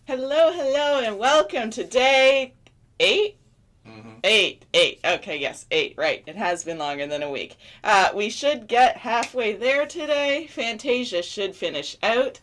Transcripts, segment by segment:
Hello, hello, and welcome to day 8? Mm-hmm. Eight. Okay, yes, 8, right. It has been longer than a week. We should get halfway there today. Fantasia should finish out.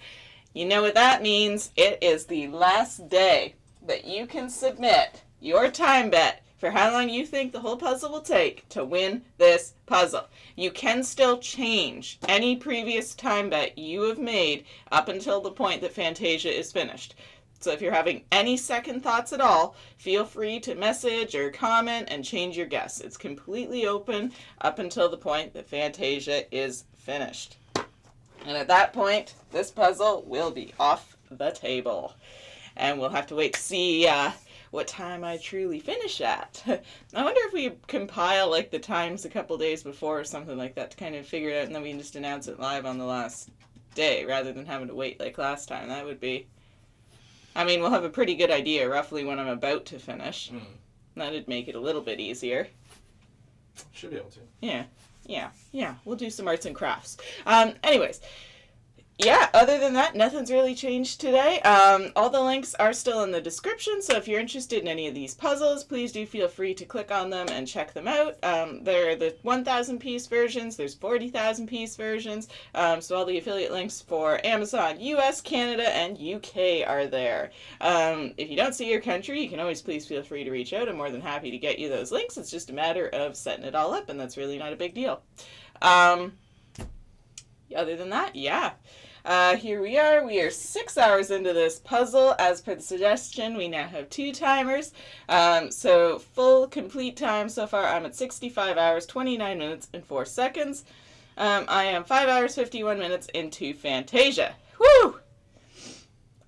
You know what that means. It is the last day that you can submit your time bet for how long you think the whole puzzle will take to win this puzzle. You can still change any previous time bet you have made up until the point that Fantasia is finished. So if you're having any second thoughts at all, feel free to message or comment and change your guess. It's completely open up until the point that Fantasia is finished. And at that point, this puzzle will be off the table. And we'll have to wait to see what time I truly finish at. I wonder if we compile like the times a couple days before or something like that to kind of figure it out, and then we can just announce it live on the last day rather than having to wait like last time. That would be... I mean, we'll have a pretty good idea roughly when I'm about to finish. That'd make it a little bit easier. Should be able to. Yeah. We'll do some arts and crafts. Anyways, yeah, other than that, nothing's really changed today. All the links are still in the description, so if you're interested in any of these puzzles, please do feel free to click on them and check them out. There are the 1,000 piece versions, there's 40,000 piece versions, so all the affiliate links for Amazon US, Canada, and UK are there. If you don't see your country, you can always please feel free to reach out. I'm more than happy to get you those links. It's just a matter of setting it all up, and that's really not a big deal. Other than that, yeah. Here we are. We are 6 hours into this puzzle. As per the suggestion, we now have 2 timers. So full complete time so far, I'm at 65 hours, 29 minutes, and 4 seconds. I am 5 hours, 51 minutes into Fantasia. Woo!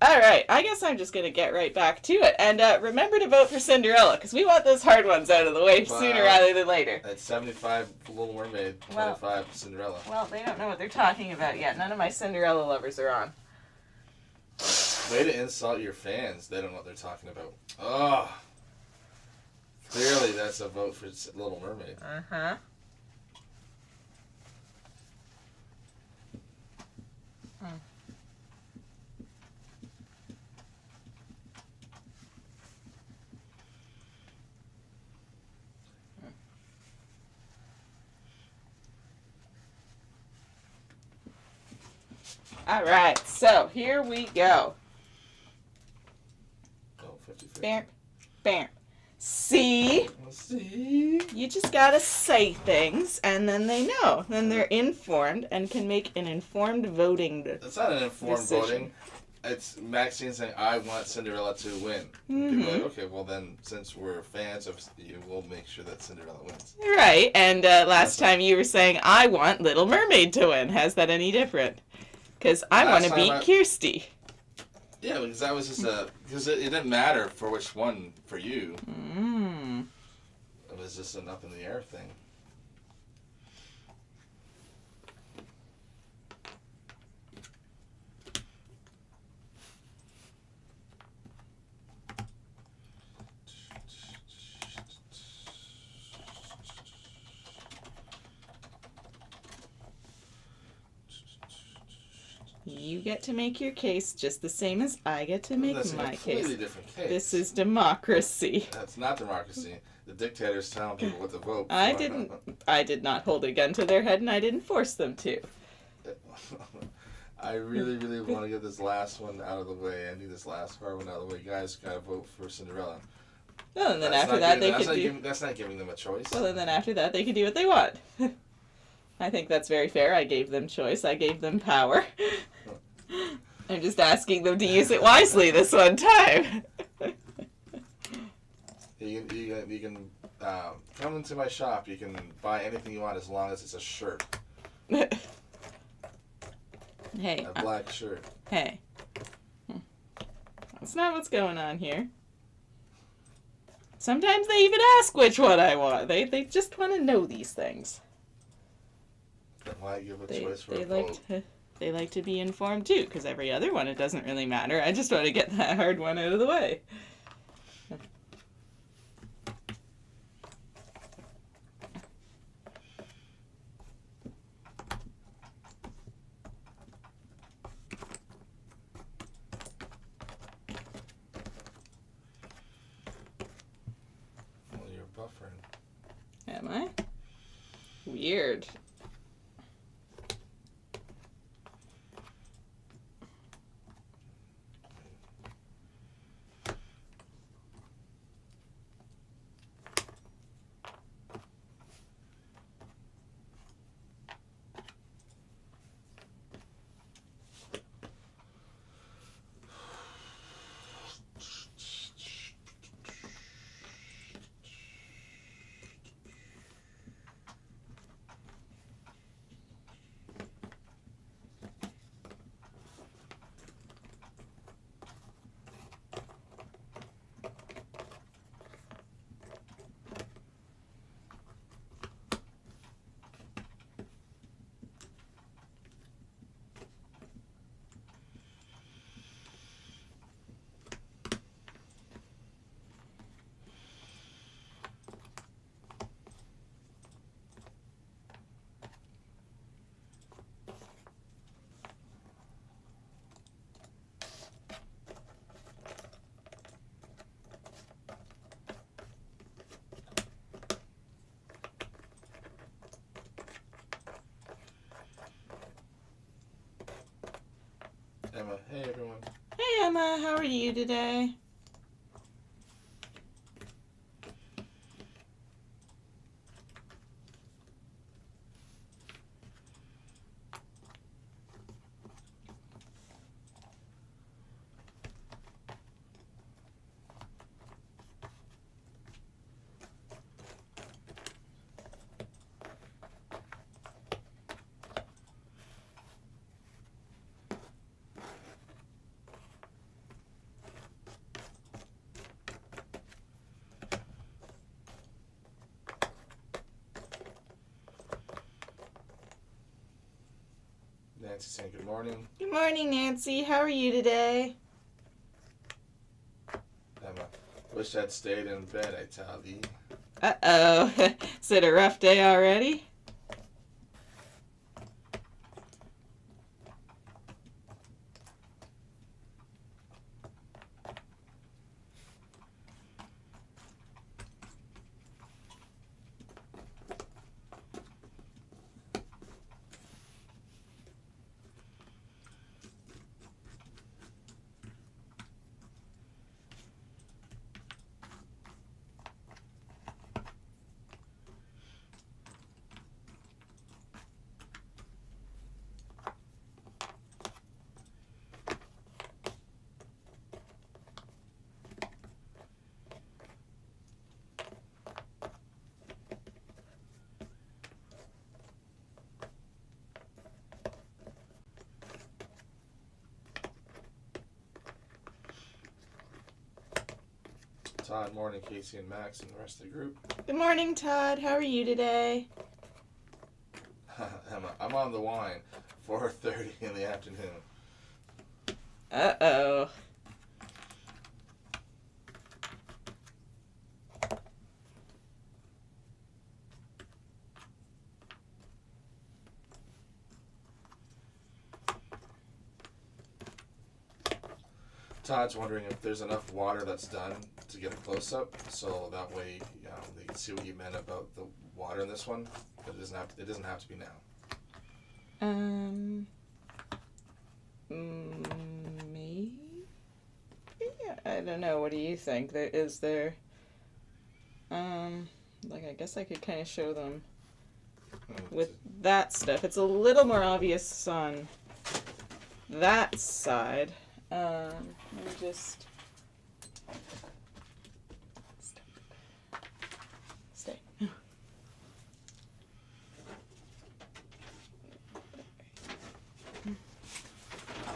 Alright, I guess I'm just going to get right back to it. And remember to vote for Cinderella, because we want those hard ones out of the way sooner rather than later. At 75, Little Mermaid, 25, Cinderella. Well, they don't know what they're talking about yet. None of my Cinderella lovers are on. Way to insult your fans. They don't know what they're talking about. Oh. Clearly that's a vote for Little Mermaid. Uh-huh. All right, so here we go. Oh, 50-50. Bam, bam. See? See? You just gotta say things, and then they know. Then they're informed and can make an informed voting decision. It's not an informed voting. It's Maxine saying, I want Cinderella to win. People are like, okay, well then, since we're fans of you, we'll make sure that Cinderella wins. Right, and last time you were saying, I want Little Mermaid to win. How's that any different? Because I want to beat Kirsty. Yeah, because that was just because it didn't matter for which one for you. It was just an up in the air thing. You get to make your case just the same as I get to make my case. Completely different case. This is democracy. That's not democracy. The dictator's telling people what to vote for. I did not hold a gun to their head, and I didn't force them to. I really, really want to get this last one out of the way. I need this last hard one out of the way. You guys gotta vote for Cinderella. Well, and then after that they could do... That's not giving them a choice. Well, and then after that they can do what they want. I think that's very fair. I gave them choice. I gave them power. I'm just asking them to use it wisely this one time. You can come into my shop. You can buy anything you want as long as it's a shirt. Hey. A black shirt. Hey. That's not what's going on here. Sometimes they even ask which one I want. They just want to know these things. Then why give a choice for a vote? They like to be informed too, because every other one, it doesn't really matter. I just want to get that hard one out of the way. Am I? Weird. Emma, hey everyone. Hey Emma, how are you today? Nancy saying good morning. Good morning, Nancy. How are you today? Emma, wish I'd stayed in bed, I tell thee. Uh-oh. Is it a rough day already? Todd, morning, Casey and Max and the rest of the group. Good morning, Todd. How are you today? Emma, I'm on the wine. 4:30 in the afternoon. Uh-oh. Todd's wondering if there's enough water that's done to get a close-up, so that way they can see what you meant about the water in this one. But it doesn't have to be now. Maybe? I don't know. What do you think? Is there, like, I guess I could kind of show them with that stuff. It's a little more obvious on that side. Let me just stay.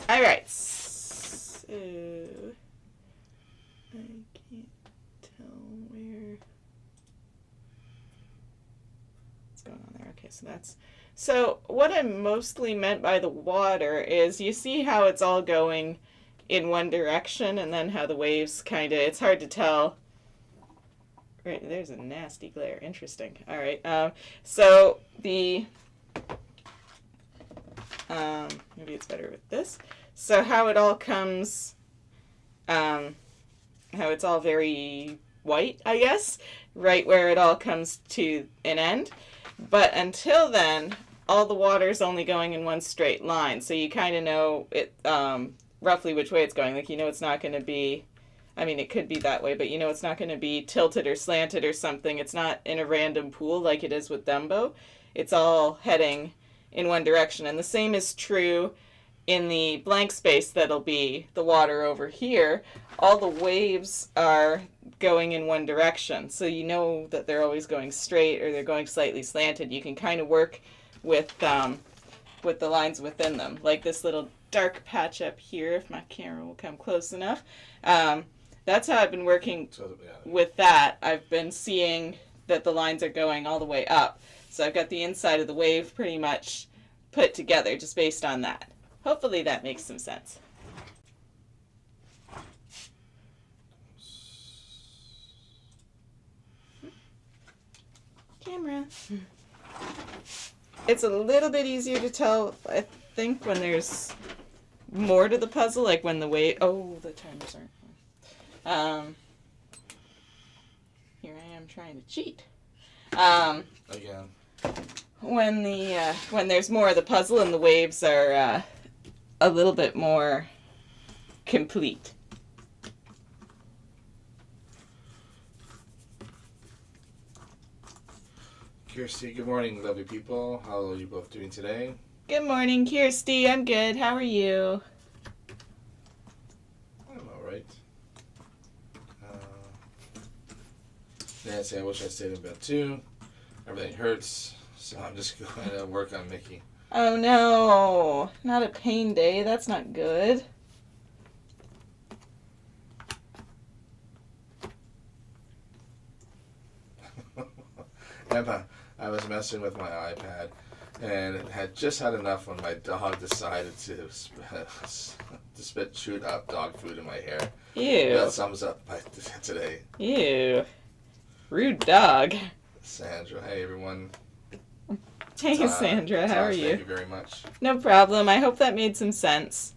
All right. So I can't tell where what's going on there. Okay, so that's so what I mostly meant by the water is you see how it's all going in one direction and then how the waves kind of, it's hard to tell. Right, there's a nasty glare. Interesting. All right. So the maybe it's better with this. So how it all comes, how it's all very white, I guess, right where it all comes to an end. But until then, all the water's only going in one straight line. So you kind of know it roughly which way it's going. Like, you know, it's not going to be, I mean, it could be that way, but you know it's not going to be tilted or slanted or something. It's not in a random pool like it is with Dumbo. It's all heading in one direction. And the same is true in the blank space that'll be the water over here. All the waves are going in one direction. So you know that they're always going straight or they're going slightly slanted. You can kind of work with the lines within them. Like this little dark patch up here, if my camera will come close enough. That's how I've been working with that. I've been seeing that the lines are going all the way up. So I've got the inside of the wave pretty much put together just based on that. Hopefully that makes some sense. Camera. It's a little bit easier to tell, I think, when there's more to the puzzle, like when the wave... Oh, the timers aren't... Here I am trying to cheat. Again. When there's more of the puzzle and the waves are a little bit more complete. Kirsty, good morning, lovely people. How are you both doing today? Good morning, Kirsty. I'm good. How are you? I'm alright. Nancy, I wish I stayed in bed too. Everything hurts, so I'm just going to work on Mickey. Oh no, not a pain day. That's not good. Emma, I was messing with my iPad and it had just had enough when my dog decided to shoot up dog food in my hair. Ew. That sums up my today. Ew. Rude dog. Sandra, hey everyone. Hey Sandra, how are you? Thank you very much. No problem. I hope that made some sense.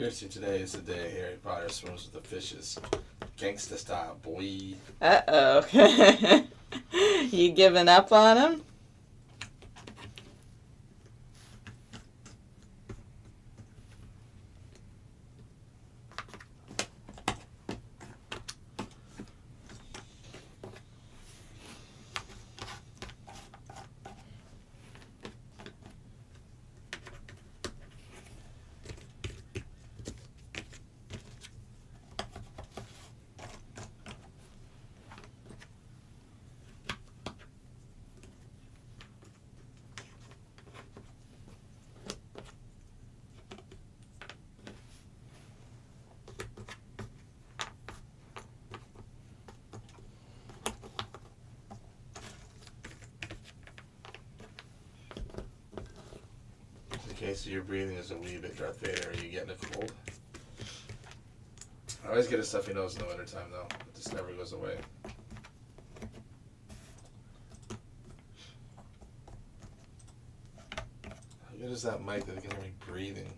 Kirsty, today is the day Harry Potter swims with the fishes. Gangsta style, boy. Uh-oh. You giving up on him? Okay, so your breathing is a wee bit Darth Vader. Are you getting a cold? I always get a stuffy nose in the wintertime, though. It just never goes away. How good is that mic that can hear me breathing?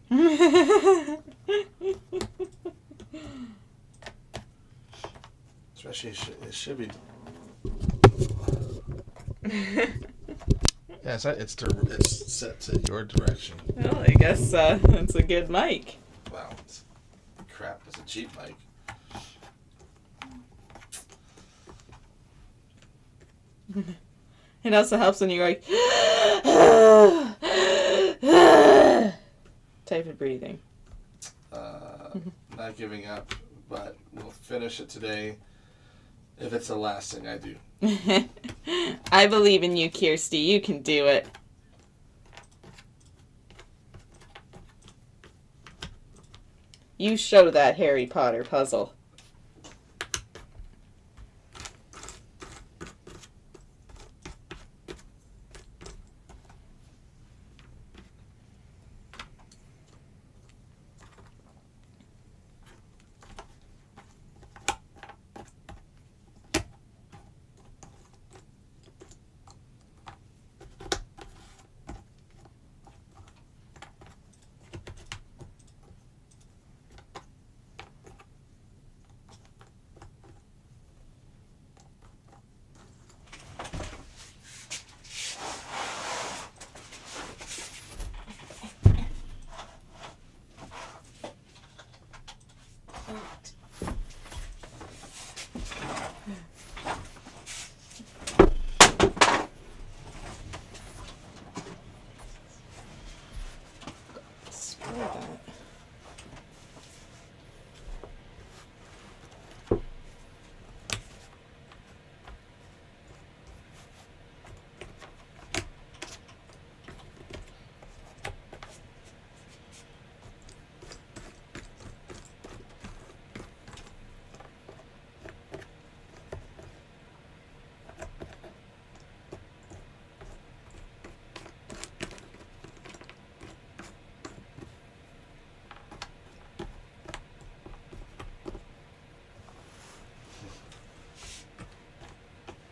Especially, it should be... Yeah, it's set to your direction. Well, I guess it's a good mic. Wow, it's crap. It's a cheap mic. It also helps when you're like type of breathing. Not giving up, but we'll finish it today if it's the last thing I do. I believe in you, Kirsty. You can do it. You show that Harry Potter puzzle.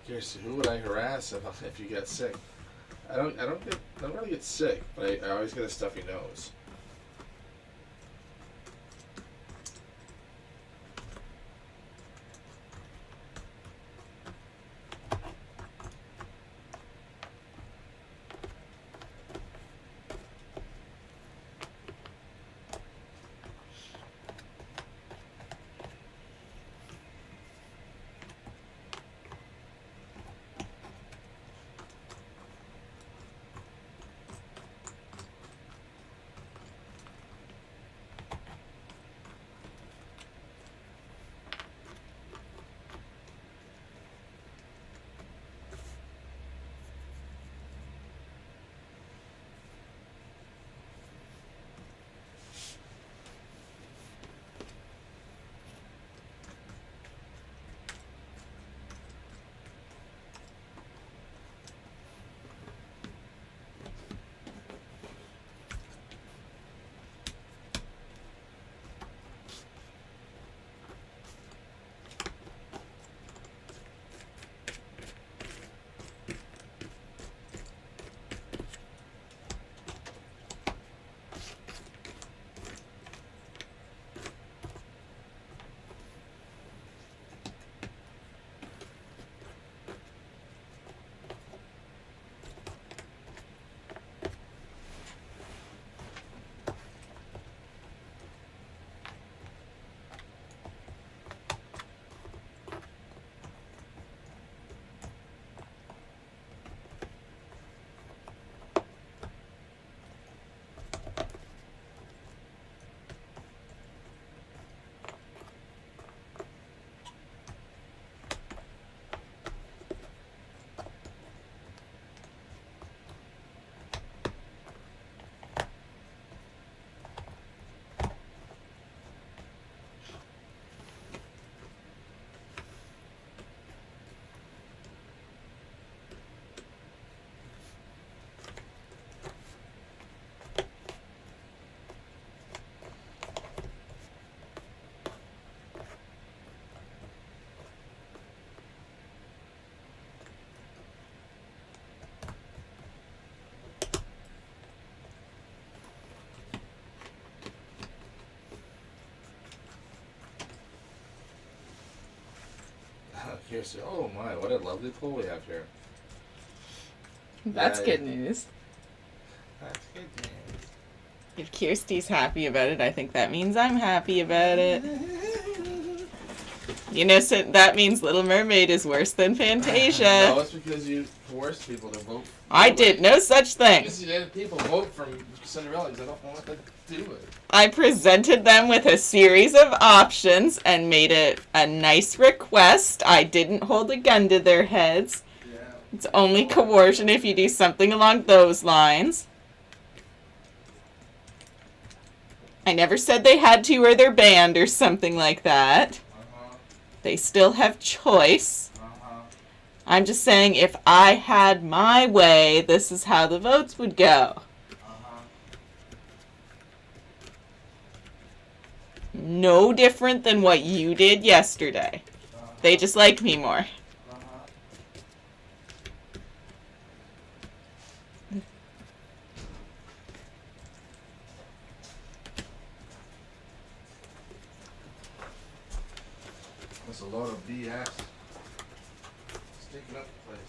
Kirsty, who would I harass if you get sick? I don't really get sick, but I always get a stuffy nose. Kirsty, oh my, what a lovely pool we have here. That's Yay. good news. That's good news. If Kirsty's happy about it, I think that means I'm happy about it. You know, so that means Little Mermaid is worse than Fantasia. No, it's because you coerced people to vote. I did no such thing. Because you did people vote for Cinderella because I don't want to do it. I presented them with a series of options and made it a nice request. I didn't hold a gun to their heads. Yeah. It's only coercion if you do something along those lines. I never said they had to or they're banned or something like that. They still have choice. I'm just saying if I had my way, this is how the votes would go. No different than what you did yesterday. They just like me more. That's a lot of BS. Sticking up the place.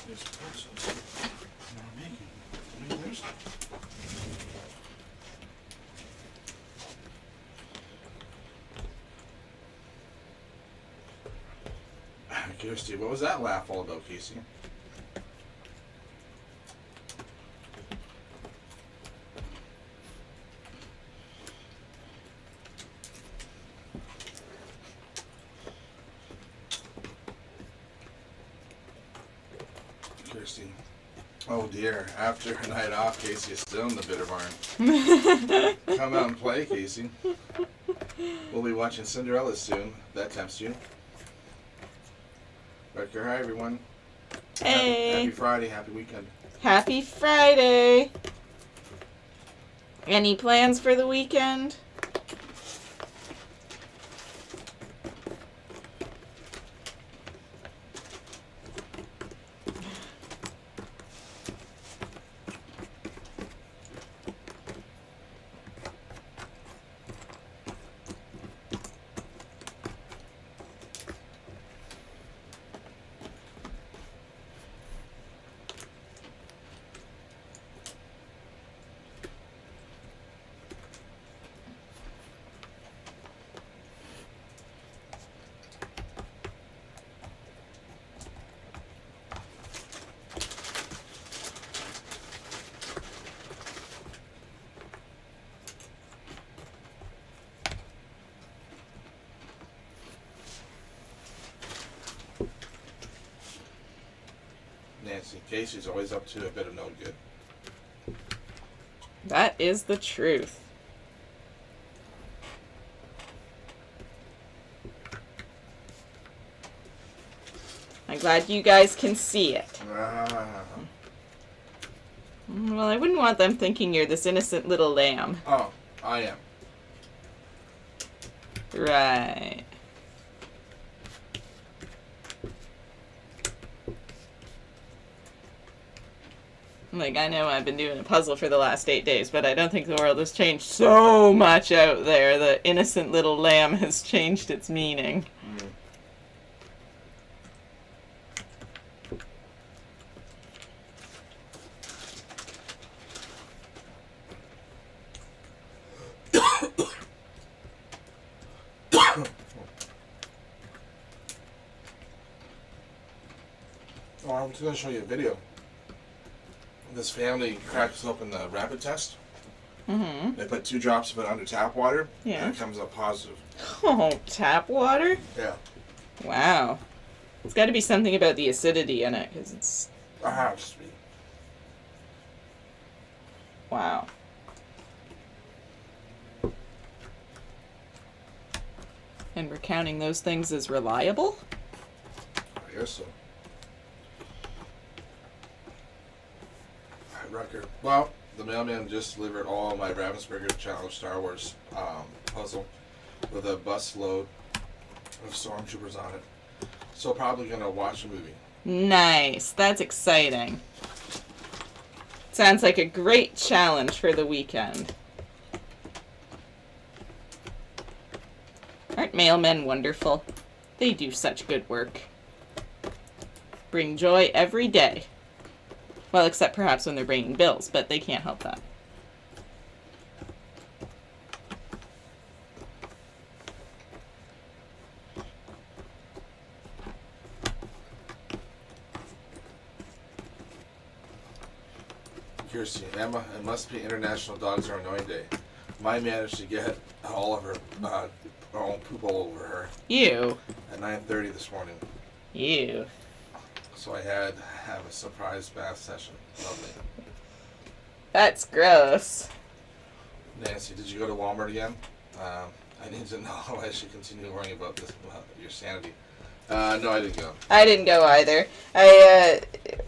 There's puzzles. We're making. I mean, there's. Kirsty, what was that laugh all about, Casey? Kirsty. Oh dear, after a night off, Casey is still in the bitter barn. Come out and play, Casey. We'll be watching Cinderella soon. That tempts you. Becker, hi everyone. Hey. Happy Friday, happy weekend. Happy Friday. Any plans for the weekend? Nancy, Casey's always up to a bit of no good. That is the truth. I'm glad you guys can see it. Well, I wouldn't want them thinking you're this innocent little lamb. Oh, I am. Right. Like, I know I've been doing a puzzle for the last 8 days, but I don't think the world has changed so much out there. The innocent little lamb has changed its meaning. Mm. Oh, I'm just going to show you a video. This family cracks open the rapid test. Mm-hmm. They put 2 drops of it under tap water, Yeah. and it comes up positive. Oh, tap water? Yeah. Wow. It's got to be something about the acidity in it, because it's... Has to be. Wow. And we're counting those things as reliable? I guess so. Record. Well, the mailman just delivered all my Ravensburger Challenge Star Wars puzzle with a bus load of stormtroopers on it. So probably gonna watch a movie. Nice. That's exciting. Sounds like a great challenge for the weekend. Aren't mailmen wonderful? They do such good work. Bring joy every day. Well, except perhaps when they're bringing bills, but they can't help that. Kirsty, Emma, it must be International Dogs Are Annoying Day. Mine managed to get all of her own poop all over her Ew. at 9:30 this morning. Ew. So I had to have a surprise bath session. Lovely. That's gross. Nancy, did you go to Walmart again? I need to know how I should continue worrying about this, your sanity. No, I didn't go. I didn't go either.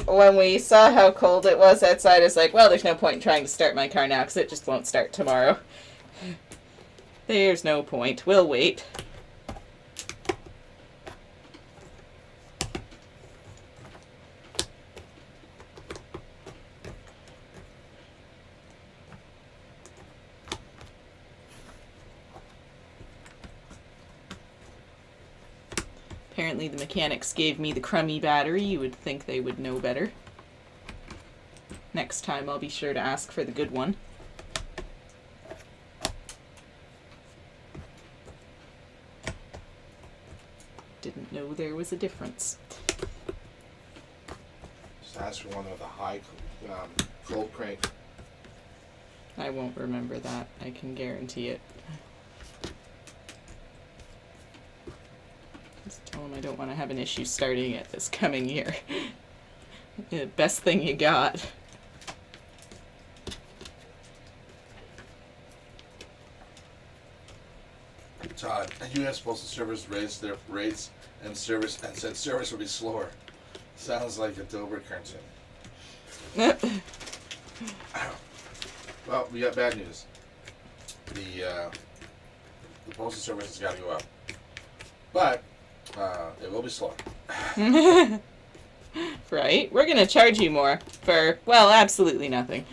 When we saw how cold it was outside, I was like, well, there's no point in trying to start my car now because it just won't start tomorrow. There's no point. We'll wait. Apparently the mechanics gave me the crummy battery. You would think they would know better. Next time I'll be sure to ask for the good one. Didn't know there was a difference. Just ask for one with a high cold crank. I won't remember that. I can guarantee it. Just tell them I don't want to have an issue starting it this coming year. The best thing you got. Todd, U.S. Postal Service raised their rates and said service will be slower. Sounds like a Dover cartoon. Well, we got bad news. The Postal Service has got to go up. But it will be slower. Right? We're going to charge you more for, well, absolutely nothing.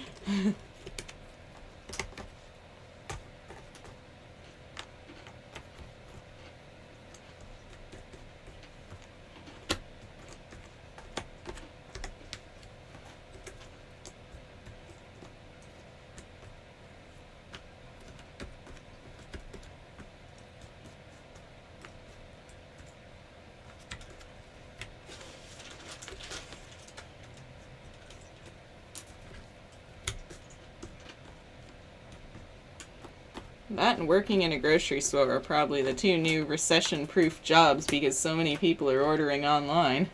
That and working in a grocery store are probably the two new recession-proof jobs because so many people are ordering online.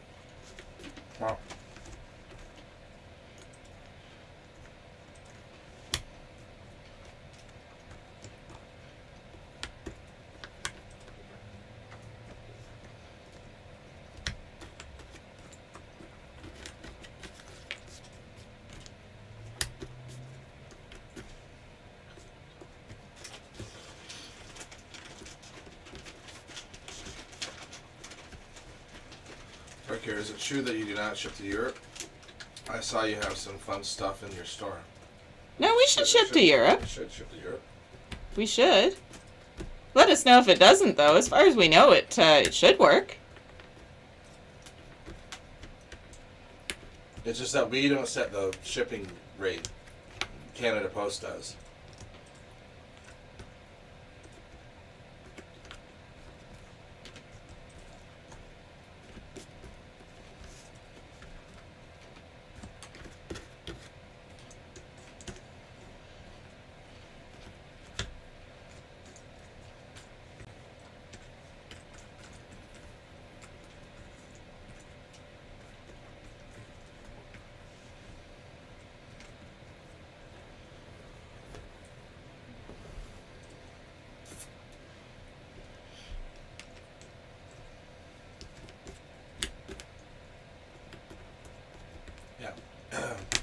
Wow. Okay, is it true that you do not ship to Europe? I saw you have some fun stuff in your store. No, we should ship to Europe. Should ship to Europe. We should. Let us know if it doesn't, though. As far as we know, it should work. It's just that we don't set the shipping rate. Canada Post does.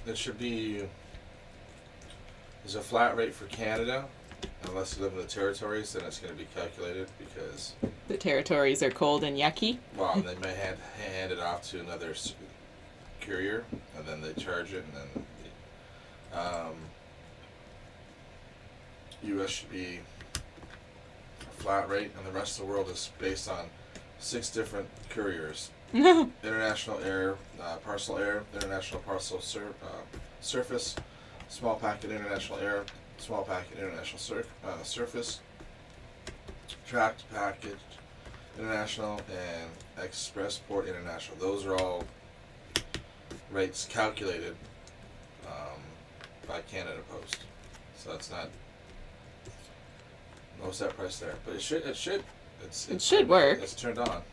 It should be, there's a flat rate for Canada, unless you live in the territories, then it's going to be calculated because... The territories are cold and yucky. Well, they may hand it off to another courier, and then they charge it, and then U.S. should be a flat rate, and the rest of the world is based on 6 different couriers. International air, parcel air, international parcel surface, small packet international air, small packet international surface, tracked package international, and express port international. Those are all rates calculated by Canada Post. So that's not no set price there, but it should work. It's turned on.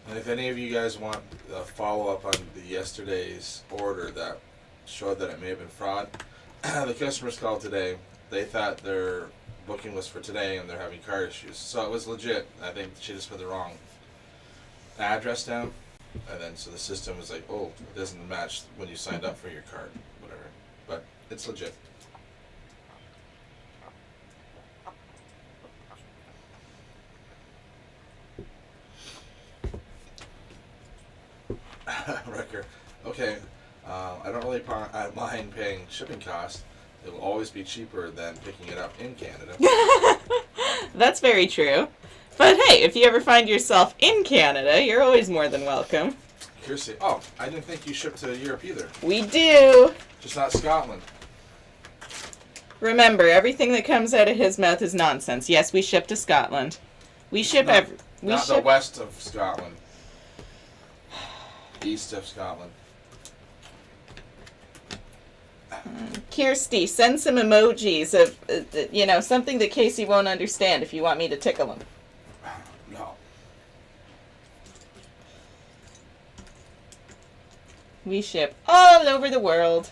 And if any of you guys want a follow-up on yesterday's order that showed that it may have been fraud, the customers called today. They thought their booking was for today and they're having car issues. So it was legit. I think she just put the wrong address down. And then so the system was like, oh, it doesn't match when you signed up for your card, whatever. But it's legit. Wrecker. Okay, I don't really mind paying shipping costs. It will always be cheaper than picking it up in Canada. That's very true. But hey, if you ever find yourself in Canada, you're always more than welcome. Seriously. Oh, I didn't think you shipped to Europe either. We do. Just not Scotland. Remember, everything that comes out of his mouth is nonsense. Yes, we ship to Scotland. We ship the west of Scotland. East of Scotland. Kirsty, send some emojis of, something that Casey won't understand if you want me to tickle him. No. We ship all over the world.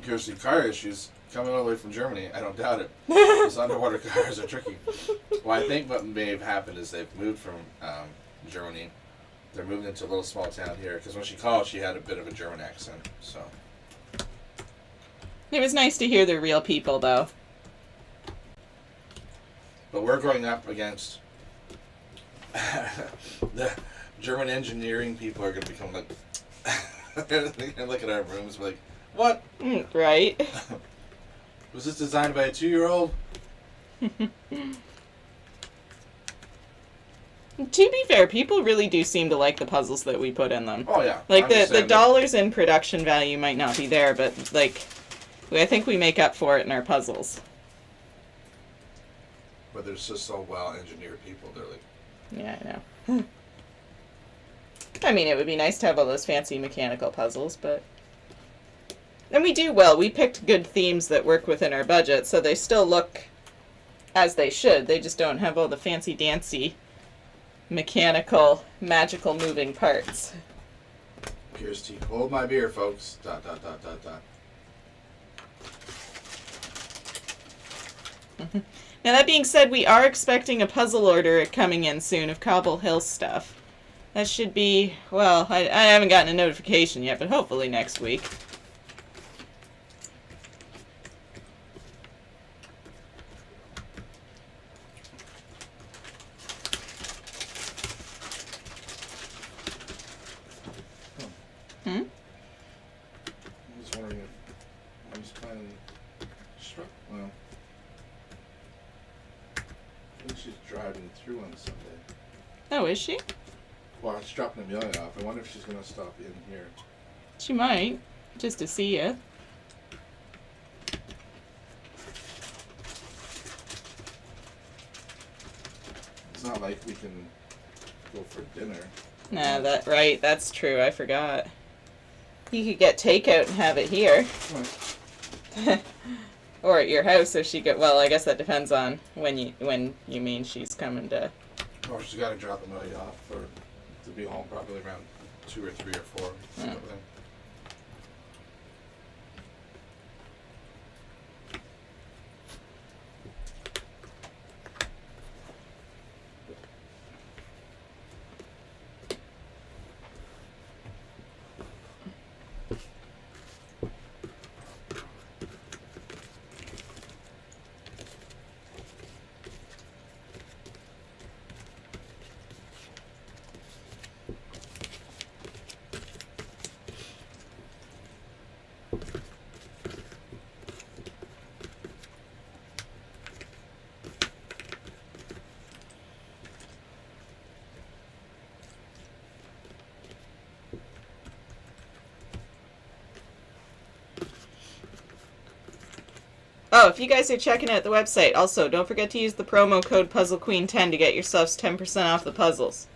Kirsty, car issues coming all the way from Germany. I don't doubt it. Those underwater cars are tricky. Well, I think what may have happened is they've moved from Germany. They're moving into a little small town here because when she called, she had a bit of a German accent. So it was nice to hear they're real people, though. But we're going up against the German engineering people are going to become like they're going to look at our rooms and be like, what? Right. Was this designed by a 2-year-old? To be fair, people really do seem to like the puzzles that we put in them. Oh, yeah. Like, the dollars in production value might not be there, but, like, I think we make up for it in our puzzles. But they're just so well-engineered people. They're like... Yeah, I know. I mean, it would be nice to have all those fancy mechanical puzzles, but... And we do well. We picked good themes that work within our budget, so they still look as they should. They just don't have all the fancy-dancy... mechanical, magical moving parts. Kirsty, hold my beer, folks. ... Now, that being said, we are expecting a puzzle order coming in soon of Cobble Hill stuff. That should be, well, I haven't gotten a notification yet, but hopefully next week. Hmm? I'm just wondering if I'm just planning well, I think she's driving through on Sunday. Oh, is she? Well, she's dropping Amelia off. I wonder if she's going to stop in here. She might, just to see you. It's not like we can go for dinner. Nah, that's true, I forgot. You could get takeout and have it here. Right. Or at your house if she well, I guess that depends on when you mean she's coming to. Or she's got to drop Amelia off to be home probably around 2 or 3 or 4. Yeah. Oh, if you guys are checking out the website, also don't forget to use the promo code PuzzleQueen10 to get yourselves 10% off the puzzles.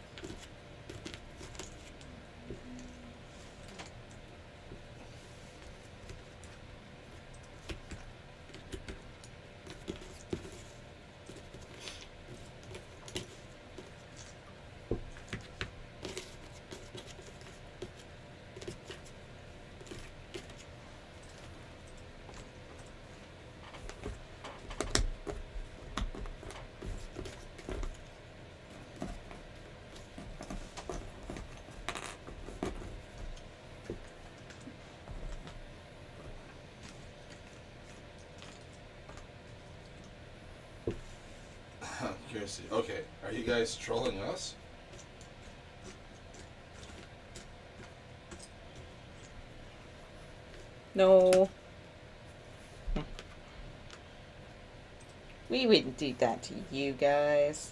Curiosity. Okay, are you guys trolling us? No. We wouldn't do that to you guys.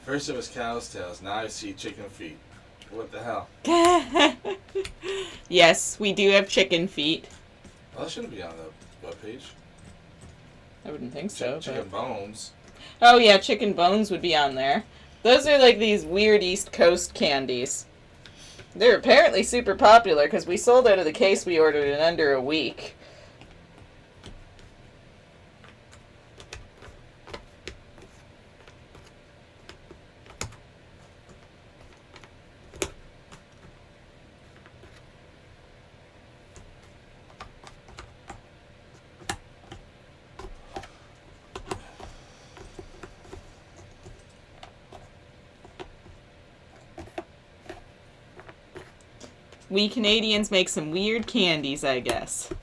First it was cow's tails, now I see chicken feet. What the hell? Yes, we do have chicken feet. Well, that shouldn't be on webpage. I wouldn't think so. Chicken bones. Oh yeah, chicken bones would be on there. Those are like these weird East Coast candies. They're apparently super popular because we sold out of the case we ordered in under a week. We Canadians make some weird candies, I guess.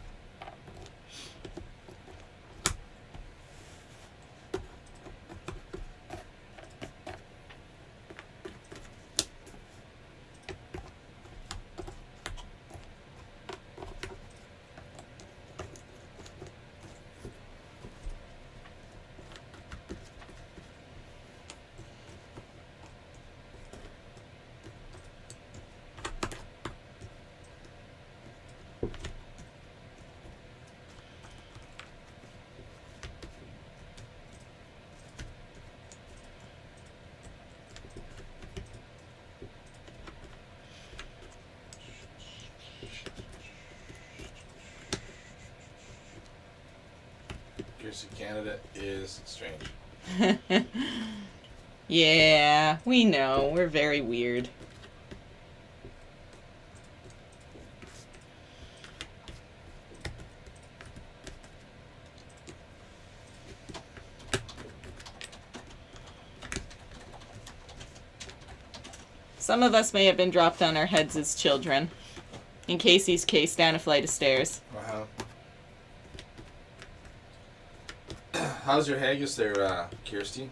Canada is strange. Yeah, we know. We're very weird. Some of us may have been dropped on our heads as children. In Casey's case, down a flight of stairs. Wow. How's your haggis there, Kirsty?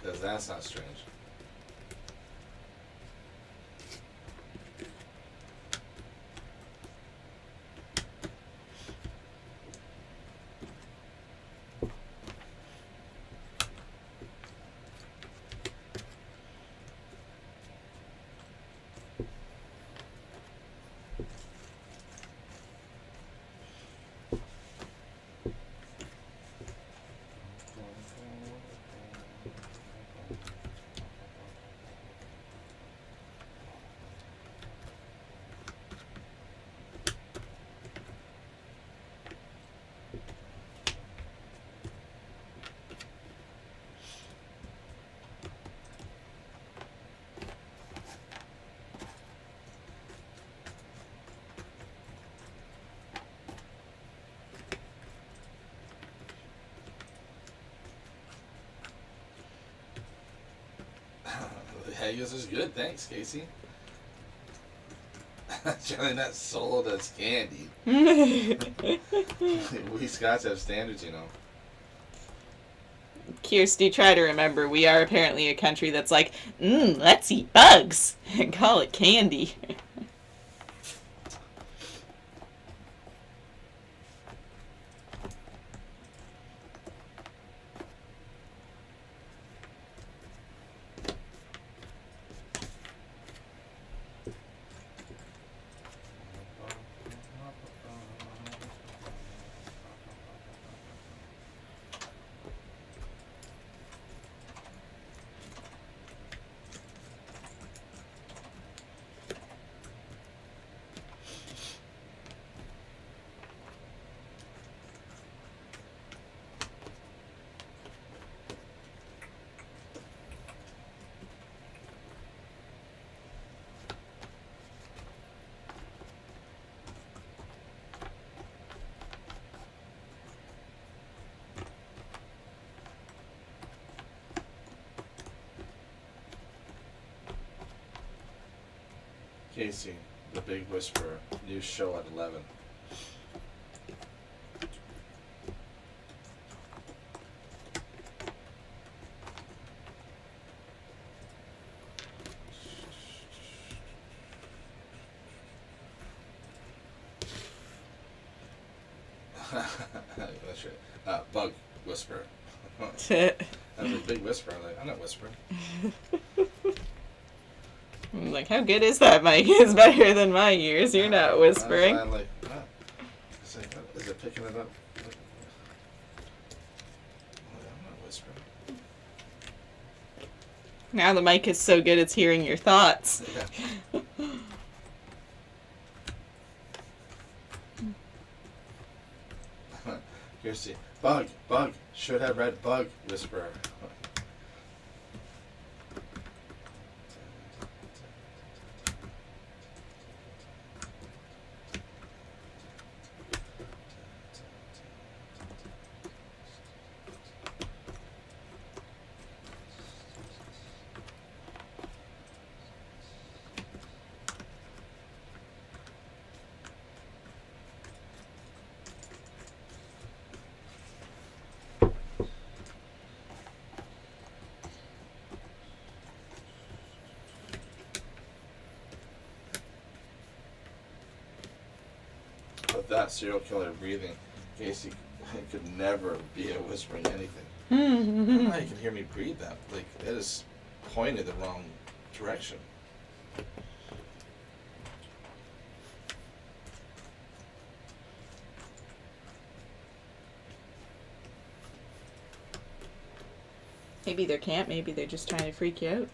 Because that's not strange. Haggis is good, thanks, Casey. Generally not sold as candy. We Scots have standards, you know. Kirsty, try to remember, we are apparently a country that's like, let's eat bugs and call it candy. Casey, the Big Whisperer, new show at 11. That's right. Bug Whisperer. I was like, Big Whisperer. I'm like, I'm not whispering. I'm like, how good is that, Mike? It's better than my ears. You're not whispering. I'm like, picking it up. I'm not whispering. Now the mic is so good it's hearing your thoughts. Yeah. Here's the bug. Should have read bug, whisperer. With that serial killer breathing, Casey could never be a whispering anything. I don't know how you can hear me breathe that. Like, it is pointed the wrong direction. Maybe they can't, maybe they're just trying to freak you out.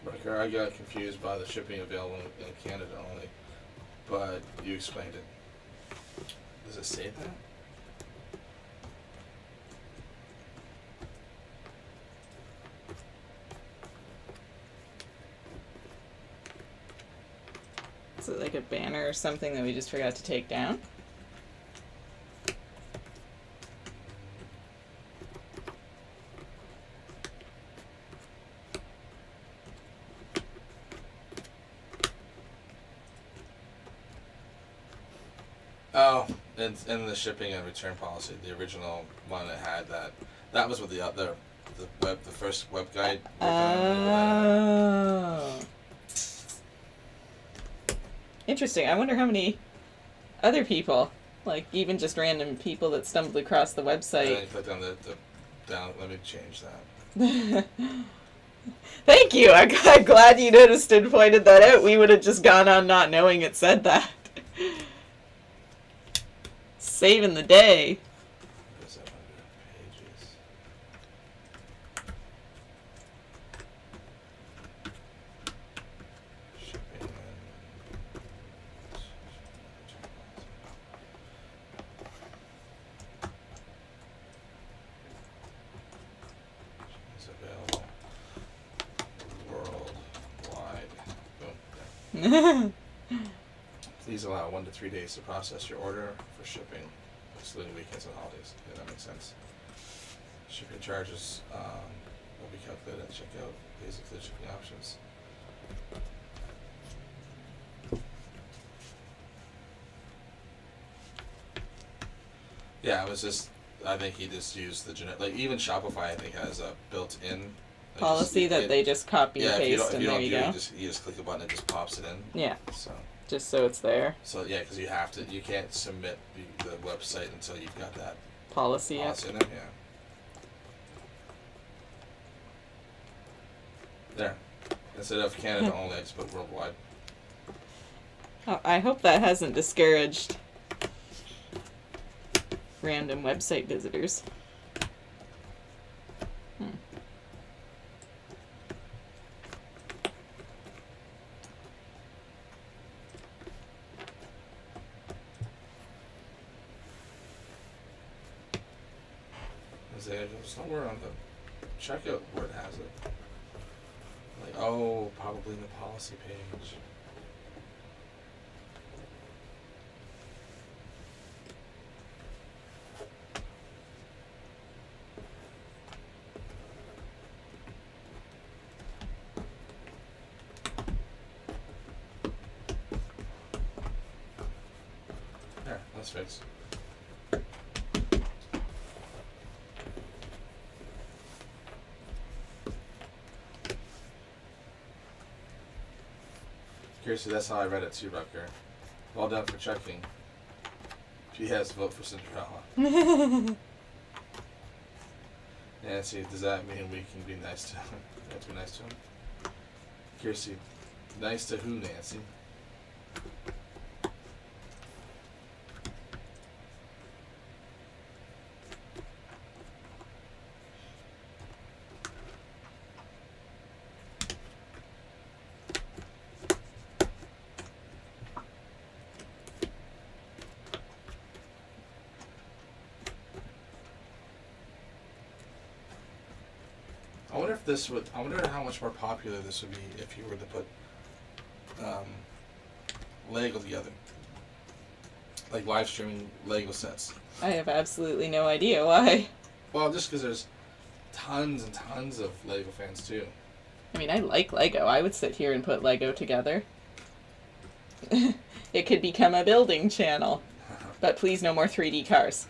Riker, I got confused by the shipping available in Canada only, but you explained it. Does it say that? Is it like a banner or something that we just forgot to take down? Oh, in the shipping and return policy, the original one that had that. That was with the first web guide. Oh. Interesting. I wonder how many other people, like even just random people that stumbled across the website. And click on the down. Let me change that. Thank you. I'm glad you noticed and pointed that out. We would have just gone on not knowing it said that. Saving the day. There's 100 pages. Shipping and it's available worldwide. Boom. Please allow 1 to 3 days to process your order for shipping, excluding weekends and holidays. Yeah, that makes sense. Shipping charges will be calculated at checkout. Please include shipping options. Yeah, it was just. I think he just used the like even Shopify. I think has a built-in like, Policy that they just copy and paste, and there you go. You just click a button, it just pops it in. Yeah. So. Just so it's there. So yeah, because you can't submit the website until you've got that Policy. policy in there. Yeah. There. Instead of Canada only, I just put worldwide. Oh, I hope that hasn't discouraged random website visitors. There's somewhere on the checkout where it has it. Like, oh, probably in the policy page. That's fixed. Seriously, that's how I read it too, Rutger. Well done for checking. She has to vote for Cinderella. Nancy, does that mean we can be nice to him? We have to be nice to him? Kirsty, nice to who, Nancy? I wonder how much more popular this would be if you were to put Lego together. Like live streaming Lego sets. I have absolutely no idea why. Well, just because there's tons and tons of Lego fans too. I mean, I like Lego. I would sit here and put Lego together. It could become a building channel. But please no more 3D cars.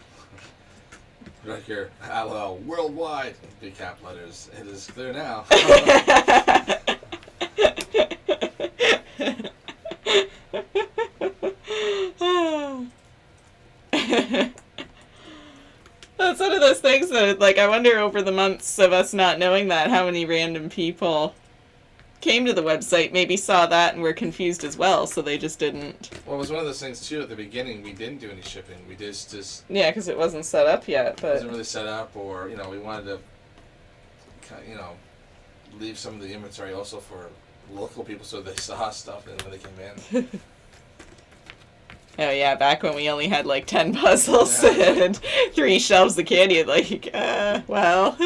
Right here, LOL, worldwide, big cap letters. It is clear now. That's one of those things that, like, I wonder over the months of us not knowing that, how many random people came to the website, maybe saw that and were confused as well, so they just didn't. Well, it was one of those things too. At the beginning, we didn't do any shipping. We just Yeah, because it wasn't set up yet. But it wasn't really set up, or we wanted to, leave some of the inventory also for local people so they saw stuff and when they came in. Oh yeah, back when we only had like 10 puzzles and 3 shelves of candy, like, well.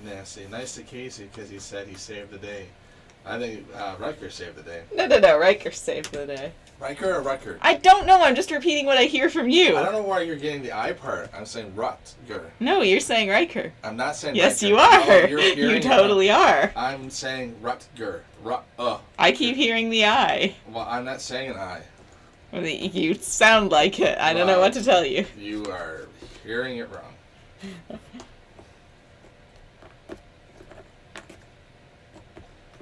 Nancy, nice to Casey because he said he saved the day. I think Riker saved the day. No, Riker saved the day. Riker or Riker? I don't know, I'm just repeating what I hear from you. I don't know why you're getting the I part. I'm saying Rutger. No, you're saying Riker. I'm not saying Yes, Riker. you are. No, you're hearing You totally are. I'm saying Rutger. I keep hearing the I. Well, I'm not saying an I. Well, you sound like it. I don't know what to tell you. You are hearing it wrong.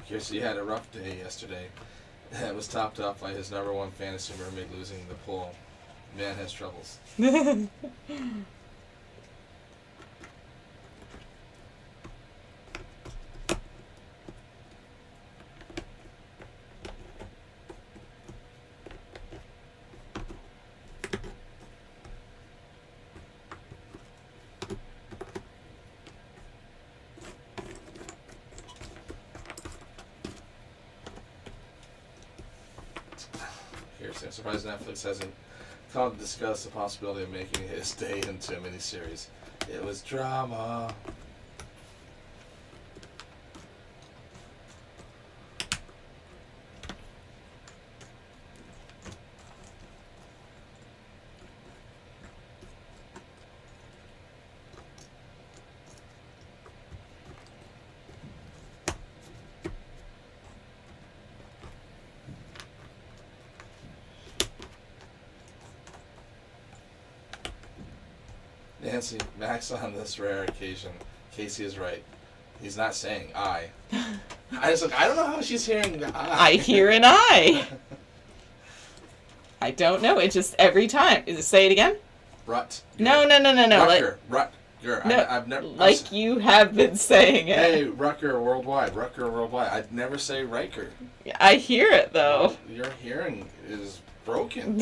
Kirsty had a rough day yesterday. It was topped off by his #1 fantasy mermaid losing the pool. Man has troubles. I'm surprised Netflix hasn't called to discuss the possibility of making his day into a miniseries. It was drama. Nancy, Max on this rare occasion, Casey is right. He's not saying I. I don't know how she's hearing the I. I hear an I. I don't know. It just every time. Say it again? Rut. No. Rucker. Rutger. No, I've never. like you have been saying it. Hey, Rucker worldwide. Rucker worldwide. I'd never say Riker. I hear it though. Well, your hearing is broken.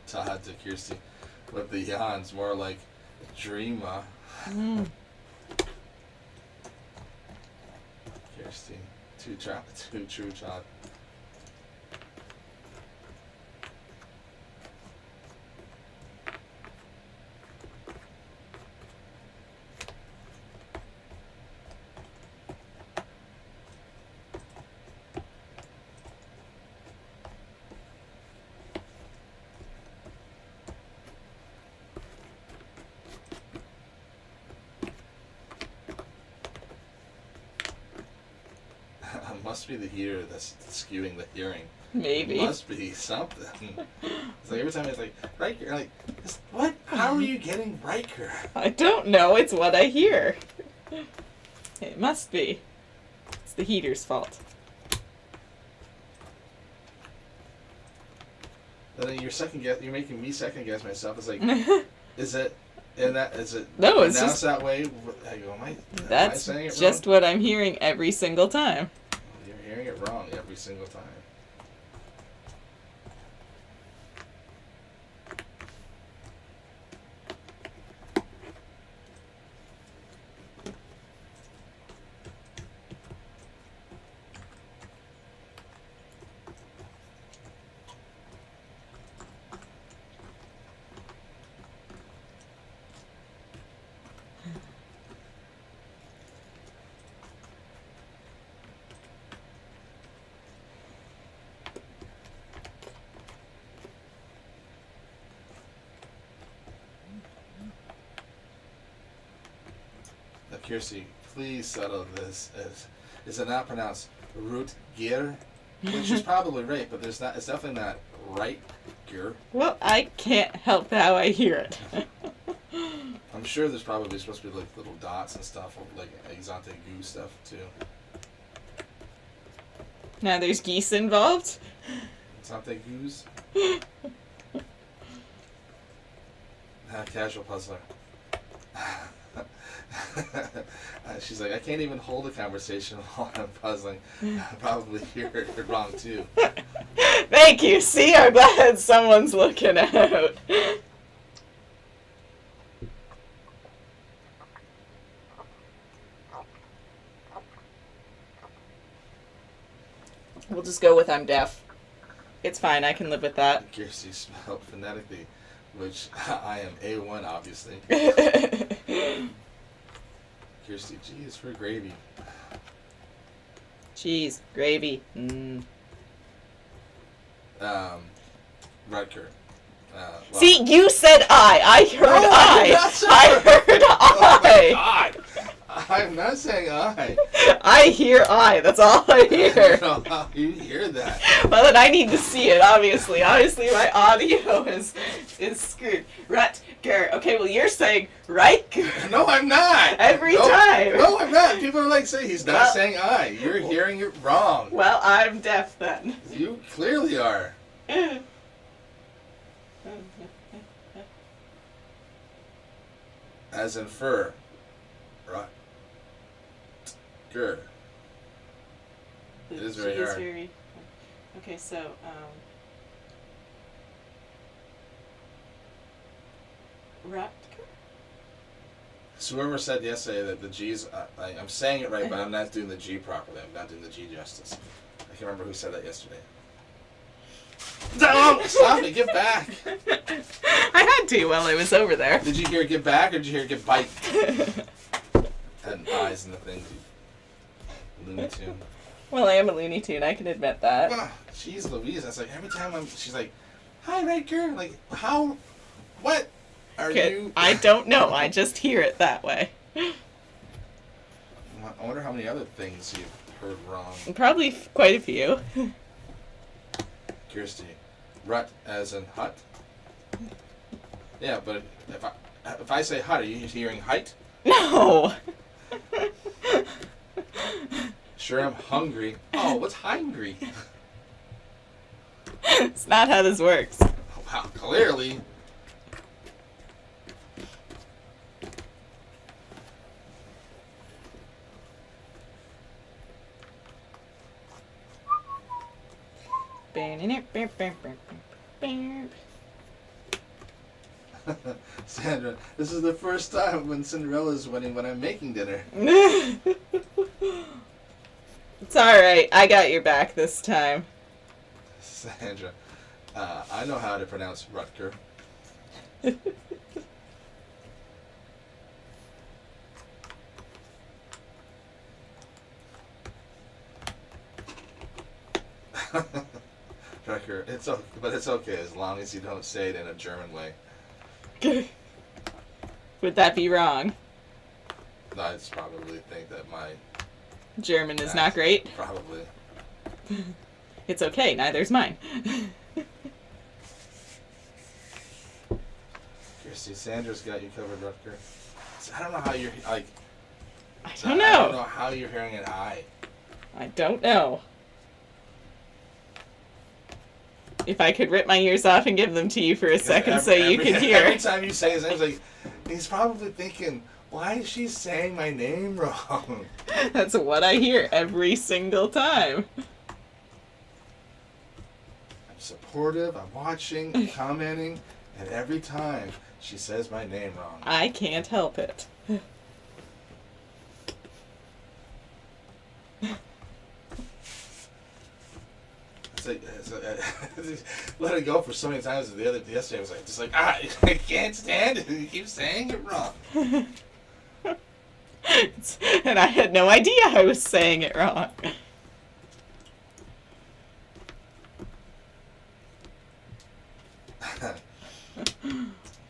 Todd to Kirsty with the yawns, more like Dreama. Kirsty, too true, Todd. Must be the heater that's skewing the hearing. Maybe. It must be something. It's like every time it's like, Riker, I'm like, what? How are you getting Riker? I don't know. It's what I hear. It must be. It's the heater's fault. And then you're making me second guess myself. It's like, is it? And that is it. No, it's pronounced just that way. I go, am I that's saying it just wrong? what I'm hearing every single time. You're hearing it wrong every single time. Now, Kirsty, please settle this. Is it not pronounced Rootgear? Which is probably right, but it's definitely not Rightgear. Well, I can't help how I hear it. I'm sure there's probably supposed to be like little dots and stuff, like exante goo stuff too. Now there's geese involved. Exante goos. Casual puzzler. She's like, I can't even hold a conversation while I'm puzzling. I probably hear it wrong too. Thank you. See, I'm glad someone's looking out. We'll just go with I'm deaf. It's fine. I can live with that. Kirsty spelled phonetically, which I am A1, obviously. Kirsty, G is for gravy. Cheese, gravy. Rutger. Well, See, you said I heard No, I. did not say I heard oh my I. God. I'm not saying I. I hear I. That's all I I hear. don't know how you hear that. Well, then I need to see it, obviously. Obviously, my audio is screwed. Rutger. Okay, well, you're saying Riker. No, I'm not. Every No, time. No, I'm not. People are like saying he's not Well- saying I. You're hearing it wrong. Well, I'm deaf then. You clearly are. As in fur. Rutger. It is very hard. Okay, so, Rutger? So whoever said yesterday that the G's, I'm saying it right, but I'm not doing the G properly. I'm not doing the G justice. I can't remember who said that yesterday. Don't stop it! Get back! I had to while I was over there. Did you hear "get back" or did you hear "get bite"? And eyes and the things. Looney Tune. Well, I am a Looney Tune. I can admit that. Jeez Louise, that's like every time she's like, "Hi, Riker." I'm like, how? What? Are you? I don't know. I just hear it that way. I wonder how many other things you've heard wrong. Probably quite a few. Kirsty. Rut as in hut? Yeah, but if I say hut, are you hearing height? No. Sure, I'm hungry. Oh, what's hungry? It's not how this works. Wow, clearly. Sandra, this is the first time when Cinderella's winning when I'm making dinner. It's alright. I got your back this time. Sandra, I know how to pronounce Rutger. Rutger, but it's okay as long as you don't say it in a German way. Would that be wrong? I just probably think that my German is not great. Probably. It's okay, neither's mine. Kirsty, Sandra's got you covered, Rutger. I don't know how you're like. I don't know. I don't know how you're hearing an I. I don't know. If I could rip my ears off and give them to you for a second so you could hear. Every time you say his name, it's like, he's probably thinking, why is she saying my name wrong? That's what I hear every single time. I'm supportive, I'm watching, I'm commenting, and every time she says my name wrong. I can't help it. Let it go for so many times. Yesterday I was like, I can't stand it. You keep saying it wrong. And I had no idea I was saying it wrong.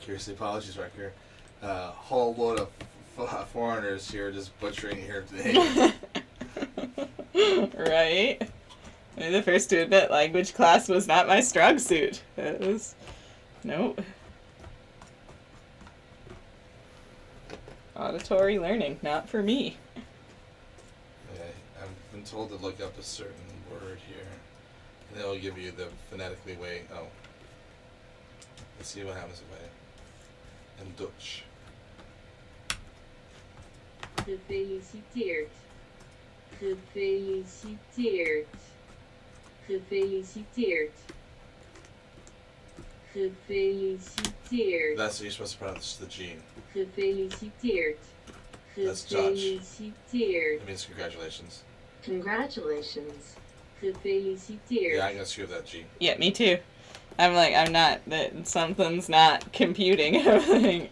Seriously, apologies, Riker. Whole load of foreigners here just butchering your name. Right? I'm the first to admit language class was not my strong suit. It was... Nope. Auditory learning, not for me. Yeah, I've been told to look up a certain word here, and it'll give you the phonetically way. Oh, let's see what happens if I in Dutch. Gefeliciteerd. Gefeliciteerd. Gefeliciteerd. Gefeliciteerd. That's what you're supposed to pronounce the G. Gefeliciteerd. That's Dutch. Gefeliciteerd. It means congratulations. Congratulations. Gefeliciteerd. Yeah, I'm gonna screw that G. Yeah, me too. I'm like, I'm not, that something's not computing. I'm like,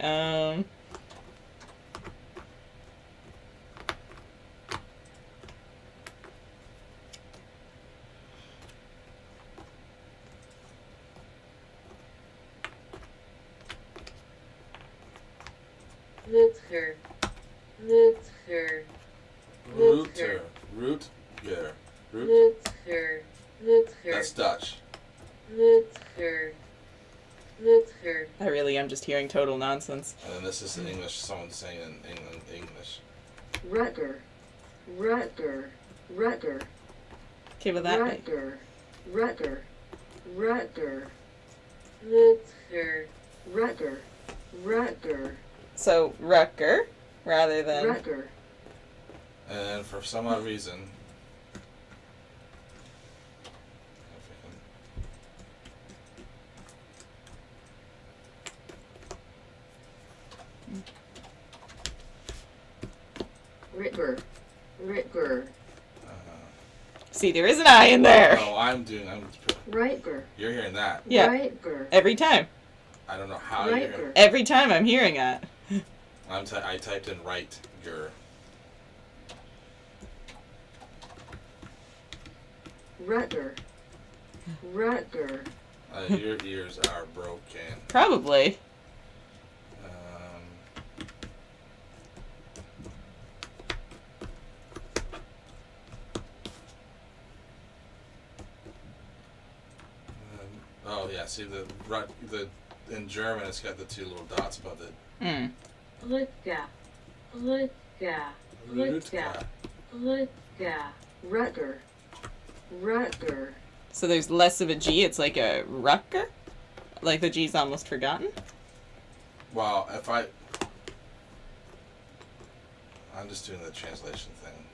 Rutger. Rutger. Rutger. Rutger. Rutger. Rutger. That's Dutch. Rutger. Rutger. I really am just hearing total nonsense. And then this is in English. Someone saying in English. Rutger. Rutger. Rutger. Okay, well that... Rutger. Rutger. Rutger. Rutger. Rutger. Rutger. So, Rutger, rather than... Rutger. And for some odd reason, Ritger. Ritger. See, there is an I in there. oh, Rightger. you're hearing that. Yeah, Rightger. every time. I don't know how you're hearing. Rightger. Every time I'm hearing that. I typed in Rightger. Rutger. Rutger. Your ears are broken. Probably. yeah, see the in German it's got the two little dots above it. Mm. Rutger. Rutger. Rutger. Rutger. Rutger. Rutger. So there's less of a G. It's like a rucker? Like the G's almost forgotten? Well, I'm just doing the translation thing.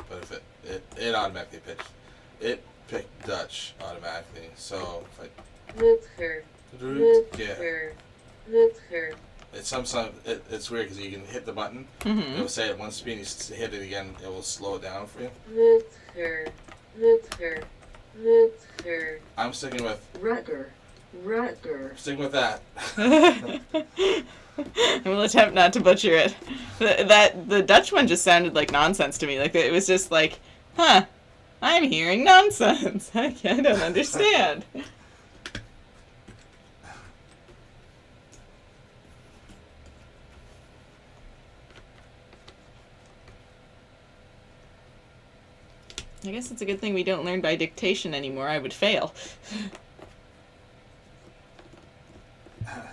But if it automatically picked Dutch automatically. So if I Rutger. Rutger. Rutger. It's weird because you can hit the button. Mm-hmm. It will say it at one speed. You hit it again, it will slow it down for you. Rutger. Rutger. Rutger. I'm sticking with Rutger. Rutger. sticking with that. I will attempt not to butcher it. The Dutch one just sounded like nonsense to me. Like it was just like, huh, I'm hearing nonsense. I don't understand. I guess it's a good thing we don't learn by dictation anymore. I would fail.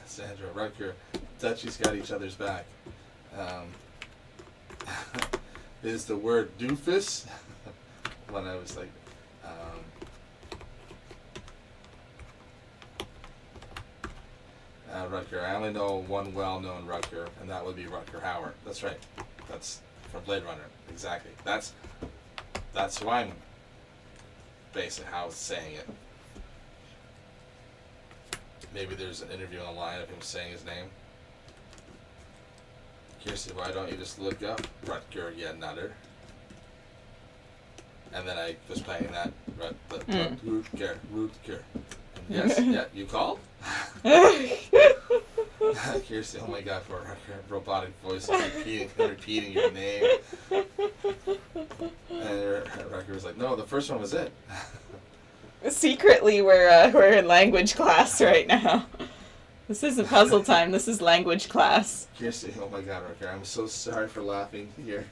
Sandra, Rutger, Dutchies got each other's back. Is the word doofus? When I was like, Rutger. I only know one well-known Rutger, and that would be Rutger Hauer. That's right. That's from Blade Runner. Exactly. That's who I'm basing how I was saying it. Maybe there's an interview online of him saying his name. Kirsty, why don't you just look up Rutger, you nutter? And then I was playing that Rutger. And yes, yeah, you called? Kirsty, oh my god, for a robotic voice repeating your name. And Rutger was like, no, the first one was it. Secretly, we're in language class right now. This isn't puzzle time. This is language class. Kirsty, oh my god, Rutger, I'm so sorry for laughing here.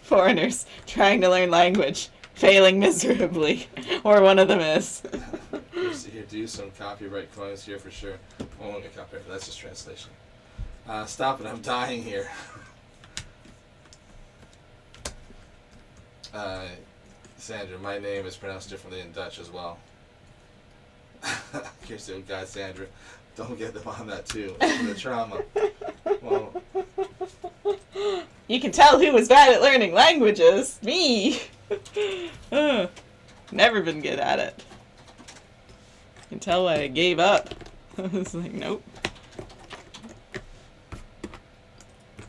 Foreigners trying to learn language, failing miserably, or one of them is. Kirsty, here, do some copyright coins here for sure. I won't get copyright, that's just translation. Stop it, I'm dying here. Sandra, my name is pronounced differently in Dutch as well. Kirsty, oh god, Sandra, don't get them on that too. The trauma. Well, You can tell who was bad at learning languages. Me. Never been good at it. You can tell why I gave up. I was like, nope.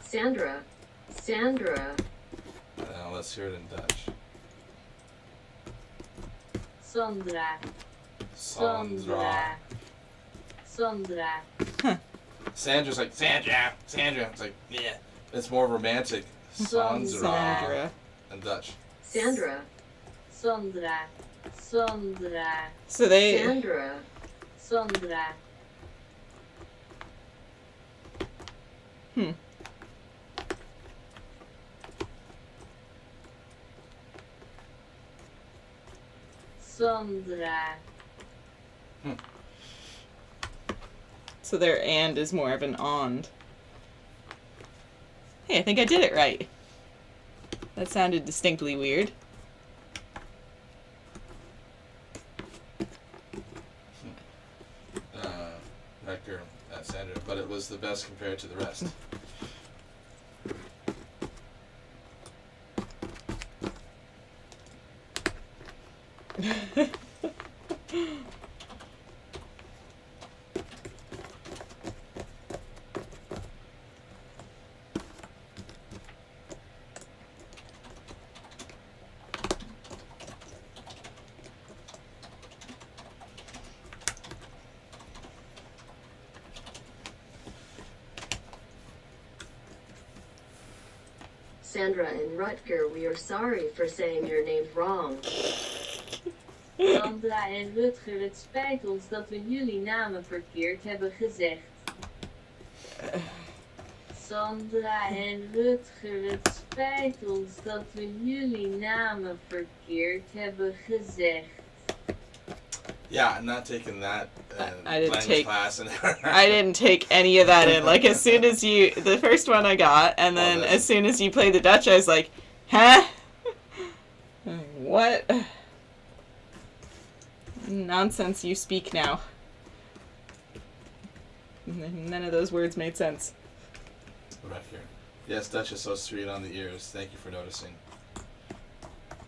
Sandra. Sandra. let's hear it in Dutch. Sandra. Sandra. Sandra. Sandra's like, Sandra. Sandra. It's like, yeah. It's more romantic. Sandra. Sandra. In Dutch. Sandra. Sandra. Sandra. So they... Sandra. Sandra. Sandra. So their and is more of an ond. Hey, I think I did it right. That sounded distinctly weird. Vector, Sandra, but it was the best compared to the rest. Sandra and Rutger, we are sorry for saying your names wrong. Sandra en Rutger, het spijt ons dat we jullie namen verkeerd hebben gezegd. Sandra en Rutger, het spijt ons dat we jullie namen verkeerd hebben gezegd. Yeah, I'm not taking that I didn't language take- class. And I didn't take any of that in. Like, as soon as you, the first one I got, and then Well, that's- as soon as you played the Dutch, I was like, huh? What nonsense you speak now? None of those words made sense. Right here. Yes, Dutch is so sweet on the ears. Thank you for noticing.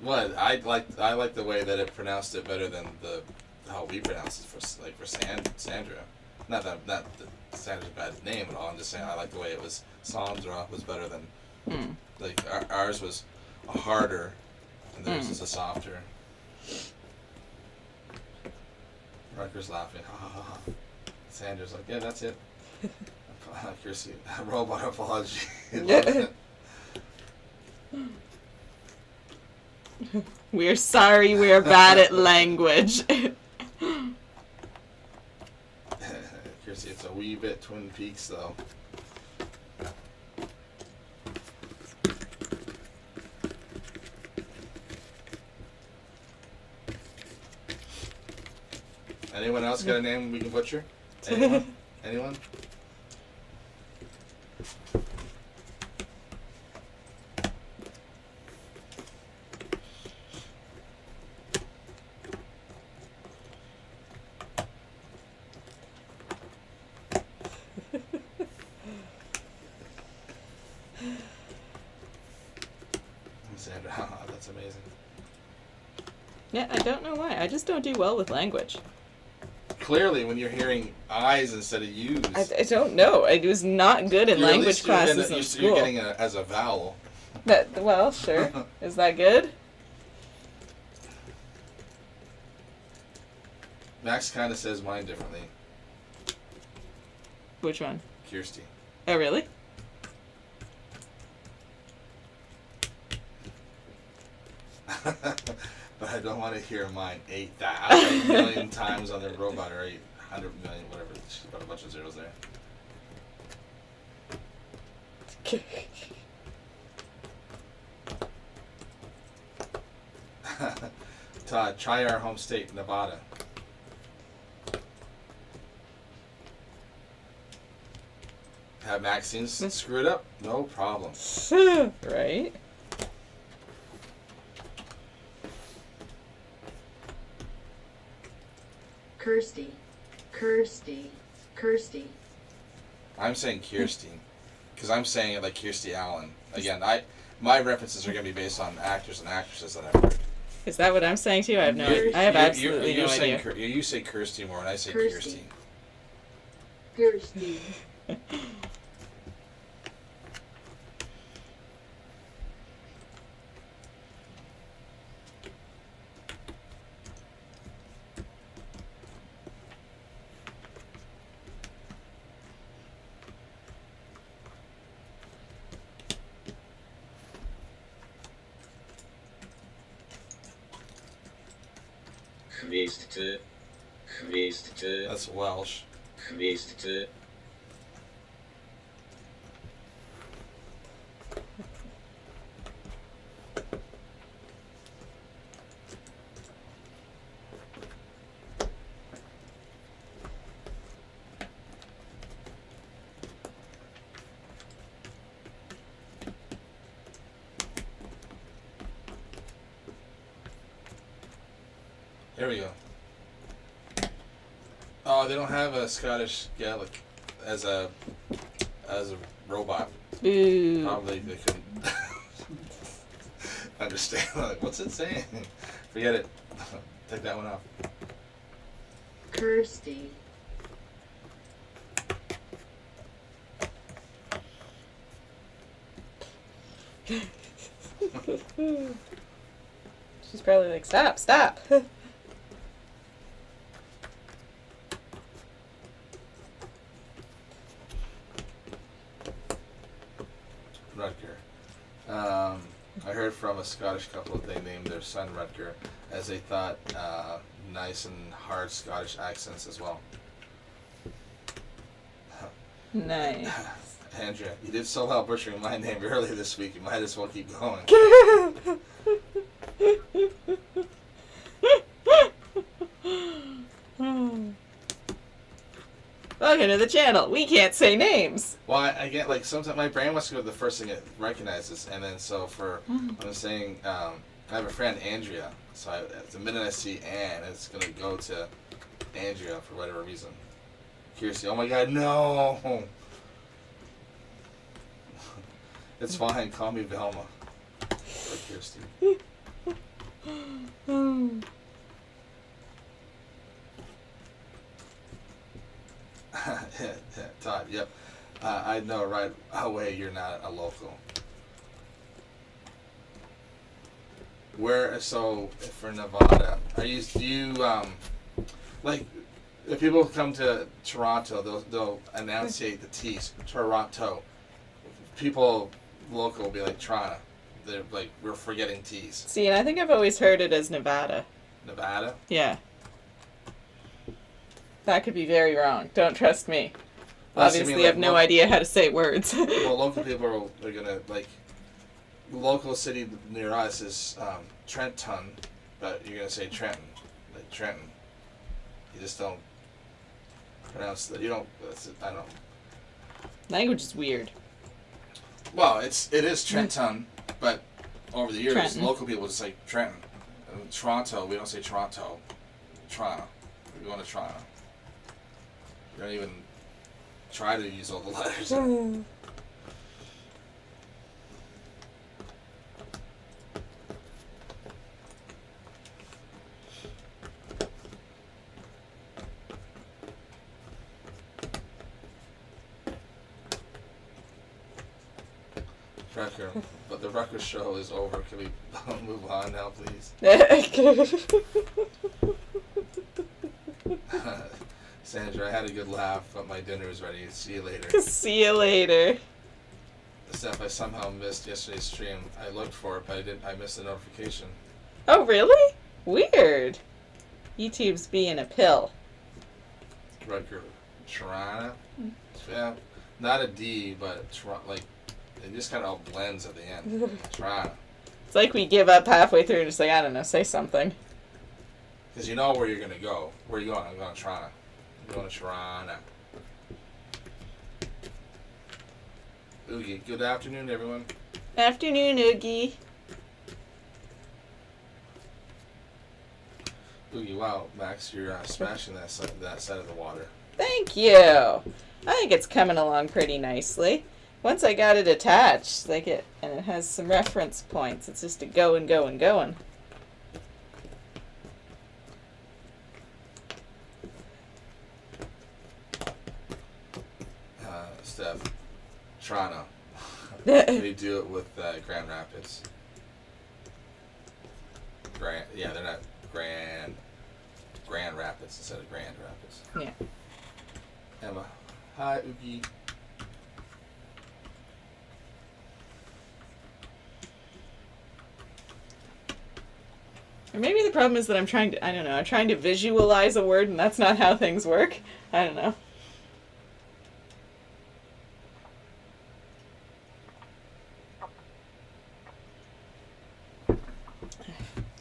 What I like the way that it pronounced it better than how we pronounce it for Sandra. Not that Sandra's a bad name at all. I'm just saying I like the way it was. Sandra was better than like ours was a harder, and theirs is a softer. Rutger's laughing. Ha ha ha ha. Sandra's like, yeah, that's it. Accuracy. Robot apology. We're sorry, we're bad at language. Accuracy. It's a wee bit Twin Peaks though. Anyone else got a name we can butcher? Anyone? Anyone? Sandra, haha, that's amazing. Yeah, I don't know why. I just don't do well with language. Clearly, when you're hearing I's instead of U's, I don't know. I was not good in you're at language least you're classes getting- in you're school. getting it as a vowel. Well, sure. Is that good? Max kind of says mine differently. Which one? Kirsty. Oh, really? But I don't want to hear mine 8,000 million times on the robot, or 800 million, whatever. She's got a bunch of zeros there. Todd, try our home state, Nevada. Have Maxine screw it up? No problem. Right? Kirsty. Kirsty. Kirsty. I'm saying Kirsty, because I'm saying it like Kirstie Allen. Again, my references are going to be based on actors and actresses that I've heard. Is that what I'm saying too? I have no. I have absolutely no idea. You say Kirsty more, and I say Kirsty. Kirsty. Kirsty. Geweest te, That's Welsh. geweest te. There we go. Oh, they don't have a Scottish Gaelic as a robot. Boo. Probably they couldn't understand. Like, what's it saying? Forget it. Take that one off. Kirsty. She's probably like, stop, stop. Rutger. I heard from a Scottish couple that they named their son Rutger as they thought nice and hard Scottish accents as well. Nice. Andrea, you did so well butchering my name earlier this week. You might as well keep going. Welcome to the channel. We can't say names. Well, I get like sometimes my brain wants to go to the first thing it recognizes, and then so for when I'm saying I have a friend Andrea, so the minute I see Anne, it's gonna go to Andrea for whatever reason. Kirsty, oh my God, no! It's fine. Call me Velma. Or Kirsty. Todd, yep. I know right away you're not a local. Where, so for Nevada, do you like, if people come to Toronto, they'll enunciate the T's, Toronto. People local will be like Toronto. They're like, we're forgetting T's. See, and I think I've always heard it as Nevada. Nevada? Yeah. That could be very wrong. Don't trust me. Unless Obviously, you mean, I have no idea how to say words. Well, local people are gonna, like, local city near us is Trenton, but you're gonna say Trenton, like Trenton. You just don't pronounce that. You don't. I don't know. Language is weird. Well, it is Trenton, but over the years, Trenton. local people just say Trenton. And Toronto, we don't say Toronto. Toronto. We're going to Toronto. We don't even try to use all the letters. Record, but the record show is over. Can we move on now, please? Sandra, I had a good laugh, but my dinner is ready. See you later. See you later. Steph, I somehow missed yesterday's stream. I looked for it, but I didn't. I missed the notification. Oh, really? Weird. YouTube's being a pill. Record, Toronto. Yeah, not a D, but like. It just kind of all blends at the end. Toronto. It's like we give up halfway through and just like, I don't know, say something. Because you know where you're going to go. Where are you going? I'm going to Toronto. I'm going to Toronto. Oogie, good afternoon, everyone. Afternoon, Oogie. Oogie, wow, Max, you're smashing that side of the water. Thank you. I think it's coming along pretty nicely. Once I got it attached, and it has some reference points. It's just a going. Steph, Toronto. They do it with Grand Rapids. Yeah, they're not Grand Rapids instead of Grand Rapids. Yeah. Emma, hi, Oogie. Or maybe the problem is that I'm trying to visualize a word and that's not how things work. I don't know.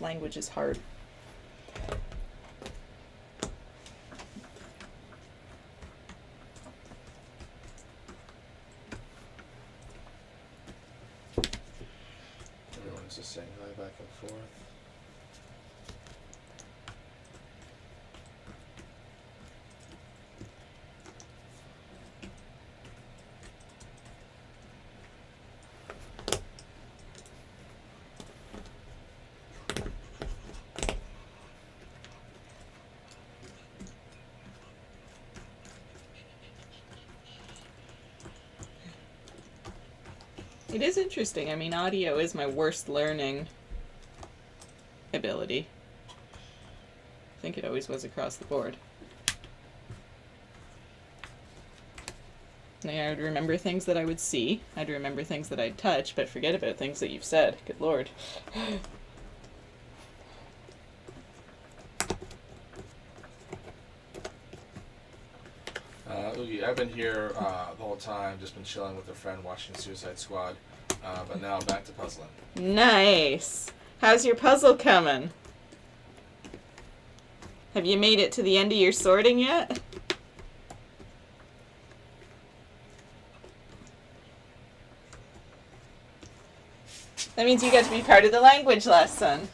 Language is hard. Everyone's just saying hi back and forth. It is interesting. I mean, audio is my worst learning ability. I think it always was across the board. I'd remember things that I would see. I'd remember things that I'd touch, but forget about things that you've said. Good Lord. Oogie, I've been here the whole time, just been chilling with a friend watching Suicide Squad, but now back to puzzling. Nice. How's your puzzle coming? Have you made it to the end of your sorting yet? That means you get to be part of the language lesson.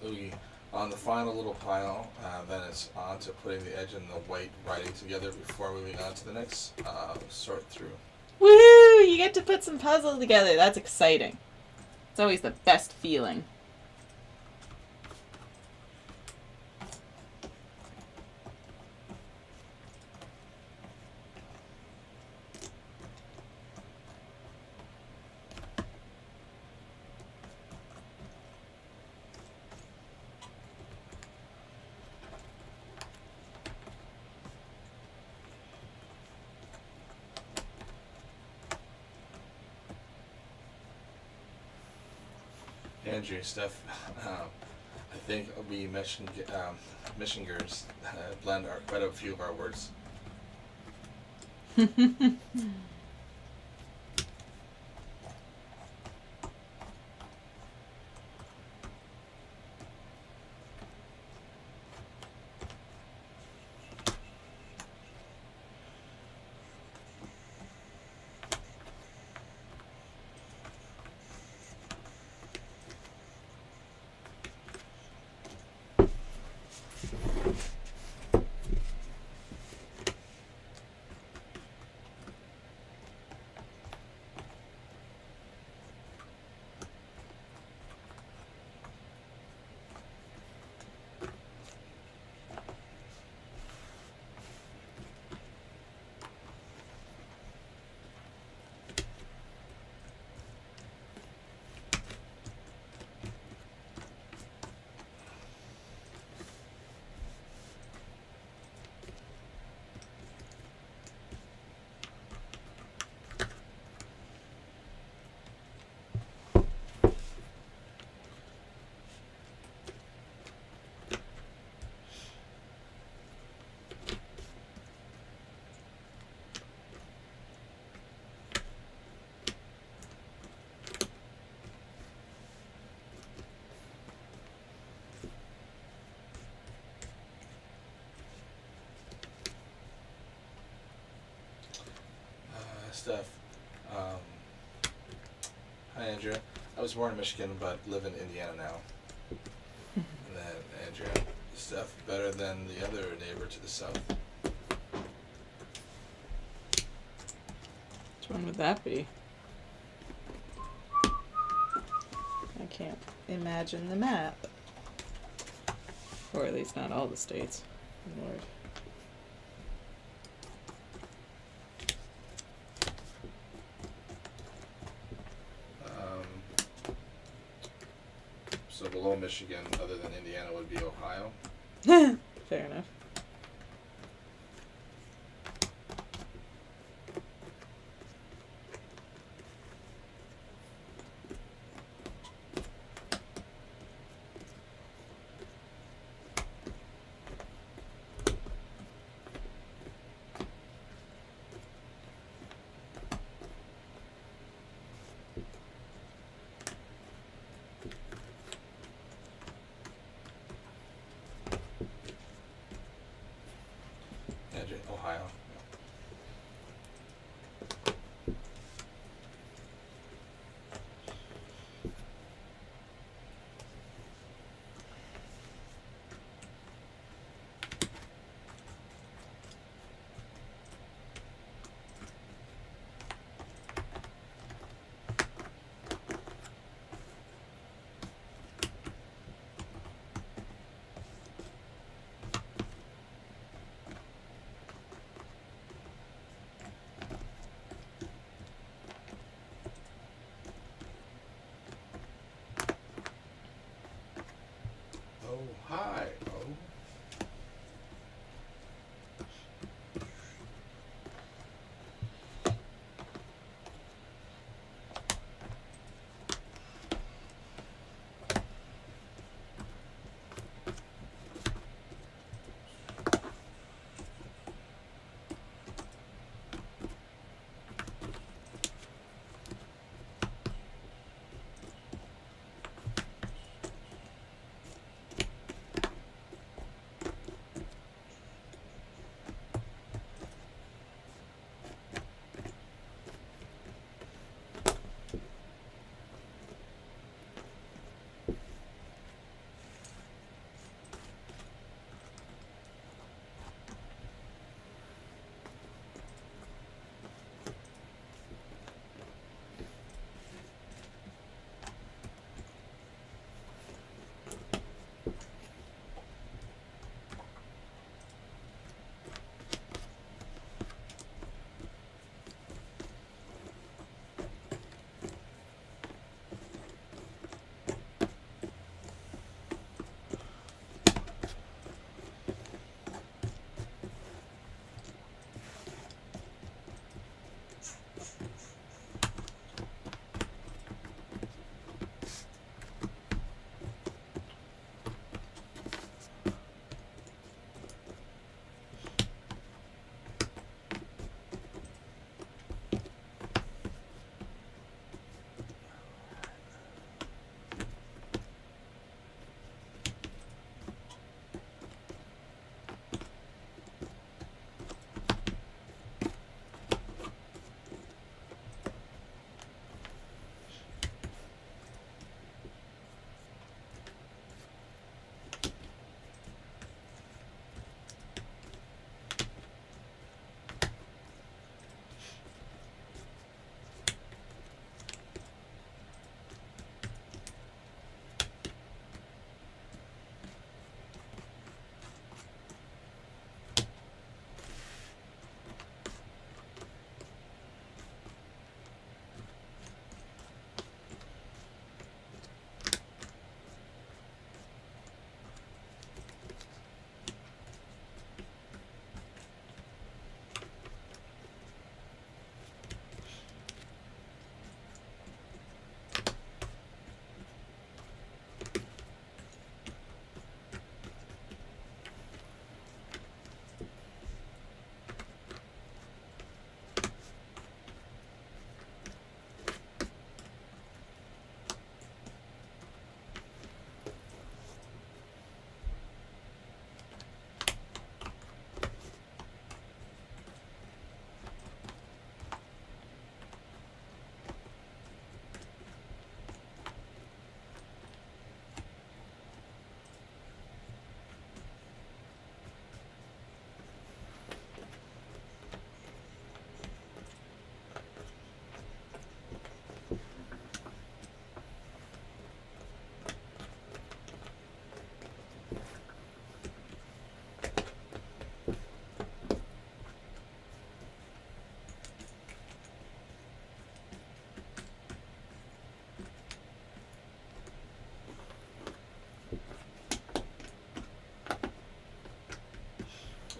Oogie. On the final little pile, then it's on to putting the edge and the white writing together before moving on to the next sort through. Woohoo! You get to put some puzzle together. That's exciting. It's always the best feeling. Andrew, Steph, I think we mentioned Michiganders blend quite a few of our words. Steph, hi Andrea. I was born in Michigan but live in Indiana now. And then Andrea, Steph, better than the other neighbor to the south. Which one would that be? I can't imagine the map. Or at least not all the states. Lord. So below Michigan, other than Indiana, would be Ohio. Fair enough. Hi. Oh.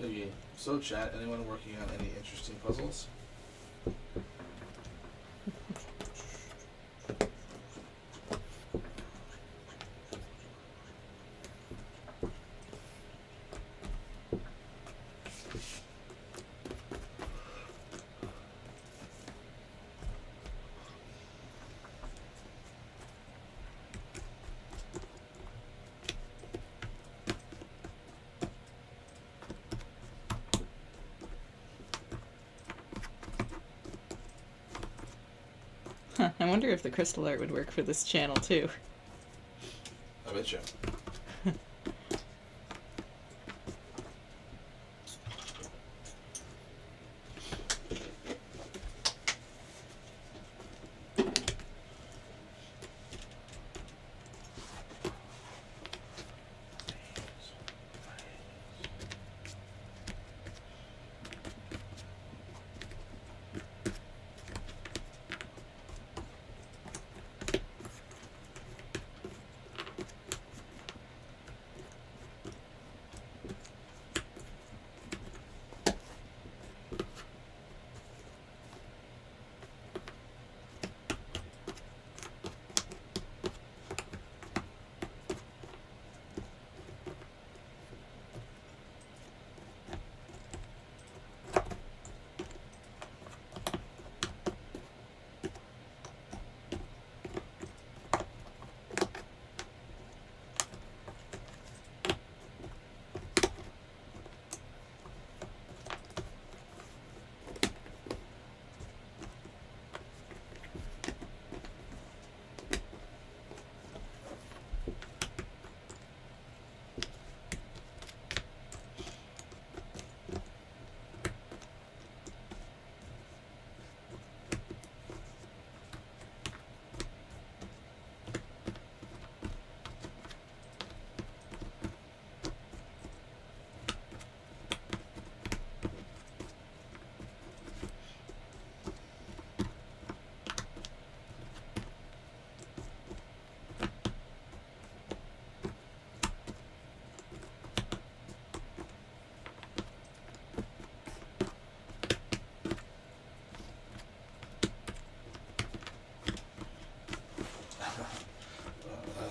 Okay, so chat, anyone working on any interesting puzzles? Huh, I wonder if the crystal art would work for this channel too. I bet you.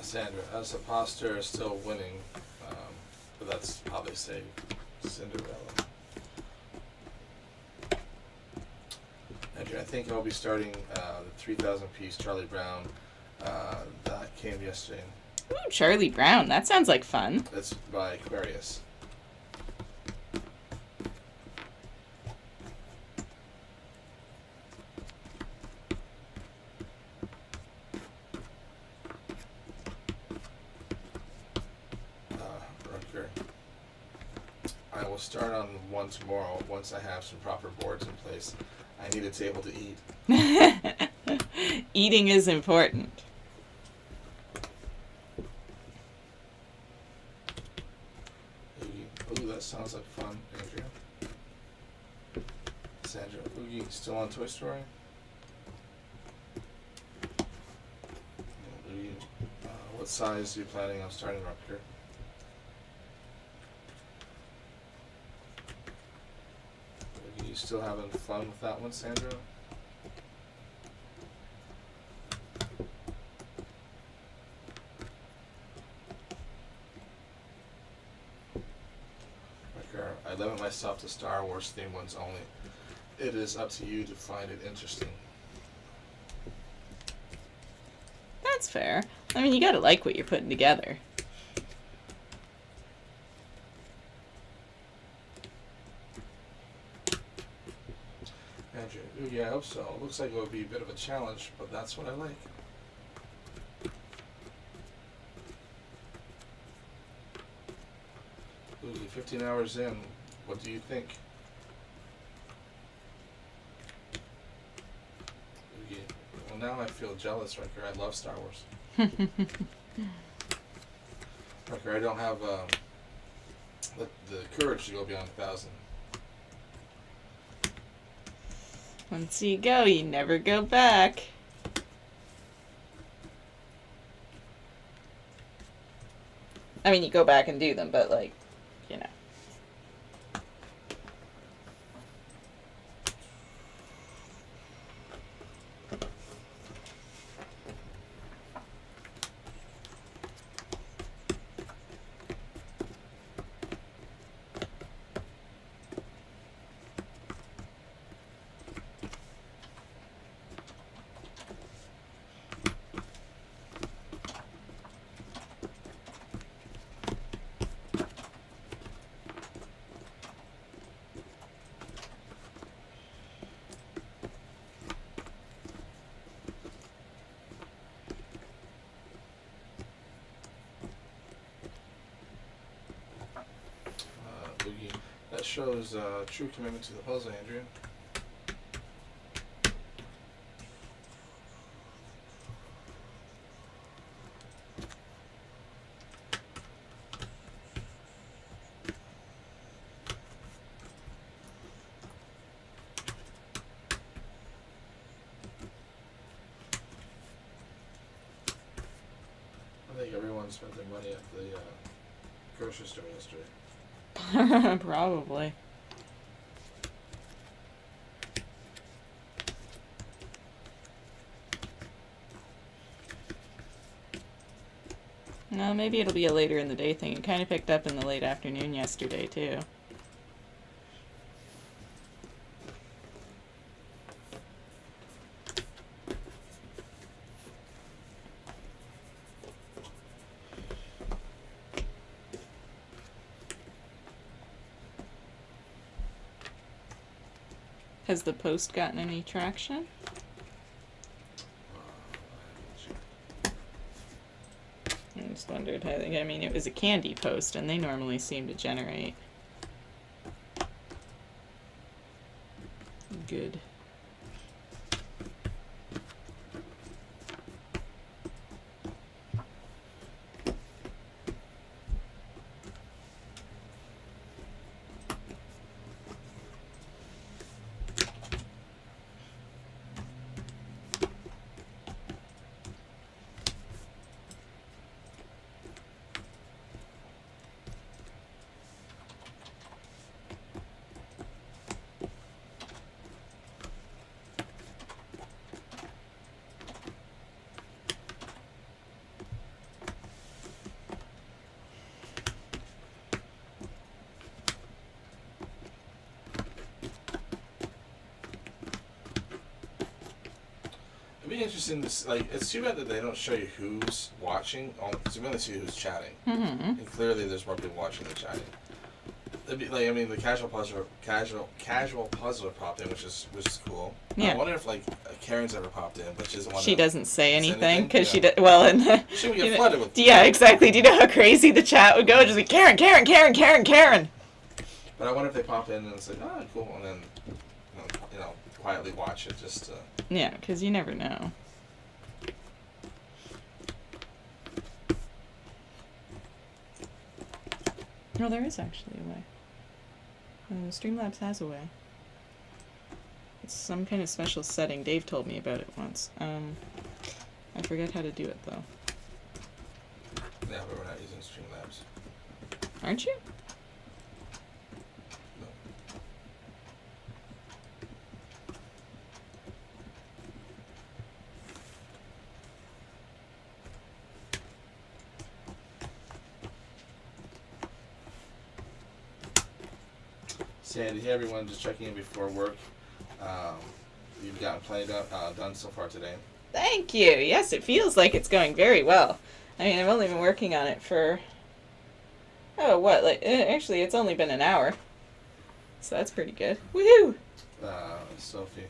Sandra, as a poster is still winning, but that's how they say Cinderella. Andrew, I think I'll be starting the 3,000 piece Charlie Brown. That came yesterday. Ooh, Charlie Brown. That sounds like fun. That's by Aquarius. Rutger. I will start on one tomorrow once I have some proper boards in place. I need a table to eat. Eating is important. Oogie. Ooh, that sounds like fun, Andrea. Sandra, Oogie, still on Toy Story? Oogie, what size are you planning on starting Rutger? Oogie, you still having fun with that one, Sandra? I limit myself to Star Wars themed ones only. It is up to you to find it interesting. That's fair. I mean, you gotta like what you're putting together. Andrew, ooh, yeah, I hope so. It looks like it would be a bit of a challenge, but that's what I like. Ooh, 15 hours in, what do you think? Ooh, well, now I feel jealous, Riker. I love Star Wars. Riker, I don't have the courage to go beyond 1,000. Once you go, you never go back. I mean, you go back and do them, but like, you know. That shows true commitment to the puzzle, Andrea. I think everyone spent their money at the grocery store yesterday. Probably. No, maybe it'll be a later in the day thing. It kind of picked up in the late afternoon yesterday, too. Has the post gotten any traction? I just wondered how I mean, it was a candy post, and they normally seem to generate good. be interesting to see, like, it's too bad that they don't show you who's watching, because you only see who's chatting. Mm-hmm. And clearly there's more people watching than chatting. It'd be, like, I mean, the casual puzzler popped in, which is cool. Yeah. I wonder if, like, Karen's ever popped in, but she doesn't want She doesn't say anything because Yeah. well, and She would you get know- flooded with yeah, exactly. Do you know how crazy the chat would go? Just like Karen, Karen, Karen, Karen, Karen. But I wonder if they pop in and it's like, oh, cool, and then, quietly watch it just to... Yeah, because you never know. No, there is actually a way. Streamlabs has a way. It's some kind of special setting. Dave told me about it once. I forget how to do it though. Yeah, but we're not using Streamlabs. Aren't you? No. Sandy, hey everyone, just checking in before work. You've gotten plenty done so far today. Thank you. Yes, it feels like it's going very well. I mean, I've only been working on it for actually it's only been an hour. So that's pretty good. Woohoo! Sophie,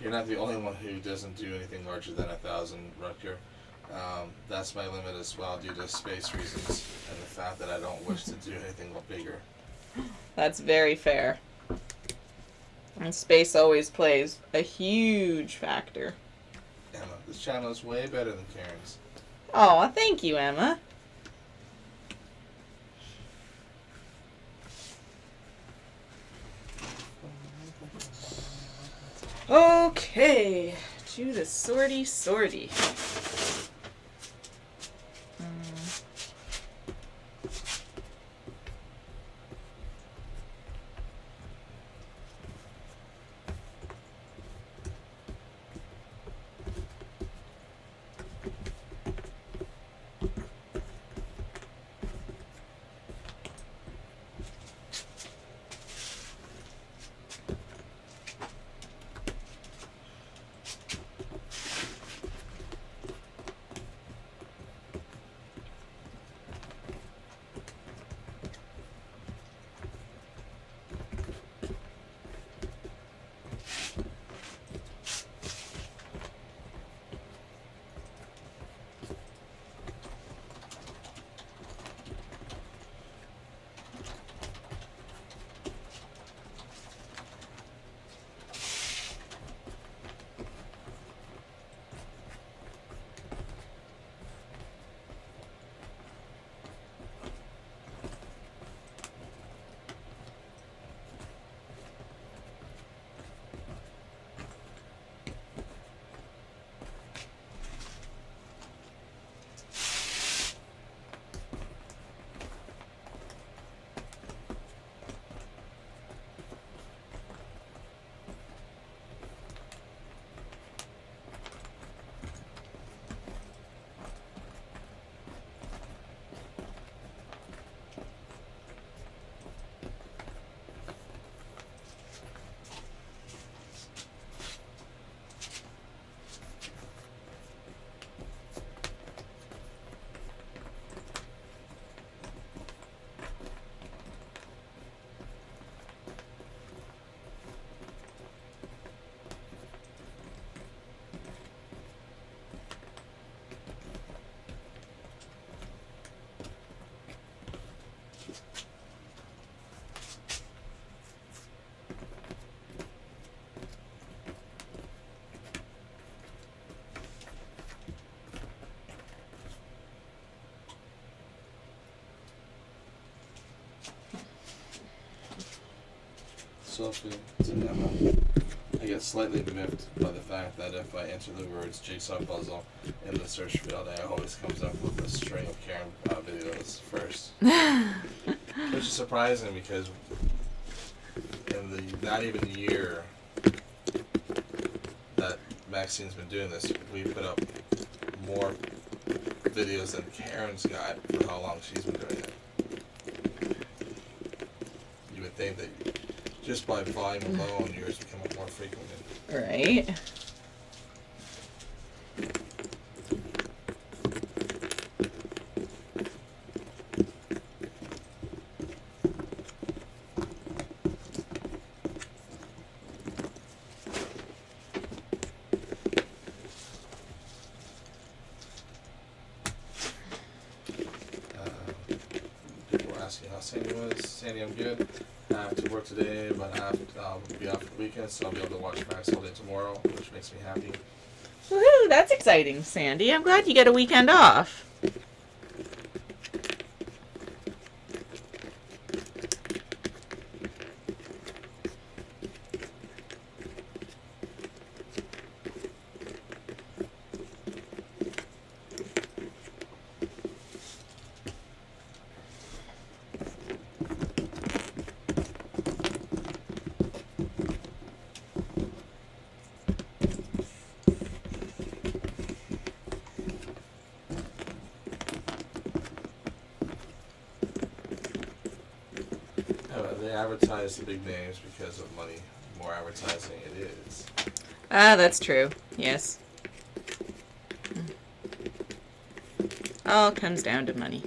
you're not the only one who doesn't do anything larger than 1,000, Rutger. That's my limit as well due to space reasons and the fact that I don't wish to do anything bigger. That's very fair. And space always plays a huge factor. Emma, this channel is way better than Karen's. Aw, thank you, Emma. Okay, to the sortie. Sophie, it's an Emma. I get slightly miffed by the fact that if I enter the words Jigsaw Puzzle in the search field, it always comes up with a string of Karen videos first. Which is surprising because in the not even year that Maxine's been doing this, we put up more videos than Karen's got for how long she's been doing it. You would think that just by volume alone, yours become more frequent. Right. Sandy was. Sandy, I'm good. I have to work today, but I'll be off for the weekend, so I'll be able to watch Max all day tomorrow, which makes me happy. Woohoo! That's exciting, Sandy. I'm glad you get a weekend off. They advertise the big names because of money. The more advertising it is. Ah, that's true. Yes. All comes down to money.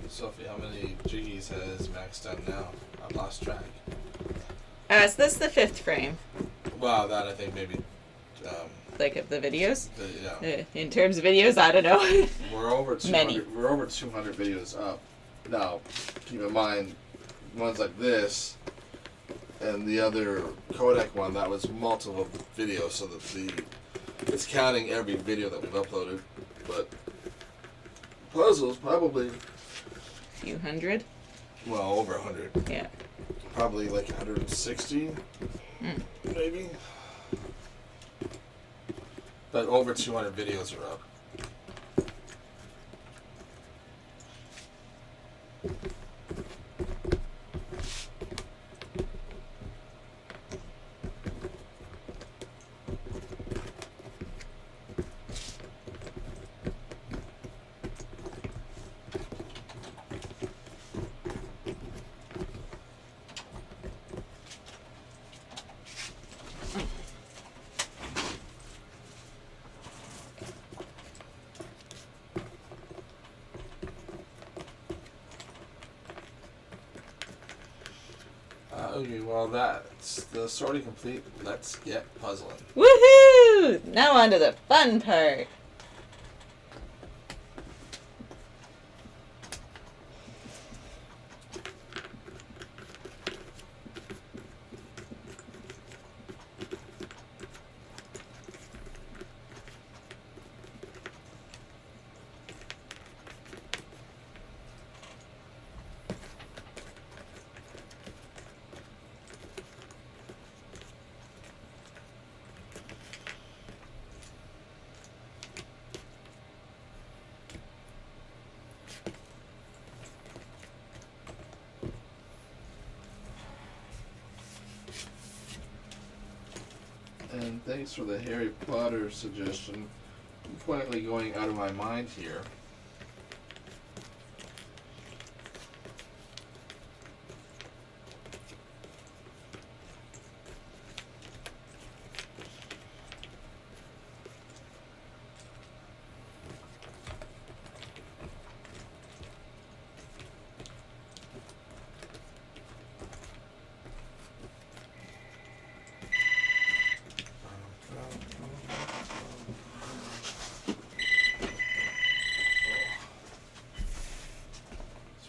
Sophie, how many jiggies has Max done now? I've lost track. So this is the 5th frame. Well, that I think maybe. Like of the videos? Yeah. In terms of videos, I don't know. We're over 200. Many. We're over 200 videos up. Now, keep in mind, ones like this and the other Kodak one, that was multiple videos, so that it's counting every video that we've uploaded. But puzzles probably Few hundred. Well, over 100. Yeah. Probably like 160, maybe. But over 200 videos are up. Okay, well that's the sorting complete. Let's get puzzling. Woohoo! Now on to the fun part. And thanks for the Harry Potter suggestion. I'm quietly going out of my mind here.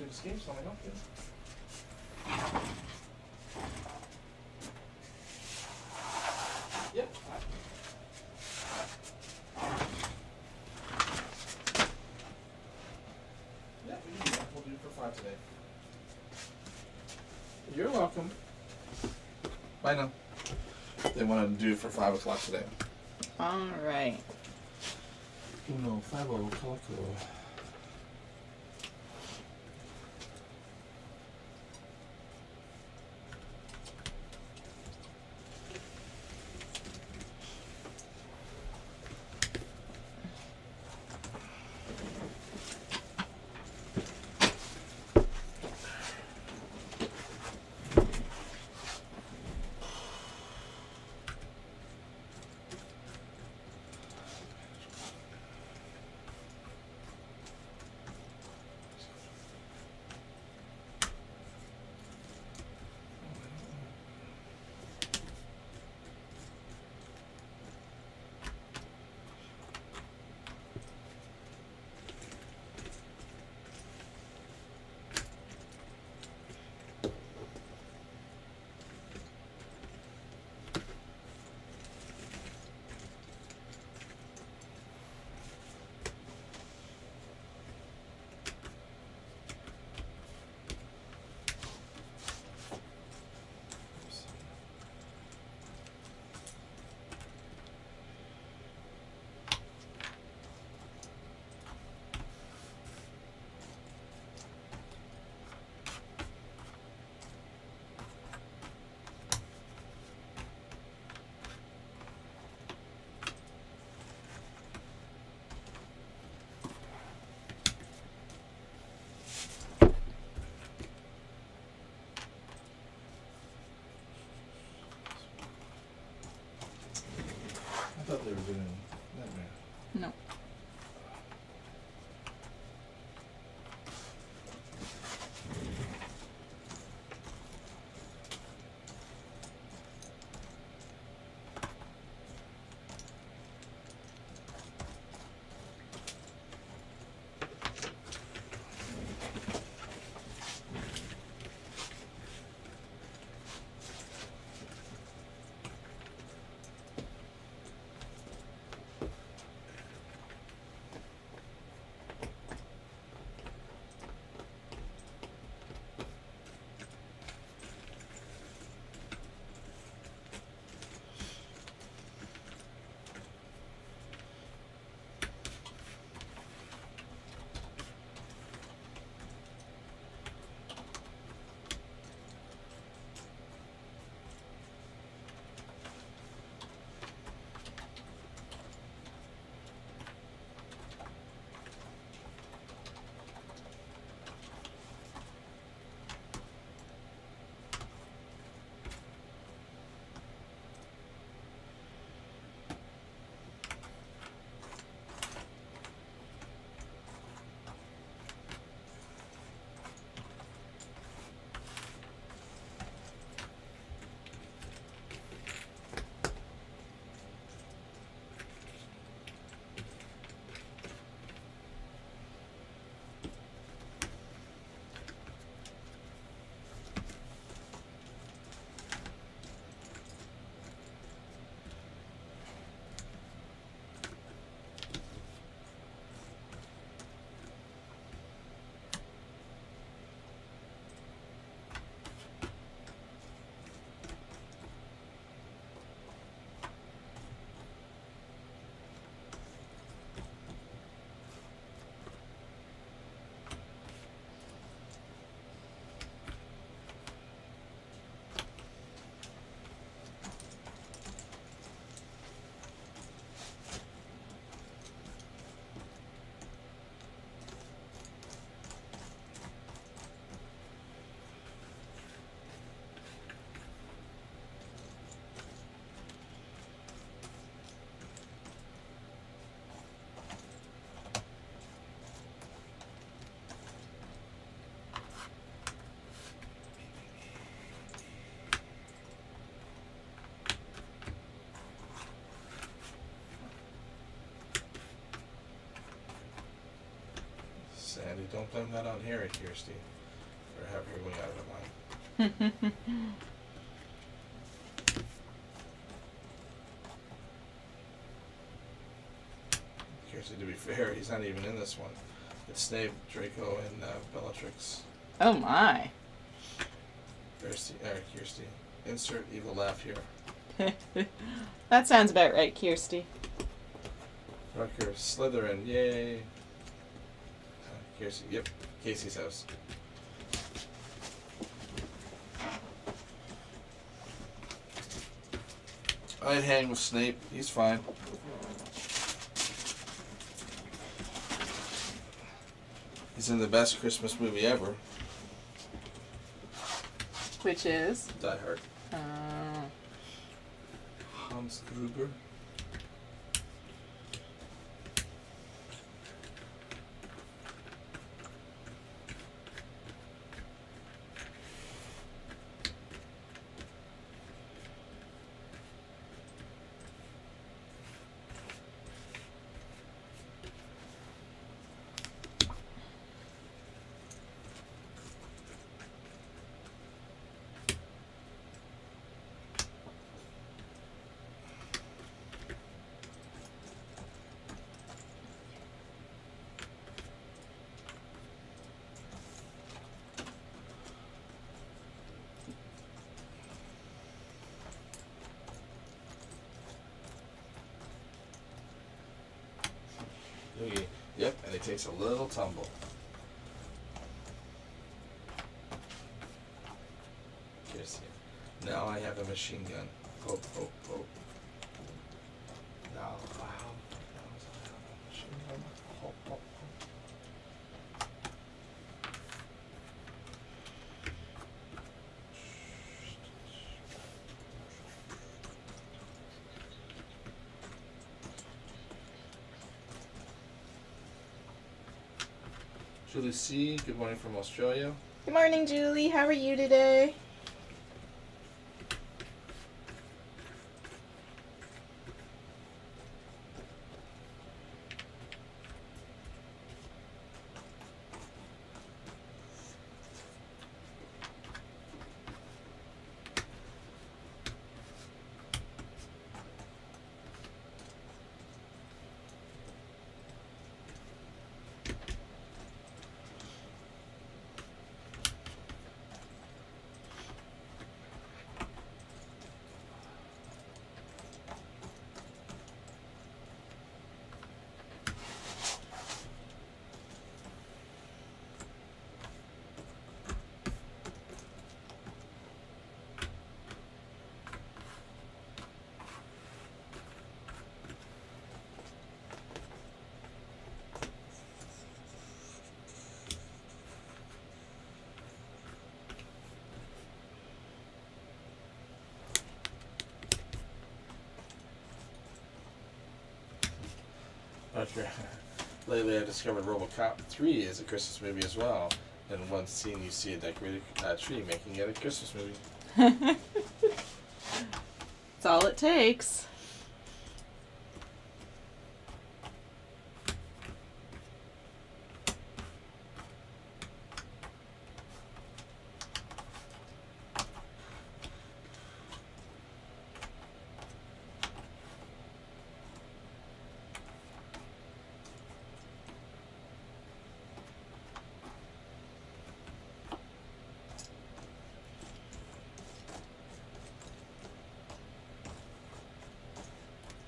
Escape something up here. Yep. Yeah, we can do that. We'll do it for 5 today. You're welcome. Bye now. They want to do it for 5 o'clock today. All right. No, 5 o'clock. I'm not on Harry here, Steve. Or have her going out of mine. Kirsty, to be fair, he's not even in this one. It's Snape, Draco, and Bellatrix. Oh my. Kirsty, insert evil laugh here. That sounds about right, Kirsty. Rucker, Slytherin, yay. Kirsty, yep, Casey's house. I'd hang with Snape, he's fine. He's in the best Christmas movie ever, Which is? Die Hard. Uh, Hans Gruber. Okay. Yep, and it takes a little tumble. Kirsty. Now I have a machine gun. Poke, poke, poke. Now, wow. Now I have a machine gun. Poke, poke, poke. Julie C., good morning from Australia. Good morning, Julie. How are you today? Okay. Lately, I discovered RoboCop 3 is a Christmas movie as well. In one scene, you see a decorated tree, making it a Christmas movie. That's all it takes.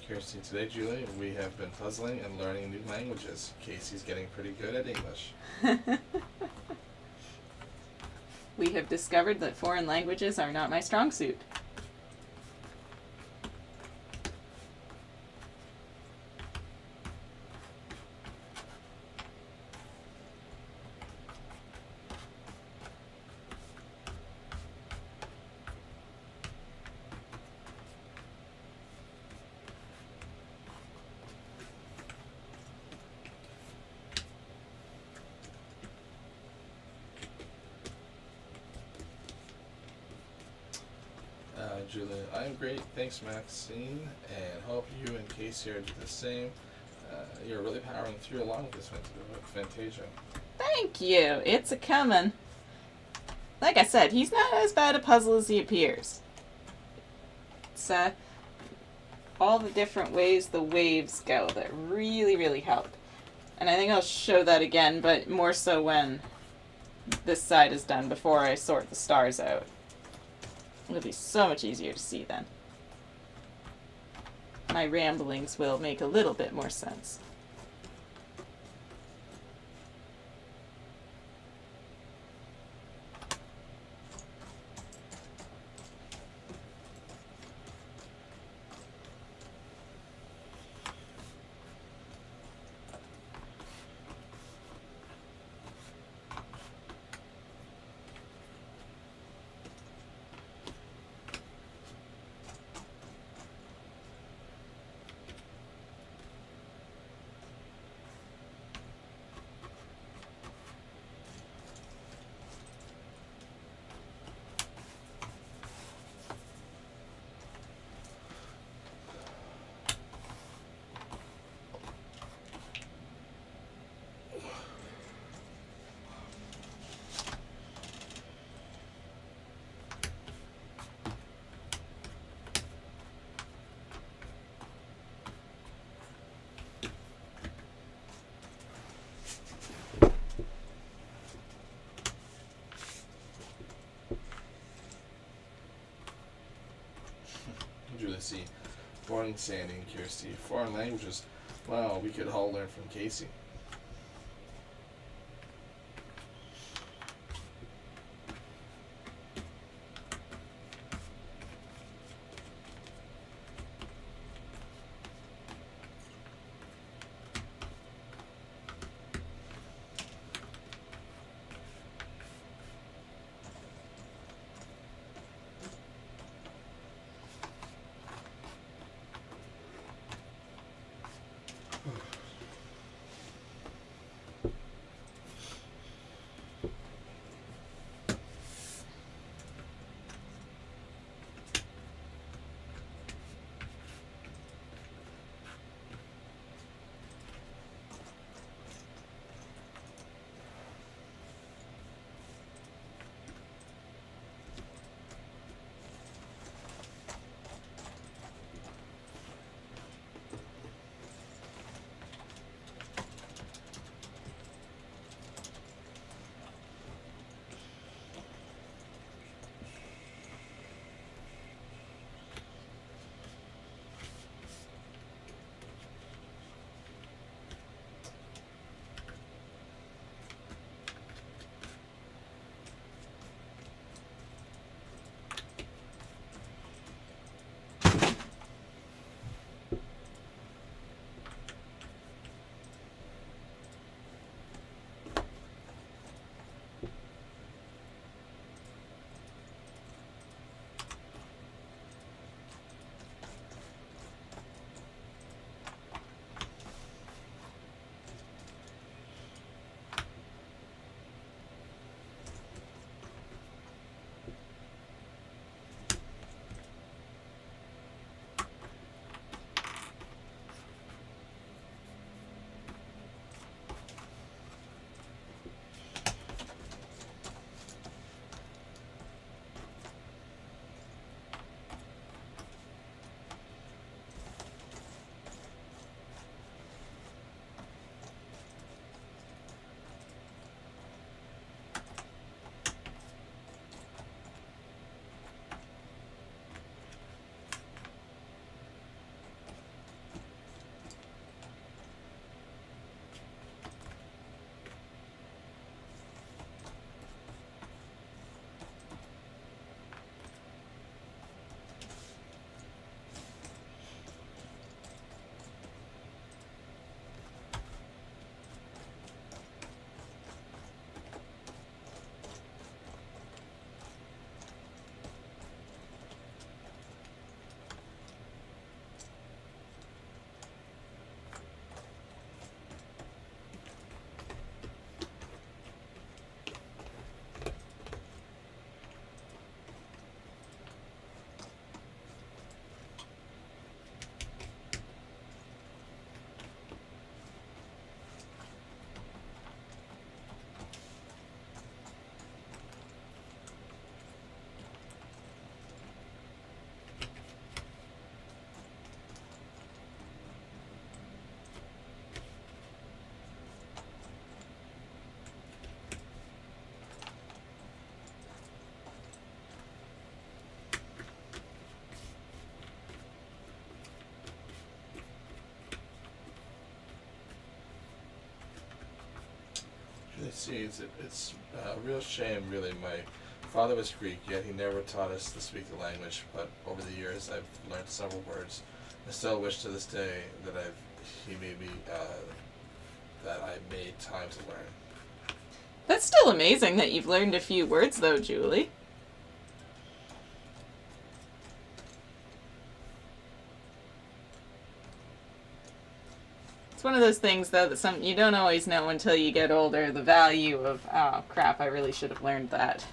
Kirsty, today, Julie, we have been puzzling and learning new languages. Casey's getting pretty good at English. We have discovered that foreign languages are not my strong suit. Julie, I'm great. Thanks, Maxine, and hope you and Casey are the same. You're really powering through along with this Fantasia. Thank you. It's a comin'. Like I said, he's not as bad a puzzle as he appears. It's all the different ways the waves go that really, really help. And I think I'll show that again, but more so when this side is done, before I sort the stars out. It'll be so much easier to see then. My ramblings will make a little bit more sense. Julie C. Morning, Sandy and Kirsty. Foreign languages. Wow, we could all learn from Casey. see, it's a real shame, really. My father was Greek, yet he never taught us to speak the language. But over the years, I've learned several words. I still wish to this day that he made me that I made time to learn. That's still amazing that you've learned a few words, though, Julie. It's one of those things, though, that you don't always know until you get older, the value of, oh, crap, I really should have learned that.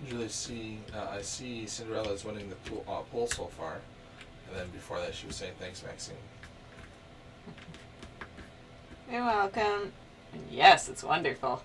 Usually I see Cinderella is winning the poll so far, and then before that she was saying thanks, Maxine. You're welcome. And yes, it's wonderful.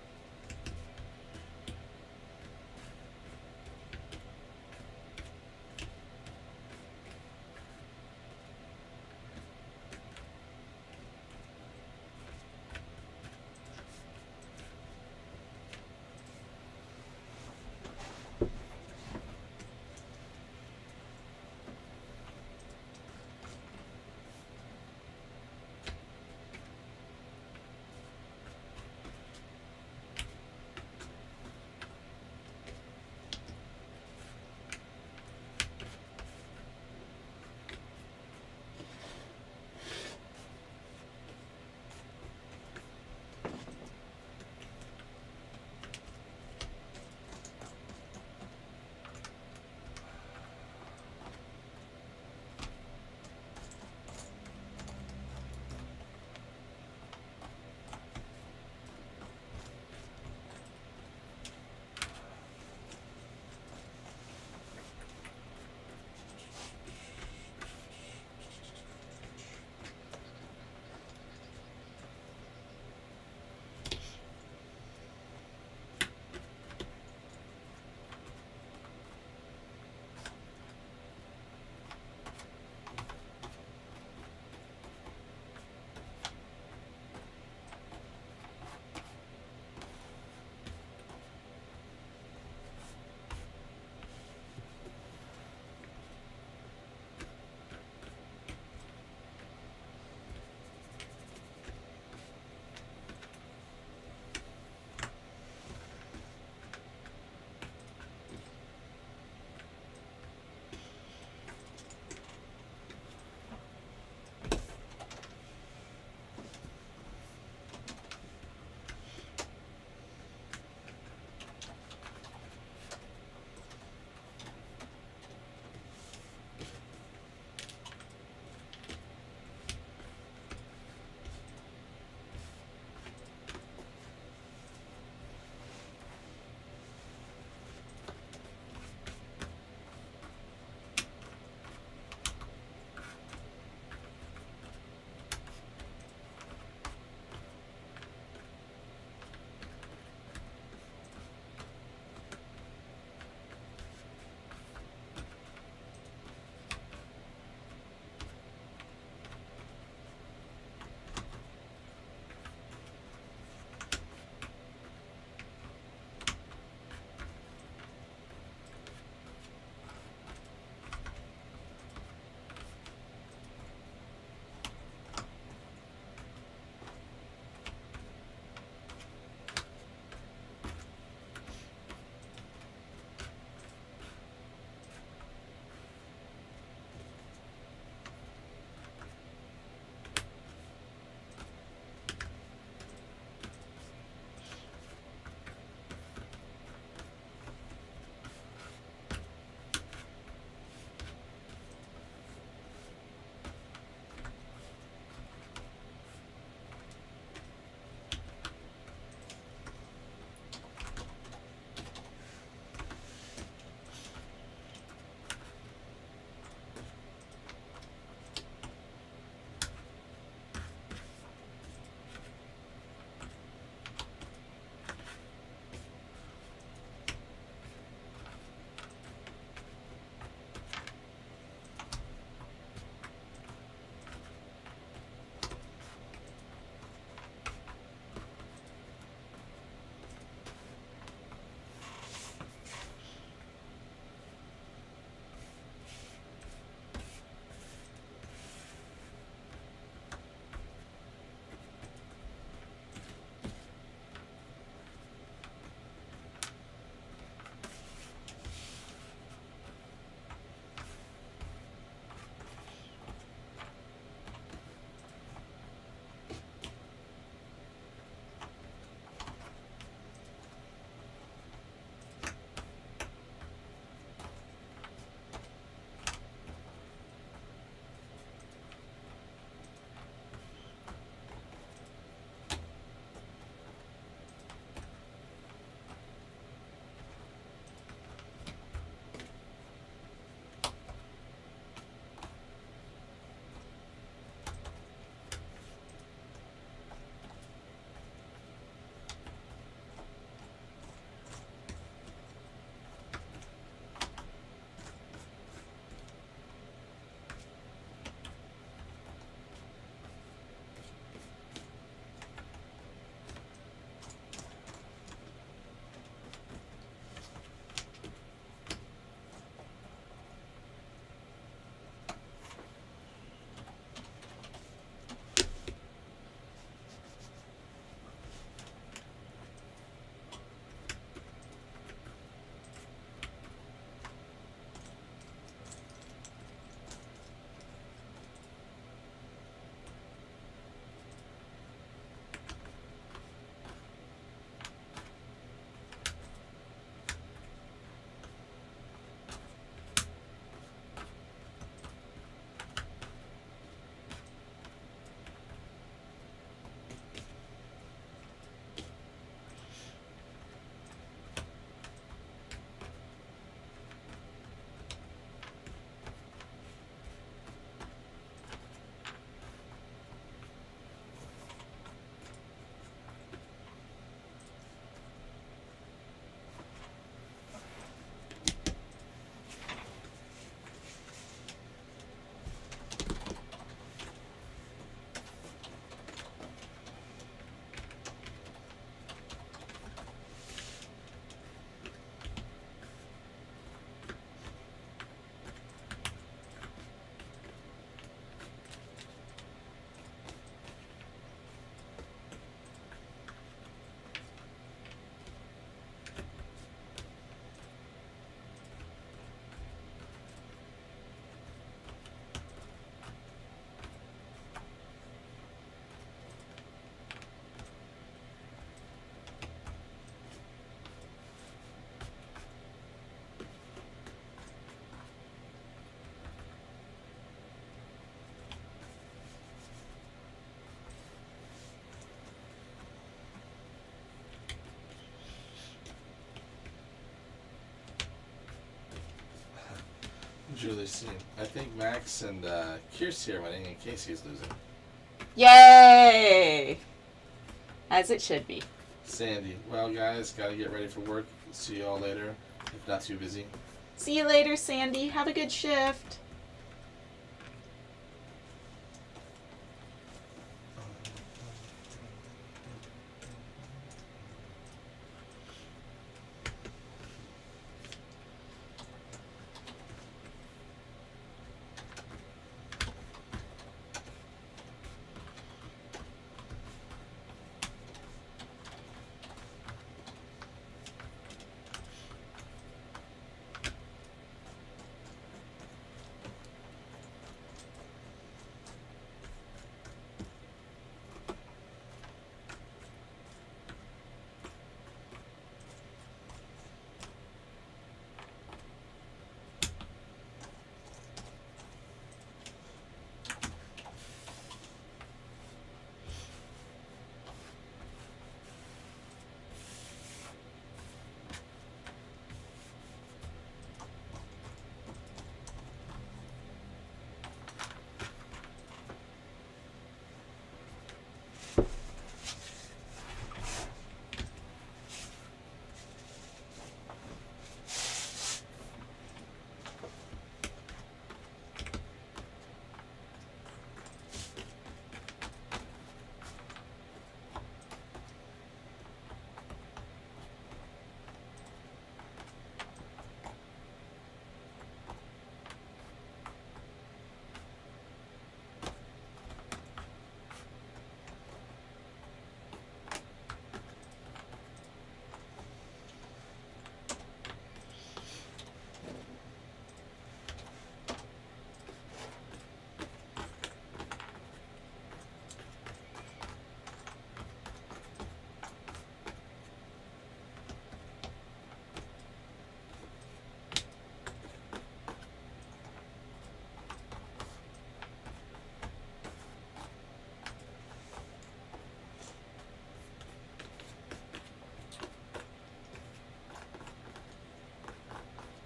Julie C. I think Max and Kirsty are winning and Casey is losing. Yay! As it should be. Sandy. Well, guys, gotta get ready for work. See you all later, if not too busy. See you later, Sandy. Have a good shift.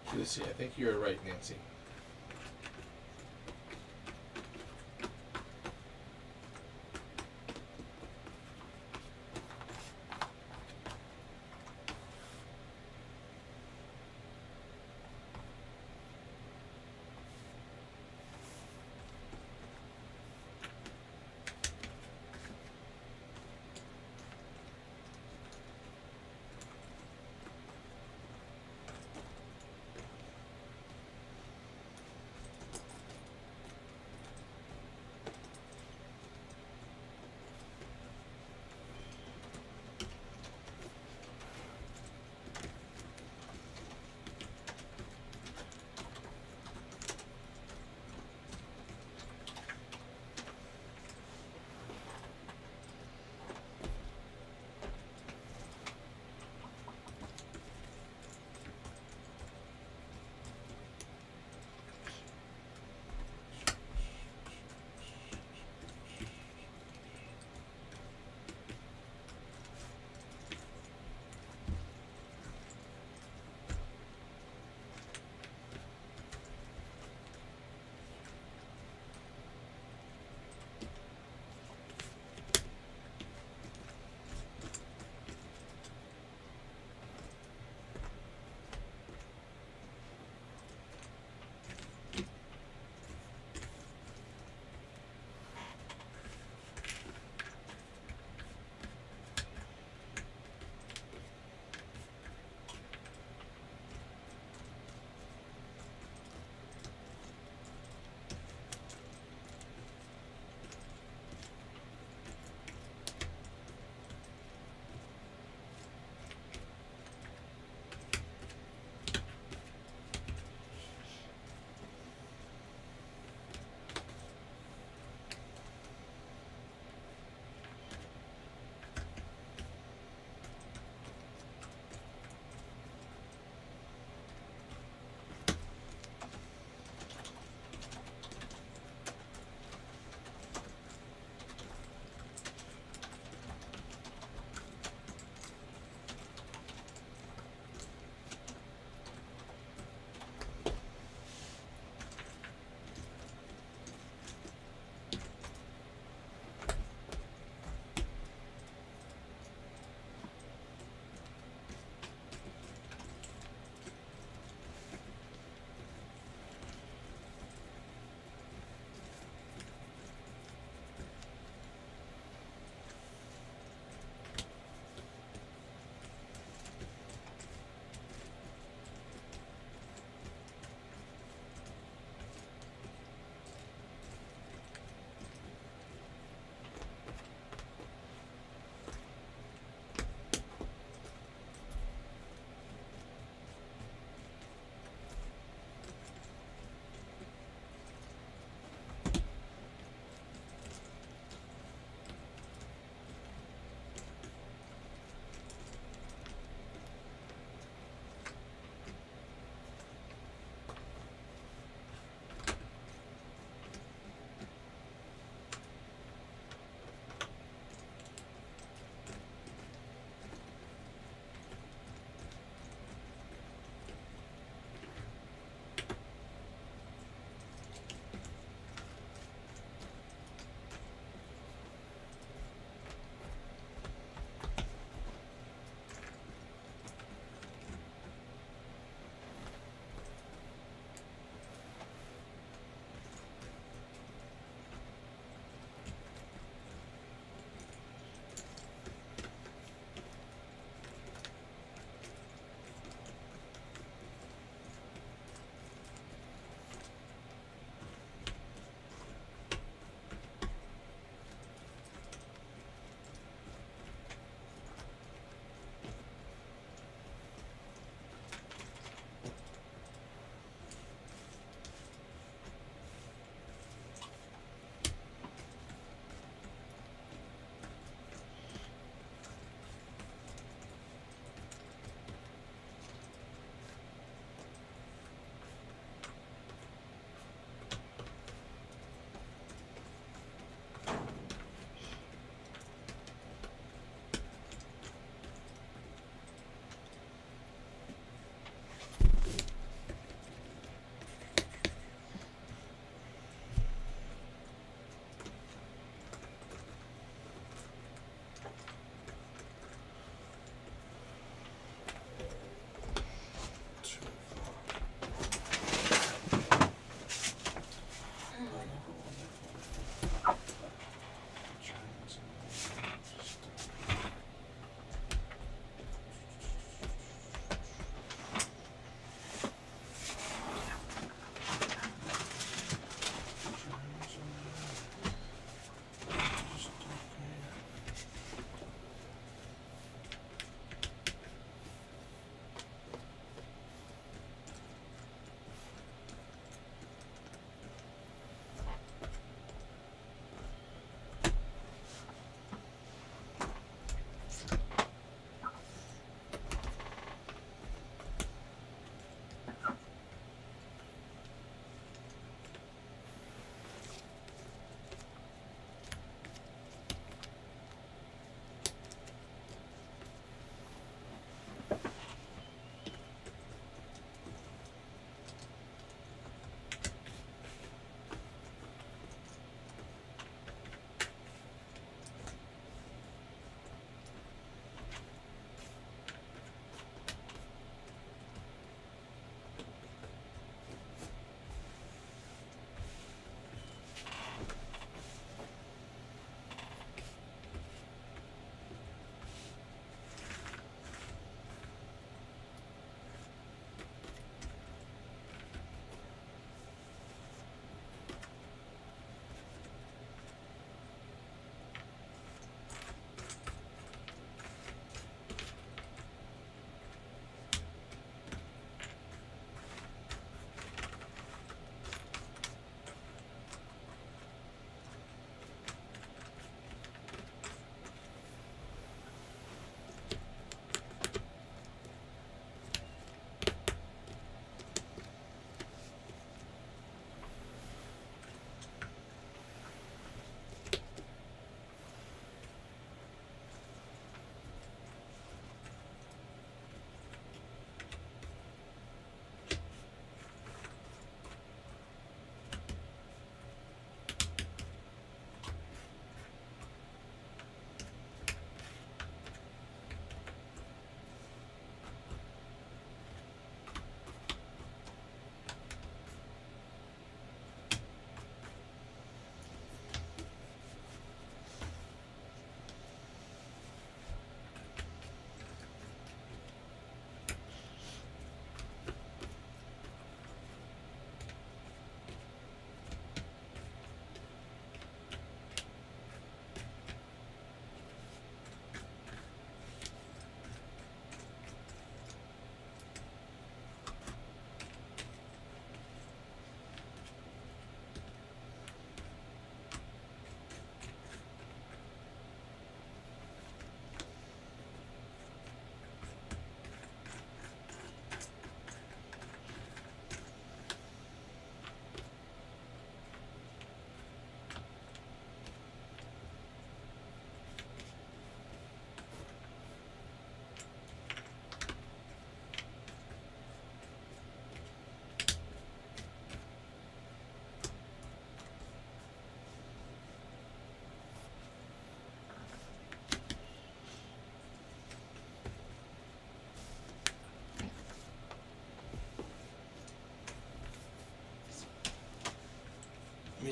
Julie C. I think you're right, Nancy.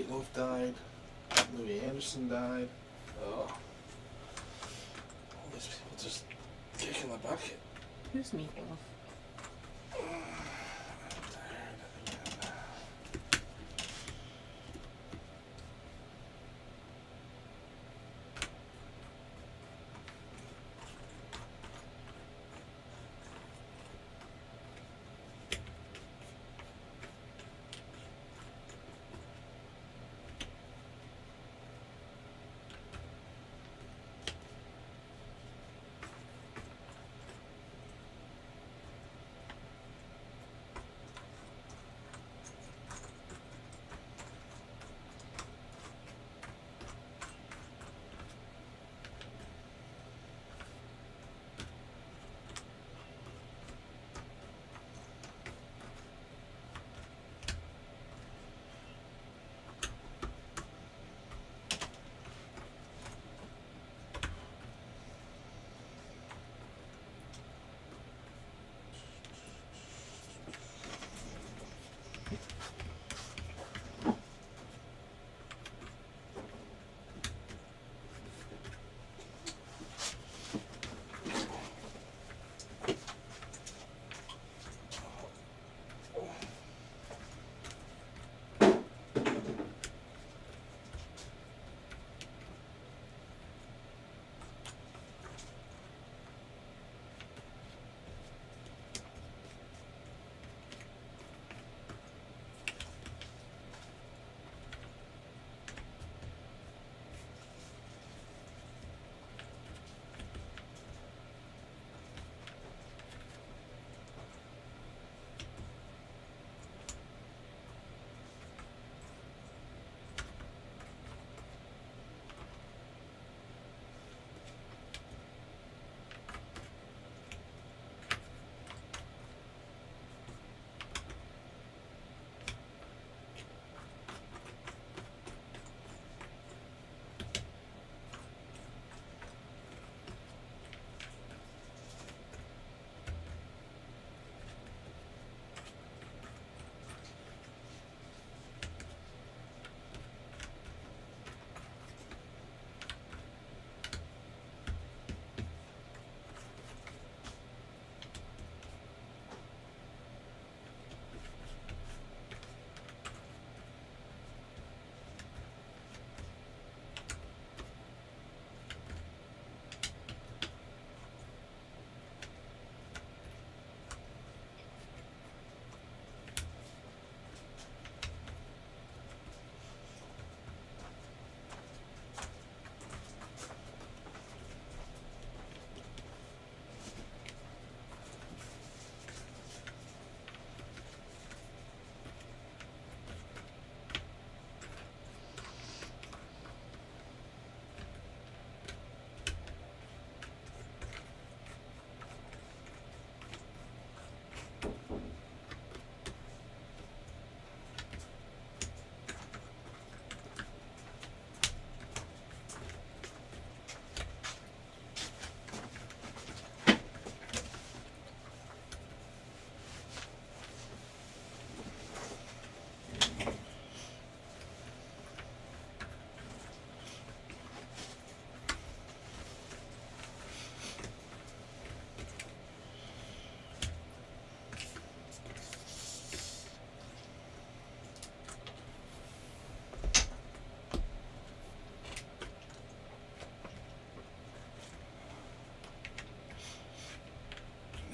Meatloaf died. Louis Anderson died. Oh. All these people just kicking the bucket. Who's Meatloaf?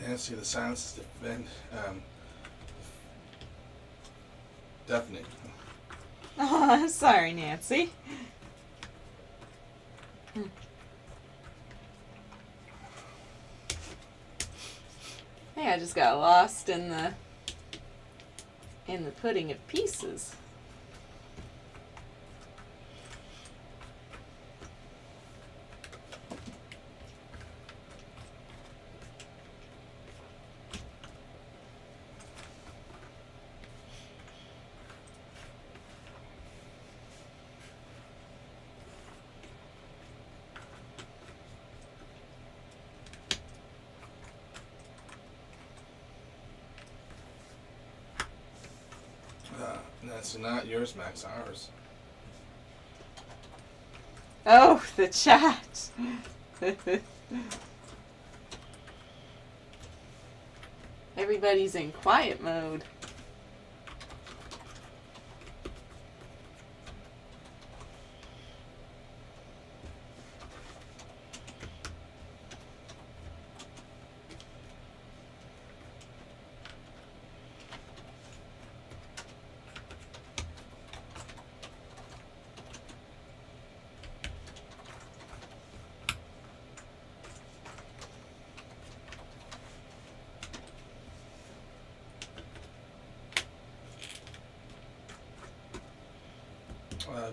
Nancy, the silence has been deafening. Oh, sorry, Nancy. Hey, I just got lost in the pudding of pieces. Nancy, not yours, Max, ours. Oh, the chat. Everybody's in quiet mode.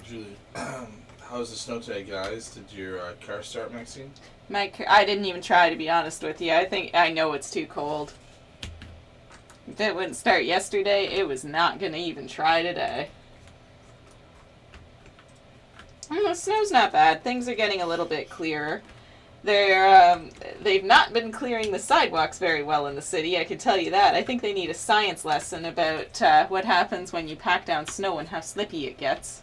Julie, how's the snow today, guys? Did your car start, Maxine? I didn't even try, to be honest with you. I know it's too cold. If it wouldn't start yesterday, it was not going to even try today. The snow's not bad. Things are getting a little bit clearer. They've not been clearing the sidewalks very well in the city, I can tell you that. I think they need a science lesson about what happens when you pack down snow and how slippy it gets.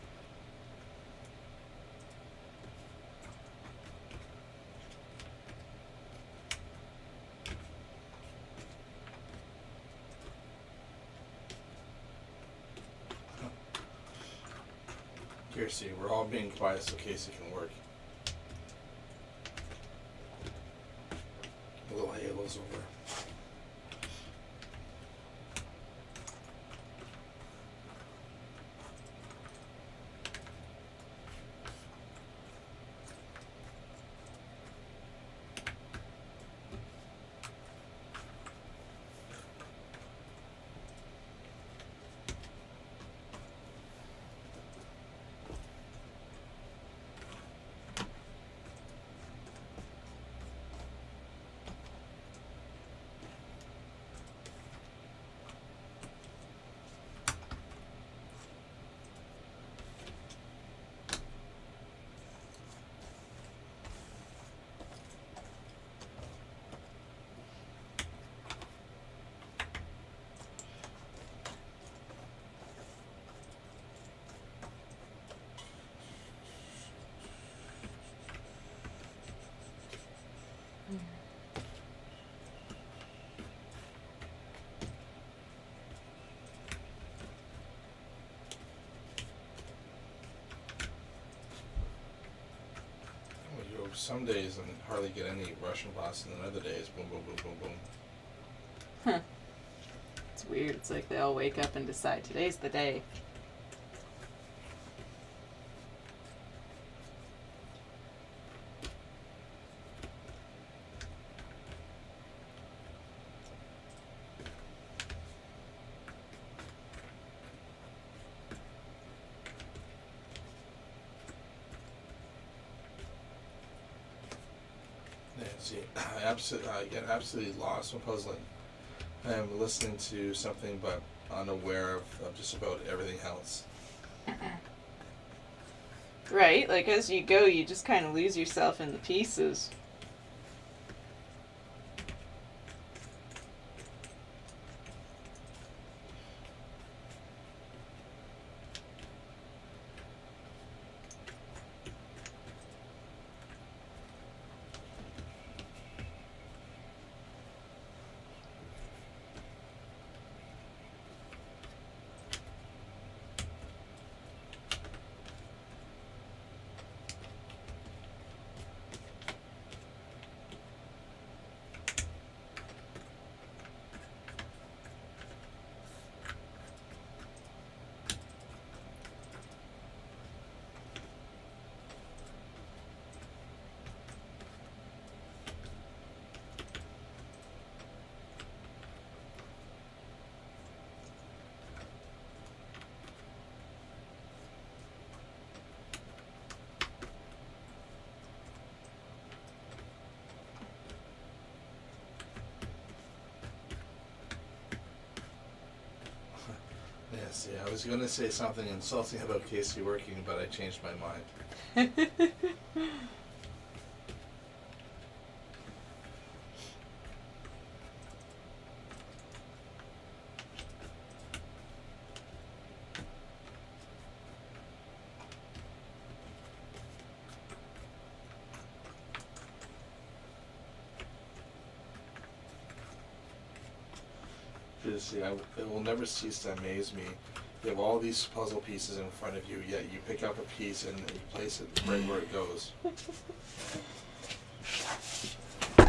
Here, see, we're all being quiet so Casey can work. A little halo's over. Some days and hardly get any Russian blasts, and then other days, boom, boom, boom, boom, boom. Huh. It's weird. It's like they all wake up and decide today's the day. See, I get absolutely lost when puzzling. I am listening to something but unaware of just about everything else. Right, like as you go, you just kind of lose yourself in the pieces. Yeah, see, I was going to say something insulting about Casey working, but I changed my mind. see, it will never cease to amaze me. You have all these puzzle pieces in front of you, yet you pick up a piece and you place it right where it goes.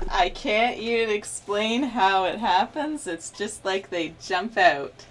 I can't even explain how it happens. It's just like they jump out.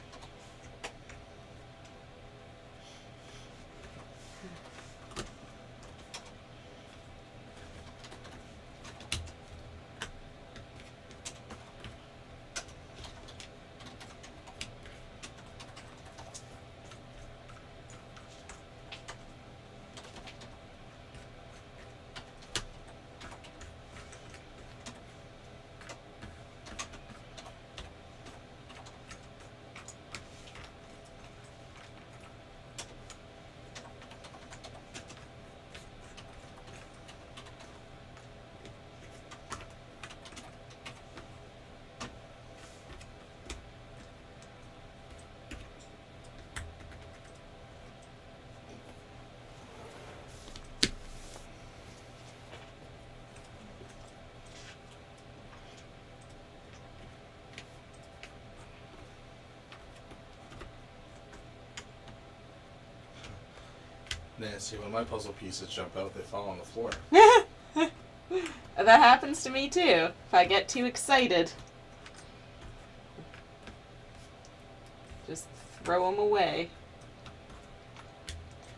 Nancy, when my puzzle pieces jump out, they fall on the floor. That happens to me too, if I get too excited. Just throw them away.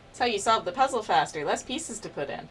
That's how you solve the puzzle faster. Less pieces to put in.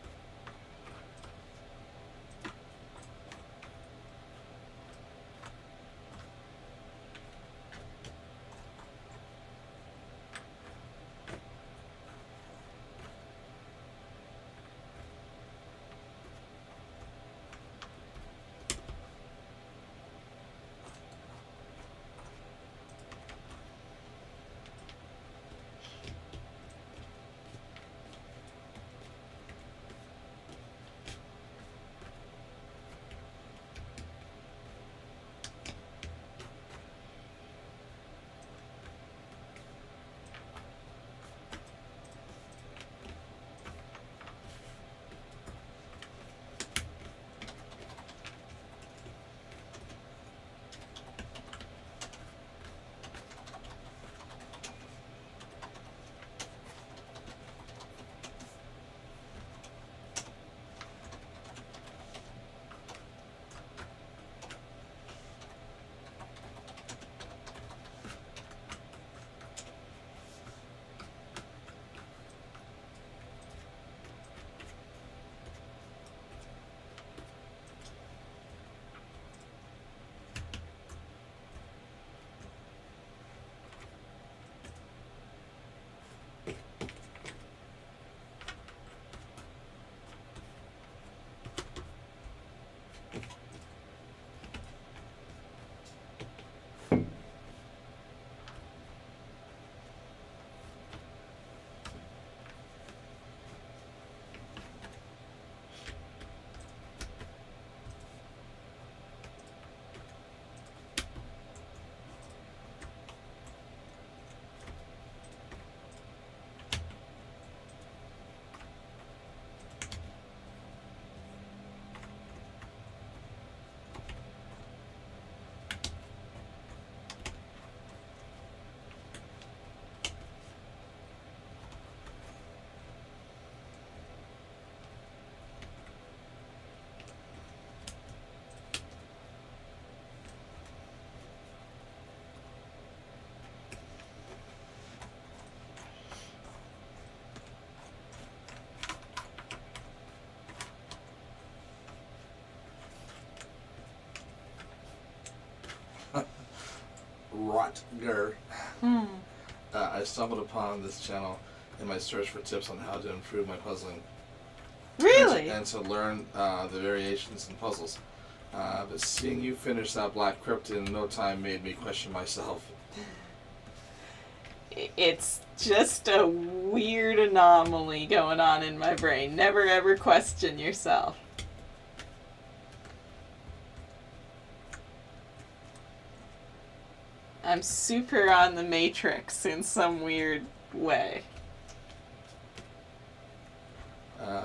Rotger. I stumbled upon this channel in my search for tips on how to improve my puzzling. Really? And to learn the variations in puzzles. But seeing you finish that Black Crypt in no time made me question myself. It's just a weird anomaly going on in my brain. Never ever question yourself. I'm super on the Matrix in some weird way.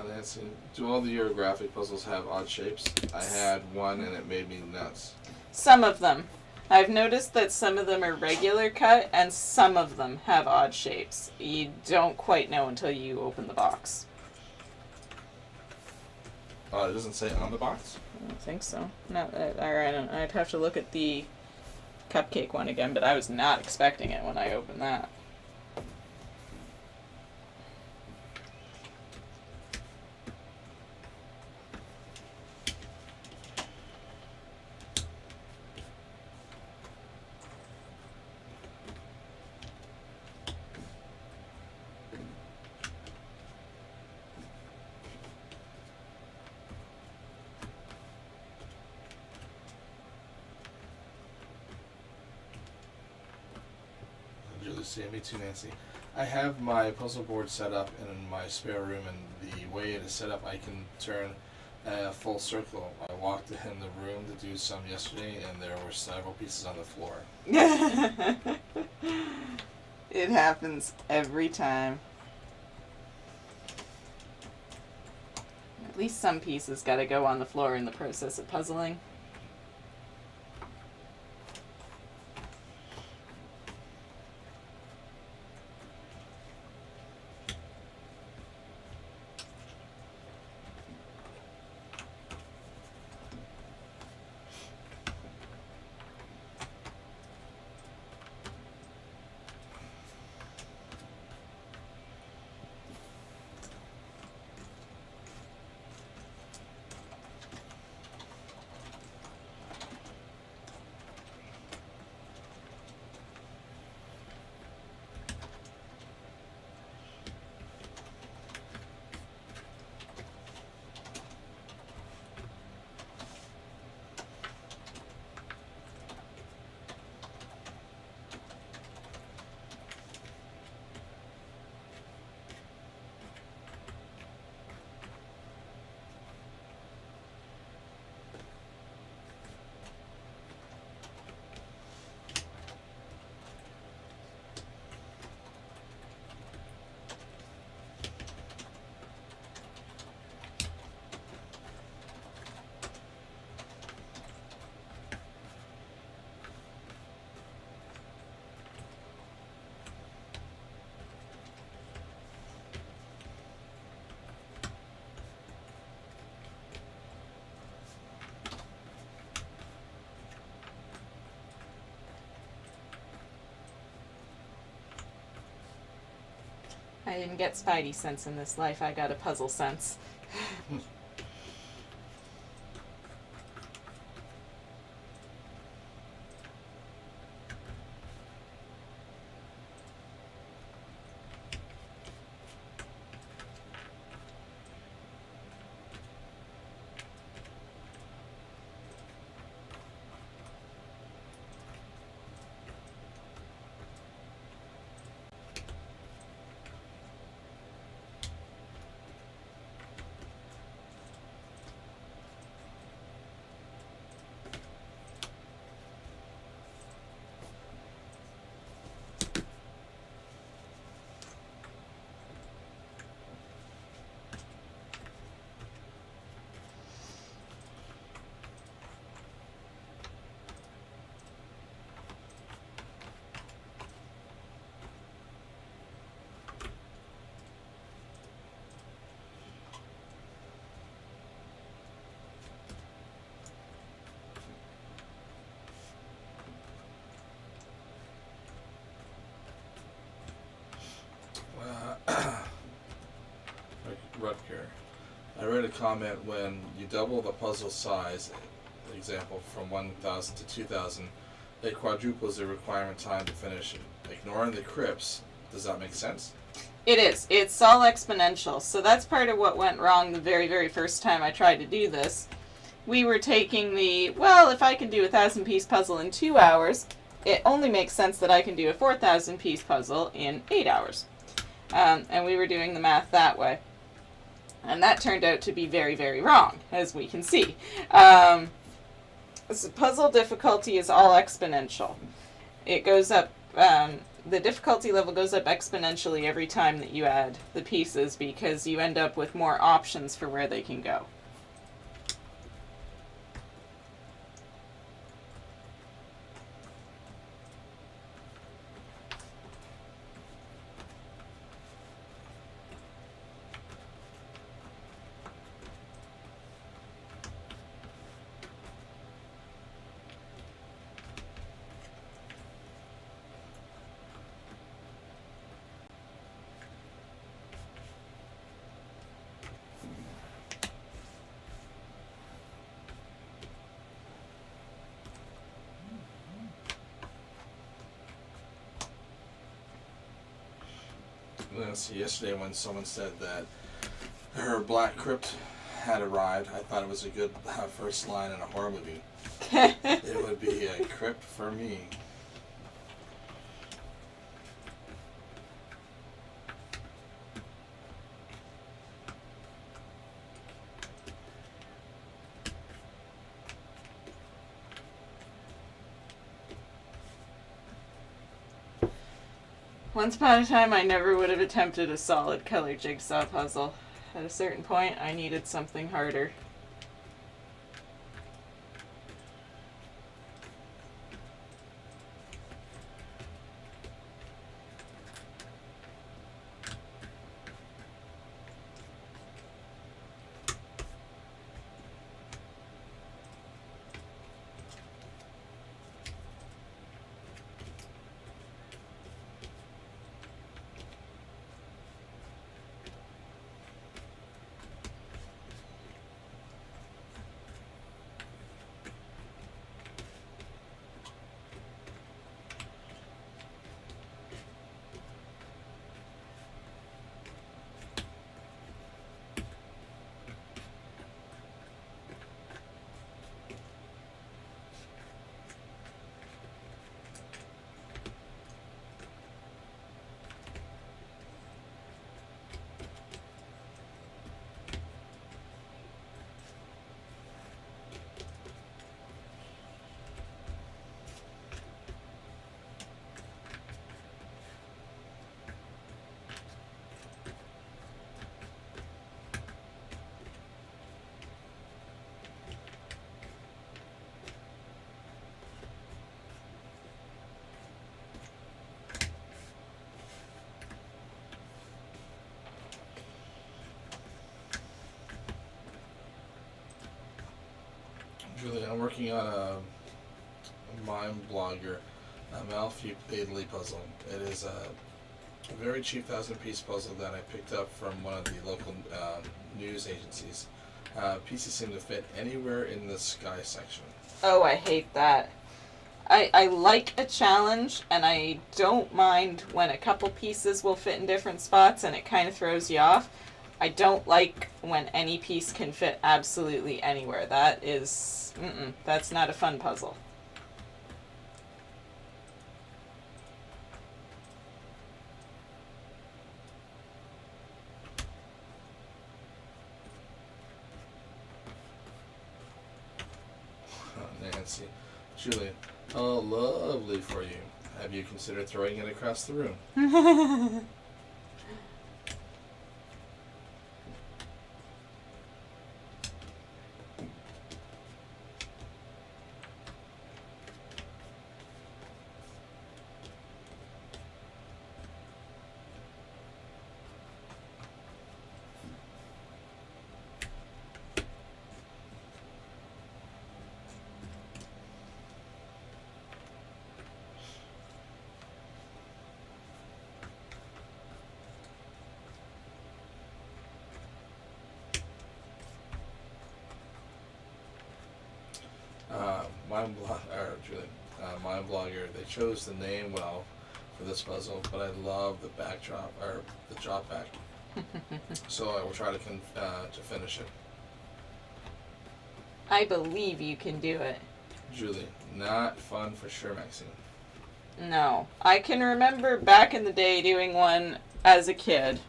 Nancy, do all the Eurographic puzzles have odd shapes? I had one and it made me nuts. Some of them. I've noticed that some of them are regular cut and some of them have odd shapes. You don't quite know until you open the box. It doesn't say on the box? I don't think so. Not that, I'd have to look at the cupcake one again, but I was not expecting it when I opened that. Me too, Nancy. I have my puzzle board set up in my spare room, and the way it is set up, I can turn a full circle. I walked in the room to do some yesterday, and there were several pieces on the floor. It happens every time. At least some pieces gotta go on the floor in the process of puzzling. I didn't get Spidey sense in this life, I got a puzzle sense. Rutger. I read a comment when you double the puzzle size, example from 1,000 to 2,000, it quadruples the requirement time to finish it. Ignoring the crypts, does that make sense? It is. It's all exponential. So that's part of what went wrong the very, very first time I tried to do this. We were taking the, well, if I can do a 1,000-piece puzzle in 2 hours, it only makes sense that I can do a 4,000-piece puzzle in 8 hours. And we were doing the math that way. And that turned out to be very, very wrong, as we can see. So puzzle difficulty is all exponential. It goes up, the difficulty level goes up exponentially every time that you add the pieces because you end up with more options for where they can go. So yesterday when someone said that her black crypt had arrived, I thought it was a good first line in a horror movie. It would be a crypt for me. Once upon a time, I never would have attempted a solid color jigsaw puzzle. At a certain point, I needed something harder. Julie, I'm working on a Mime Blogger Malfi Bailey puzzle. It is a very cheap 1,000-piece puzzle that I picked up from one of the local news agencies. Pieces seem to fit anywhere in the sky section. Oh, I hate that. I like a challenge, and I don't mind when a couple pieces will fit in different spots and it kind of throws you off. I don't like when any piece can fit absolutely anywhere. That is, that's not a fun puzzle. Nancy. Julie, oh, lovely for you. Have you considered throwing it across the room? Mime Blogger, they chose the name well for this puzzle, but I love the backdrop, or the drop back. So I will try to finish it. I believe you can do it. Julie, not fun for sure, Maxine. No. I can remember back in the day doing one as a kid.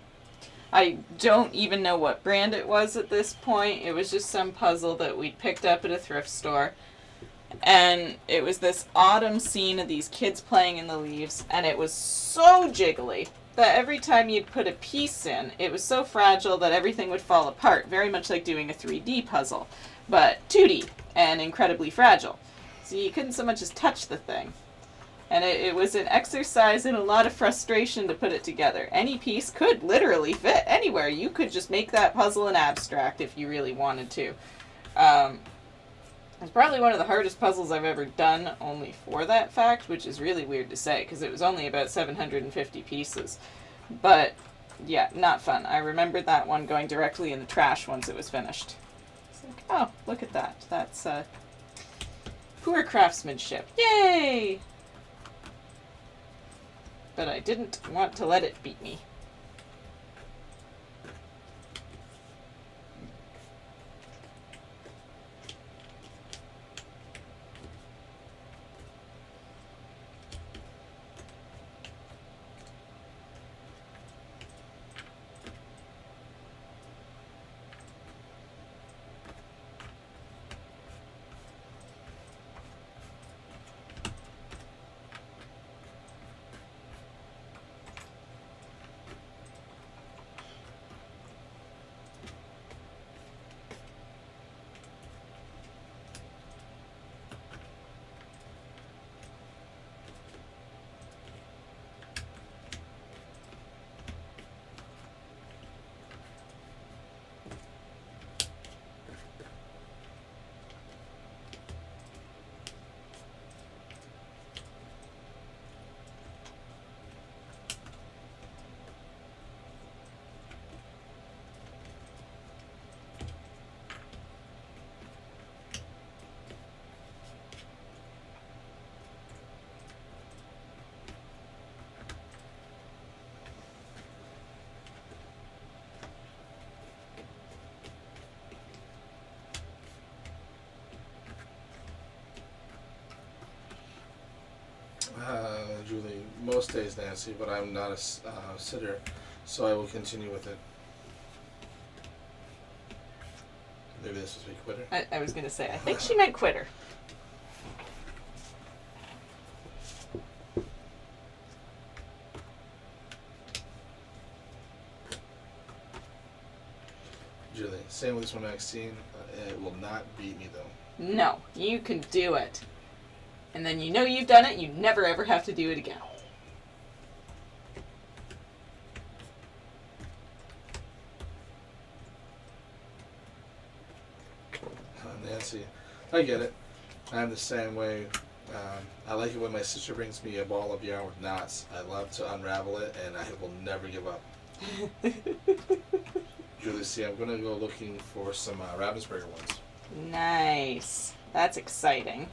I don't even know what brand it was at this point. It was just some puzzle that we'd picked up at a thrift store. And it was this autumn scene of these kids playing in the leaves, and it was so jiggly that every time you'd put a piece in, it was so fragile that everything would fall apart, very much like doing a 3D puzzle, but 2D and incredibly fragile. So you couldn't so much as touch the thing. And it was an exercise in a lot of frustration to put it together. Any piece could literally fit anywhere. You could just make that puzzle an abstract if you really wanted to. It's probably one of the hardest puzzles I've ever done, only for that fact, which is really weird to say, because it was only about 750 pieces. But, yeah, not fun. I remembered that one going directly in the trash once it was finished. It's like, oh, look at that. That's, poor craftsmanship. Yay! But I didn't want to let it beat me. most days, Nancy, but I'm not a sitter, so I will continue with it. Maybe this was me quitter. I was going to say, I think she meant quitter. Julie, same with this one, Maxine. It will not beat me, though. No, you can do it. And then you know you've done it, you never ever have to do it again. Nancy, I get it. I'm the same way. I like it when my sister brings me a ball of yarn with knots. I love to unravel it, and I will never give up. Julie, see, I'm going to go looking for some Ravensburger ones. Nice. That's exciting.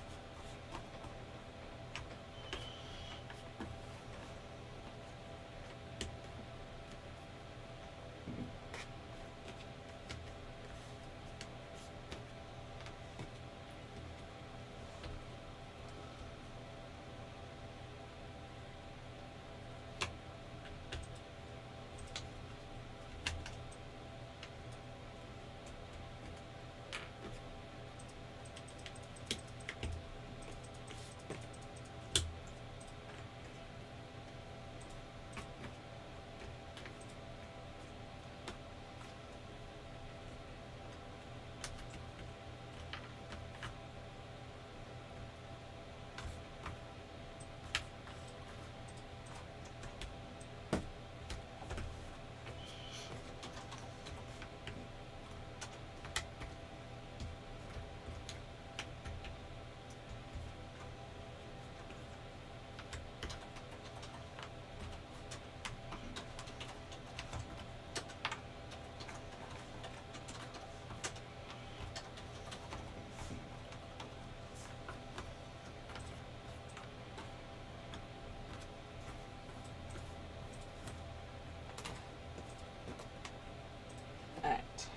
Alright.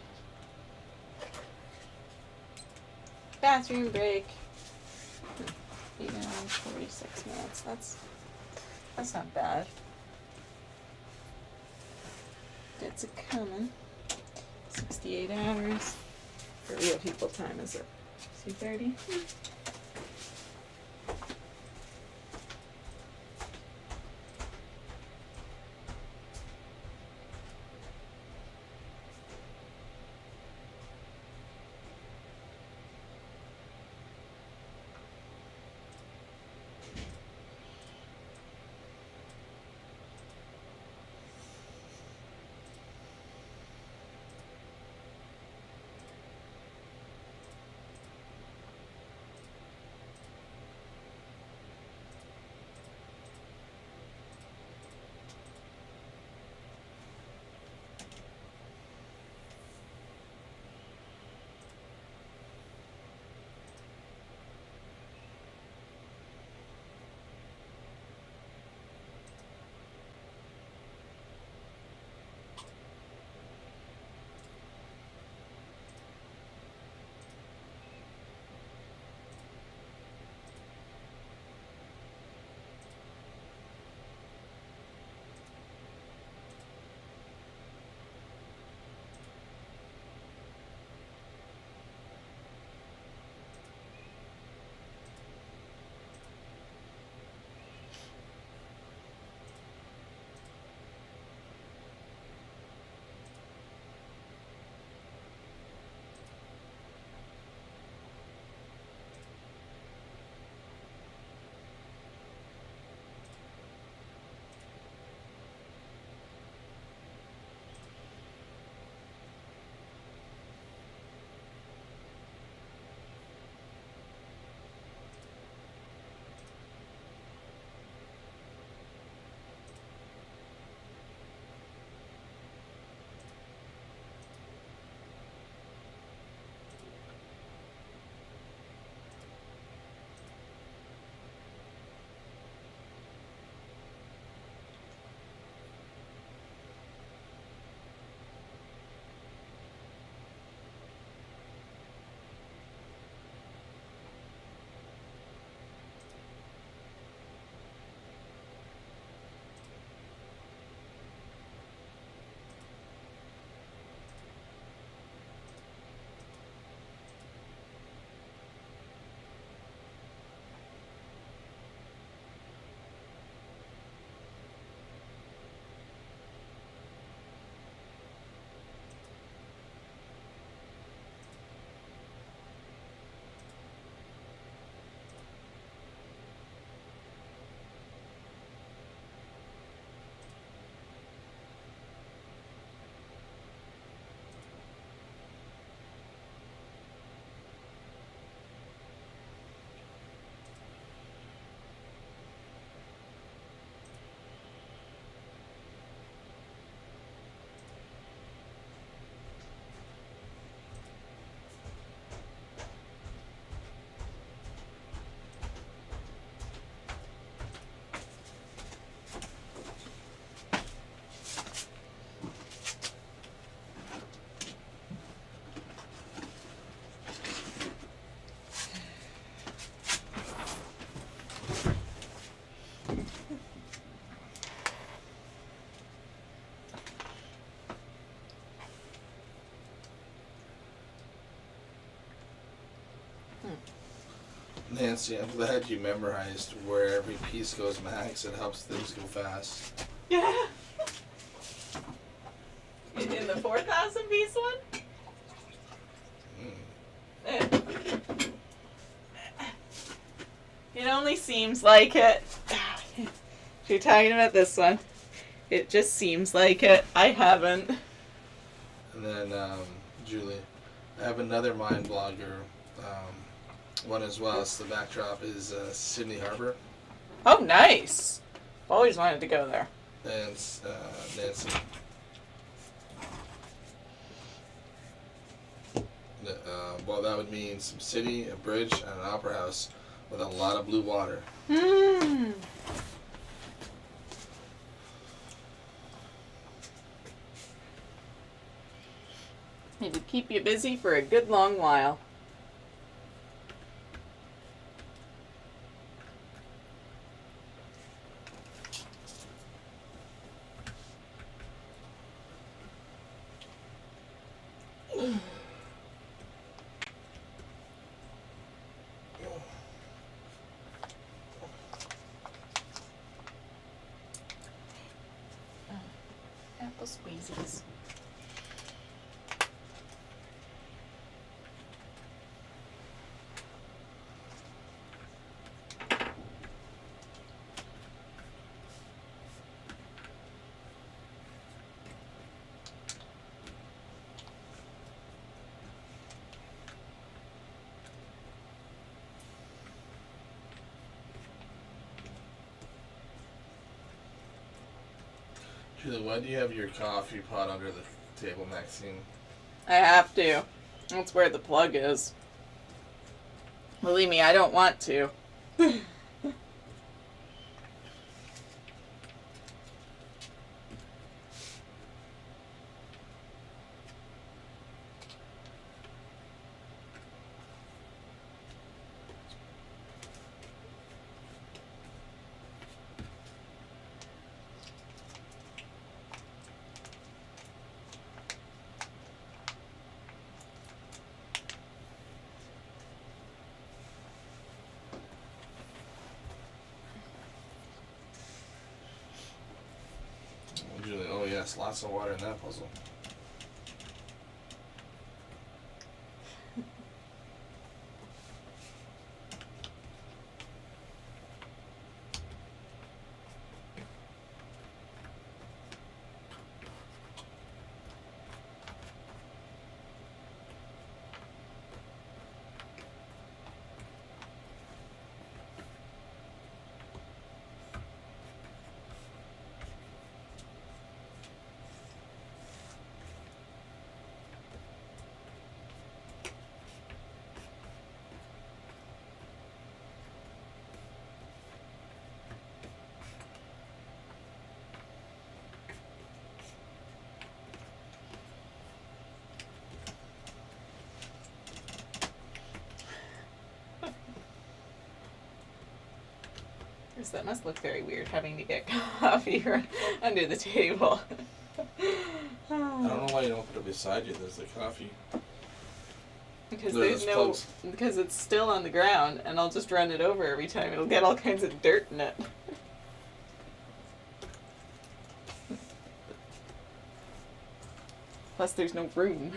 Bathroom break. 8 hours, 46 minutes. That's not bad. It's a coming. 68 hours. For real people time is it? 2:30? Nancy, I'm glad you memorized where every piece goes max. It helps things go fast. Yeah. In the 4,000 piece one? It only seems like it. If you're talking about this one, it just seems like it. I haven't. And then, Julie, I have another mind blogger one as well. So the backdrop is Sydney Harbor. Oh, nice. Always wanted to go there. And Nancy. Well, that would mean some city, a bridge, and an opera house with a lot of blue water. Hmm. It would keep you busy for a good long while. Apple squeezies. Julie, why do you have your coffee pot under the table, Maxine? I have to. That's where the plug is. Believe me, I don't want to. Julie, oh yes, lots of water in that puzzle. That must look very weird having to get coffee under the table. I don't know why you don't put it beside you. There's the coffee. Because There's plugs. because it's still on the ground, and I'll just run it over every time. It'll get all kinds of dirt in it. Plus, there's no room.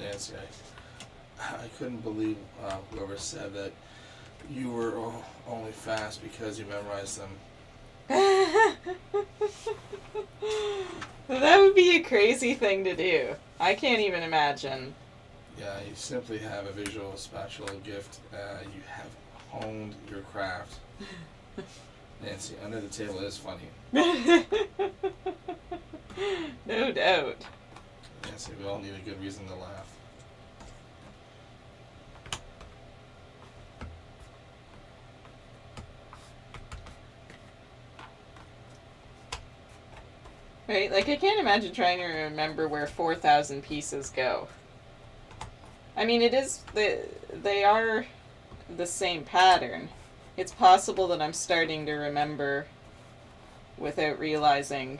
Nancy, I couldn't believe whoever said that you were only fast because you memorized them. That would be a crazy thing to do. I can't even imagine. Yeah, you simply have a visual spatial gift. You have honed your craft. Nancy, under the table is funny. No doubt. Nancy, we all need a good reason to laugh. Right? Like, I can't imagine trying to remember where 4,000 pieces go. I mean, they are the same pattern. It's possible that I'm starting to remember without realizing,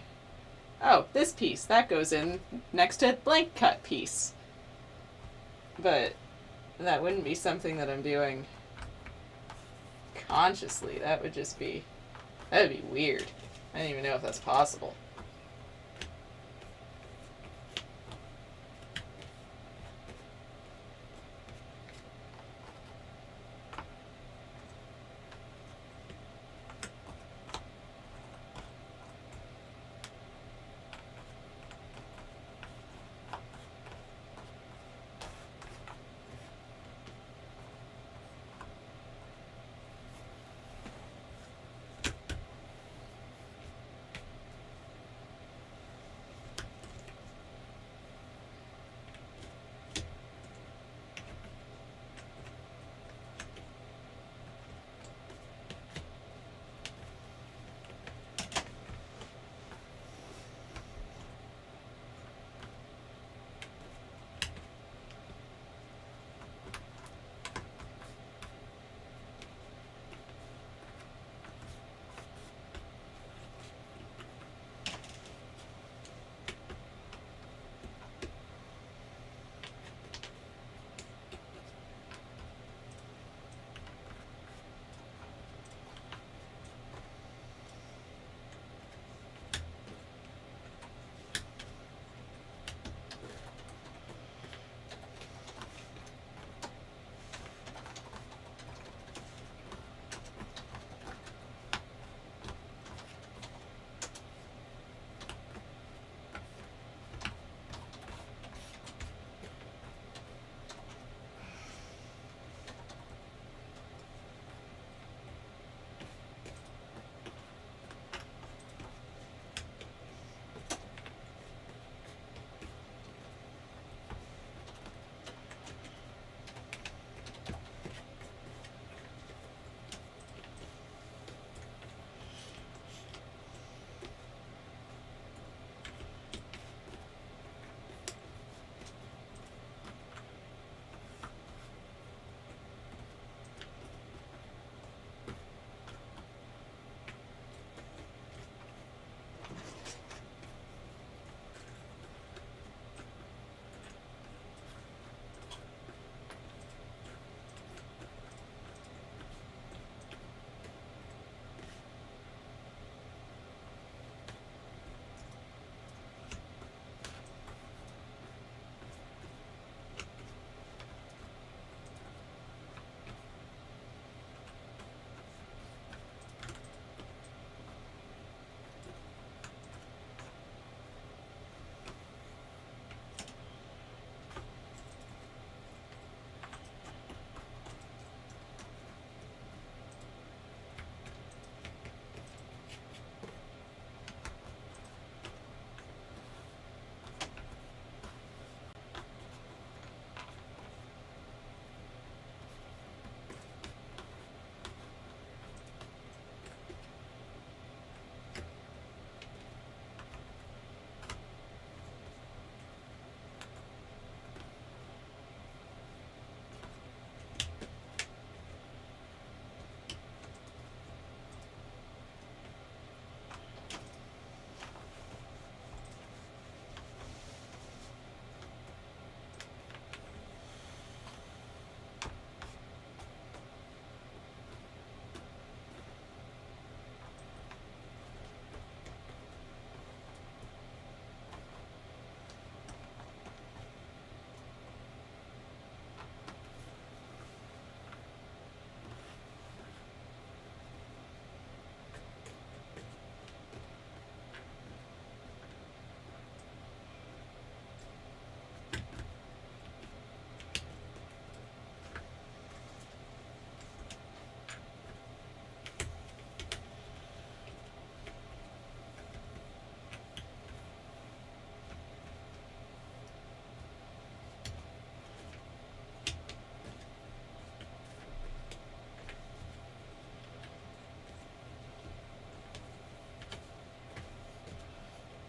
oh, this piece, that goes in next to blank cut piece. But that wouldn't be something that I'm doing consciously. That would be weird. I don't even know if that's possible.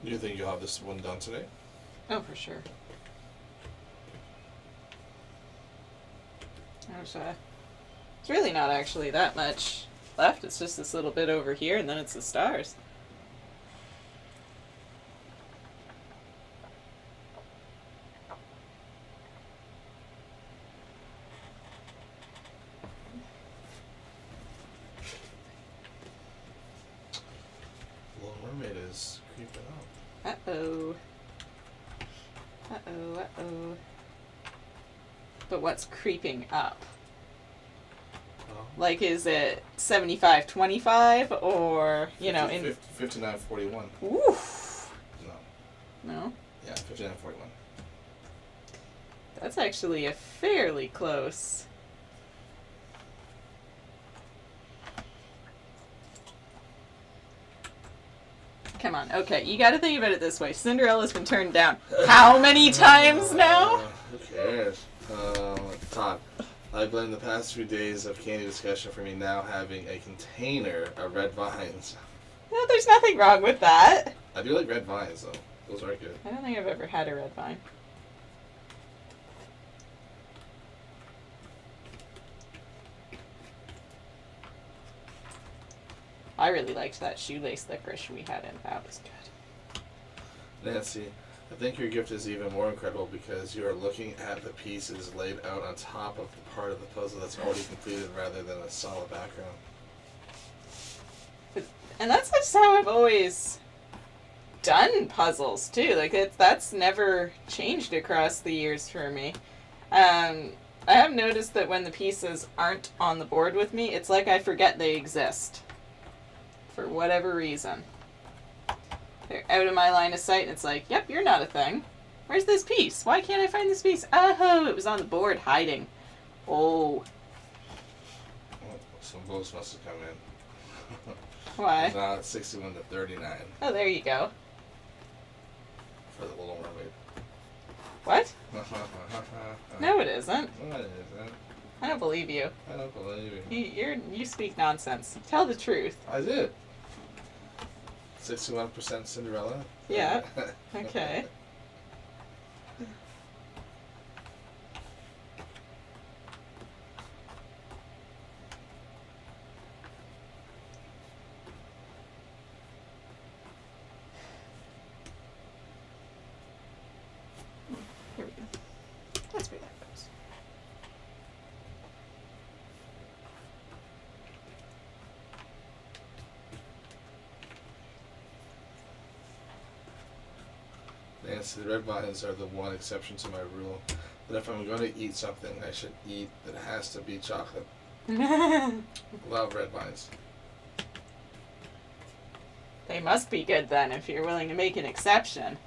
You think you'll have this one done today? Oh, for sure. It's really not actually that much left. It's just this little bit over here, and then it's the stars. Little Mermaid is creeping up. Uh-oh. Uh-oh, uh-oh. But what's creeping up? Oh. Like, is it 75-25 or, you know, in... 59-41. Oof. No. No? Yeah, 59-41. That's actually a fairly close. Come on. Okay, you gotta think about it this way. Cinderella's been turned down how many times now? Who cares? Todd, I blame the past few days of candy discussion for me now having a container of red vines. No, there's nothing wrong with that. I do like red vines, though. Those are good. I don't think I've ever had a red vine. I really liked that shoelace licorice we had in. That was good. Nancy, I think your gift is even more incredible because you are looking at the pieces laid out on top of the part of the puzzle that's already completed rather than a solid background. And that's just how I've always done puzzles too. Like that's never changed across the years for me. I have noticed that when the pieces aren't on the board with me, it's like I forget they exist. For whatever reason. They're out of my line of sight and it's like, yep, you're not a thing. Where's this piece? Why can't I find this piece? Oh, it was on the board hiding. Oh. Well, some votes must have come in. Why? It's now 61-39 Oh, there you go. for the Little Mermaid. What? No, it isn't. No, it isn't. I don't believe you. I don't believe you. You speak nonsense. Tell the truth. I did. 61% Cinderella. Yeah. Okay. Here we go. That's where that goes. Nancy, the red vines are the one exception to my rule. That if I'm going to eat something, I should eat that has to be chocolate. Love red vines. They must be good then if you're willing to make an exception.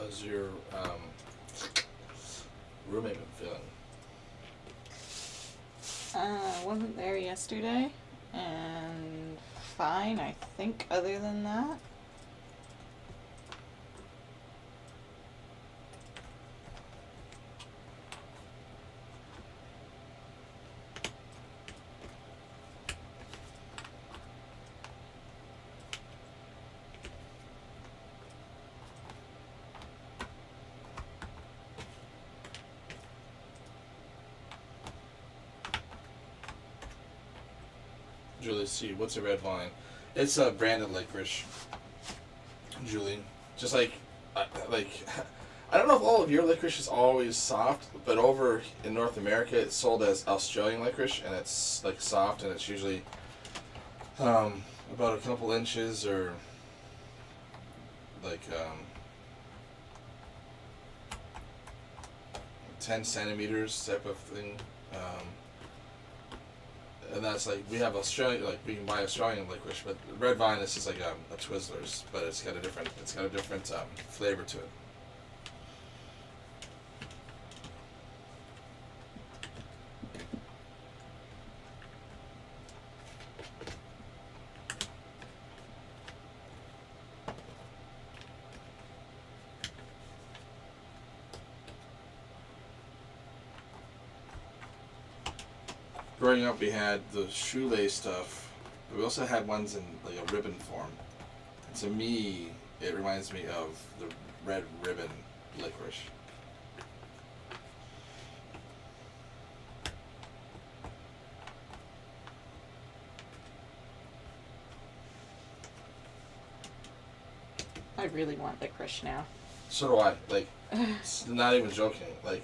How's your roommate been feeling? Wasn't there yesterday, and fine, I think, other than that. Julie C, what's a red vine? It's a branded licorice. Julie, just like I don't know if all of your licorice is always soft, but over in North America it's sold as Australian licorice, and it's like soft, and it's usually about a couple inches or like 10 centimeters type of thing. And that's like, we have Australian, like we can buy Australian licorice, but red vine is just like a Twizzlers, but it's got a different flavor to it. Growing up, we had the shoelace stuff, but we also had ones in like a ribbon form. And to me, it reminds me of the red ribbon licorice. I really want licorice now. So do I. Like, it's not even joking. Like,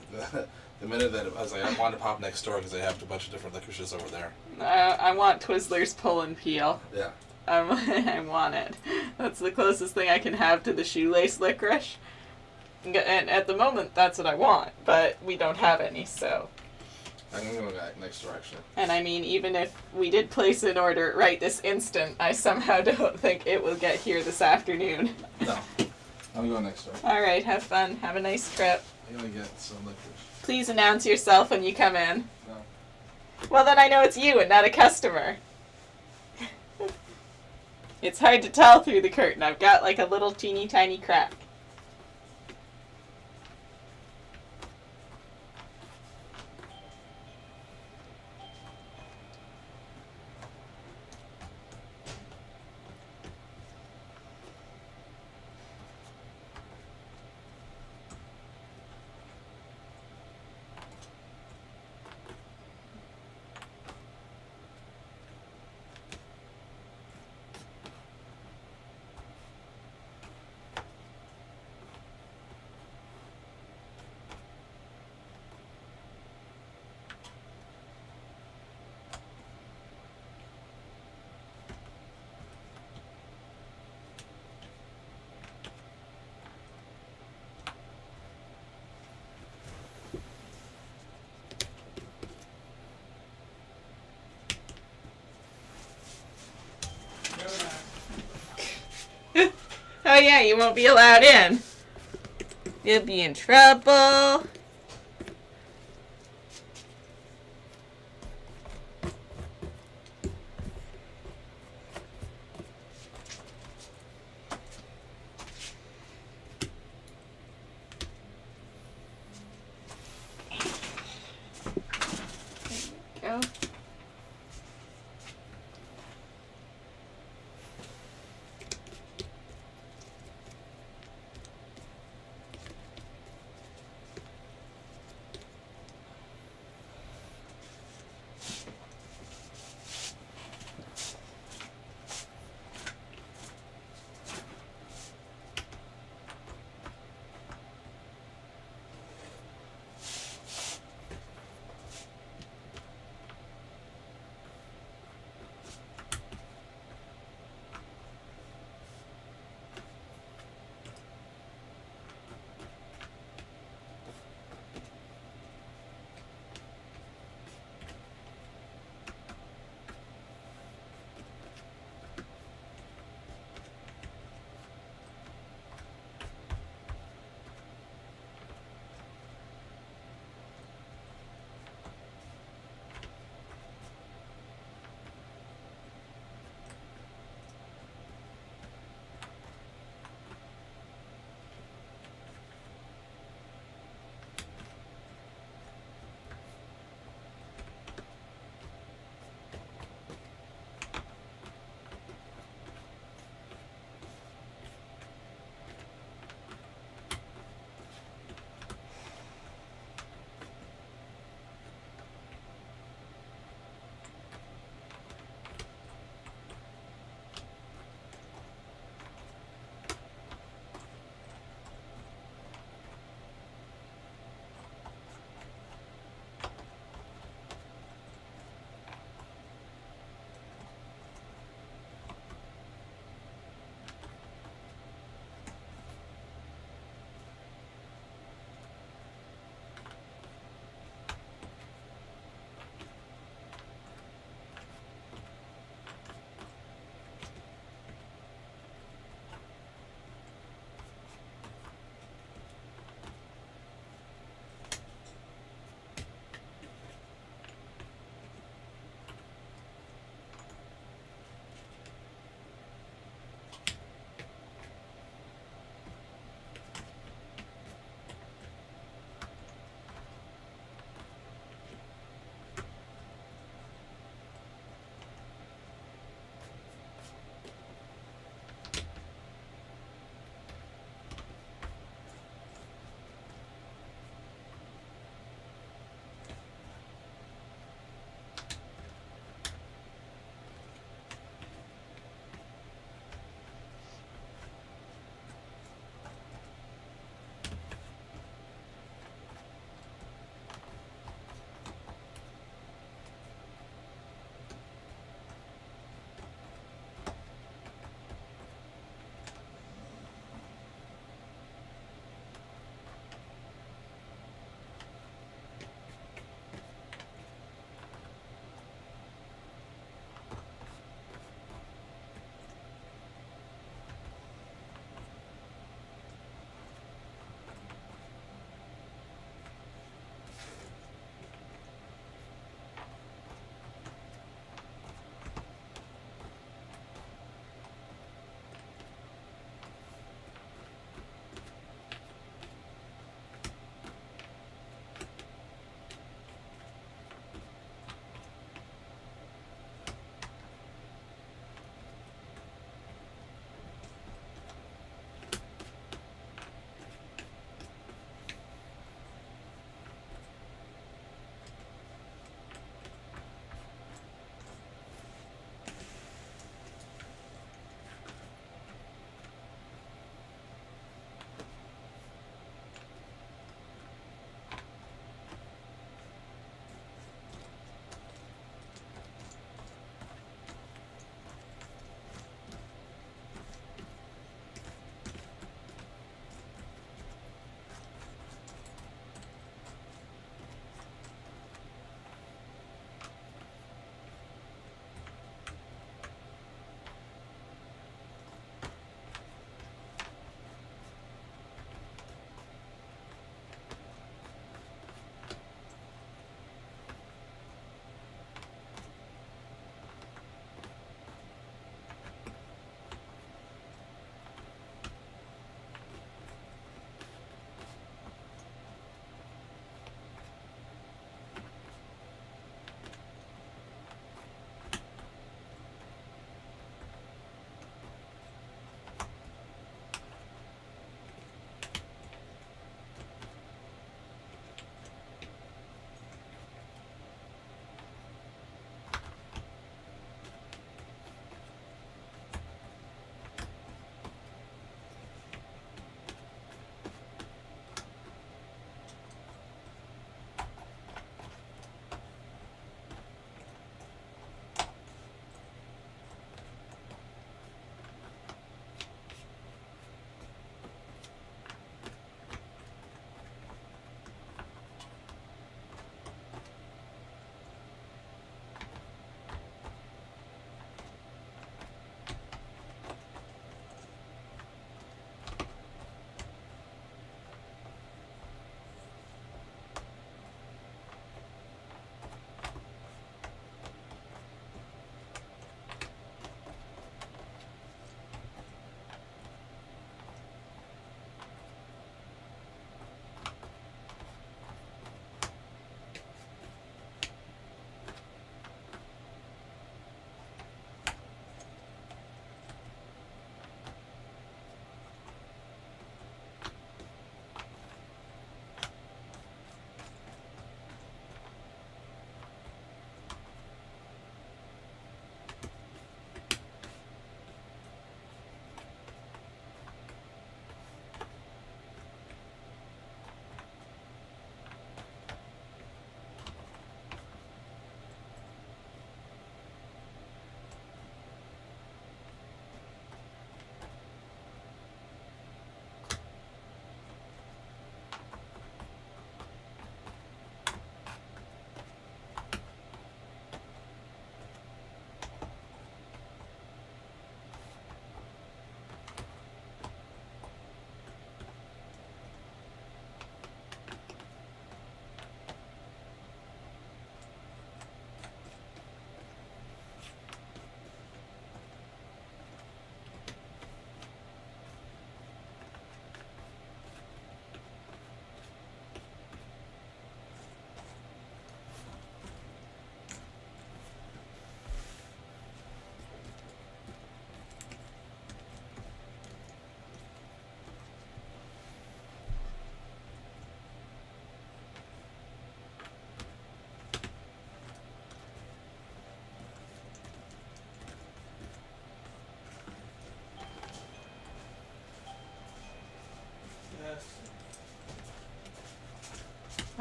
the minute that I was like, I want to pop next door because they have a bunch of different licorices over there. I want Twizzlers pull and peel. Yeah. I want it. That's the closest thing I can have to the shoelace licorice. And at the moment, that's what I want, but we don't have any, so. I'm going to go back next door, actually. And I mean, even if we did place an order right this instant, I somehow don't think it will get here this afternoon. No. I'm going next door. Alright, have fun. Have a nice trip. I'm going to get some licorice. Please announce yourself when you come in. No. Well, then I know it's you and not a customer. It's hard to tell through the curtain. I've got like a little teeny tiny crack. Oh yeah, you won't be allowed in. You'll be in trouble. There you go.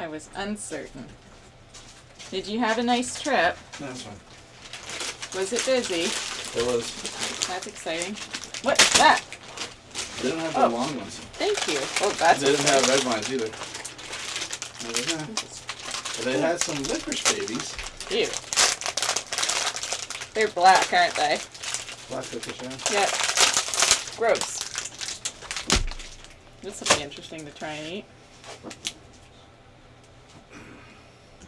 I was uncertain. Did you have a nice trip? No, that's fine. Was it busy? It was. That's exciting. What is that? They didn't have Oh. the long ones. Thank you. Oh, that's They didn't exciting. have red vines either. But they had some licorice babies. Ew. They're black, aren't they? Black licorice, yeah. Yep. Gross. This will be interesting to try and eat.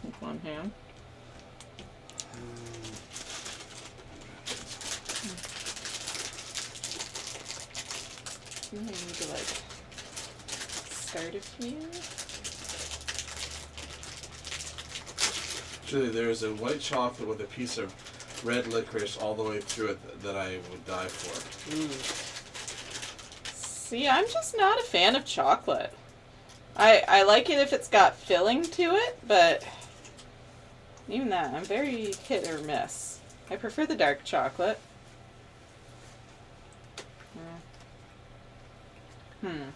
With one hand. I need to like start a few. Actually, there's a white chocolate with a piece of red licorice all the way through it that I would die for. Ooh. See, I'm just not a fan of chocolate. I like it if it's got filling to it, but even that, I'm very hit or miss. I prefer the dark chocolate. Hmm.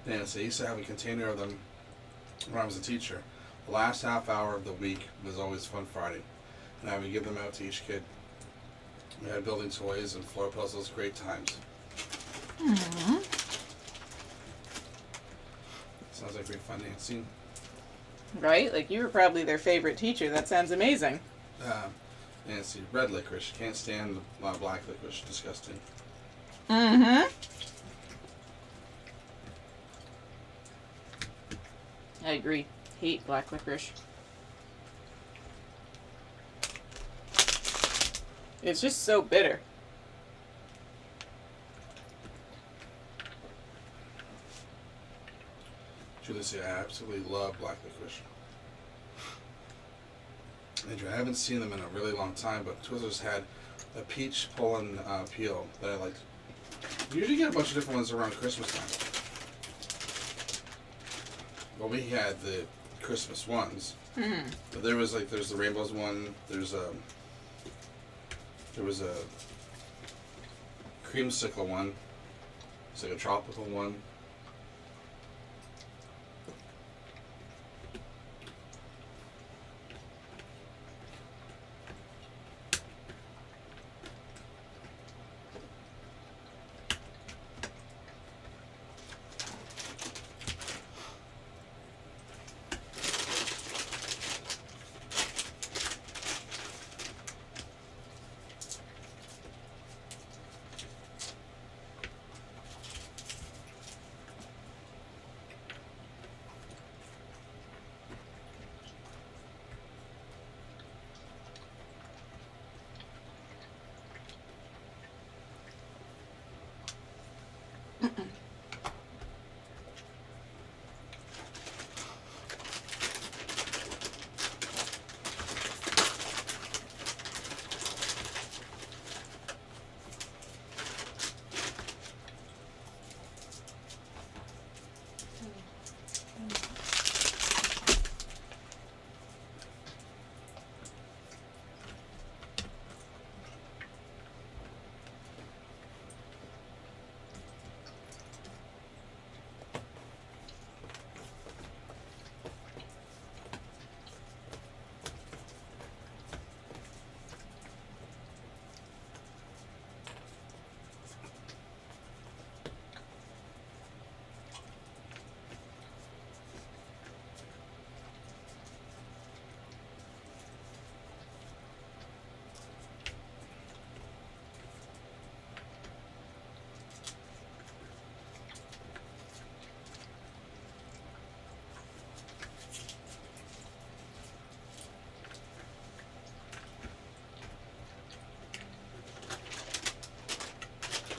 And so I used to have a container of them when I was a teacher. The last half hour of the week was always Fun Friday. And I would give them out to each kid. We had building toys and floor puzzles, great times. Mm-hmm. Sounds like great fun, Nancy. Right? Like you were probably their favorite teacher. That sounds amazing. Nancy, red licorice. Can't stand the black licorice. Disgusting. Mm-hmm. I agree. Hate black licorice. It's just so bitter. Julie said, I absolutely love black licorice. Andrew, I haven't seen them in a really long time, but Twizzlers had a peach Poland peel that I liked. You usually get a bunch of different ones around Christmas time. Well, we had the Christmas ones. Mm. But there was there's the rainbows one. There was a creamsicle one. It's like a tropical one.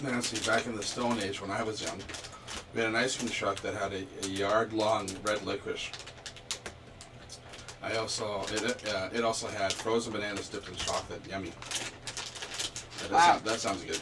Nancy, back in the Stone Age when I was young, we had an ice cream truck that had a yard-long red licorice. It also had frozen bananas dipped in chocolate. Yummy. Wow. That sounds good.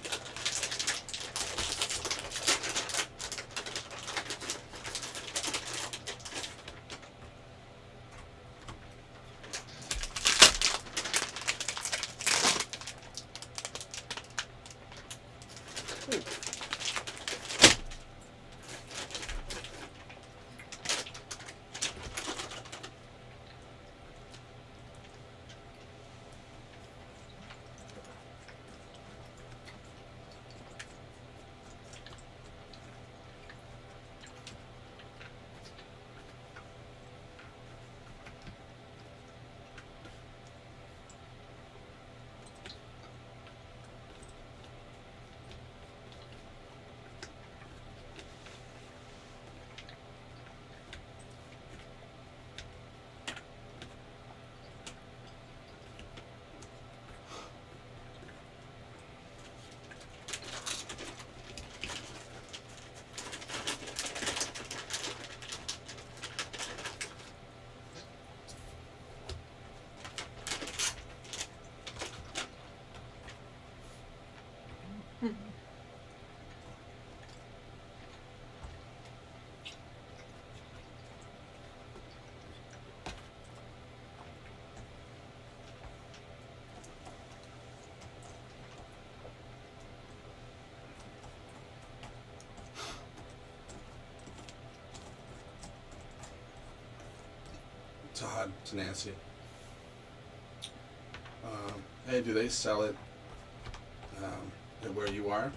Todd to Nancy. Hey, do they sell it at where you are?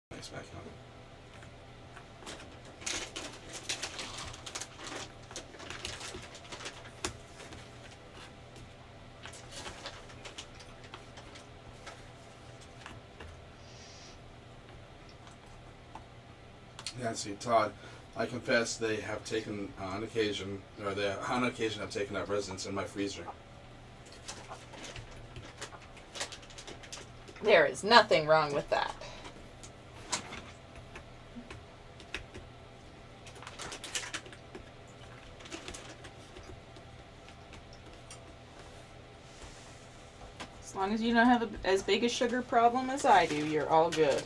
Nice back on. Nancy, Todd, I confess they have taken on occasion have taken up residence in my freezer. There is nothing wrong with that. As long as you don't have as big a sugar problem as I do, you're all good.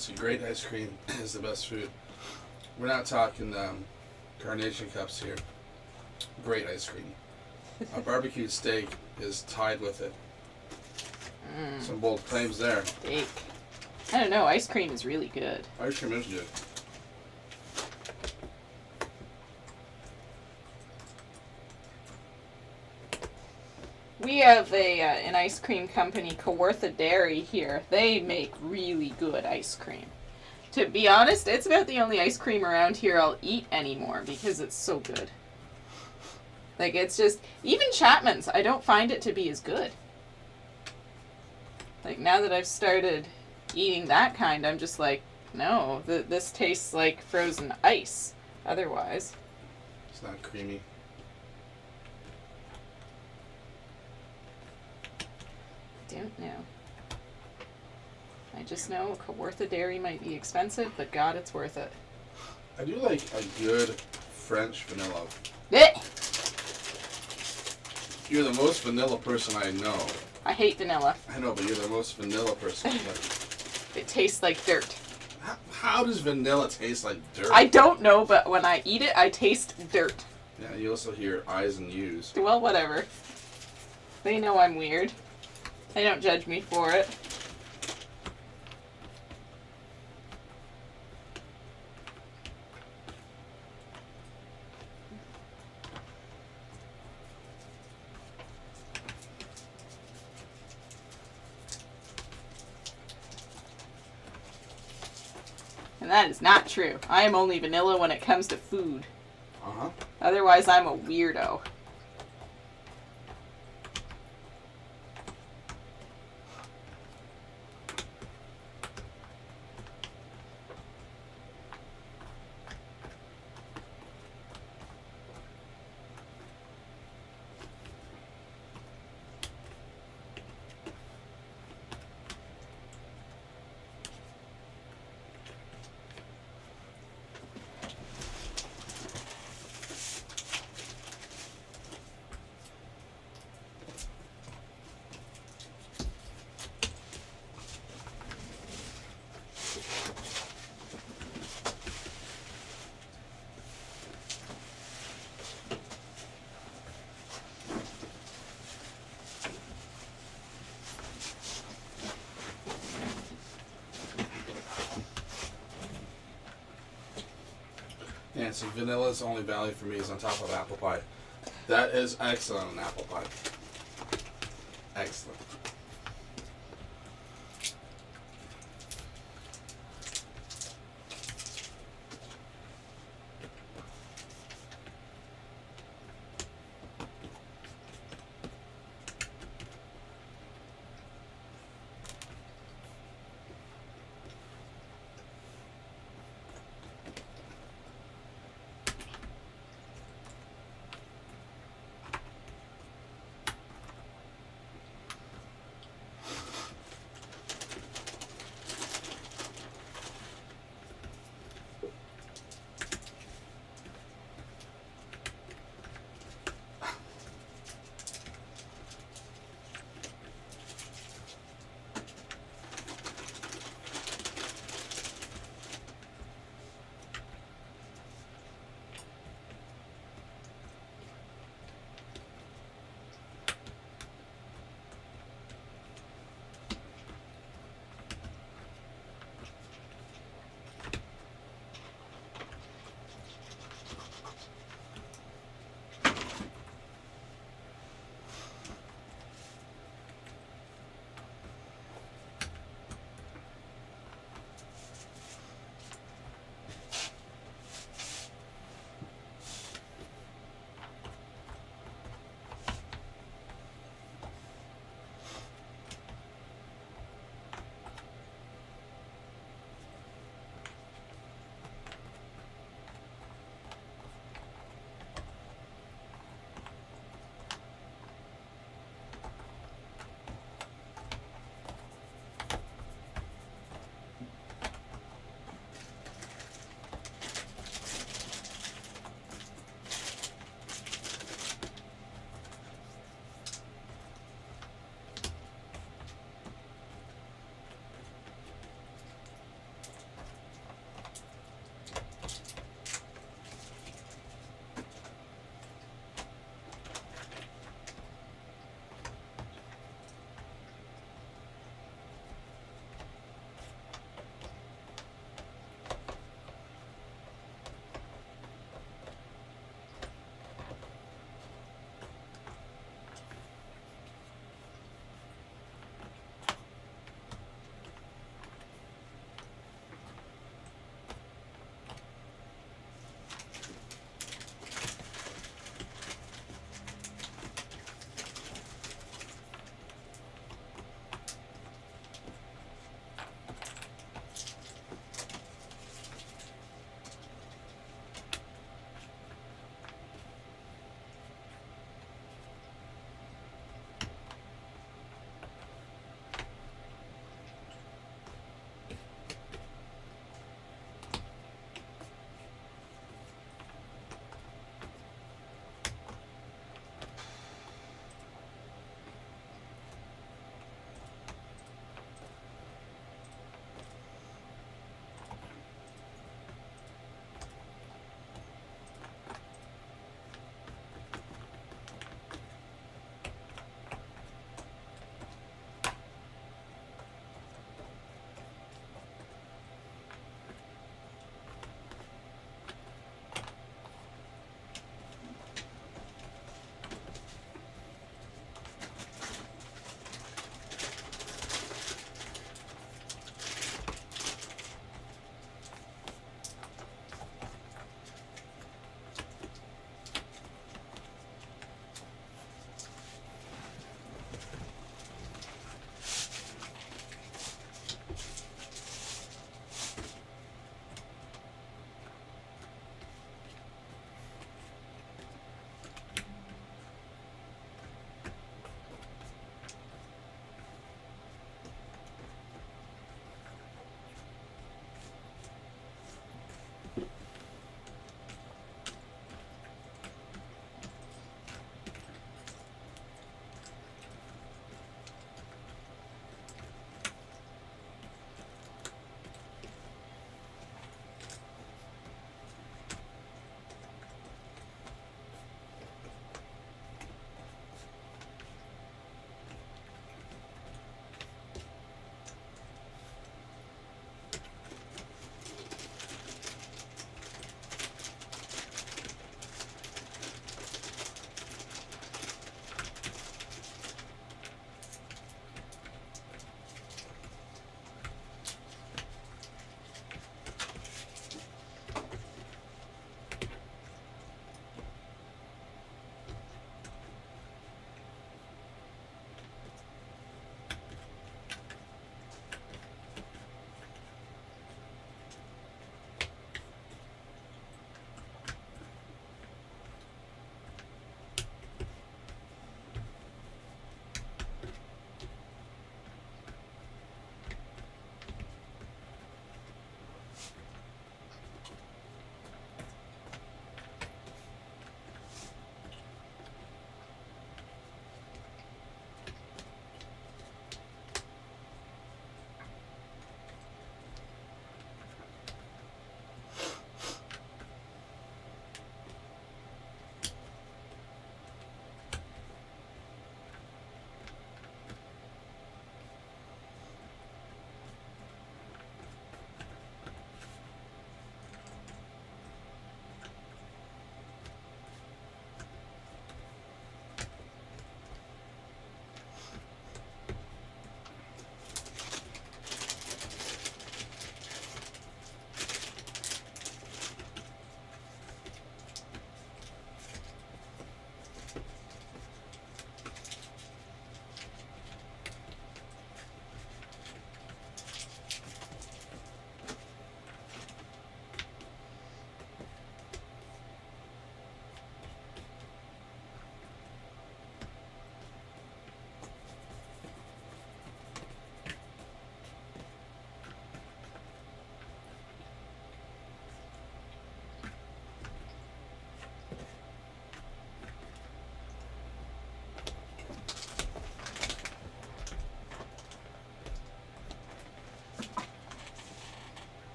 See, great ice cream is the best food. We're not talking carnation cups here. Great ice cream. A barbecued steak is tied with it. Some bold claims there. Steak. I don't know. Ice cream is really good. Ice cream is good. We have an ice cream company, Kawartha Dairy, here. They make really good ice cream. To be honest, it's about the only ice cream around here I'll eat anymore because it's so good. Like, it's just, even Chapman's, I don't find it to be as good. Like, now that I've started eating that kind, I'm just like, no, this tastes like frozen ice otherwise. It's not creamy. Don't know. I just know Kawartha Dairy might be expensive, but God, it's worth it. I do like a good French vanilla. Blech! You're the most vanilla person I know. I hate vanilla. I know, but you're the most vanilla person. It tastes like dirt. How does vanilla taste like dirt? I don't know, but when I eat it, I taste dirt. Yeah, you also hear I's and U's. Well, whatever. They know I'm weird. They don't judge me for it. And that is not true. I am only vanilla when it comes to food. Uh-huh. Otherwise, I'm a weirdo. Yeah, so vanilla's only value for me is on top of apple pie. That is excellent on apple pie. Excellent.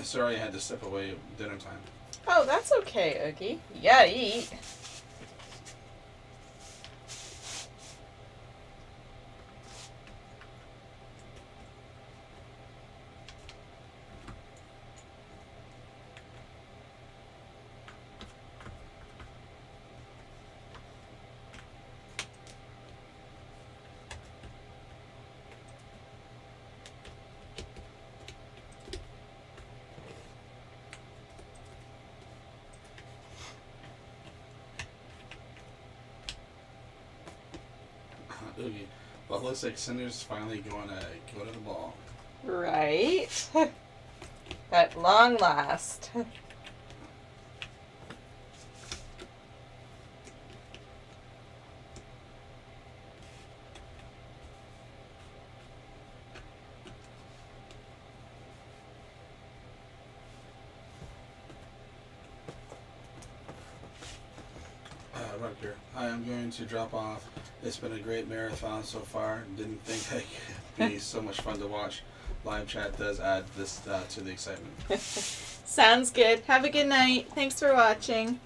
Sorry, I had to step away at dinner time. Oh, that's okay, Oogie. You gotta eat. Oogie. Well, it looks like Cinder's finally going to go to the ball. Right. At long last. Rutger, hi, I'm going to drop off. It's been a great marathon so far. Didn't think it could be so much fun to watch. Live chat does add this to the excitement. Sounds good. Have a good night. Thanks for watching.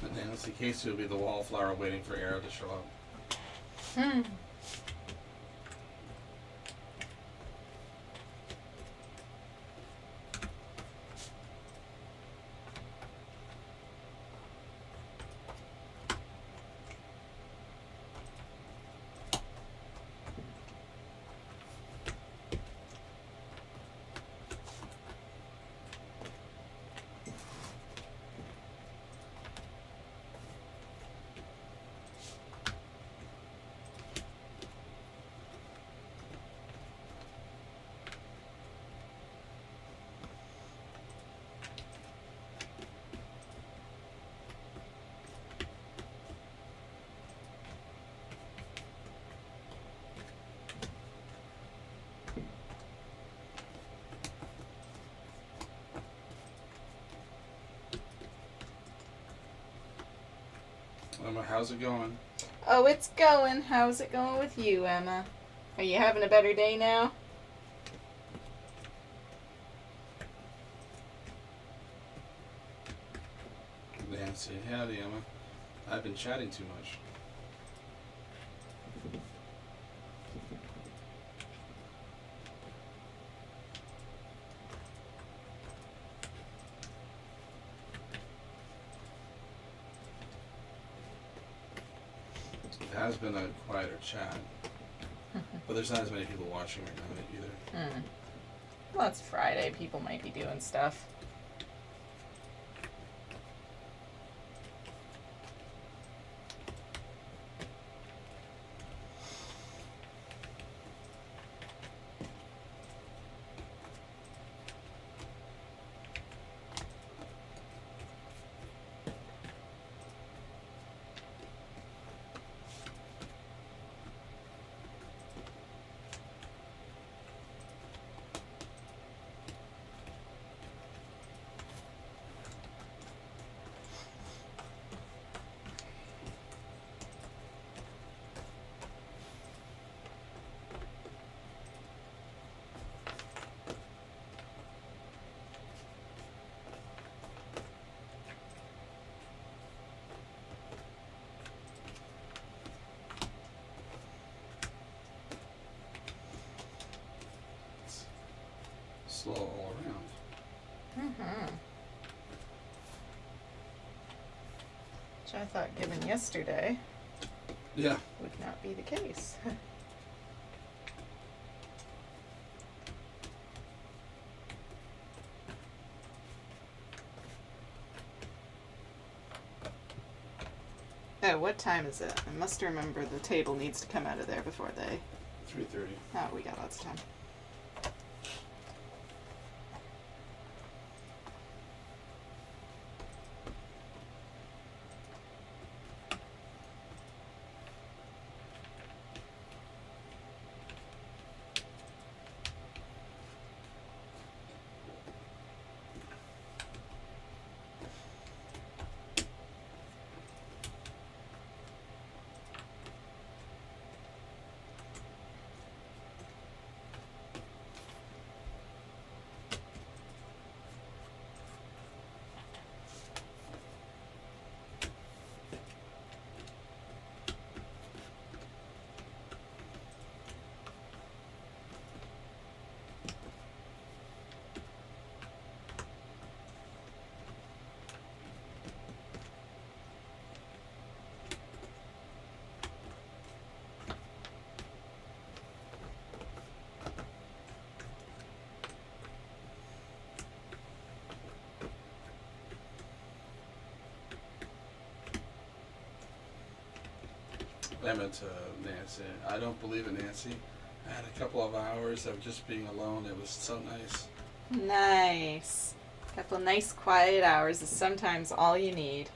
And Nancy Casey will be the wallflower waiting for Arrow to show up. Hmm. Emma, how's it going? Oh, it's going. How's it going with you, Emma? Are you having a better day now? Nancy, howdy, Emma. I've been chatting too much. It has been a quieter chat, but there's not as many people watching right now either. Well, it's Friday. People might be doing stuff. Slow all around. Which I thought, given yesterday, Yeah. would not be the case. Oh, what time is it? I must remember the table needs to come out of there before they... 3:30. Oh, we got lots of time. Emma to Nancy. I don't believe in Nancy. I had a couple of hours of just being alone. It was so nice. Nice. A couple nice quiet hours is sometimes all you need.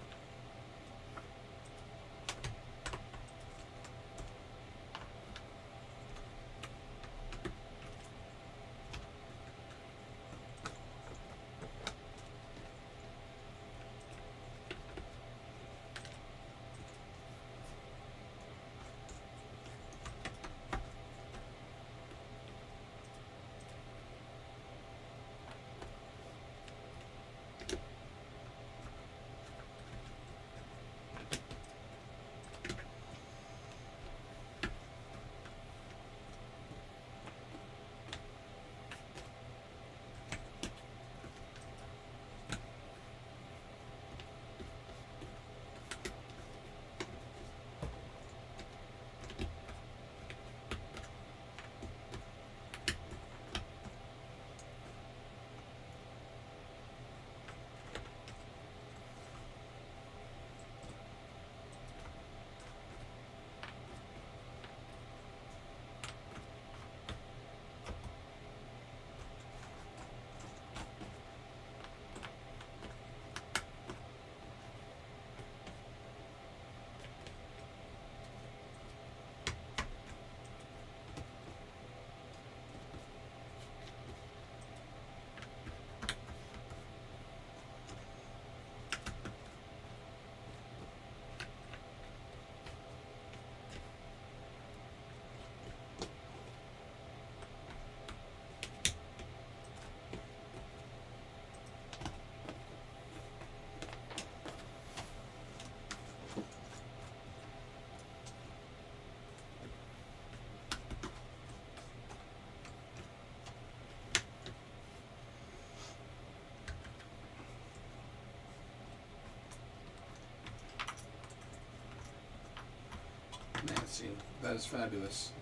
Nancy, that is fabulous.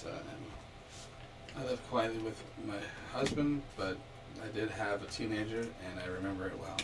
I live quietly with my husband, but I did have a teenager, and I remember it well.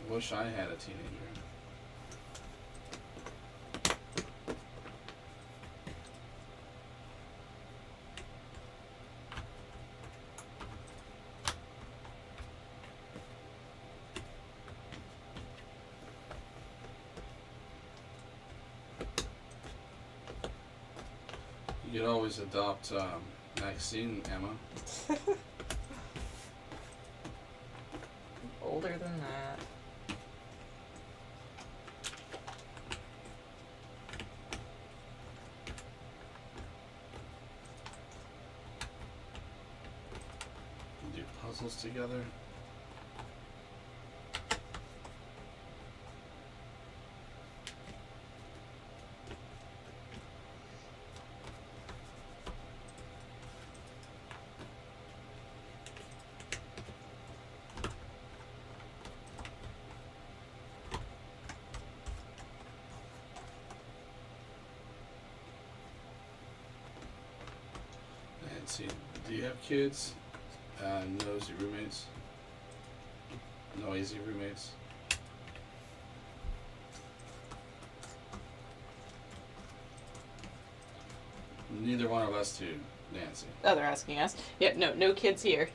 I wish I had a teenager. You could always adopt Maxine, Emma. Older than that. Do puzzles together. Nancy, do you have kids? Nosy roommates? Noisy roommates? Neither one of us do, Nancy. Oh, they're asking us. Yeah, no kids here.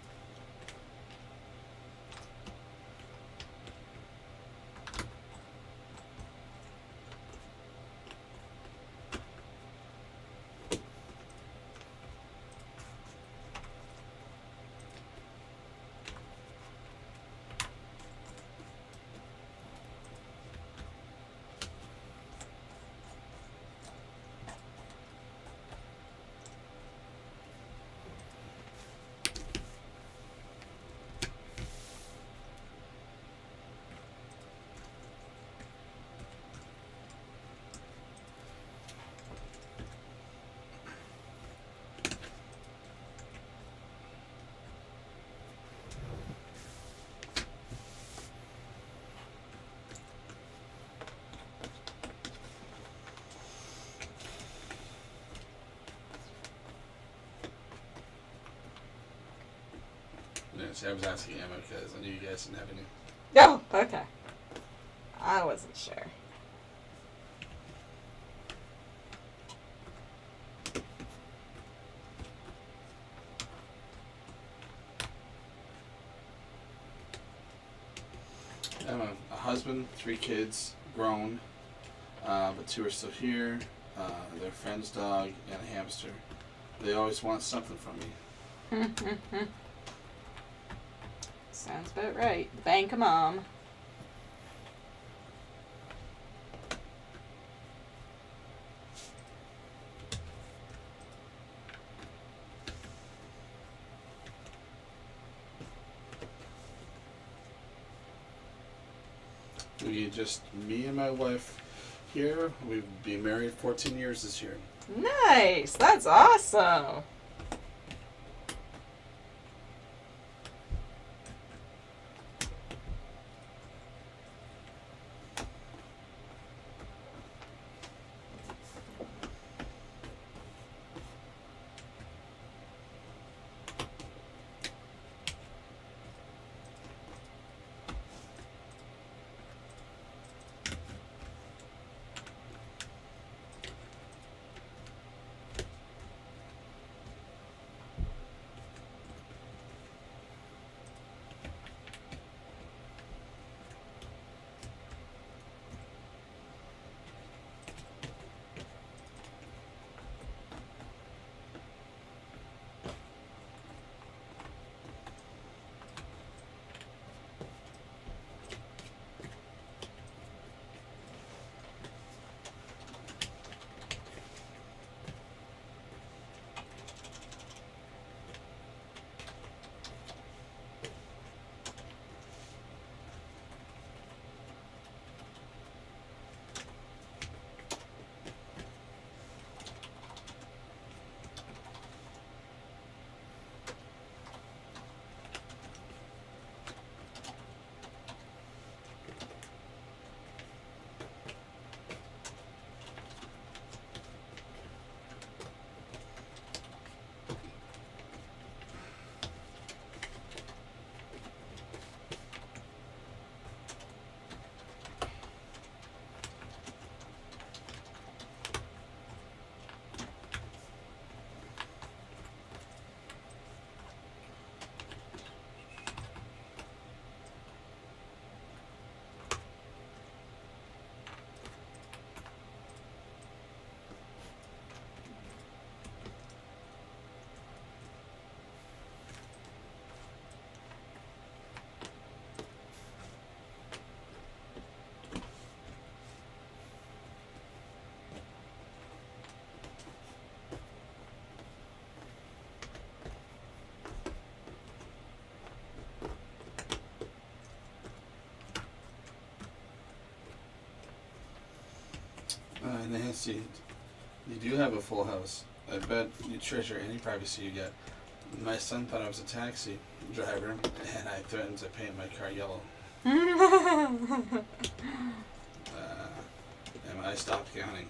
Nancy. I was asking Emma because I knew you guys didn't have any. Oh, okay. I wasn't sure. Emma, a husband, 3 kids, grown, but 2 are still here. Their friend's dog and a hamster. They always want something from me. Sounds about right. Bank 'em, Mom. We just, me and my wife here, we've been married 14 years this year. Nice. That's awesome. Nancy, you do have a full house. I bet you treasure any privacy you get. My son thought I was a taxi driver, and I threatened to paint my car yellow. And I stopped counting.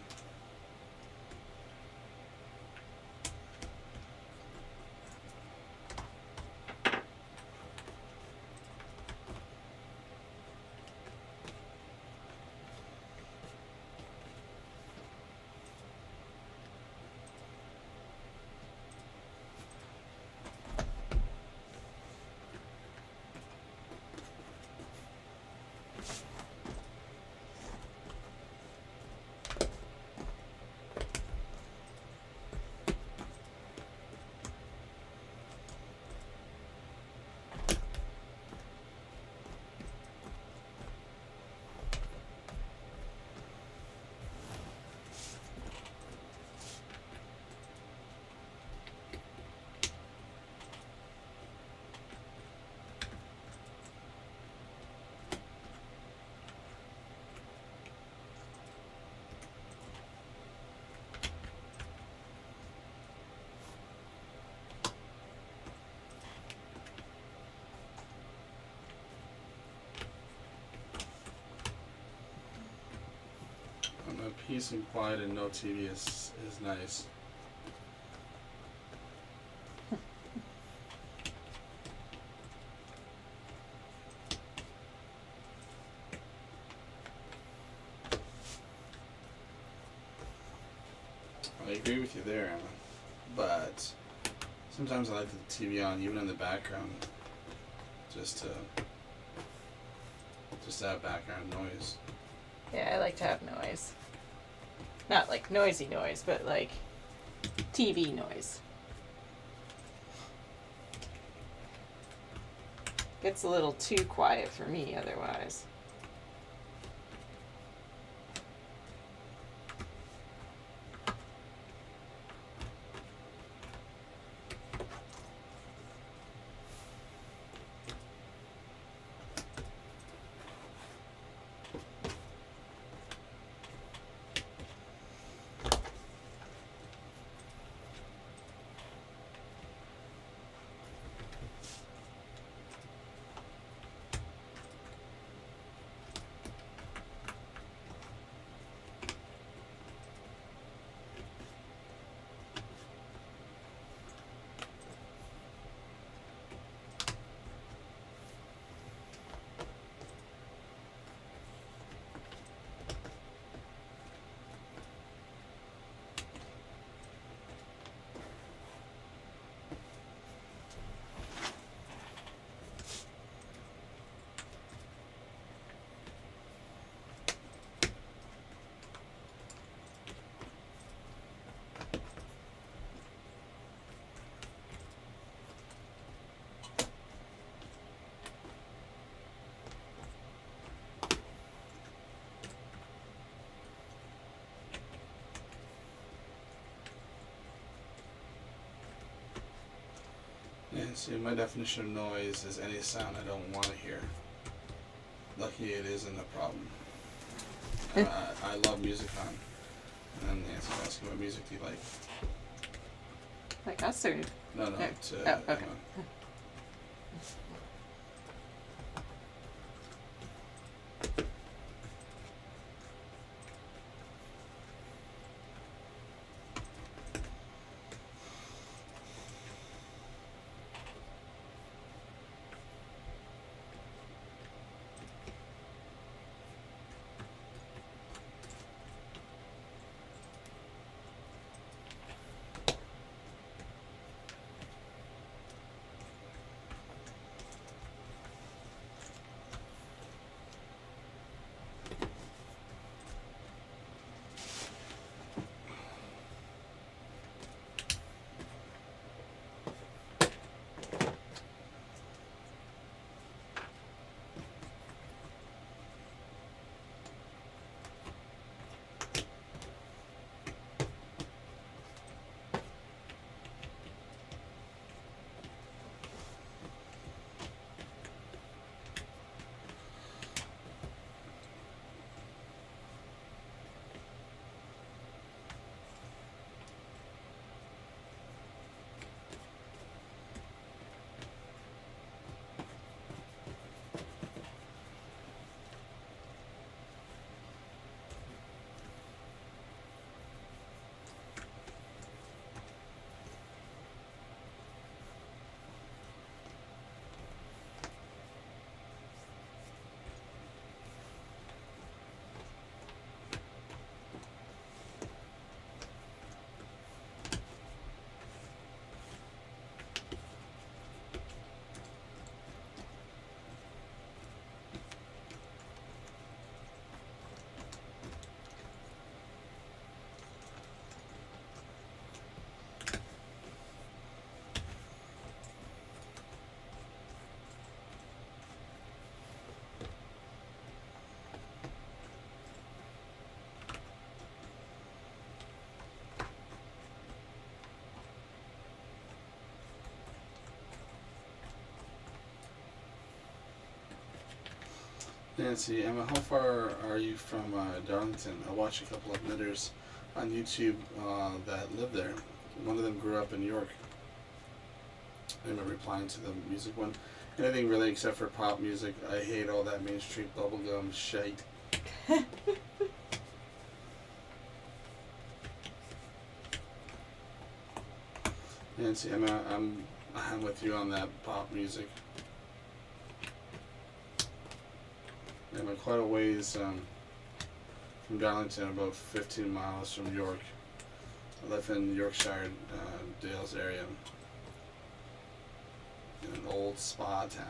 Peace and quiet and no TV is nice. I agree with you there, Emma. But sometimes I like the TV on, even in the background, just to have background noise. Yeah, I like to have noise. Not like noisy noise, but like TV noise. Gets a little too quiet for me otherwise. And see, my definition of noise is any sound I don't want to hear. Lucky it isn't a problem. I love music on. And Nancy's asking what music do you like? Like us or? No, No. to Oh, okay. Emma. Nancy, Emma, how far are you from Darlington? I watch a couple of knitters on YouTube that live there. One of them grew up in York. Emma replying to the music one. Anything really except for pop music. I hate all that Main Street bubblegum shite. Nancy, Emma, I'm with you on that pop music. I'm quite a ways from Darlington, about 15 miles from York. I live in Yorkshire, Dales area, in an old spa town.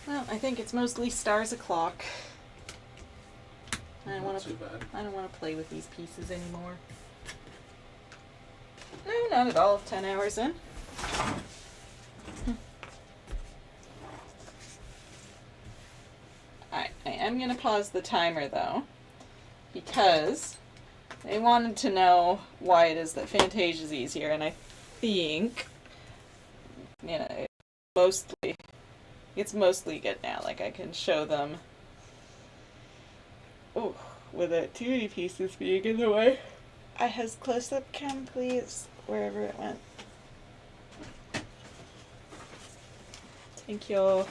Well, I think it's mostly stars o'clock. I don't Not want too to. bad. I don't want to play with these pieces anymore. No, not at all. 10 hours in. Alright, I am going to pause the timer though, because they wanted to know why it is that Fantasia is easier, and I think, you know, it's mostly good now. Like, I can show them. Oh, without too many pieces being in the way. I has close-up cam, please, wherever it went. Thank you.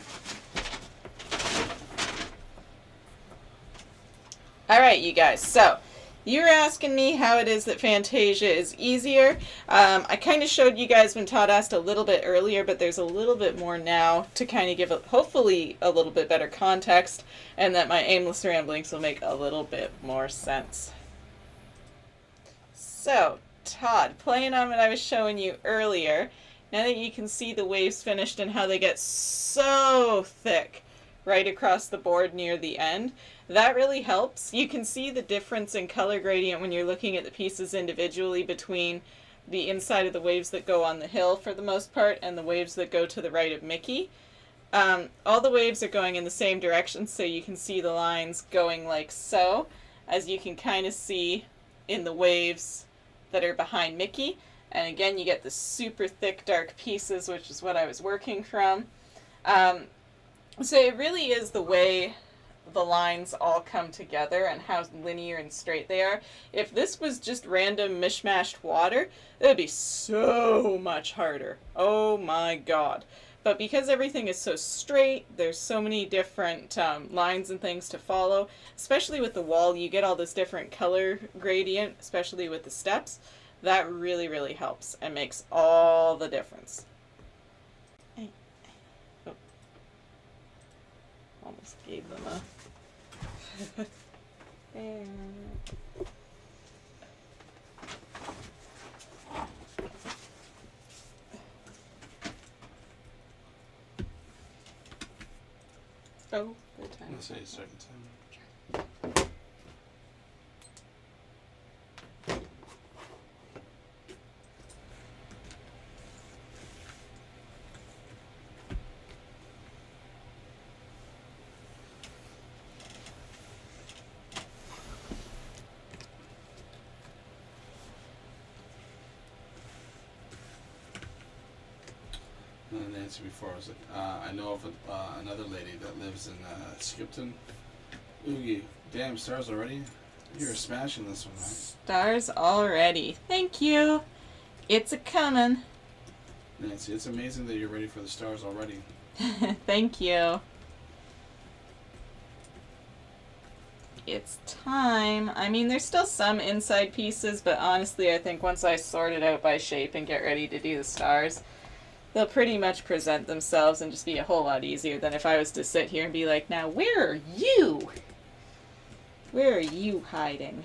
Alright, you guys, so you were asking me how it is that Fantasia is easier. I kind of showed you guys when Todd asked a little bit earlier, but there's a little bit more now to kind of give, hopefully, a little bit better context, and that my aimless ramblings will make a little bit more sense. So, Todd, playing on what I was showing you earlier, now that you can see the waves finished and how they get so thick right across the board near the end, that really helps. You can see the difference in color gradient when you're looking at the pieces individually between the inside of the waves that go on the hill for the most part and the waves that go to the right of Mickey. All the waves are going in the same direction, so you can see the lines going like so, as you can kind of see in the waves that are behind Mickey. And again, you get the super thick dark pieces, which is what I was working from. So it really is the way the lines all come together and how linear and straight they are. If this was just random mishmashed water, it would be so much harder. Oh my god. But because everything is so straight, there's so many different lines and things to follow, especially with the wall, you get all this different color gradient, especially with the steps. That really, really helps and makes all the difference. Oh. Almost gave them a... Oh, good time. Let's say second time. Nancy before I was like, I know of another lady that lives in Skipton. Oogie, damn, stars already? You're smashing this one, right? Stars already. Thank you. It's a comin'. Nancy, it's amazing that you're ready for the stars already. Thank you. It's time. I mean, there's still some inside pieces, but honestly, I think once I sort it out by shape and get ready to do the stars, they'll pretty much present themselves and just be a whole lot easier than if I was to sit here and be like, now where are you? Where are you hiding?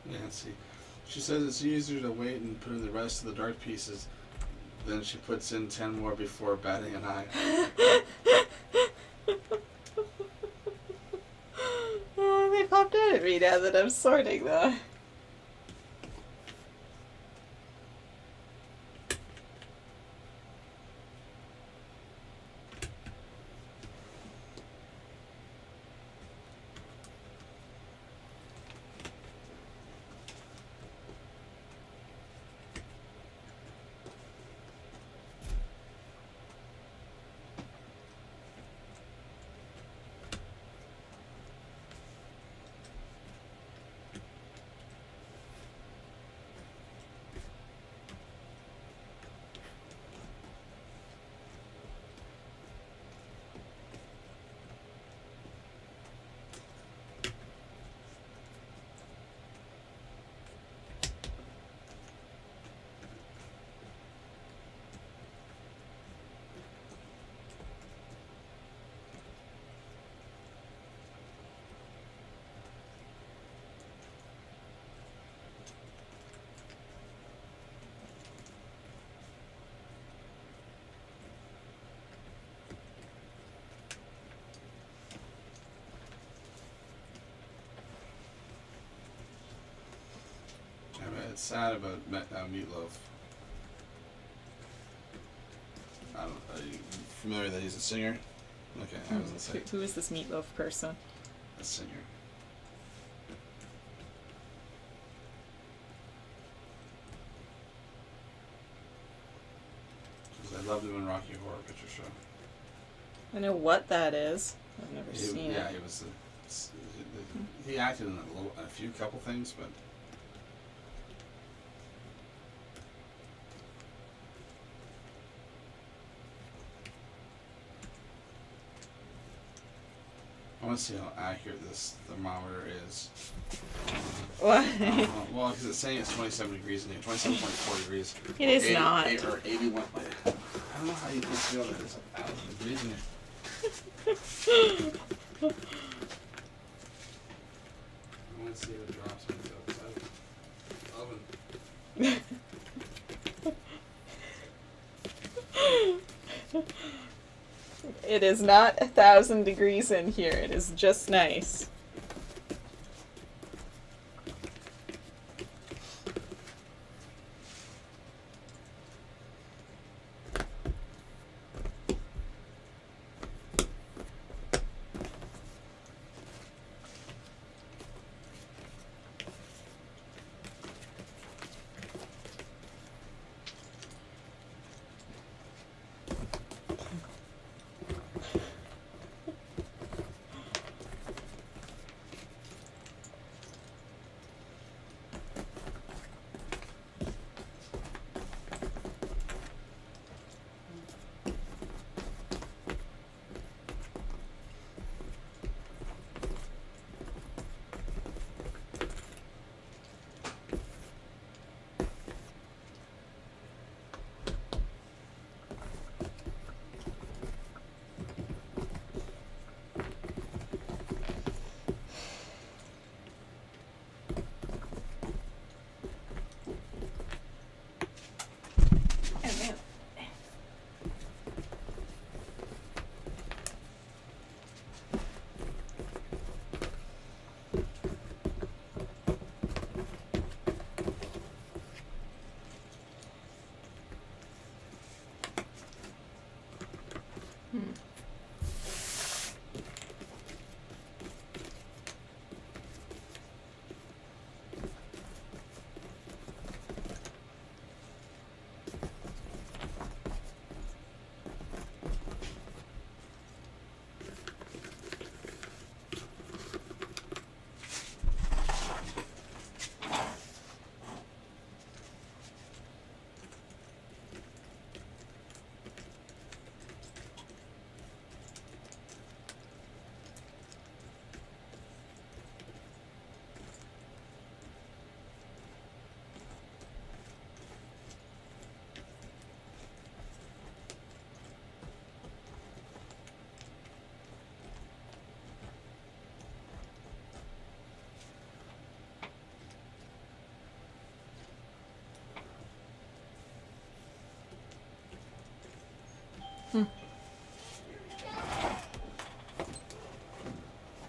Nancy. She says it's easier to wait and put in the rest of the dark pieces than she puts in 10 more before batting an eye. Oh, they popped out at me now that I'm sorting though. It's sad about Meatloaf. I don't. Are you familiar that he's a singer? Okay, I was gonna say Who is this Meatloaf person? a singer. Because I loved him in Rocky Horror Picture Show. I know what that is. I've never seen Yeah, it. he was. He acted in a couple things, but. want to see how accurate this thermometer is. What? Well, because it's saying it's 27 degrees in here, 27.4 degrees. It is not. Or 81. I don't know how you can feel that it's 1,000 degrees in here. I want to see if it drops when it goes outside the oven. It is not 1,000 degrees in here. It is just nice.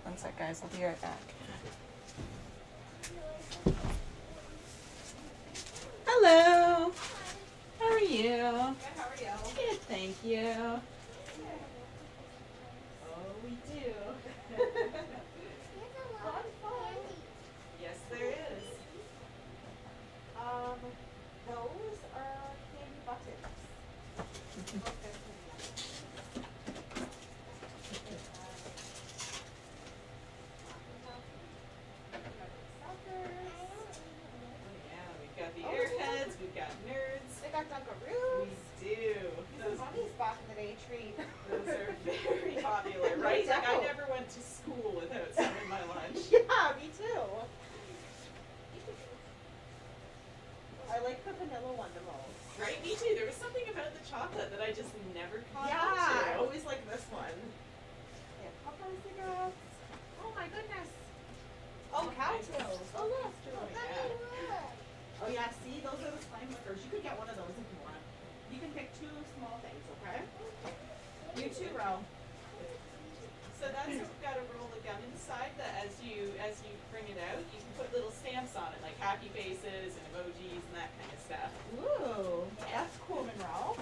One sec, guys. I'll be right back. Hello. How are you? Good. How are you? Good, thank you. Oh, we do. Yes, there is. Those are candy buttons. Yeah, we've got the airheads, we've got nerds. They got Dunkaroos. We do. Those money's back in the day treat. Those are very popular, right? Like I never went to school without some in my lunch. Yeah, me too. I like the vanilla one the most. Right, me too. There was something about the chocolate that I just never caught on Yeah, I to. always like this one. They have popcorn cigarettes. Oh my goodness. Oh, cow tails. Oh, look. Oh, yeah. Oh yeah, see, those are the slime lickers. You could get one of those if you want. You can pick 2 small things, okay? You too, Ro. So that's got a roll of gum inside that as you bring it out, you can put little stamps on it, like happy faces and emojis and that kind of stuff. Ooh, that's cool, Monroe.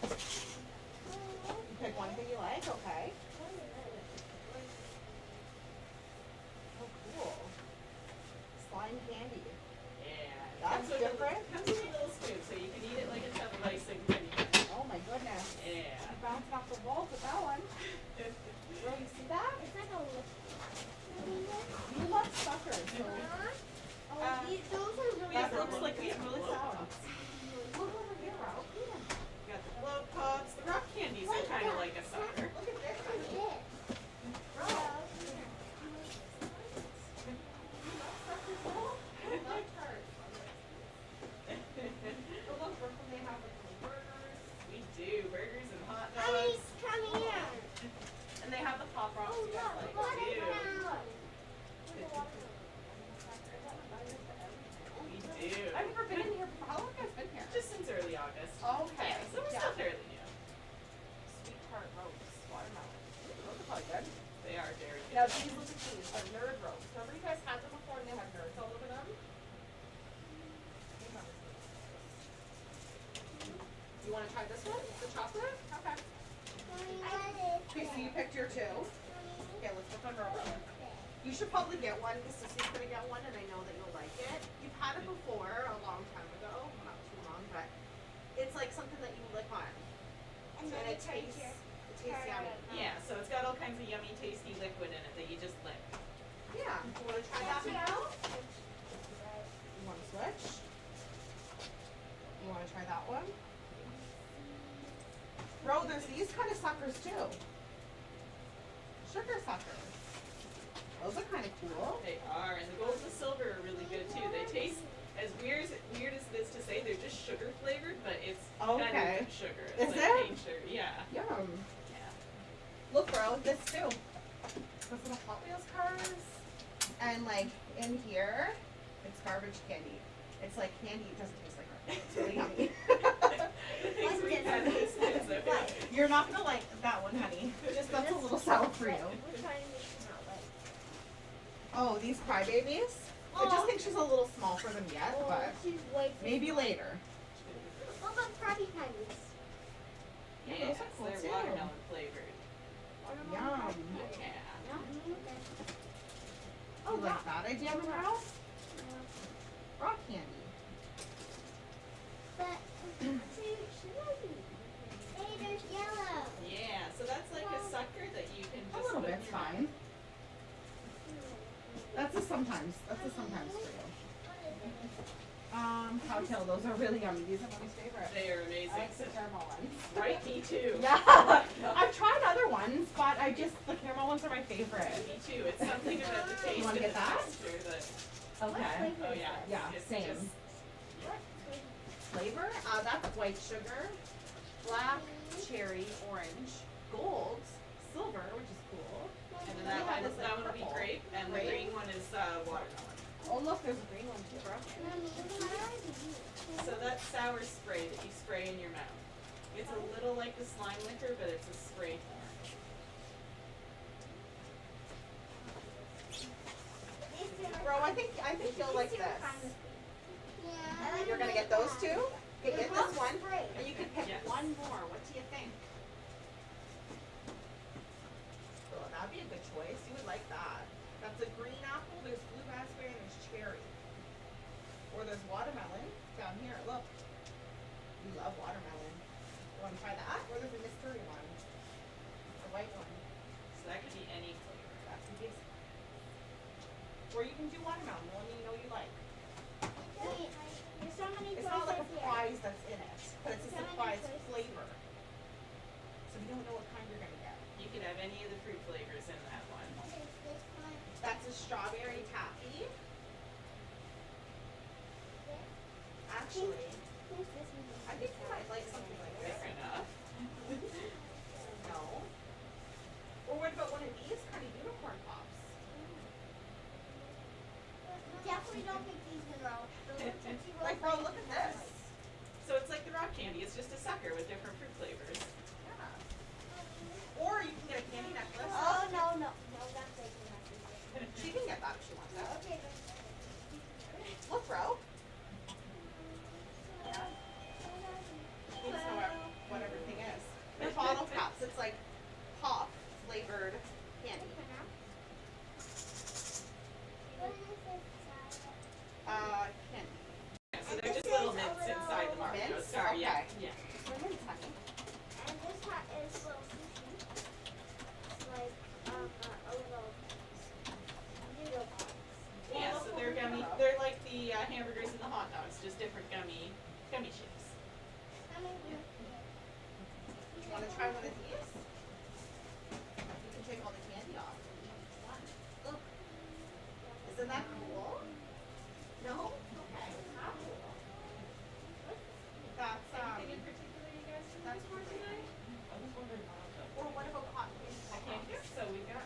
You pick one thing you like, okay? Oh, cool. Slime candy. Yeah. That's different. Comes with a little spoon, so you can eat it like a tub of icing pretty good. Oh my goodness. Yeah. You bounced off the walls with that one. Bro, you see that? You love suckers, so Those are really that sour. looks like it's really sour. rocks you guys like? We do. I've never been in here before. How long have you guys been here? Just since early August. Okay. Yeah, so we're still fairly new. Sweetheart ropes, watermelon. Those are probably good. They are very good. Now these look at these. They're nerd ropes. Remember you guys had them before and they had nerds all over them? You want to try this one? The chocolate? Okay. Okay, so you picked your two. Okay, let's put them over. You should probably get one because Sissy's going to get one and I know that you'll like it. You've had it before a long time ago. Well, not too long, but it's like something that you lick on. And it tastes yummy. Yeah, so it's got all kinds of yummy, tasty liquid in it that you just lick. Yeah. You want to try that now? You want to switch? You want to try that one? Bro, there's these kind of suckers too. Sugar suckers. Those are kind of cool. They are, and the gold and the silver are really good too. They taste as weird as it is to say. They're just sugar flavored, but it's kind Okay. of good sugar. It's Is like it? cane sugar. Yeah. Yum. Yeah. Look, bro, this too. Those little Hot Wheels cars. And like in here, it's garbage candy. It's like candy. It doesn't taste like garbage. It's really yummy. The things we had taste is okay. You're not gonna like that one, honey. Just that's a little sour for you. Oh, these crybabies? I just think she's a little small for them yet, but maybe later. What about Krabby Patties? Yes, those are cool they're too. watermelon flavored. Yum. Yeah. Oh, you like that idea, Monroe? Rock candy. But hey, there's yellow. Yeah, so that's like a sucker that you can just A little put in bit's your mouth. fine. That's a sometimes for you. Cowtail, those are really yummy. These are Mommy's favorite. They are I amazing. like the caramel ones. Right, me too. Yeah, I've tried other ones, but the caramel ones are my favorite. Me too. It's something about the taste wanna and get the that? texture that. Okay. Oh yeah. Yeah, it's same. Just, Flavor? That's white sugar, black, cherry, orange, gold, silver, which is cool. and then Yeah, that this one, like that one will be purple. grape, and the green one is watermelon. Oh look, there's a green one too, bro. So that's sour spray that you spray in your mouth. It's a little like the slime liquor, but it's a spray form. Bro, I think you'll like this. Yeah. You're gonna get those two? Okay, get this one, Great. and you can pick Yes. one more. What do you think? Oh, that'd be a good choice. You would like that. That's a green apple. There's blue raspberry and there's cherry. Or there's watermelon down here. Look, we love watermelon. You want to try that? Or there's a mystery one, the white one. So that could be any flavor. That's the basic. Or you can do watermelon, the one you know you like. Wait, there's so many It's not like a choices here. surprise that's in it, but it's a So many surprise choices. flavor. So we don't know what kind you're gonna get. You could have any of the fruit flavors in that one. What is this one? That's a strawberry taffy. Actually, Who's this one? I think you might like something like this. Fair enough. No. Or what about one of these kind of unicorn pops? Definitely don't pick these in row. Like, bro, look at this. So it's like the rock candy. It's just a sucker with different fruit flavors. Yeah. Or you can get a candy necklace. Oh no, that's like the She can get that if she wants that. Okay, Look, bro. Yeah. You just know what everything is. They're bottle caps. It's like pop flavored candy. Candy. Yeah, so they're just little mints inside the Mario Mints? star. Yeah. Okay. Yeah. They're mints, honey. And this hat is little sushi. It's like a little noodle box. Yeah, so they're gummy. They're like the hamburgers and the hot dogs, just different gummy shapes. How many? You want to try one of these? You can take all the candy off. One. Look. Isn't that cool? No? Okay. How cool. That's Anything in particular you guys are that's looking for great. today? Or what about cotton candy? I can't hear. So we got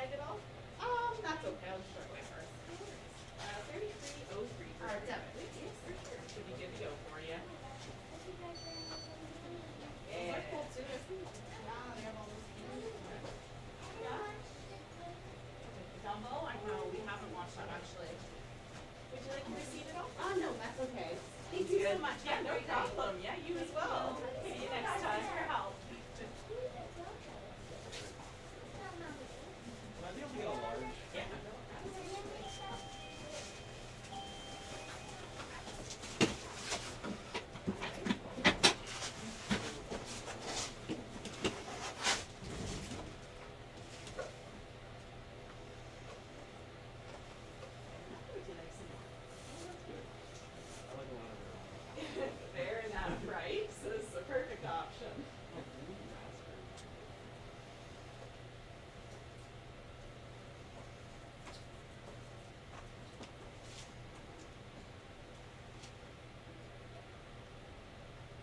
bag at all? That's okay. I'll just start away first. 3303 for debit. Yes, for sure. Should be good to go for you. Those are cool too. Yeah, they have all those games. Yeah. Dumbo? I know, we haven't watched that actually. Would you like your receipt at all? No, that's okay. Thank you so much. Yeah, no Have a great day. problem. Yeah, you as well. See you next Thanks time. for your help. Yeah. Would you like some more? Fair enough, right? So this is the perfect option.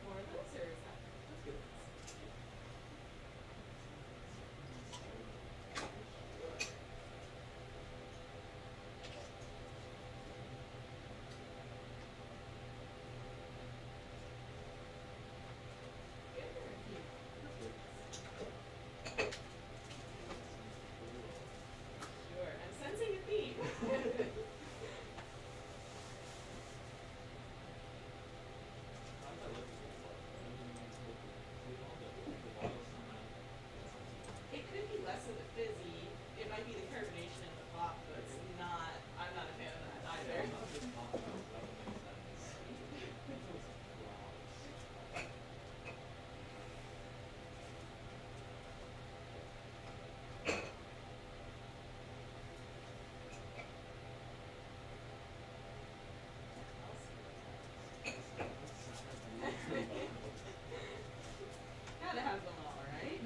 More of those, or is that? That's good. Sure, I'm sensing a theme. It could be less of the fizzy. It might be the carbonation in the pop, but it's not. I'm not a fan of that either. Kinda has them all, right?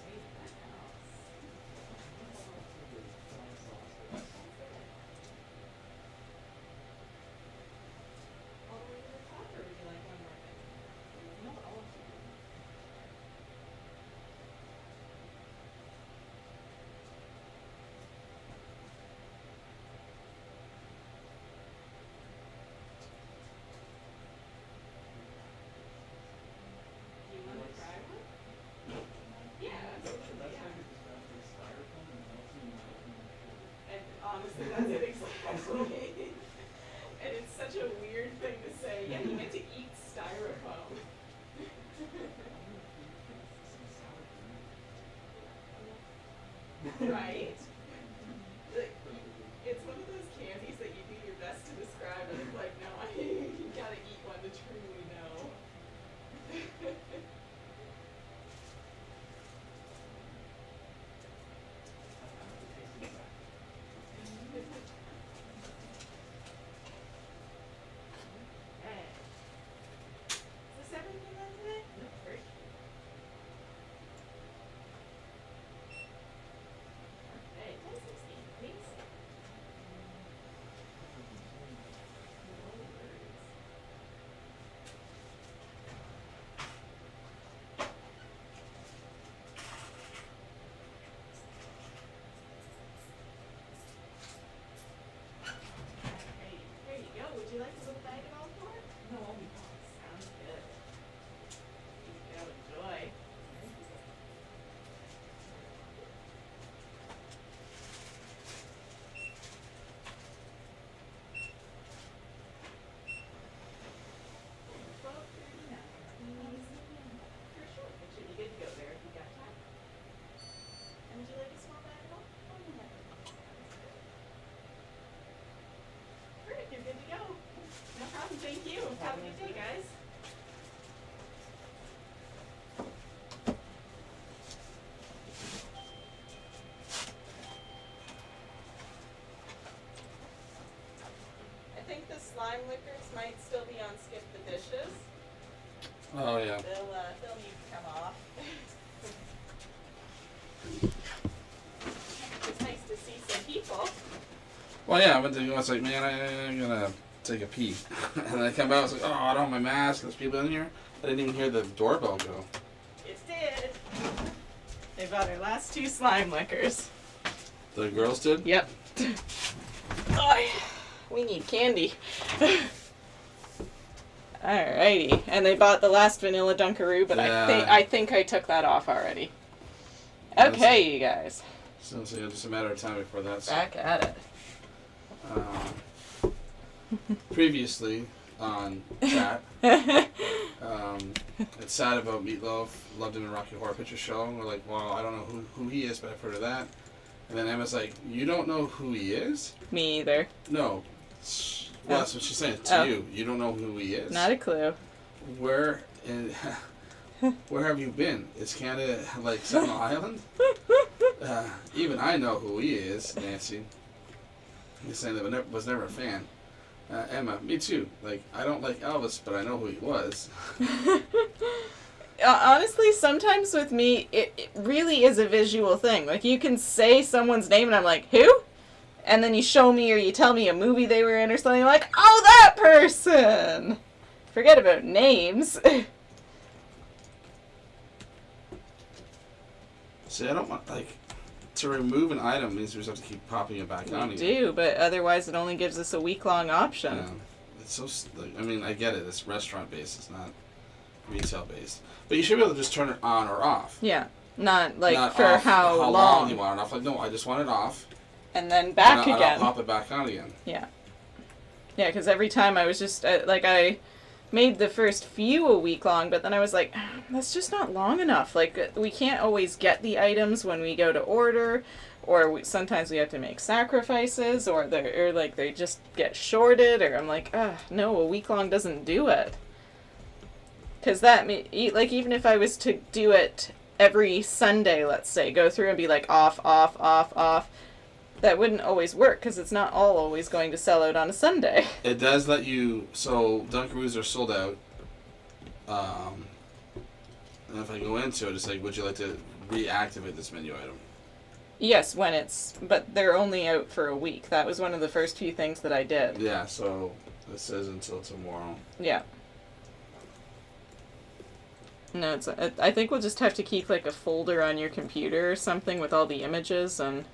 Hey, that helps. All the way to the top, or would you like one more thing? No, all of them. Do you want to try one? Yeah, absolutely, yeah. And honestly, that's it exactly. And it's such a weird thing to say. Yeah, you get to eat styrofoam. Right? Like, it's one of those candies that you do your best to describe, and it's like, no, you gotta eat one to truly know. Okay. Is this everything then today? No, great. Okay, 1016, please. No worries. Okay, here you go. Would you like a little bag of all four? No, I'll be fine. Sounds good. Here you go. Enjoy. $12.39. For sure. It should be good to go there if you got time. And would you like a small bag at all? Oh, no, never. Sounds good. Great, you're good to go. No problem. Thank you. Have a good day, guys. I think the slime liquors might still be on Skip the Dishes. Oh yeah. They'll need to come off. It's nice to see some people. Well, yeah, but I was like, man, I'm gonna take a pee. And then I come out, I was like, oh, I don't have my mask. There's people in here. I didn't even hear the doorbell go. It did. They bought our last 2 slime lickers. The girls did? Yep. Oh, we need candy. Alrighty. And they bought the last vanilla Dunkaroo, but Yeah. I think I took that off already. Okay, you guys. So it's just a matter of time before that's... Back at it. Previously on chat, it's sad about Meatloaf. Loved him in Rocky Horror Picture Show. And we're like, well, I don't know who he is, but I've heard of that. And then Emma's like, you don't know who he is? Me either. No. Well, that's what she's saying to you. You don't know who he is. Not a clue. Where have you been? Is Canada like Staten Island? Even I know who he is, Nancy. He's saying that I was never a fan. Emma, me too. Like, I don't like Elvis, but I know who he was. Honestly, sometimes with me, it really is a visual thing. Like, you can say someone's name and I'm like, who? And then you show me or you tell me a movie they were in or something, like, oh, that person! Forget about names. See, I don't want, like, to remove an item means we just have to keep popping it back on We again. do, but otherwise it only gives us a week-long option. Yeah. It's so, like, I mean, I get it. It's restaurant-based. It's not retail-based. But you should be able to just turn it on or off. Yeah, not like Not for off how long you want it off. Like, no, I just want it off. And then back and again. I'll pop it back on again. Yeah. Yeah, because every time I was just, I made the first few a week long, but then I was like, that's just not long enough. Like, we can't always get the items when we go to order, or sometimes we have to make sacrifices, or they just get shorted, or I'm like, no, a week long doesn't do it. Because even if I was to do it every Sunday, let's say, go through and be like off, off, off, off, that wouldn't always work because it's not all always going to sell out on a Sunday. It does let you, so Dunkaroos are sold out. And if I go into it, it's like, would you like to reactivate this menu item? Yes, but they're only out for a week. That was one of the first few things that I did. Yeah, so it says until tomorrow. Yeah. No, I think we'll just have to keep like a folder on your computer or something with all the images and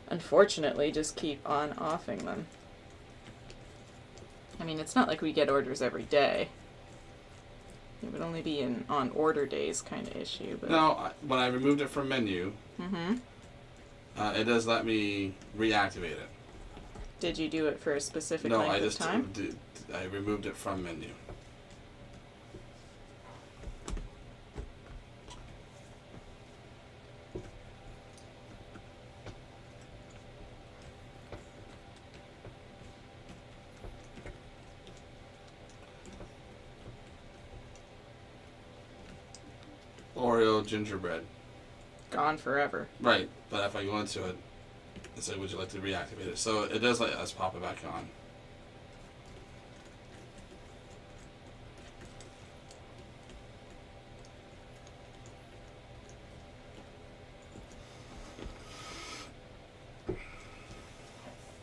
unfortunately just keep on-offing them. I mean, it's not like we get orders every day. It would only be on order days kind of issue. But No, when I removed it from menu, Mm-hmm. It does let me reactivate it. Did you do it for a specific No, length I of just time? I removed it from menu. Oreo gingerbread. Gone forever. Right, but if I go into it, it's like, would you like to reactivate it? So it does let us pop it back on.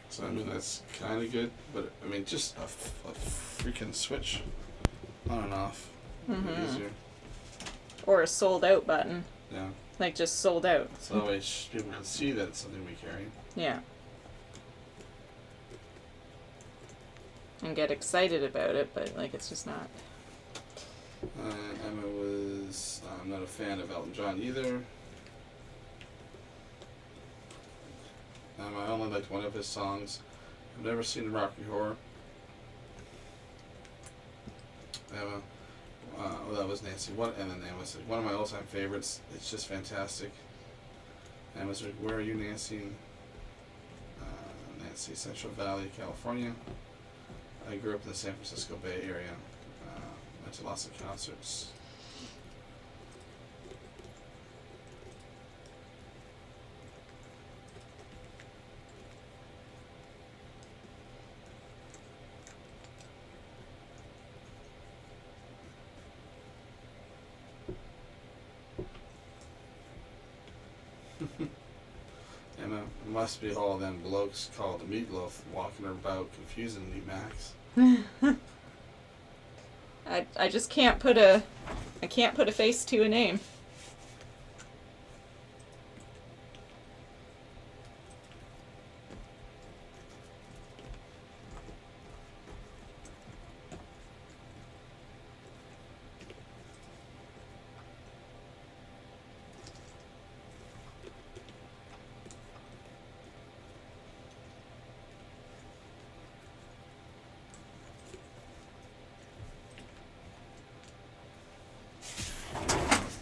So I mean, that's kind of good, but I mean, just a freaking switch on and off. Would be Mhm. easier. Or a sold out button. Yeah. Like just sold out. So that way people can see that it's something we carry. Yeah. And get excited about it, but like it's just not. Emma was not a fan of Elton John either. I only liked one of his songs. I've never seen Rocky Horror. Emma, well, that was Nancy. And then Emma said, one of my all-time favorites. It's just fantastic. Emma's like, where are you, Nancy? Nancy, Central Valley, California. I grew up in the San Francisco Bay Area. Went to lots of concerts. know, it must be all them blokes called the meatloaf walking about confusing me, Max. I just can't put a face to a name.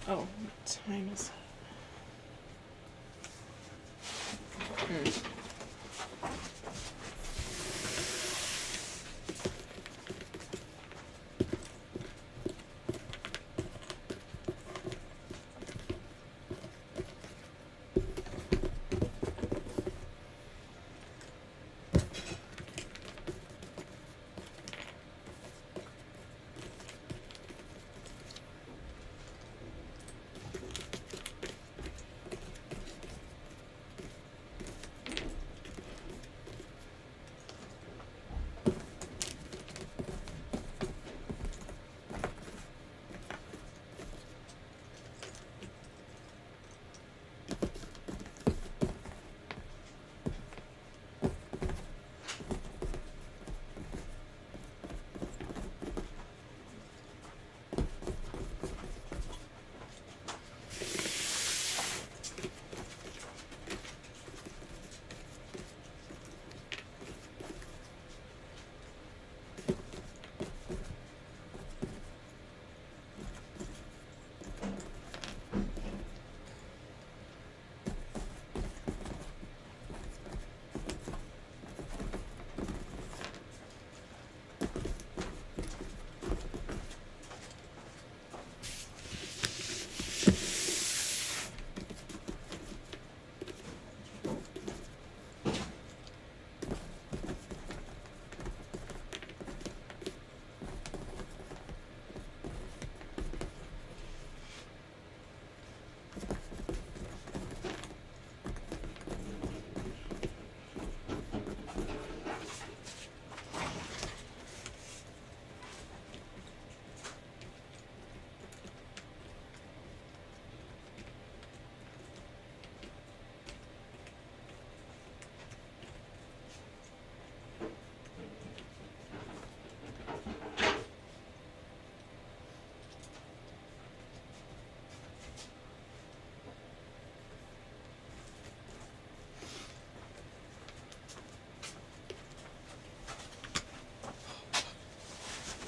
Oh, what time is it?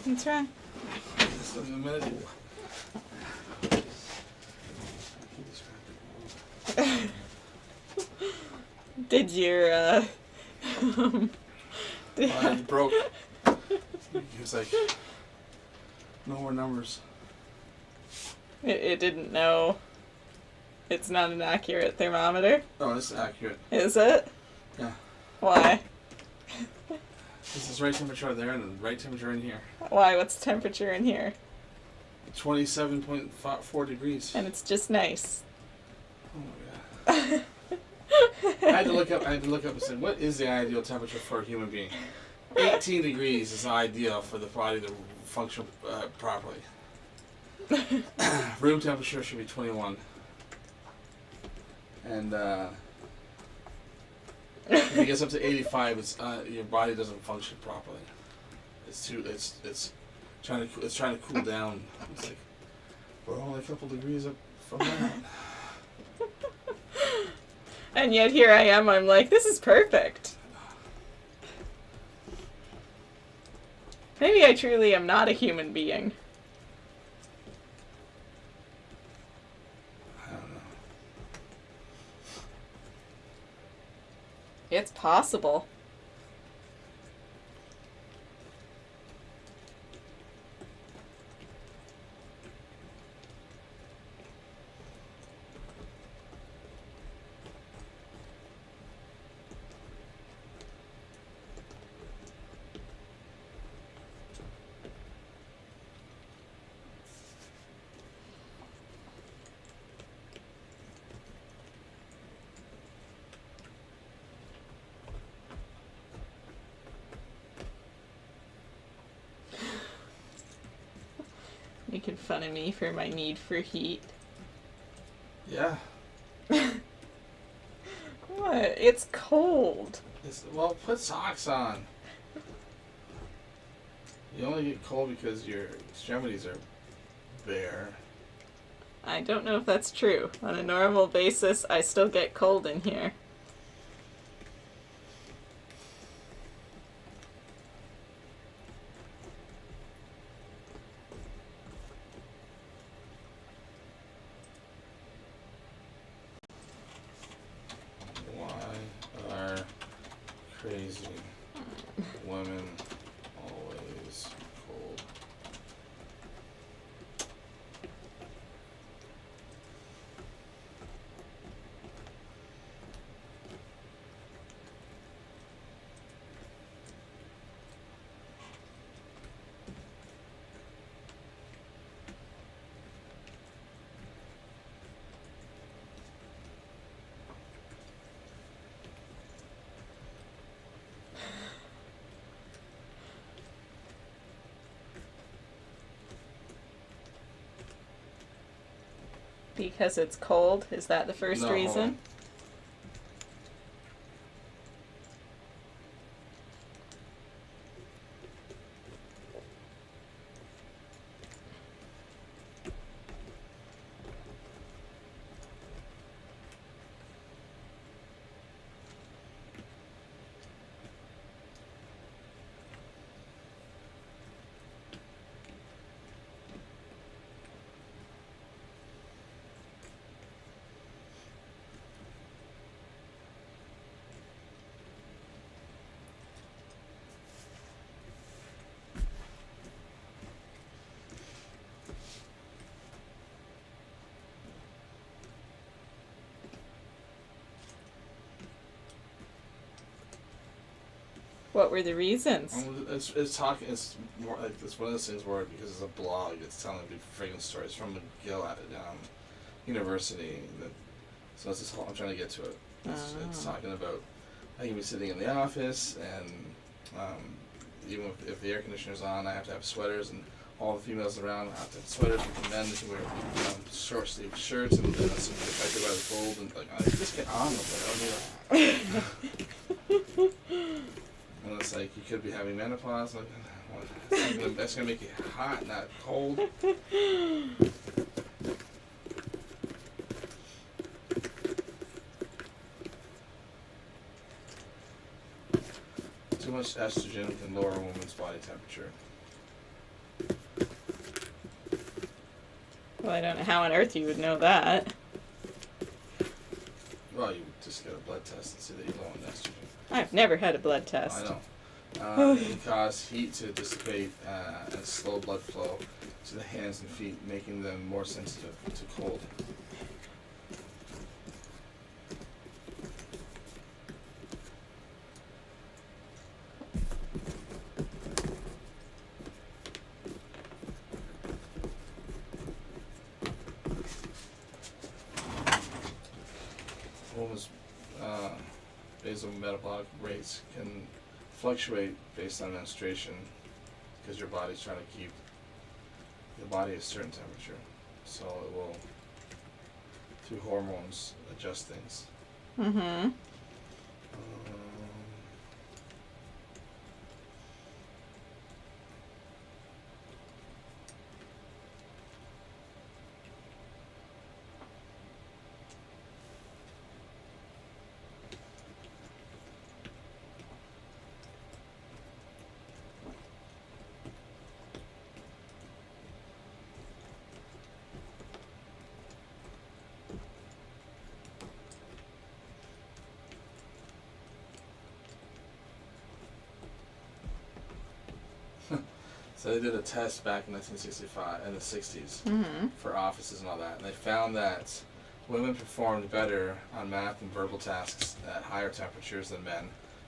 What's wrong? Just a minute. Did your It broke. He was like, no more numbers. it didn't know. It's not an accurate thermometer. Oh, this is accurate. Is it? Yeah. Why? This is right temperature there and the right temperature in here. Why? What's the temperature in here? 27.4 degrees. And it's just nice. Oh my god. I had to look up and say, what is the ideal temperature for a human being? 18 degrees is ideal for the body to function properly. Room temperature should be 21. And if it gets up to 85, it's your body doesn't function properly. It's trying to cool down. It's like we're only a couple degrees up from that. And yet here I am, I'm like, this is perfect. Maybe I truly am not a human being. I don't know. It's possible. Making fun of me for my need for heat. Yeah. What? It's cold. Well, put socks on. You only get cold because your extremities are bare. I don't know if that's true. On a normal basis, I still get cold in here. Why are crazy women always cold? Because it's cold? Is that the first No. reason? What were the reasons? It's talking. It's more like it's one of those things where because it's a blog, it's telling big friggin' stories from McGill at university. So that's just all I'm trying to get to it. It's talking about I can be sitting in the office and even if the air conditioner's on, I have to have sweaters and all the females around have to have sweaters. The men can wear short sleeve shirts and then it's affected by the cold and like I just get on with it. I don't need And it's like you could be having menopause. Like, that's gonna make you hot, not cold. Too much estrogen can lower a woman's body temperature. Well, I don't know how on earth you would know that. Well, you would just get a blood test and see that you're low in estrogen. I've never had a blood test. I know. It can cause heat to dissipate and slow blood flow to the hands and feet, making them more sensitive to cold. Women's basal metabolic rates can fluctuate based on menstruation because your body's trying to keep your body at a certain temperature, so it will through hormones adjust things. Mm-hmm. So they did a test back in 1965 in the 60s Mm-hmm. for offices and all that, and they found that women performed better on math and verbal tasks at higher temperatures than men,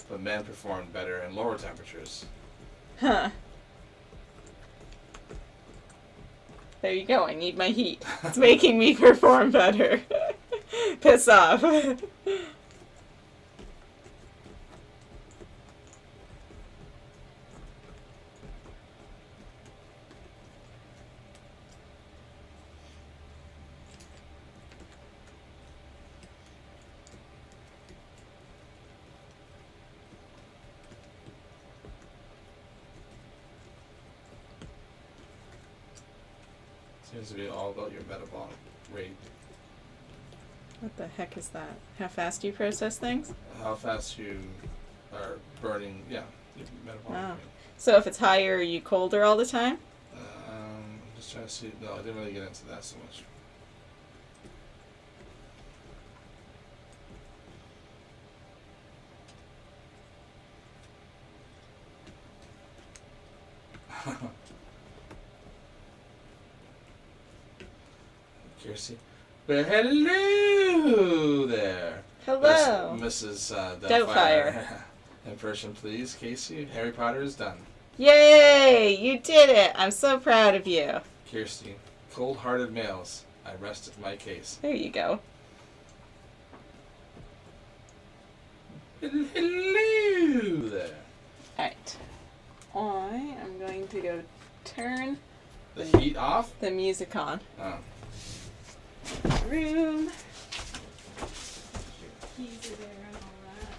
but men performed better in lower temperatures. Huh. There you go. I need my heat. It's making me perform better. Piss off. Seems to be all about your metabolic rate. What the heck is that? How fast do you process things? How fast you are burning, your metabolic Oh. rate. So if it's higher, are you colder all the time? I'm just trying to see. No, I didn't really get into that so much. Kirsty. But hello there. Hello. Mrs. Doubtfire. Impression, please, Casey. Harry Potter is done. Yay! You did it! I'm so proud of you. Kirsty. Cold-hearted males. I rested my case. There you go. Hello there. Alright. I am going to go turn The heat off? the music on. Oh. Room. Keys are there and all that.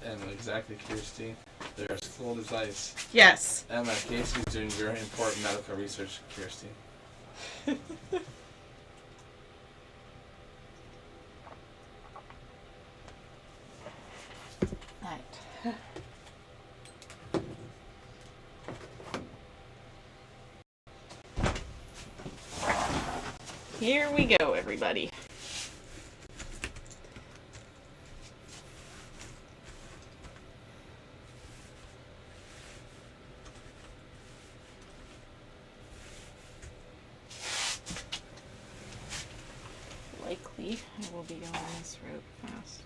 And exactly, Kirsty. They're as cold as ice. Yes. Emma, Casey's doing very important medical research, Kirsty. Right. Here we go, everybody. Likely, I will be going this route faster.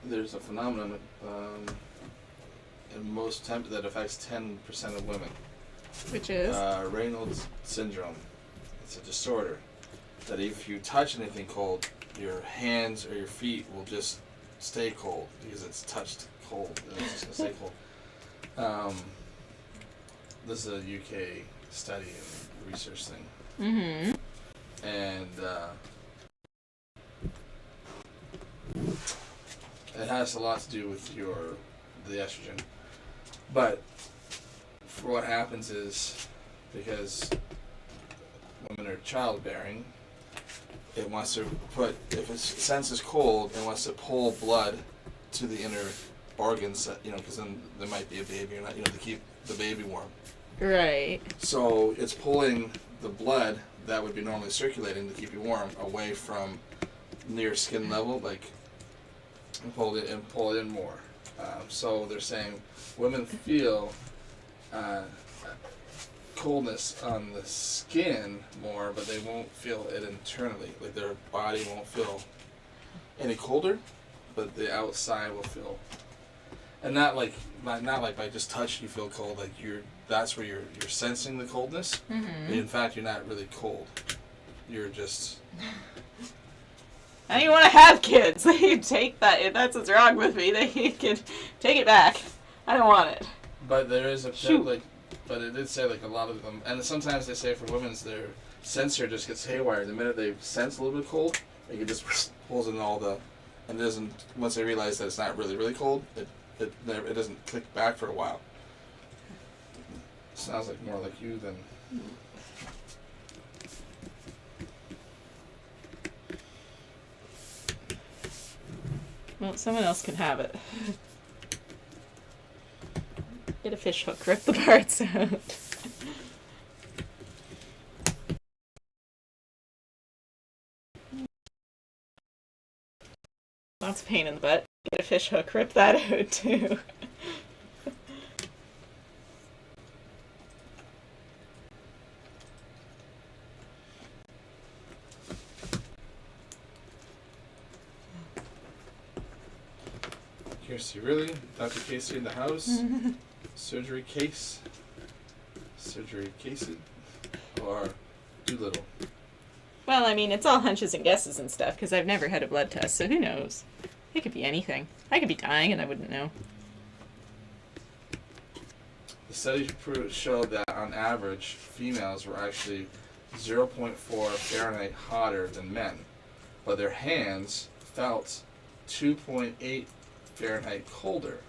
There's a phenomenon in most that affects 10% of women. Which is? Raynaud's syndrome. It's a disorder that if you touch anything cold, your hands or your feet will just stay cold because it's touched cold. And it's just going to stay cold. This is a UK study and research thing. Mm-hmm. And it has a lot to do with the estrogen. But for what happens is, because women are childbearing, it wants to if it senses cold, it wants to pull blood to the inner organs, because then there might be a baby or not, to keep the baby warm. Right. So it's pulling the blood that would be normally circulating to keep you warm away from near skin level, and pull it in more. So they're saying women feel coldness on the skin more, but they won't feel it internally. Like their body won't feel any colder, but the outside will feel. And not like by just touch you feel cold. Like that's where you're sensing the coldness. Mm-hmm. But in fact, you're not really cold. You're just. I don't even want to have kids. They take that. If that's what's wrong with me, they can take it back. I don't want it. But there is a Shoot. But it did say a lot of them, and sometimes they say for women's their sensor just gets haywire. The minute they sense a little bit cold, it just pulls in and it doesn't. Once they realize that it's not really really cold, it doesn't click back for a while. Sounds like more like you than. Well, someone else can have it. Get a fish hook, rip the parts out. That's a pain in the butt. Get a fish hook, rip that out too. Kirsty, really? Dr. Casey in the house? Surgery case? Surgery case it? Or Doolittle? Well, I mean, it's all hunches and guesses and stuff, because I've never had a blood test, so who knows? It could be anything. I could be dying and I wouldn't know. The study showed that on average, females were actually 0.4 Fahrenheit hotter than men, but their hands felt 2.8 Fahrenheit colder.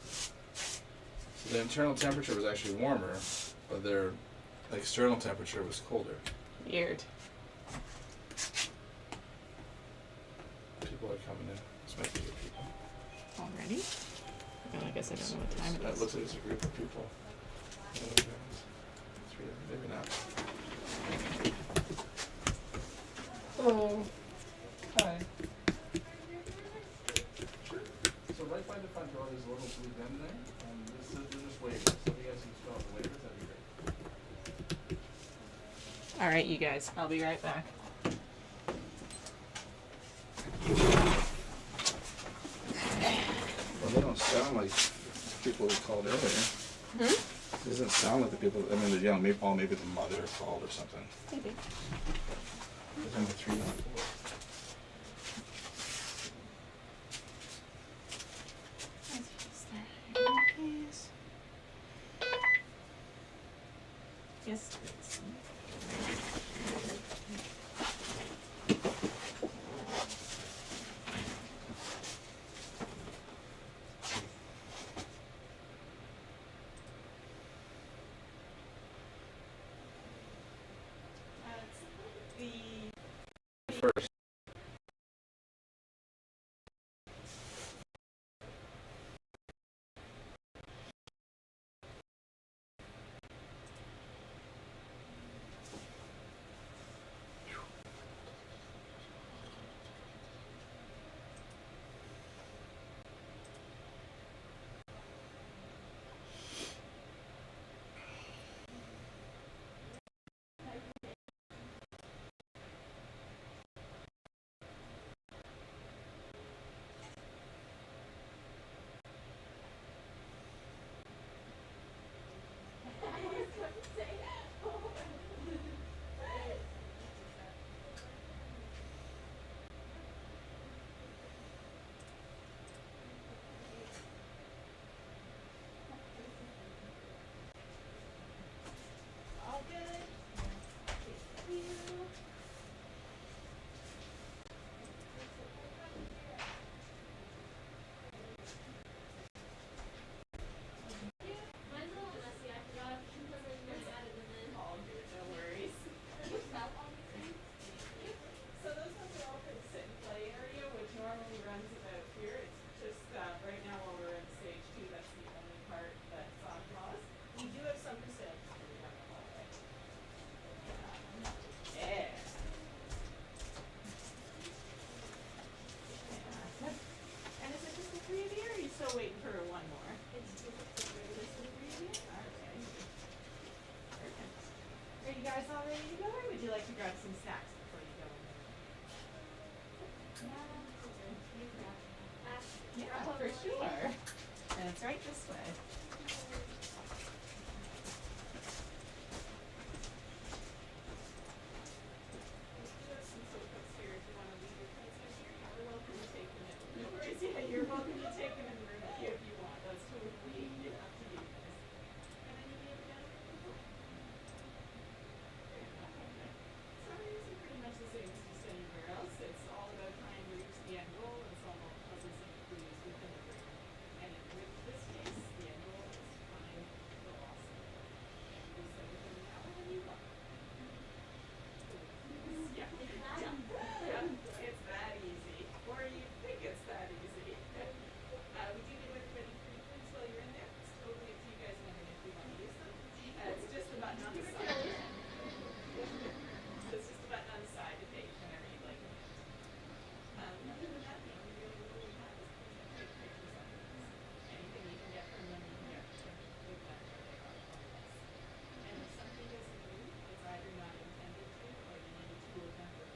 So the internal temperature was actually warmer, but their external temperature was colder. Weird. People are coming in. This might be good people. Already? Well, I guess I don't know what time it It is. looks like it's a group of people. Three, maybe not. Hello. Hi. So right by the front door, there's a little blue bin there, and this is just waivers. So if you guys can fill out the waivers, that'd be great. Alright, you guys. I'll be right back. Well, they don't sound like people who called earlier. Hmm? It doesn't sound like the people. I mean, maybe the mother called or something. Maybe. There's number 3 on 4. Yes, please. First. guys all ready to go, or would you like to grab some snacks before you go in? Yeah, for sure. And it's right this way. You're welcome to take them in the room with you if you want. That's totally up to you guys. And then you'll be able to get Sorry isn't pretty much the same as just anywhere else. It's all about trying to reach the end goal, and it's all about puzzles and clues within the room. And with this case, the end goal is to find the lost symbol. You say within an hour when you go. Yeah. It's that easy. Or you think it's that easy. We do need everybody free clues while you're in there. It's totally up to you guys whether if you want to use them. It's just a button on the side. So it's just a button on the side to take whenever you'd like it. Other than that, the only real rule we have is please take pictures of these. Anything you can get from them, you can get from them. Big letter where they are on this. And if something doesn't move, it's either not intended to or you need a tool number.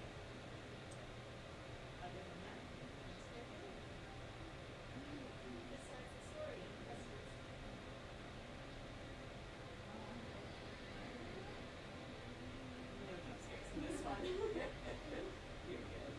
Other than that, it's very good. Besides the story and questions. No jump scares in this one. You're good.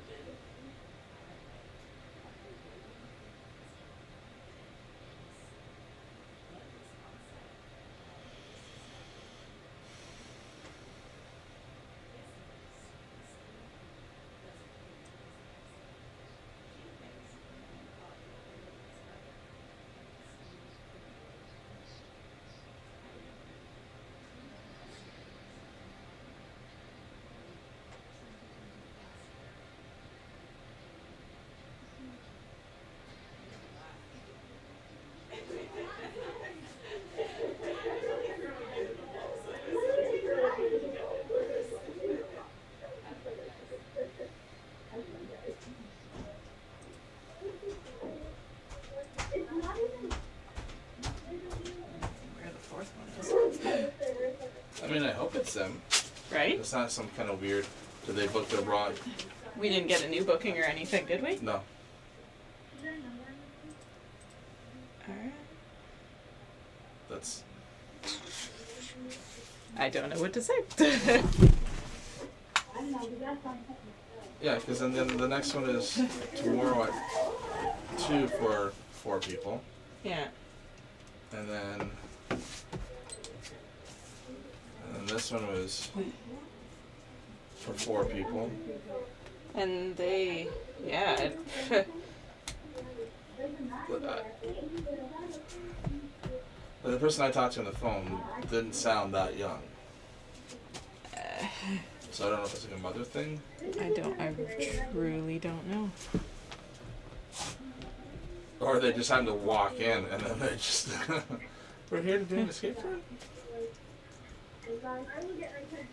Where the fourth one is. I mean, I hope it's them. Right? It's not some kind of weird. Did they book the wrong? We didn't get a new booking or anything, did we? No. Alright. That's. I don't know what to say. Yeah, because then the next one is tomorrow at 2 for 4 people, Yeah. and then this one was for 4 people. And they, yeah. But the person I talked to on the phone didn't sound that young. So I don't know if it's like a mother thing. I truly don't know. Or they just happened to walk in and then they just... We're here to do an escape room?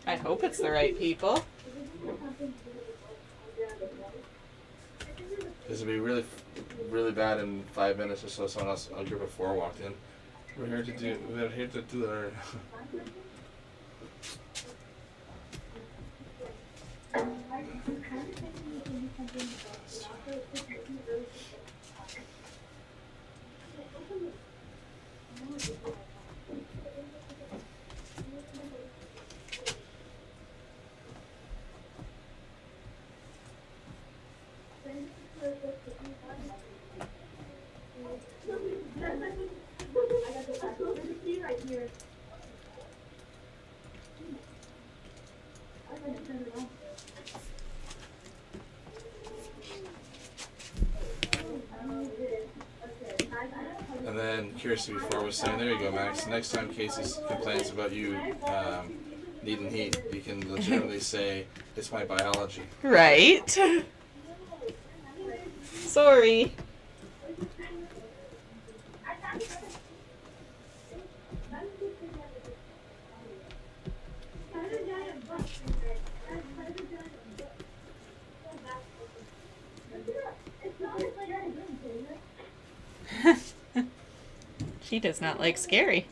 I hope it's the right people. Because it'd be really, really bad in 5 minutes or so. Someone else, a group of 4 walked in. We're here to do our... And then Kirsty before was saying, there you go, Max. Next time Casey complains about you needing heat, you can legitimately say, it's my biology. Right. Sorry. She does not like scary.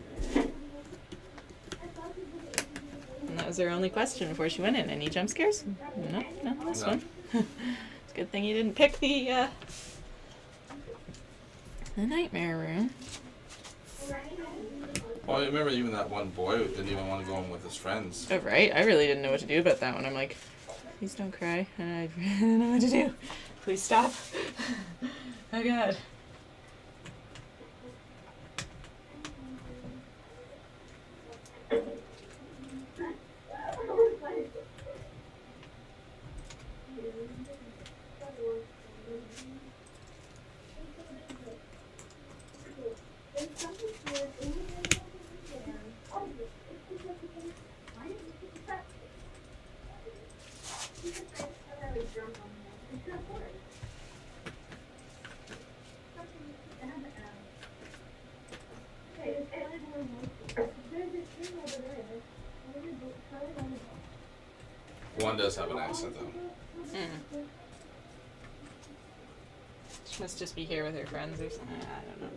And that was her only question before she went in. Any jump scares? No, this No. one. It's a good thing you didn't pick the nightmare room. Well, I remember even that one boy who didn't even want to go in with his friends. Oh, right. I really didn't know what to do about that one. I'm like, please don't cry. And I didn't know what to do. Please stop. Oh, God. One does have an accent, though. She must just be here with her friends or something. I don't know.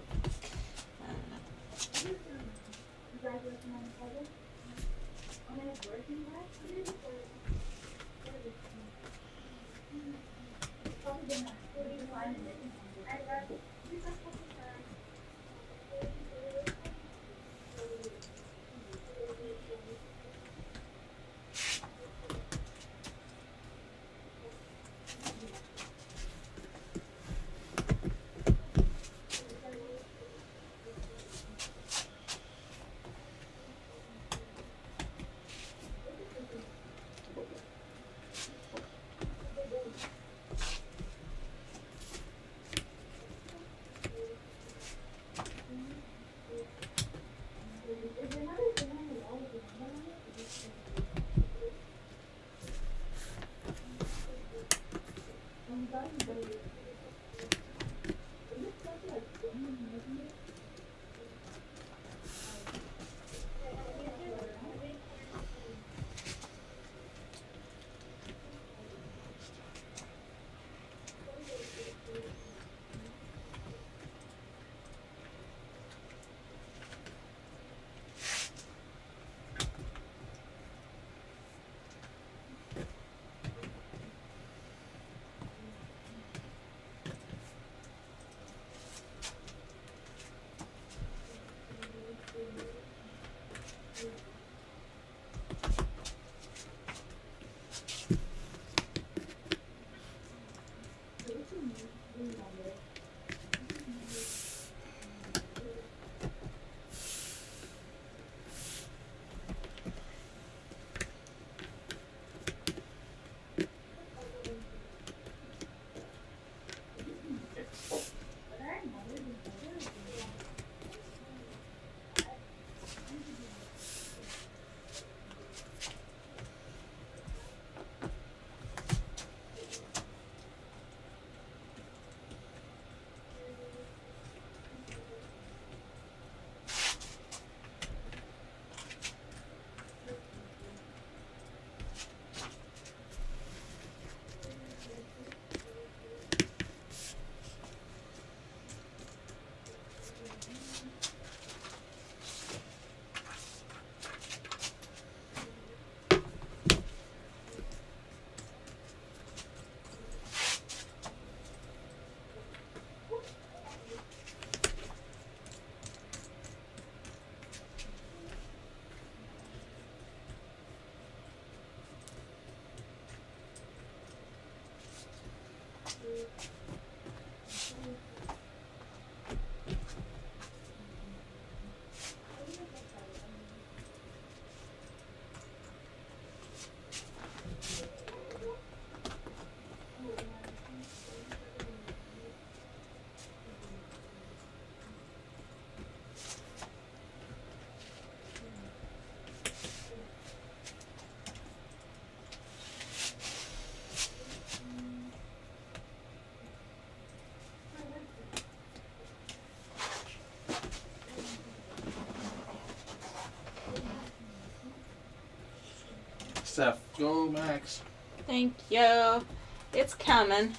Steph, go Max. Thank you. It's coming.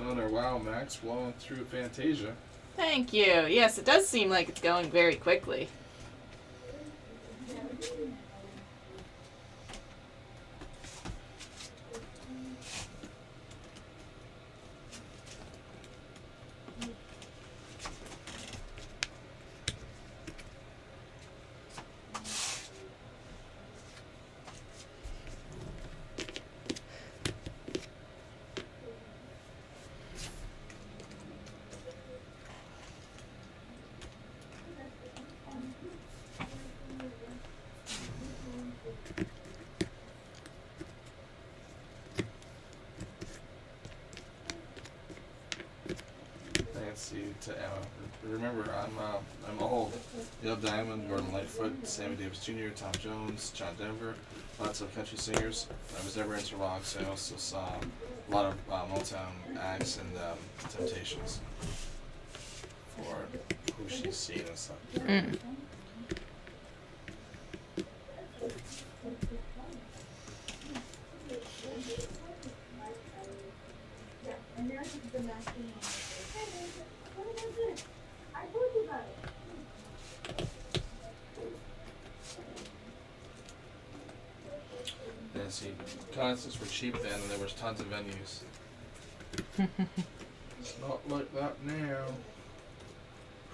Oh, no, wow, Max, blowing through Fantasia. Thank you. Yes, it does seem like it's going very quickly. to Emma. Remember, I'm old. Neil Diamond, Gordon Lightfoot, Sammy Davis Jr., Tom Jones, John Denver, lots of country singers. I was never into rock, so I also saw a lot of Motown acts and Temptations for who she's seen and stuff. Mm. And see, concerts were cheap then, and there was tons of venues. It's not like that now.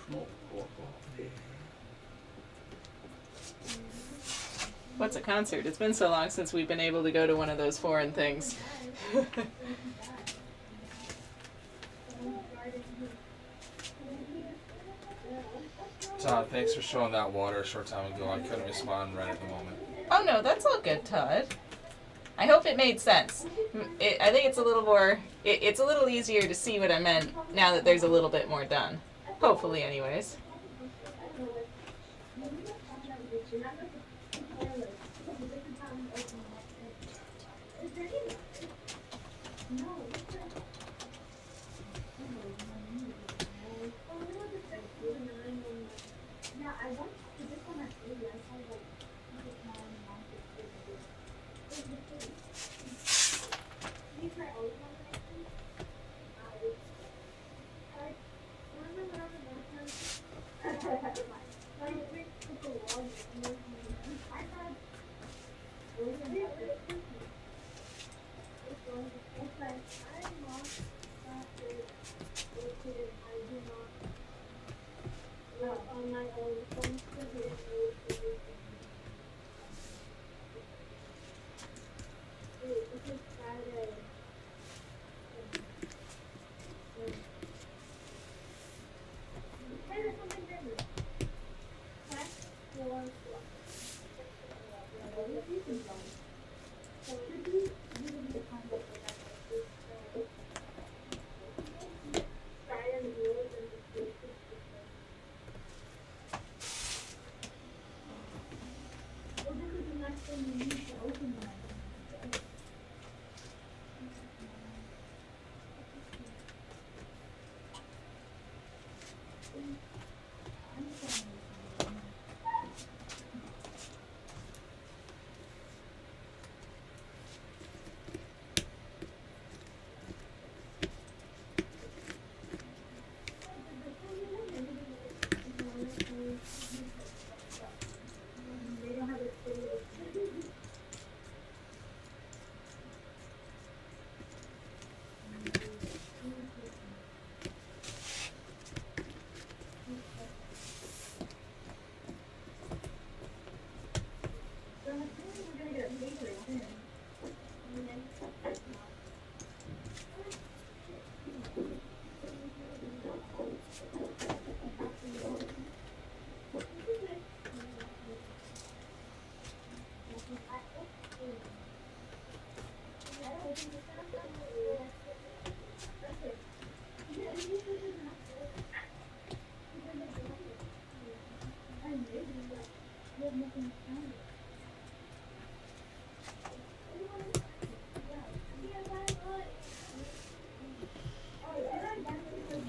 It's not like that now. What's a concert? It's been so long since we've been able to go to one of those foreign things. Todd, thanks for showing that water a short time ago. I couldn't respond right at the moment. Oh no, that's all good, Todd. I hope it made sense. I think it's a little more, it's a little easier to see what I meant now that there's a little bit more done. Hopefully, anyways.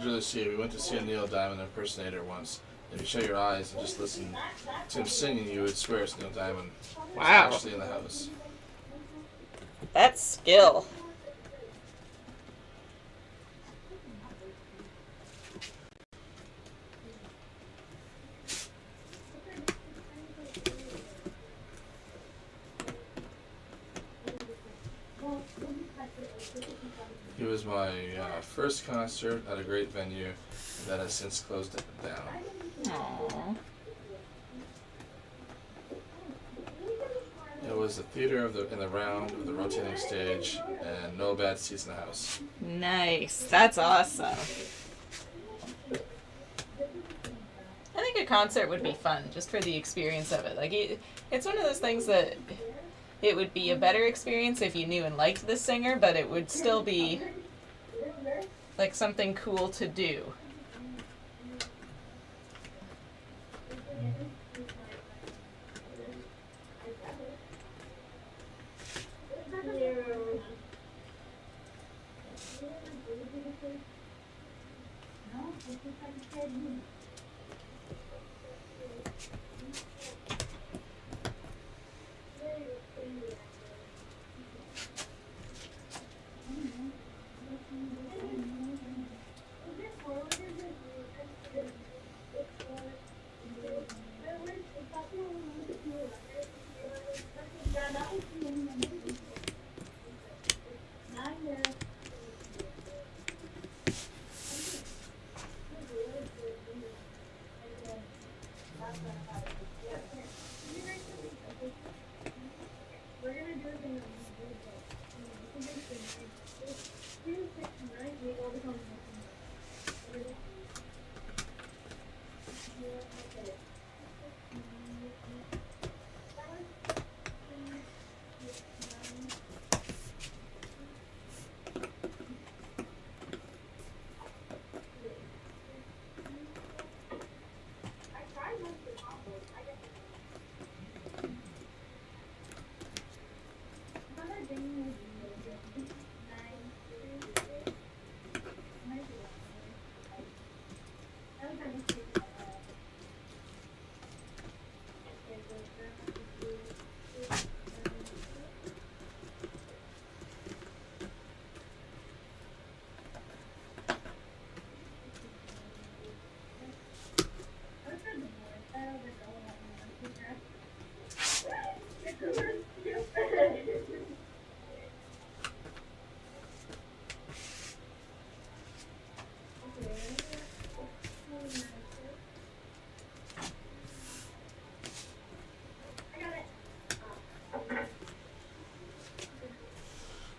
Really see it. We went to see a Neil Diamond impersonator once. If you shut your eyes and just listen to him singing, you would swear it's Neil Diamond. Wow. He's actually in the house. That's skill. He was my first concert at a great venue that has since closed it down. Aww. It was the theater in the round with the rotating stage and no bad seats in the house. Nice. That's awesome. I think a concert would be fun just for the experience of it. Like it's one of those things that it would be a better experience if you knew and liked the singer, but it would still be like something cool to do.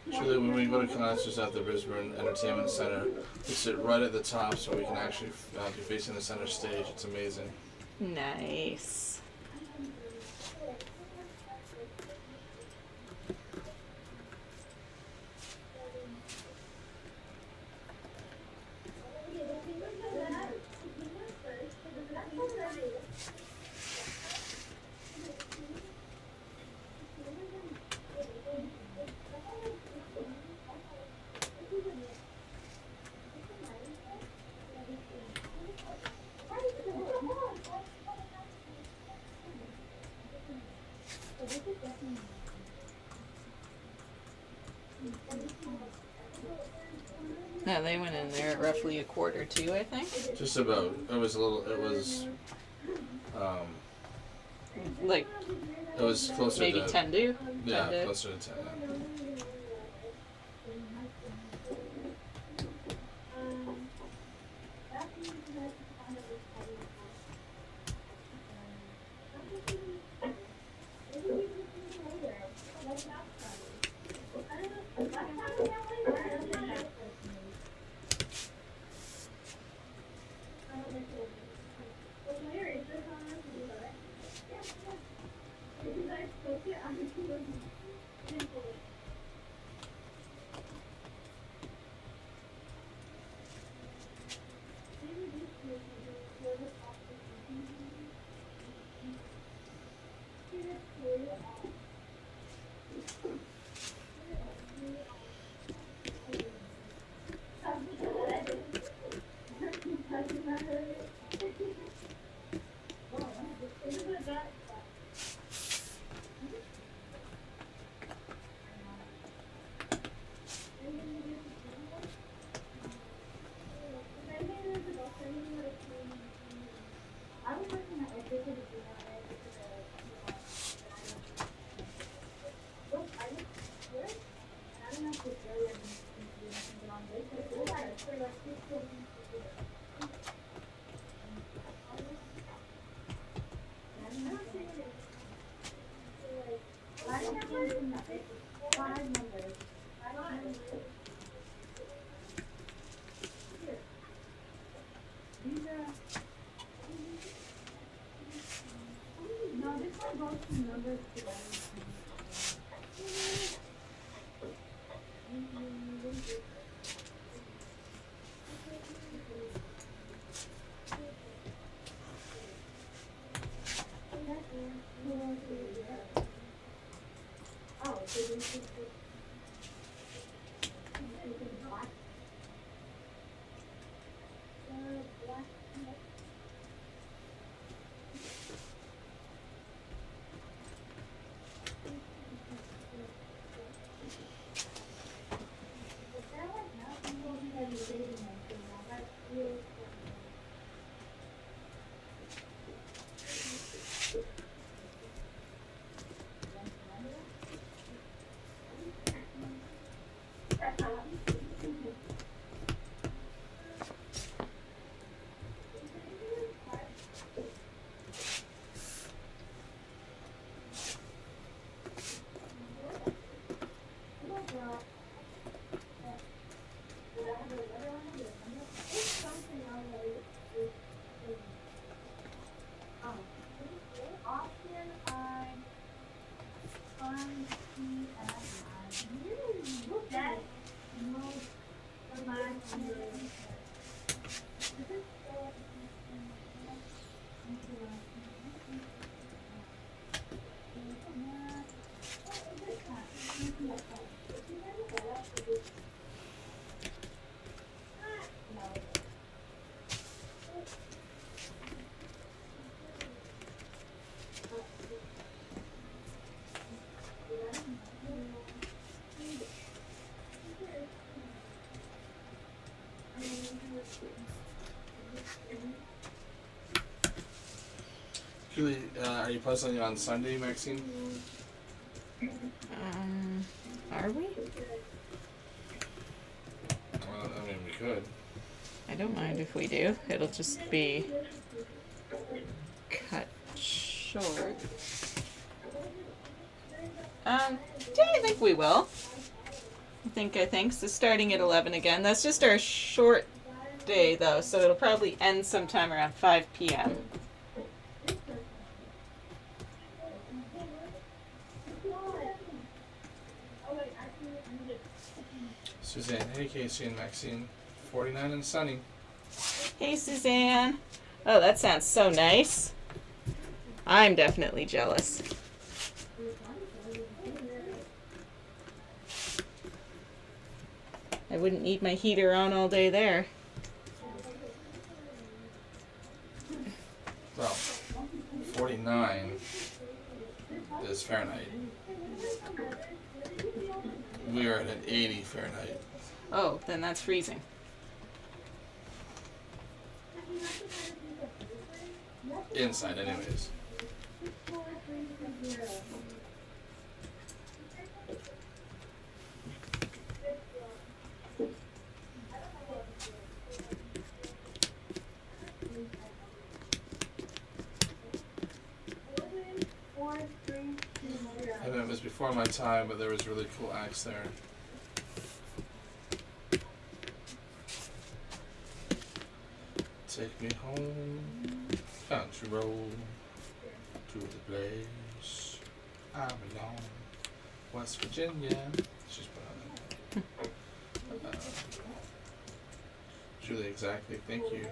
Usually when we go to concerts at the Brisbane Entertainment Center, we sit right at the top so we can actually be facing the center stage. It's amazing. Nice. No, they went in there at roughly a quarter to, I think. Just about. It was a little. It was. Like It was closer maybe to 10 to. Yeah, 10 to. closer to 10. Julie, are you puzzling on Sunday, Maxine? Are we? Well, I mean, we could. I don't mind if we do. It'll just be cut short. Yeah, I think we will. I think. So starting at 11 again. That's just our short day though, so it'll probably end sometime around 5 p.m. Suzanne, hey Casey and Maxine. 49 and sunny. Hey Suzanne. Oh, that sounds so nice. I'm definitely jealous. I wouldn't need my heater on all day there. Well, 49 is Fahrenheit. We are at an 80 Fahrenheit. Oh, then that's freezing. Inside, anyways. I know it was before my time, but there was really cool acts there. Take me home, country road, to the place I belong, West Virginia. She's put on that. Julie, exactly. Thank you.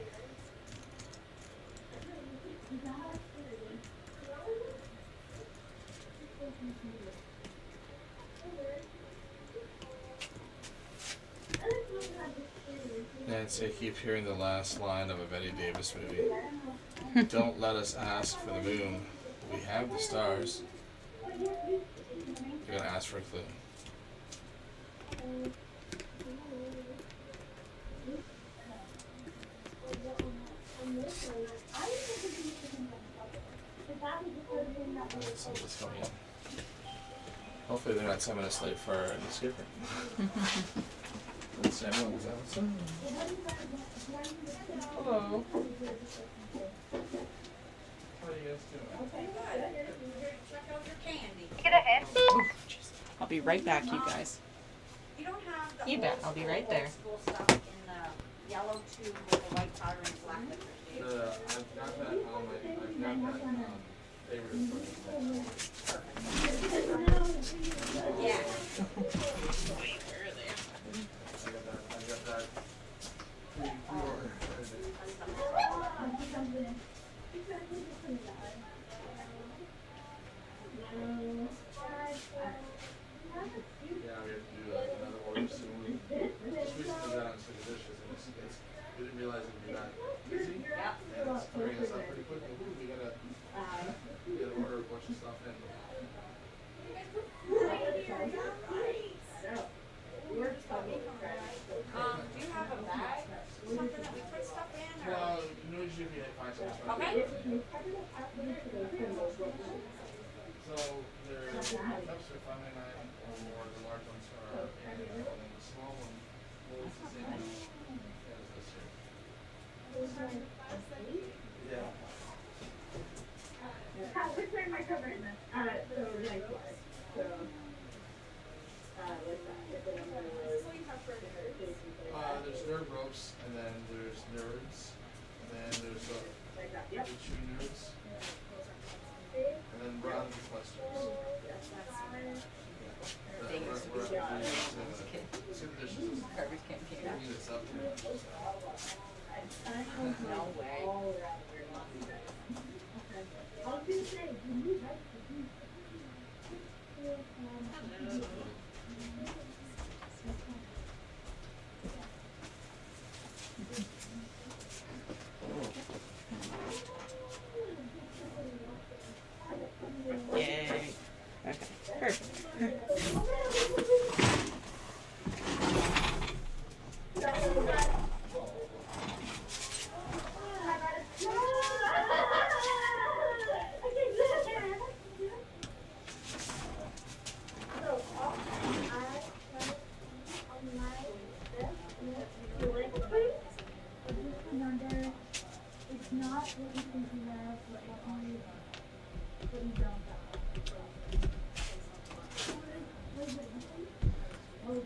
Nancy, I keep hearing the last line of a Betty Davis movie. Don't let us ask for the moon. We have the stars. You're gonna ask for a clue. Somebody's coming in. Hopefully they're not 10 minutes late for the skipper. Samuel, is that what's up? Hello. How are you guys doing? Check out your candy. Ooh, jeez. I'll be right back, you guys. You don't have the You bet, old I'll be school, right there. old school stuff in the yellow tube with the white powder and black liquor. I've got that on my, favorite Yeah. I got that pre-order. Yeah, we have to do another order soon. Just recently got on some dishes and we didn't realize it'd be that busy. Yep. And it's hurrying us up pretty quickly. We gotta order a bunch of stuff in. Do you have a bag? Something that we put stuff in? Or? Well, usually we find something. Okay. So their cups are $5.99 or more. The large ones are $8.99, and the small one holds the same amount as this here. Yeah. There's nerd ropes, and then there's nerds, and then there's the true nerds, and then bronze clusters. Super dishes is Garbage can came out. units up. No way. Yay. Okay, perfect.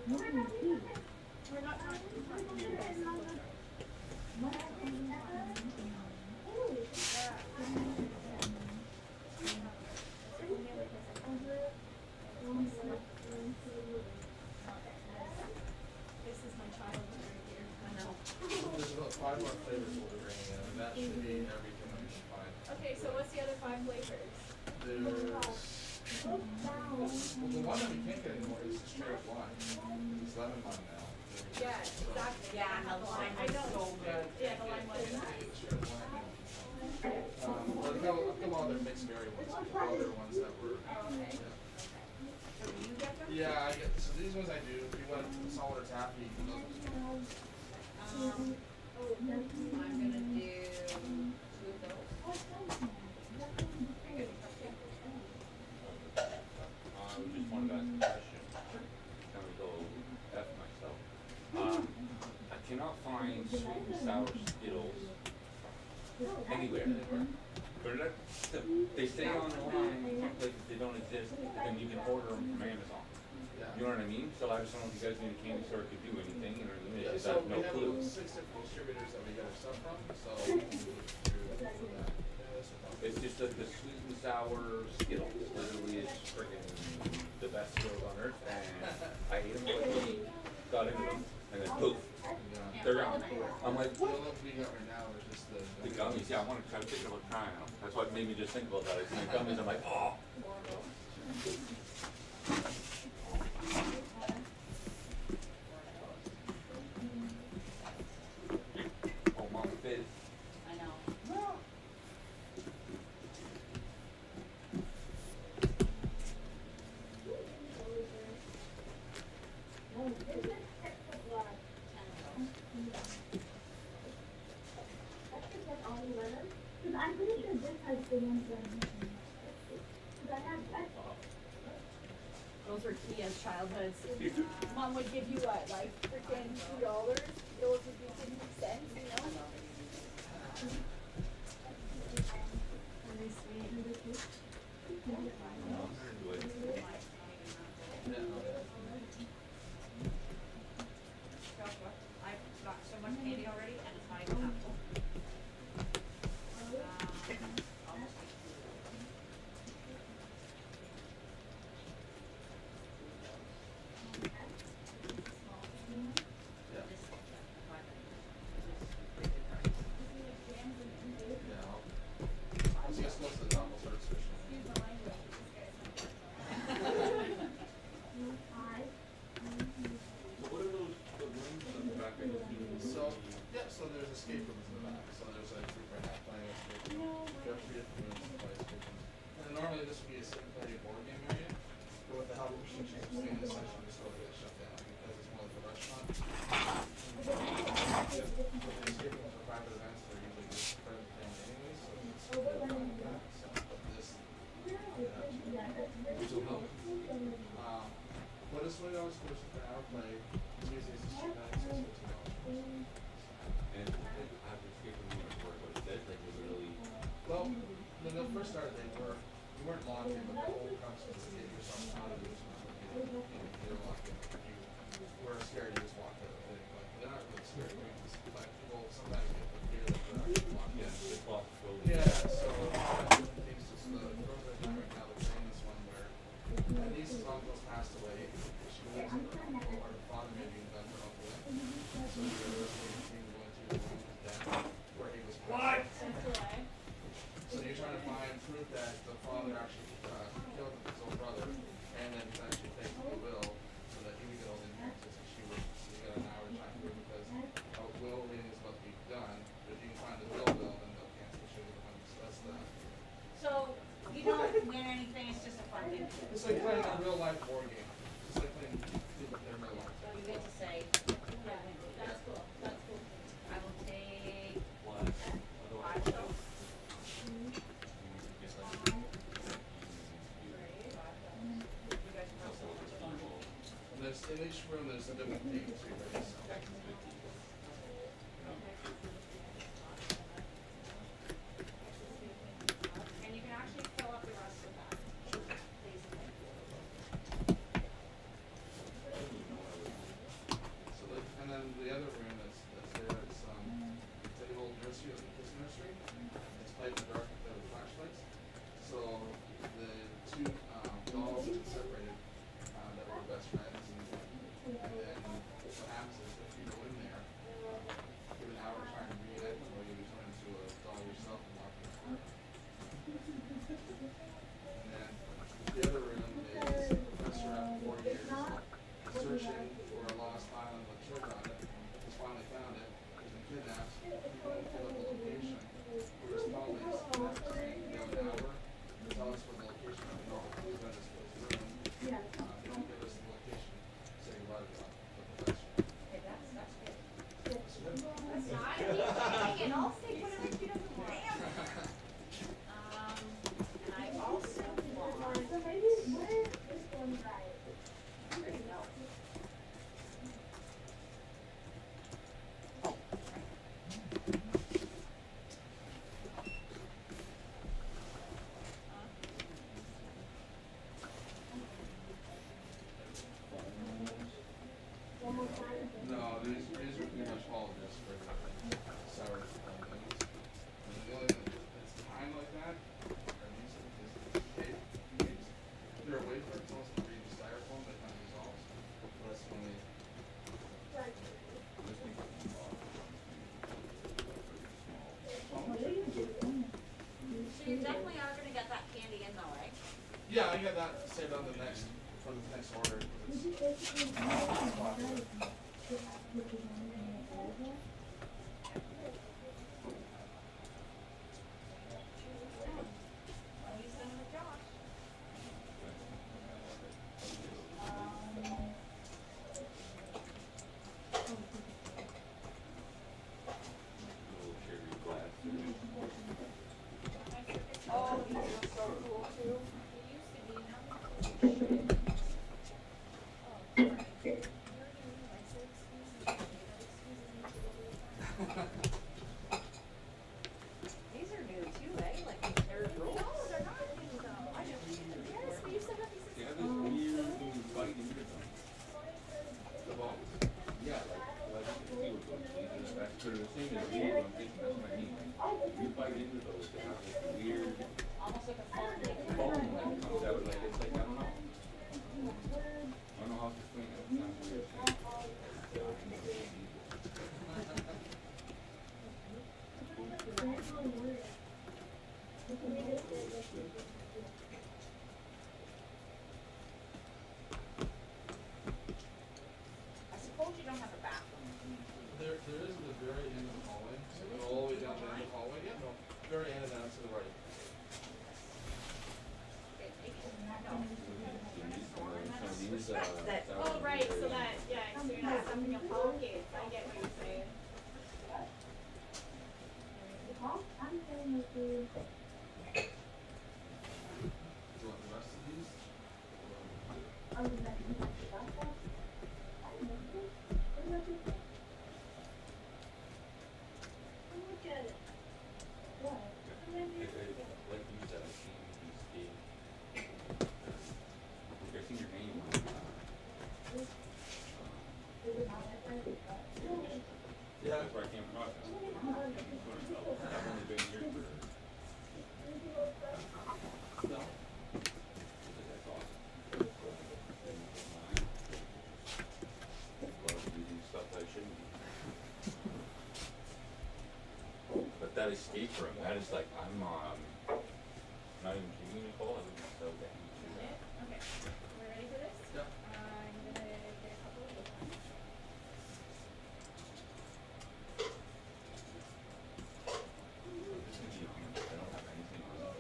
We're not talking. This is my childhood right here. I know. There's about 5 more flavors we'll be bringing in, and that should be everything that we should find. Okay, so what's the other 5 flavors? Well, the one that we can't get anymore is the straight up lime. It's lemon lime now. Yeah, exactly. Yeah, and the lime I was know. so good. Yeah, the lime was. Straight up lime. But a couple other mixed berry ones, a couple other ones that were. Okay. So do you get them? Yeah, I get. So these ones I do. If you want solid or taffy, those ones. I'm gonna do 2 of those. Just wanted to ask a question. Can we go F myself? I cannot find sweet and sour Skittles anywhere. They say online, some places they don't exist, but then you can order them from Amazon. You know what I mean? So I just don't know if you guys in a candy store could do anything, you know what I mean? Yeah, It's so just we no have clue. 6 different distributors that we get our stuff from. So we can do that. Yeah, that's no problem. It's just like the sweet and sour Skittles. Literally, it's freaking the best Skittles on earth, and I ate them for like a week, got into them, and then poof, Yeah. they're gone. I'm like, The only ones we got right now are just the gummies, yeah, I want to try to think about trying them. That's what made me just think about that. I see the gummies, I'm like, oh. Oh, Mama Fizz. I know. I'm pretty sure this has the ones that Those were Kia's childhoods. Mom would give you what, like freaking $2? Those would be 50 cents, you know? Really sweet. I've got so much candy already, and it's not even half full. Almost like 2. Yeah. This is 5. Yeah. Once it gets close to the top, we'll start switching. So what are those, the rooms in the back I just need? So, yeah, so there's escape rooms in the back. So there's a group right now playing escape room. There are 3 different rooms to play escape rooms. And then normally this would be a sit and play board game area. But with the help of machine change, this section just over get shut down because it's more like a restaurant. Yeah. But the escape rooms are private events, they're usually just for the family anyways, so it's so but this but it's $20 per hour play. Tuesdays is $2.96. And I have to escape from New York, what it says, like, was it really, Well, when they first started, you weren't locked in, but the whole premise was to get yourself out of this. You were locked in. You were scared, you just walked out of it. Like, they're not really scared, but people sometimes get the fear that they're actually locked in. the claustrophobic? Yeah, so it's just the girls right now, they're playing this one where my niece's uncle passed away. She lives in her father may be done her uncle. So we were listening going to the room with them where he was passed. So you're trying to find proof that the father actually killed his own brother, and then actually take the will so that he would get all the inheritance, and she would get an hour time to prove because a will reading is about to be done. But if you can find the will, then they'll cancel the sugar money. So that's the. So you don't win anything, it's just a fun game. It's like playing a real life board game. It's like playing people in real life. So you get to say, Yeah, that's cool. That's cool. I will take What? 5 of those. And there's in each room there's a different theme too, right? So. And you can actually fill up the rest of that. Basically. searching for a lost island with children on it. Just finally found it. It's been kidnapped. People look up the location. Where's police? And after saying give an hour, tell us where the location of the north is going to disclose the room. Don't give us the location. Say what about the profession. Okay, that's good. That's good. That's not, he's taking it. I'll take whatever she doesn't want. And I also want, there you go. No, these are pretty much all just for sour things. The only thing that's timed like that are these tape games. They're a wafer, it's almost like reading styrofoam that kind of dissolves. That's when they. So you definitely are gonna get that candy in though, right? Yeah, I got that saved on the next for the next order. 'Cause it's popular. Well, you send it to Josh. Little cherry glass. Oh, these are so cool too. These are new too, eh? Like they're rules. No, they're not new though. I just yes, we used to have these. They have this weird when you bite into them. The bones. Yeah, like steel bones. That's sort of the same as weird. I'm thinking that's what I mean. Like, you bite into those, they have this weird Almost like a phone. bone that comes out. Like it's like I don't know. I don't know how to explain it. It sounds weird. I suppose you don't have a bathroom. There is at the very end of the hallway. So go all the way down the end of the hallway. Yeah, no, very end and down to the right. Oh, right, so that, yeah, so you're not stuffing your pockets. I get what you're saying. Do you want the rest of these? Like you said, I've seen these games. I've seen your name on Yeah. that's where I came across it. I've only been here for. No. That's awesome. Love reading stuff that I shouldn't be. But that escape room, that is like, I'm not even kidding you, Nicole, I would be so down to that. Okay, we're ready for this? Yeah. I'm gonna get a couple of these ones. This could be on, I don't have anything on it.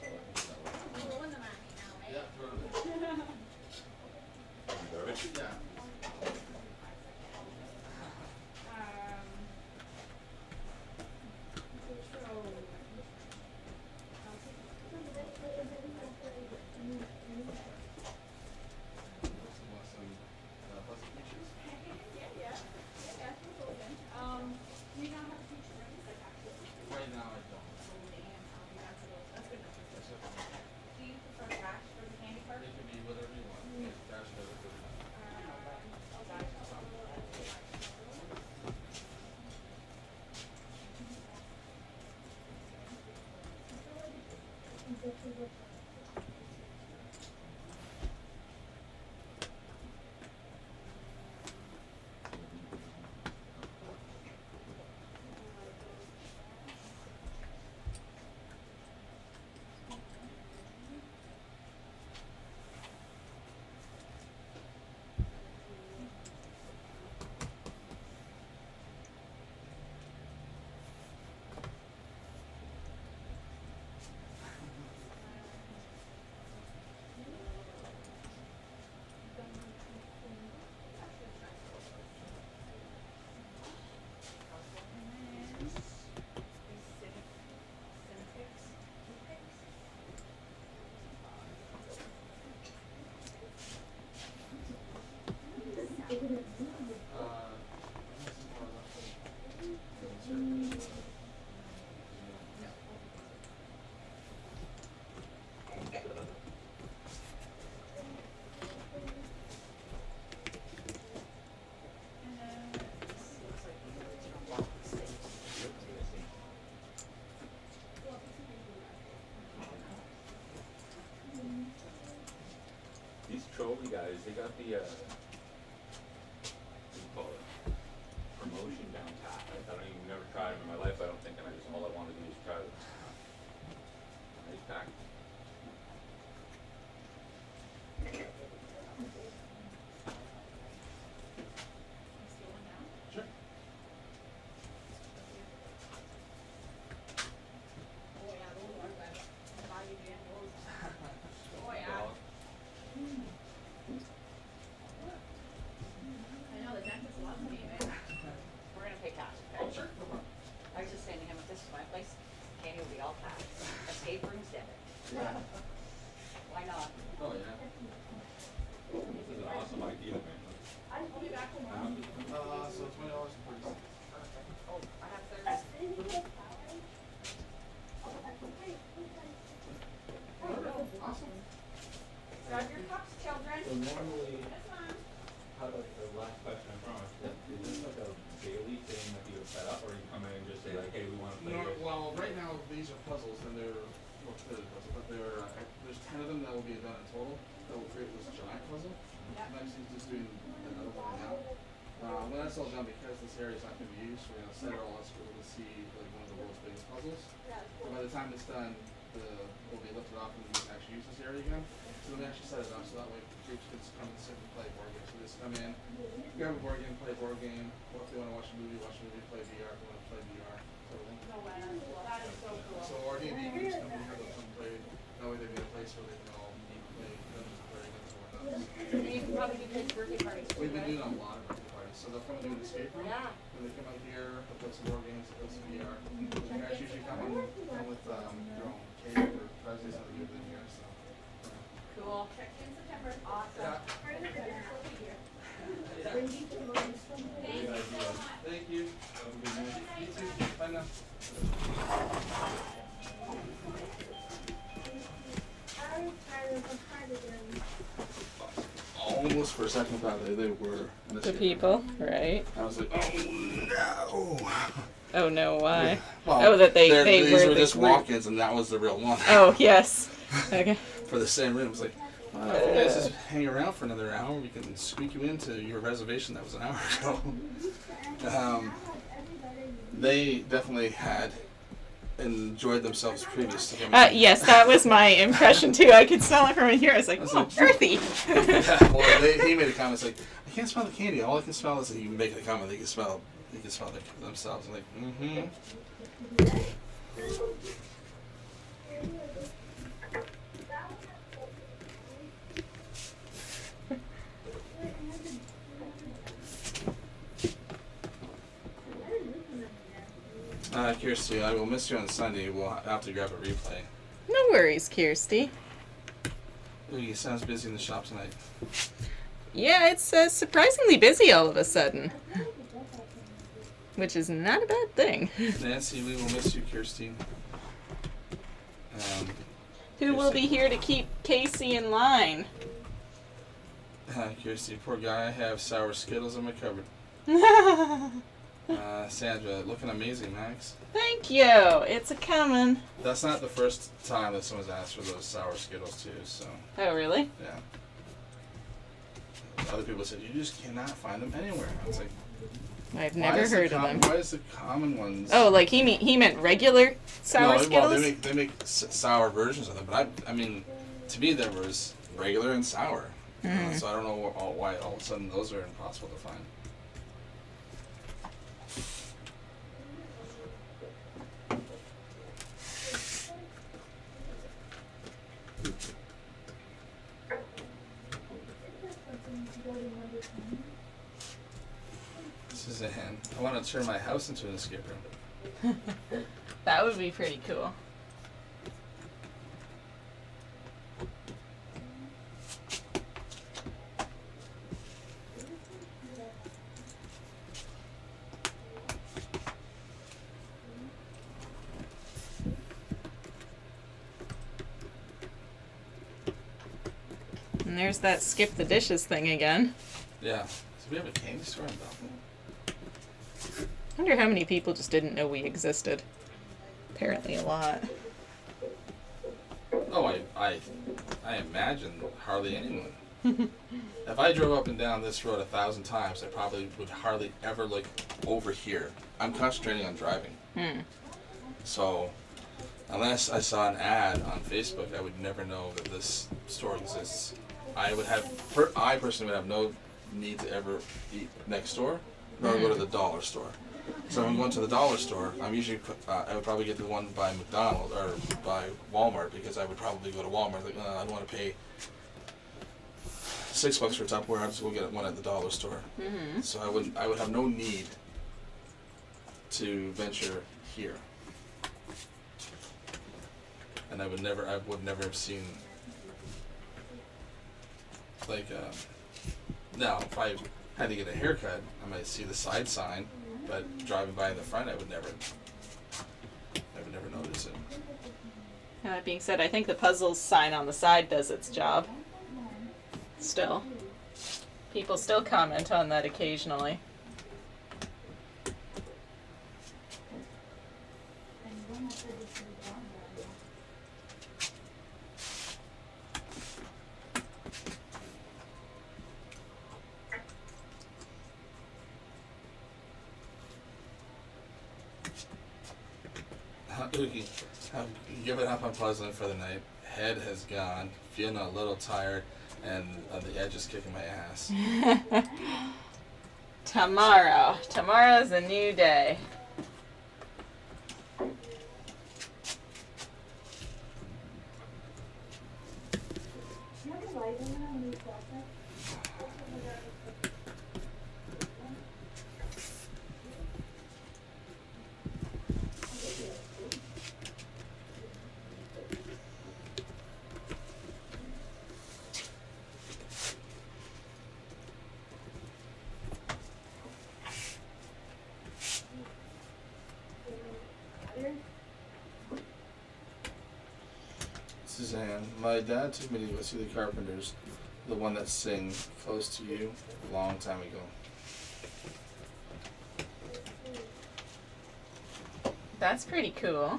You're rolling them at me now, right? Yeah, throw it in. Garbage? Yeah. Control. got the what do you call it? Promotion down pat. I don't even never tried them in my life. I don't think, and I just all I want to do is try them. Nice pack. Sure. Oh yeah, those are good. Body jam, those. Oh yeah. I know the dentist loves me, man. We're gonna pay cash, okay? Sure. I was just saying to him, if this is my place, Candy will be all packed. Escape room's debit. Yeah. Why not? Oh yeah. This is an awesome idea, man. I'll be back tomorrow. So $20.40. Oh, I have 30. Awesome. Grab your cups, children. So normally, Yes, ma'am. how about the last question, I promise, is this like a daily thing that you have set up, or you come in and just say like, hey, we want to play No, this? well, right now these are puzzles, and they're clearly puzzles, but there's 10 of them that will be done in total. That will create this giant puzzle. Next he's just doing another one now. When that's all done, because this area is not going to be used, we're going to set it all up so we're going to see like one of the world's biggest puzzles. And by the time it's done, it'll be lifted off and we can actually use this area again. So then we actually set it up so that way groups can come and sit and play board games. So they just come in, grab a board game, play a board game. Or if they want to watch a movie, play VR. If they want to play VR, sort of thing. No way. That is so cool. So our D&D groups come in here, they'll come play. That way they get a place where they can all play Dungeons and Dragons or whatnot. And you can probably do kids' birthday parties too, We've been right? doing a lot of birthday parties. So they'll come and do an escape room. Yeah. Then they come out here, they'll play some board games, they'll play some VR. The guys usually come with their own cake or presents that we give them here. So. Cool. Check in September. Awesome. Yeah. Thank you so much. Thank you. Have a good night. You too. Bye now. I'm tired of the cardigan. Almost for a second thought they were an The escape people, room. right? I was like, oh no. Oh no, why? Well, Oh, that they these were were the just group. walk-ins, and that was the real one. Oh yes. Okay. For the same room. It's like, well, if you guys just hang around for another hour, we can squeak you into your reservation that was an hour ago. They definitely had enjoyed themselves previous to coming. Yes, that was my impression too. I could smell it from in here. I was like, I was oh, like, earthy. Yeah, well, he made a comment. It's like, I can't smell the candy. All I can smell is that you make the comment. They can smell themselves. I'm like, mm-hmm. Kirsty, I will miss you on Sunday. We'll have to grab a replay. No worries, Kirsty. Ooh, sounds busy in the shop tonight. Yeah, it's surprisingly busy all of a sudden. Which is not a bad thing. Nancy, we will miss you, Kirsty. Who will be here to keep Casey in line? Kirsty, poor guy. I have sour Skittles in my cupboard. Sandra, looking amazing, Max. Thank you. It's a coming. That's not the first time that someone's asked for those sour Skittles, too, so, Oh, really? yeah. Other people said, you just cannot find them anywhere. I was like, I've why never is the heard of them. Why is the common ones... Oh, like he meant regular sour no, Skittles? well, they make sour versions of them, but I mean, to me, there was regular and sour. So I don't know why all of a sudden those are impossible to find. This is a hint. I want to turn my house into an escape room. That would be pretty cool. And there's that skip the dishes thing again. Yeah. So we have a candy store in Belleville. I wonder how many people just didn't know we existed. Apparently a lot. Oh, I imagine hardly anyone. If I drove up and down this road 1,000 times, I probably would hardly ever look over here. I'm concentrating on driving. So, unless I saw an ad on Facebook, I would never know that this store exists. I personally would have no need to ever eat next door, nor go to the dollar store. So when I'm going to the dollar store, I'm usually I would probably get the one by McDonald's or by Walmart, because I would probably go to Walmart like I don't want to pay $6 for Tupperware. I'll just go get one at the dollar store. So I would have no need to venture here, and I would never have seen like now if I had to get a haircut, I might see the side sign, but driving by in the front, I would never notice it. That being said, I think the Puzzles sign on the side does its job. Still. People still comment on that occasionally. I've given up on puzzling for the night. Head has gone. Feeling a little tired, and the edge is kicking my ass. Tomorrow's a new day. Suzanne, my dad took me to go see the Carpenters, the one that sing Close to You, a long time ago. That's pretty cool.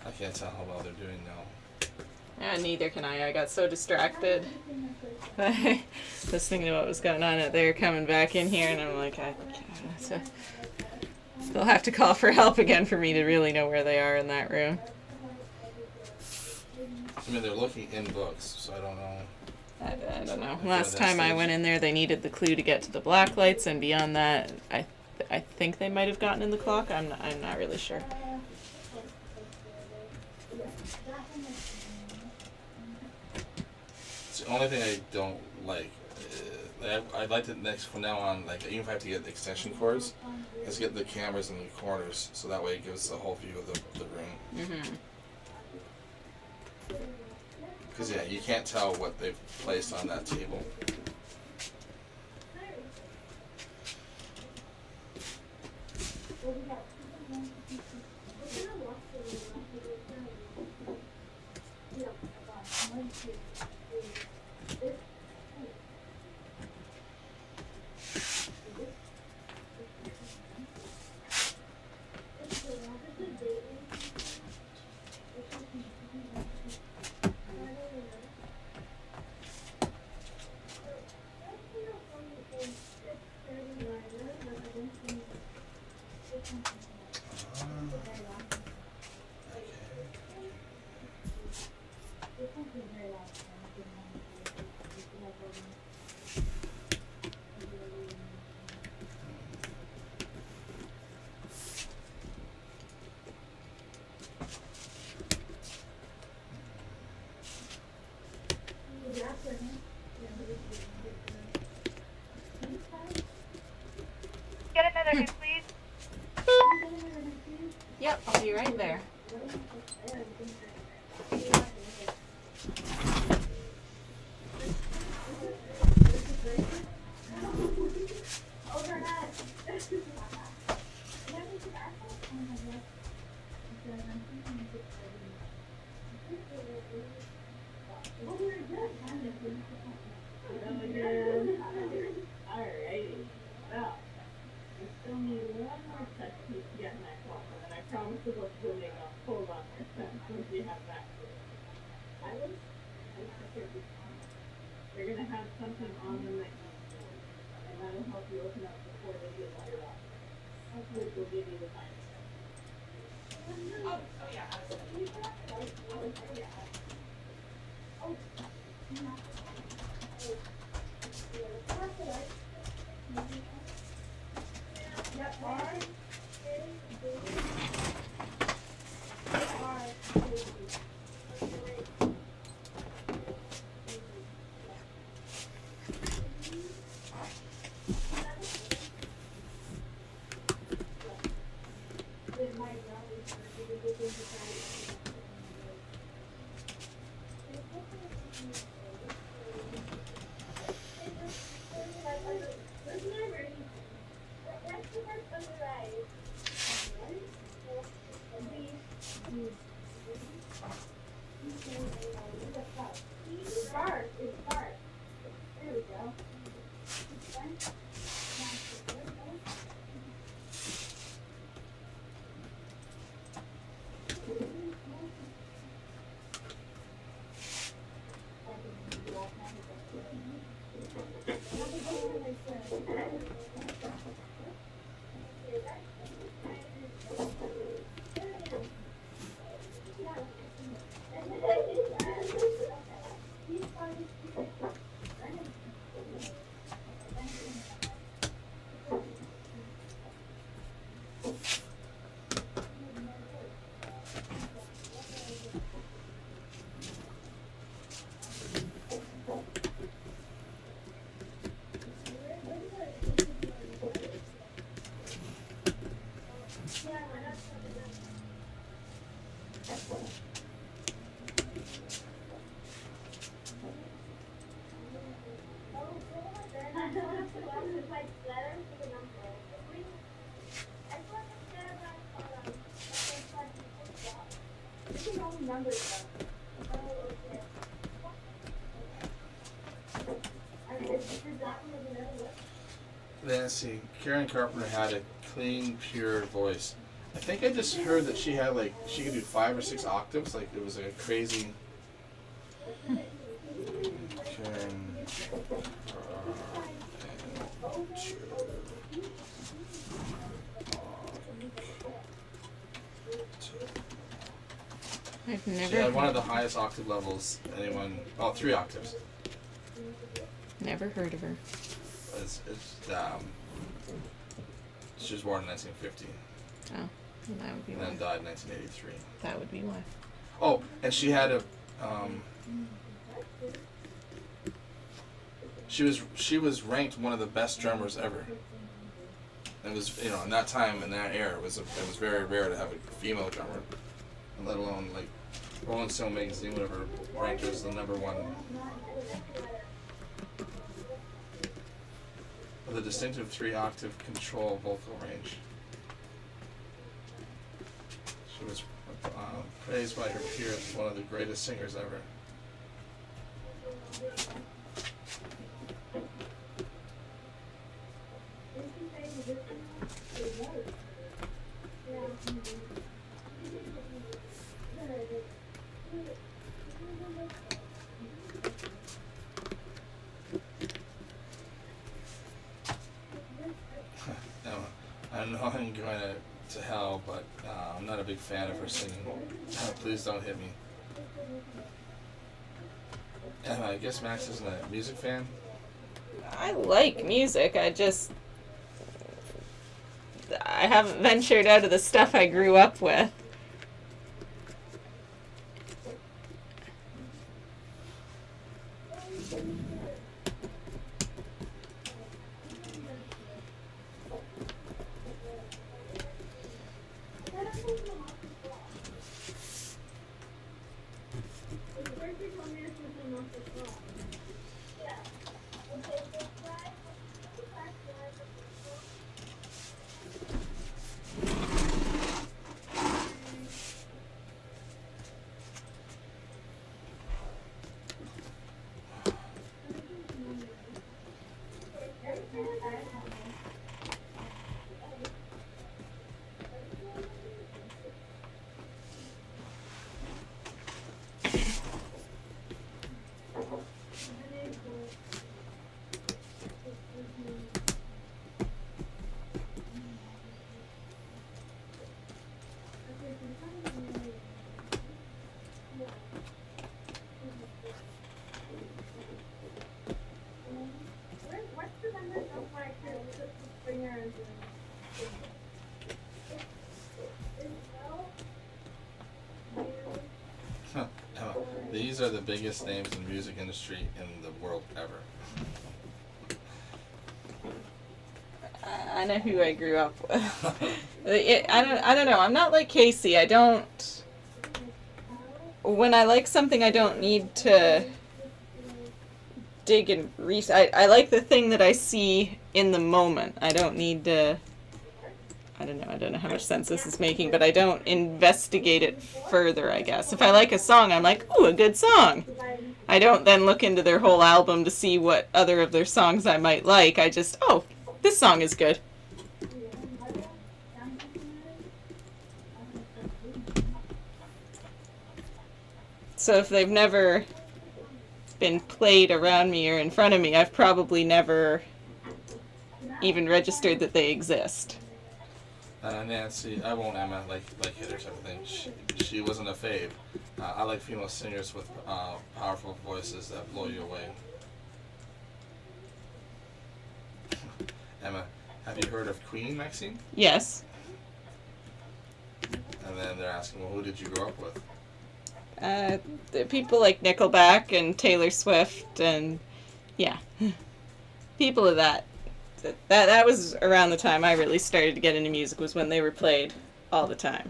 I can't tell how well they're doing now. Neither can I. I got so distracted. I was thinking about what was going on out there, coming back in here, and I'm like, they'll have to call for help again for me to really know where they are in that room. I mean, they're looking in books, so I don't know. I don't know. Last time I went in there, they needed the clue to get to the black lights, and beyond that, I think they might have gotten in the clock. I'm not really sure. It's the only thing I don't like. I'd like to from now on, like even if I have to get the extension cords, let's get the cameras in the corners, so that way it gives a whole view of the room. Because yeah, you can't tell what they've placed on that table. Get another hit, please. Yep, I'll be right there. Alrighty. Well, we still need one more touch piece to get in that coffer, and I promise to look really up. Hold on a second, once we have that. They're gonna have something on them that you need, and that'll help you open up before they get let up. Which will give you the time. Then let's see, Karen Carpenter had a clean, pure voice. I think I just heard that she had like, she could do 5 or 6 octaves, like it was a crazy. Karen I've She never had one of the highest octave levels anyone, well, 3 octaves. never heard of her. She was born in 1950 Oh, well, that would be and why. then died in 1983. That would be why. Oh, and she had a, she was ranked one of the best drummers ever. It was, you know, in that time, in that era, it was very rare to have a female drummer, and let alone like Rolling Stone magazine, whatever, ranked her as the #1. With a distinctive 3-octave control vocal range. She was praised by her peers as one of the greatest singers ever. I know I'm going to hell, but I'm not a big fan of her singing. Please don't hit me. I guess Max isn't a music fan. I like music. I haven't ventured out of the stuff I grew up with. These are the biggest names in the music industry in the world ever. I know who I grew up with. I don't know. I'm not like Casey. I don't. When I like something, I don't need to dig and research. I like the thing that I see in the moment. I don't need to. I don't know how much sense this is making, but I don't investigate it further, I guess. If I like a song, I'm like, ooh, a good song. I don't then look into their whole album to see what other of their songs I might like. I just, oh, this song is good. So if they've never been played around me or in front of me, I've probably never even registered that they exist. Nancy, I won't Emma like Heather type of thing. She wasn't a fave. I like female singers with powerful voices that blow you away. Emma, have you heard of Queen, Maxine? Yes. And then they're asking, well, who did you grow up with? The people like Nickelback and Taylor Swift and yeah, people of that. That was around the time I really started to get into music, was when they were played all the time.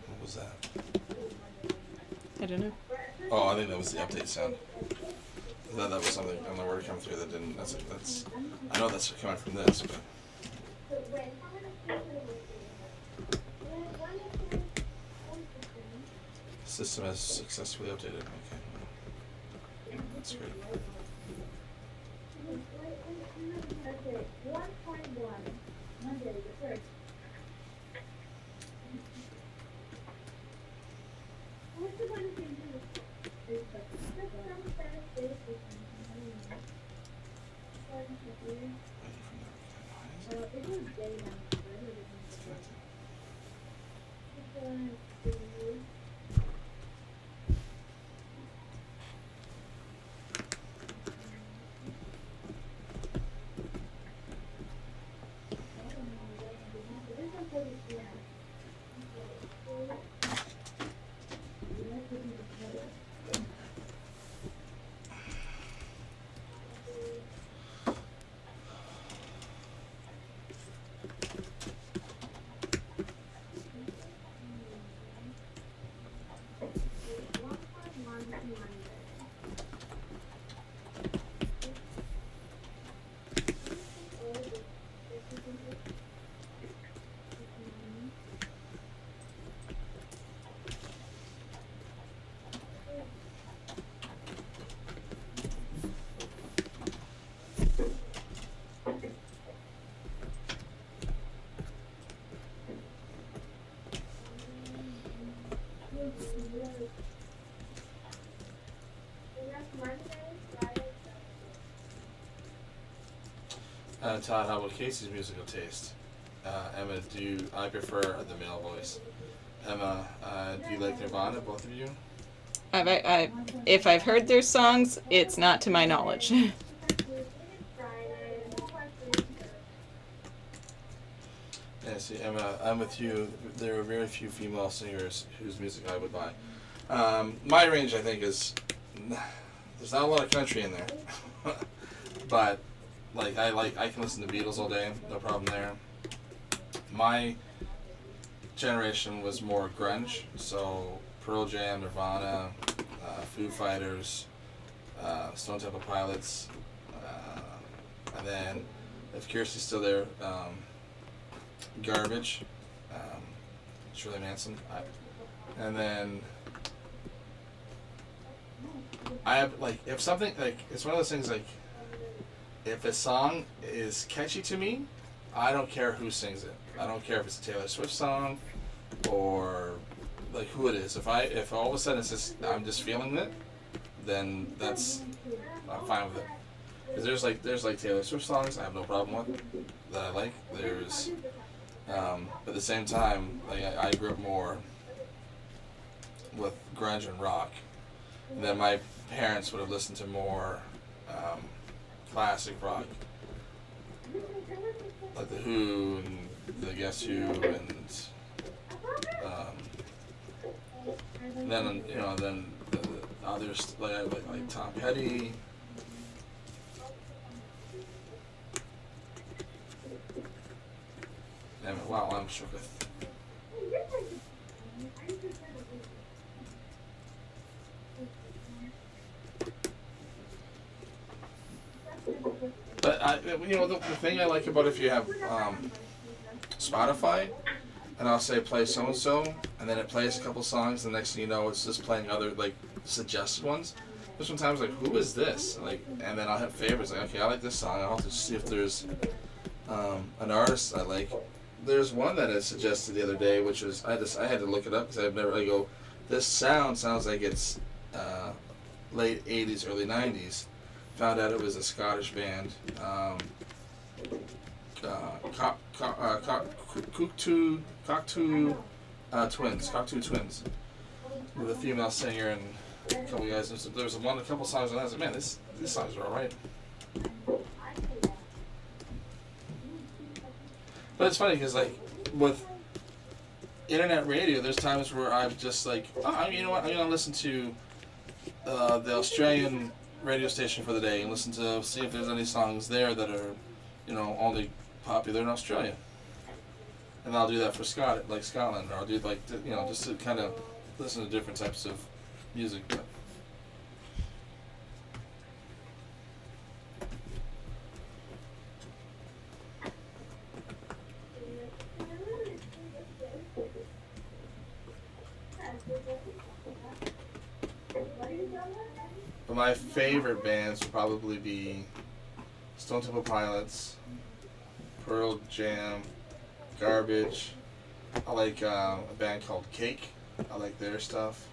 What was that? I don't know. Oh, I think that was the update sound. I thought that was something, I don't know where it come through that didn't, that's, I know that's coming from this, but. System has successfully updated, okay. That's great. Todd, how about Casey's musical taste? Emma, I prefer the male voice. Emma, do you like Nirvana, both of you? If I've heard their songs, it's not to my knowledge. Yeah, see, Emma, I'm with you. There are very few female singers whose music I would buy. My range, I think, is there's not a lot of country in there, but I can listen to Beatles all day, no problem there. My generation was more grunge, so Pearl Jam, Nirvana, Foo Fighters, Stone Temple Pilots, and then if Kiersey's still there, Garbage, Shirley Manson, and then I have if something it's one of those things if a song is catchy to me, I don't care who sings it. I don't care if it's a Taylor Swift song or who it is. If all of a sudden it's just I'm just feeling it, then I'm fine with it. Because there's Taylor Swift songs I have no problem with that I like. There's but at the same time I grew up more with grunge and rock, And then my parents would have listened to more classic rock, like the Who and the Guess Who, and then then the others like Tom Petty. And wow, I'm shook with. But the thing I like about if you have Spotify, and I'll say play so and so, and then it plays a couple songs. The next thing you know, it's just playing other like suggested ones. There's sometimes like, who is this? Like, and then I'll have favorites. Like, okay, I like this song. I'll have to see if there's an artist I like. There's one that I suggested the other day, which was I had to look it up because I've never. I go, this sounds like it's late '80s, early '90s. Found out it was a Scottish band. Cockatoo Twins, with a female singer and a couple guys. There was a couple songs and I was like, man, these songs are all right. But it's funny because like with internet radio, there's times where I'm just like, oh, you know what, I'm gonna listen to the Australian radio station for the day and see if there's any songs there that are, only popular in Australia. And I'll do that for Scotland, or I'll do just to kind of listen to different types of music. But my favorite bands would probably be Stone Temple Pilots, Pearl Jam, Garbage. I like a band called Cake. I like their stuff.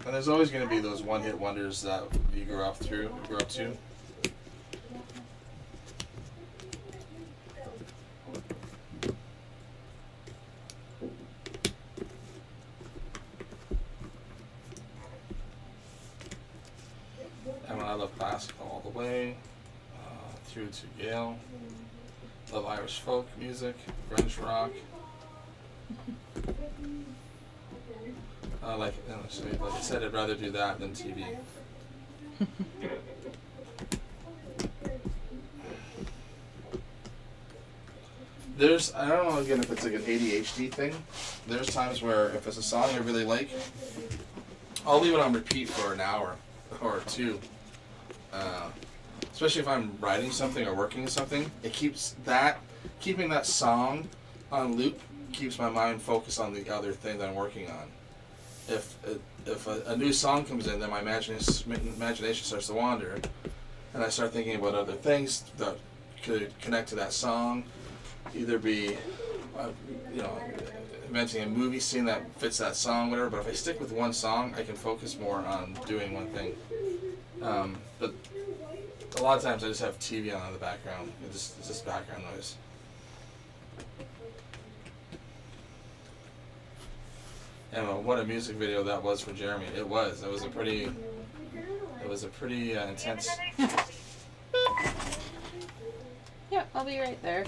And there's always going to be those one-hit wonders that you grew up to. I love classical all the way, through to Yale. Love Irish folk music, French rock. Like I said, I'd rather do that than TV. I don't know again if it's like an ADHD thing. There's times where if it's a song I really like, I'll leave it on repeat for an hour or two. Especially if I'm writing something or working on something, keeping that song on loop keeps my mind focused on the other thing that I'm working on. If a new song comes in, then my imagination starts to wander, and I start thinking about other things that could connect to that song. Either be, inventing a movie scene that fits that song, whatever. But if I stick with one song, I can focus more on doing one thing. But a lot of times I just have TV on in the background. It's just background noise. And what a music video that was for Jeremy. It was a pretty intense. Yeah, I'll be right there.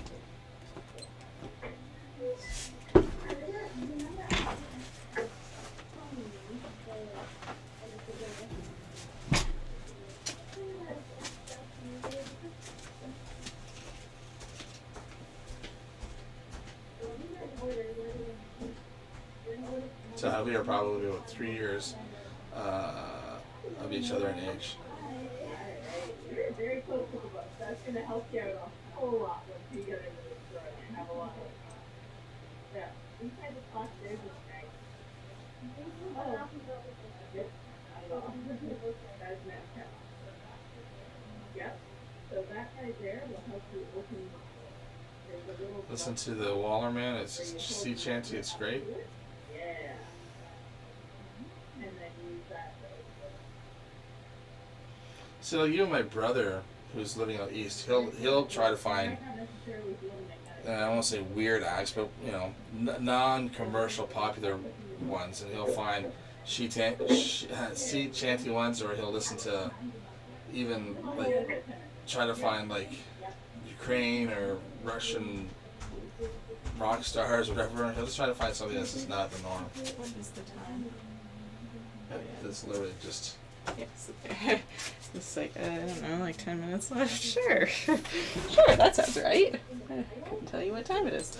So we are probably about 3 years of each other in age. You're very close to the book. That's going to help you out a whole lot once you get into the story and have a lot of. Yeah. Inside the class, there's a snag. Oh. Yep. I know. That's Snapchat. Yep. So that right there will help you open. Listen to the Wallerman. It's sea chanty. It's great. Yeah. And then use that. So you and my brother, who's living out east, he'll try to find, I don't want to say weird acts, but you know, non-commercial popular ones, and he'll find sea chanty ones, or he'll listen to even like try to find like Ukraine or Russian rock stars, whatever. He'll just try to find something that's just not the norm. What is the time? It's literally just. Yes. It's like, I don't know, like 10 minutes left? Sure. Sure, that sounds right. I couldn't tell you what time it is.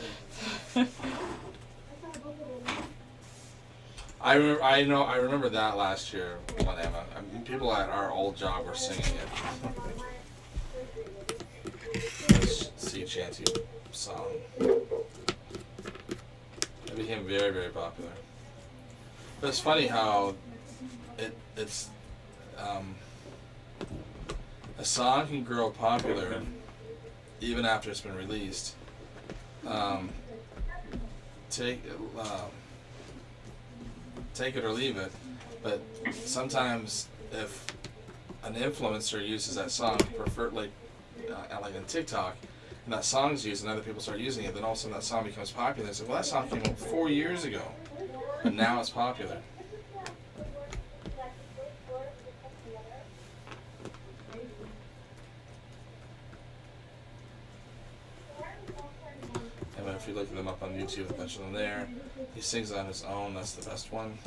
I remember that last year when Emma. I mean, people at our old job were singing it. Sea chanty song. It became very, very popular. But it's funny how it's a song can grow popular even after it's been released. Take it or leave it, but sometimes if an influencer uses that song, prefer like on TikTok, and that song's used and other people start using it, then all of a sudden that song becomes popular. They say, well, that song came out 4 years ago, but now it's popular. And if you look them up on YouTube, a bunch of them there. He sings on his own, that's the best one.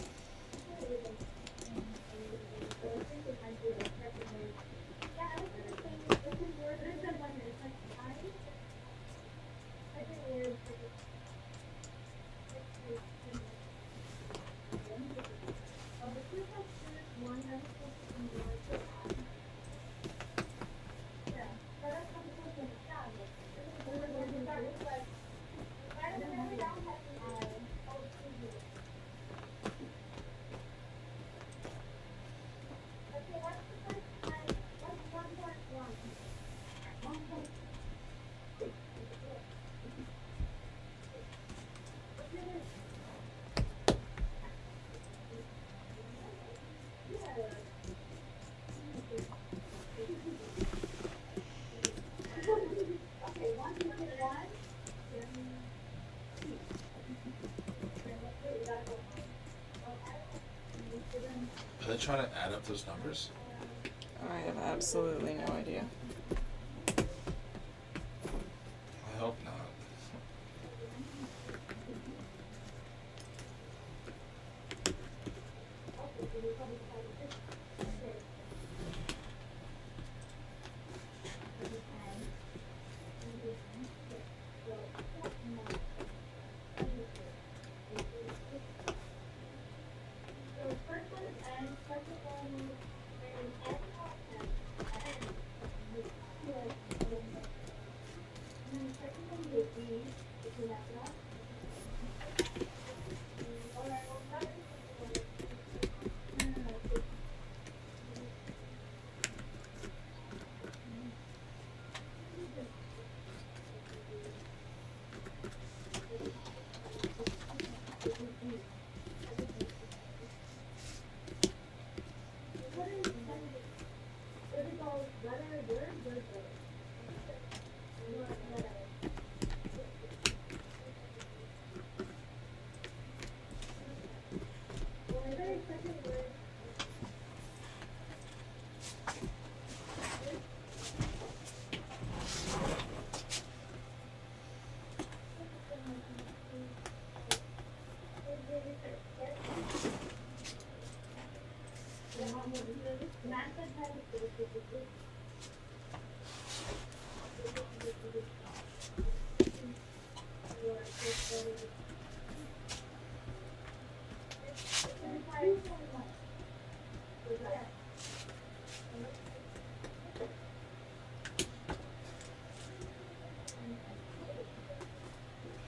Are they trying to add up those numbers? I have absolutely no idea. I hope not.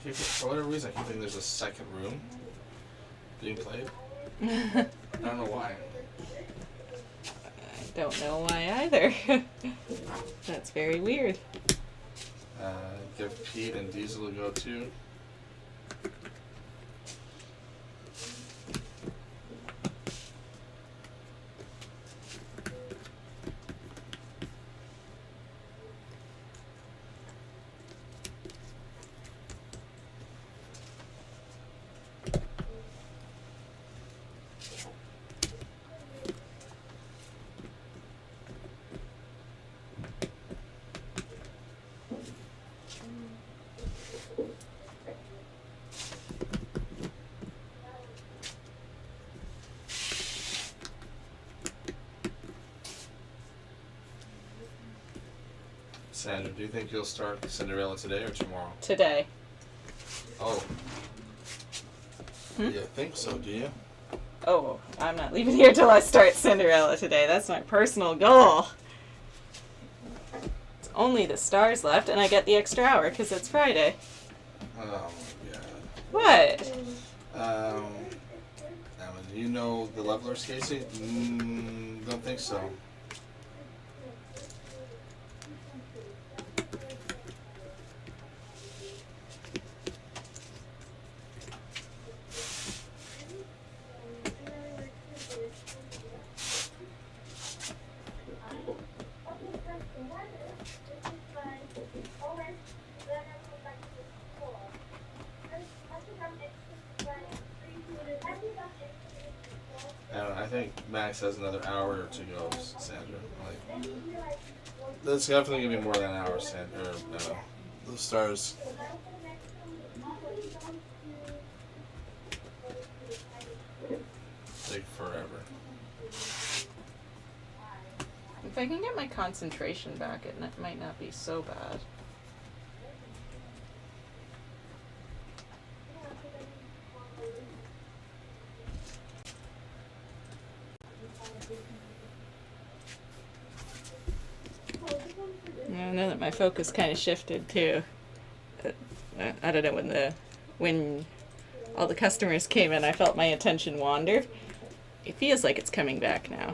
For whatever reason, I keep thinking there's a second room being played. I don't know why. I don't know why either. That's very weird. Give Pete and Diesel a go too. Sandra, do you think you'll start Cinderella today or tomorrow? Today. Oh. You think so, do you? Oh, I'm not leaving here till I start Cinderella today. That's my personal goal. It's only the stars left, and I get the extra hour because it's Friday. Oh my god. What? Emma, do you know the levelers, Casey? Don't think so. I think Max has another hour to go, Sandra. Like, that's definitely gonna be more than an hour, Sandra. The stars. Take forever. If I can get my concentration back, it might not be so bad. I know that my focus kind of shifted too. I don't know, when all the customers came in, I felt my attention wander. It feels like it's coming back now.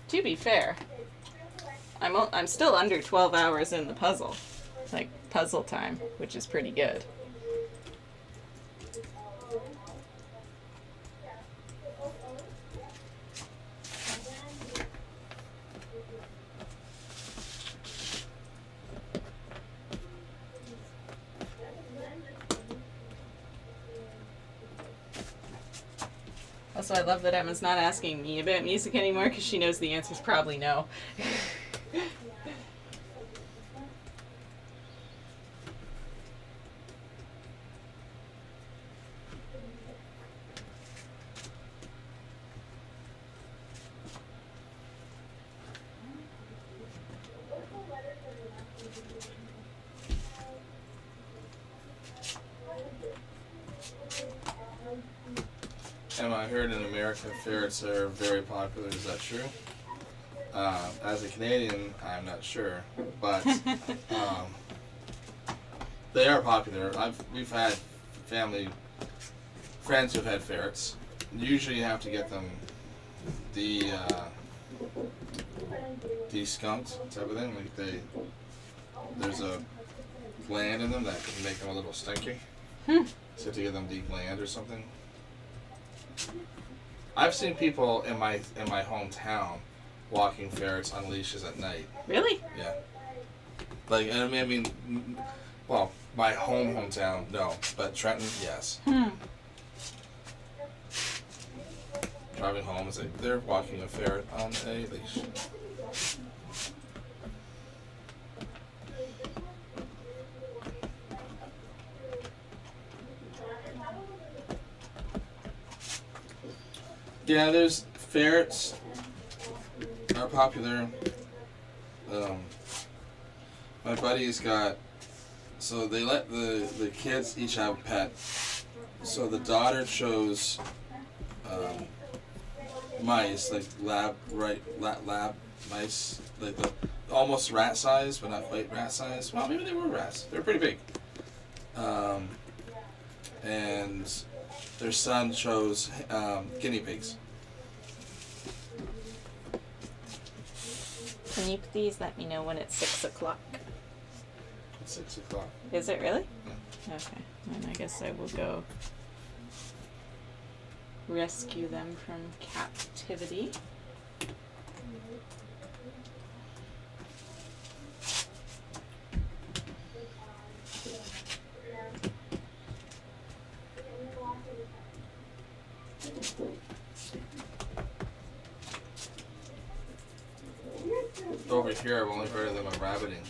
To be fair, I'm still under 12 hours in the puzzle, like puzzle time, which is pretty good. Also, I love that Emma's not asking me about music anymore because she knows the answer's probably no. Emma, I heard in America ferrets are very popular. Is that true? As a Canadian, I'm not sure, but they are popular. We've had friends who've had ferrets. Usually, you have to get them de-skunked type of thing. Like there's a gland in them that can make them a little stinky. So you have to get them de-gland or something. I've seen people in my hometown walking ferrets on leashes at night. Really? Yeah. Like, I mean, well, my hometown, no, but Trenton, yes. Driving home, it's like they're walking a ferret on a leash. Yeah, there's ferrets are popular. My buddy's got, so they let the kids each have a pet. So the daughter chose mice, like lab mice, like the almost rat size, but not quite rat size. Well, maybe they were rats. They were pretty big. And their son chose guinea pigs. Can you please let me know when it's 6 o'clock? It's 6 o'clock. Is it really? Yeah. Okay. Then I guess I will go rescue them from captivity. Over here, I've only heard of them rabbiting,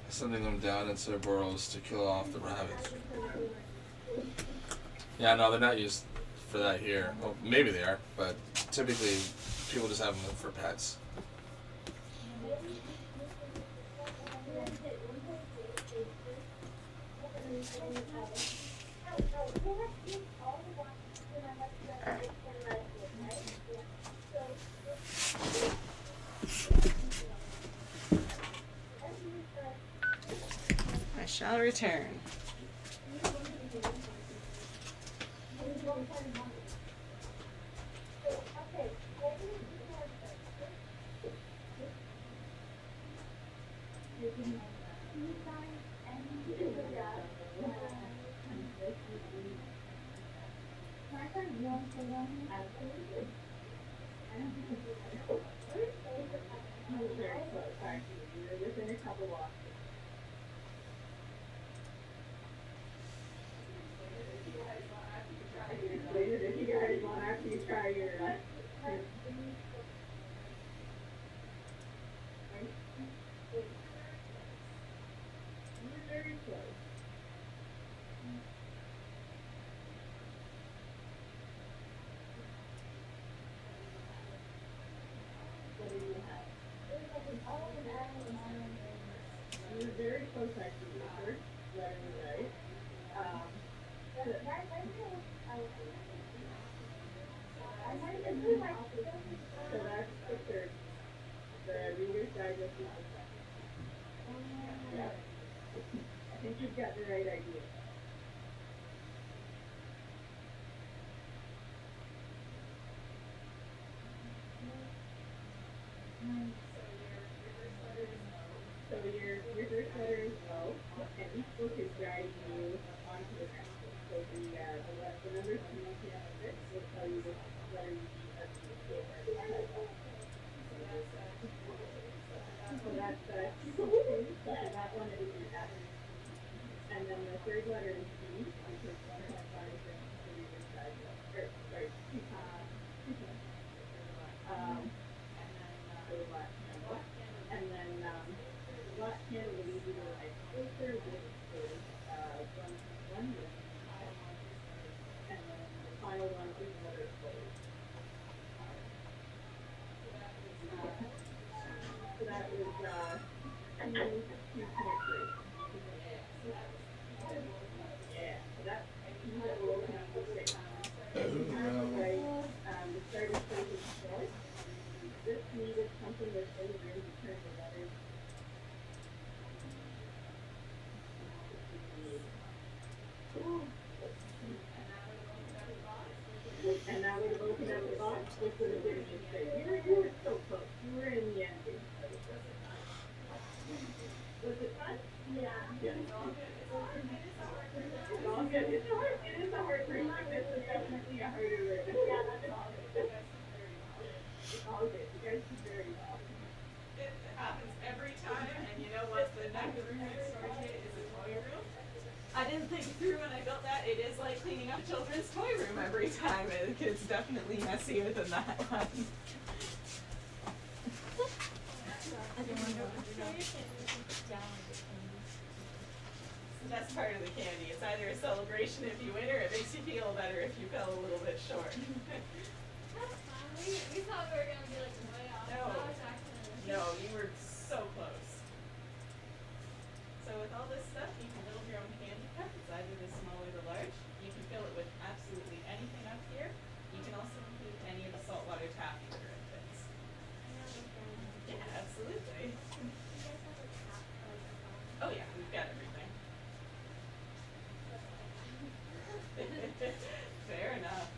sending them down into burrows to kill off the rabbits. Yeah, no, they're not used for that here. Well, maybe they are, but typically people just have them for pets. I shall return. Very close actually, the first letter right. So that's the third. The Reader's Digest is the second. Yeah. I think you've got the right idea. So your first letter is O, and each book is guiding you onto the next book. So the number 3 and 6 will tell you which letter you need as the favorite. So that's so that one is your F. And then the third letter is D, because one has five things to read inside. Sorry, two times. So the black candle. And then the black candle will lead you to like filter, which is one with and then the final one is another close. So that is 2.3. Yeah, so that will open up the six. Right, the starting place is short. This needed something that's in the room to turn the letters. And that would open up the box, which would have been straight. You were so close. You were in the ending. Was it fun? Yeah. Yeah. It's all good. It is a hard read. This is definitely a harder read. Yeah, that's all good. It's all good. You guys do very well. It happens every time, and you know what? The next storage unit is a toy room. I didn't think through when I built that. It is like cleaning up a children's toy room every time. It's definitely messier than that one. That's part of the candy. It's either a celebration if you win, or it makes you feel better if you fell a little bit short. That's fun. We thought we were gonna be like way off. No. That was actually No, you were so close. So with all this stuff, you can build your own candy cup. It's either the small or the large. You can fill it with absolutely anything up here. You can also include any of the saltwater taffy that are in bits. Yeah, absolutely. Oh yeah, we've got everything. Fair enough.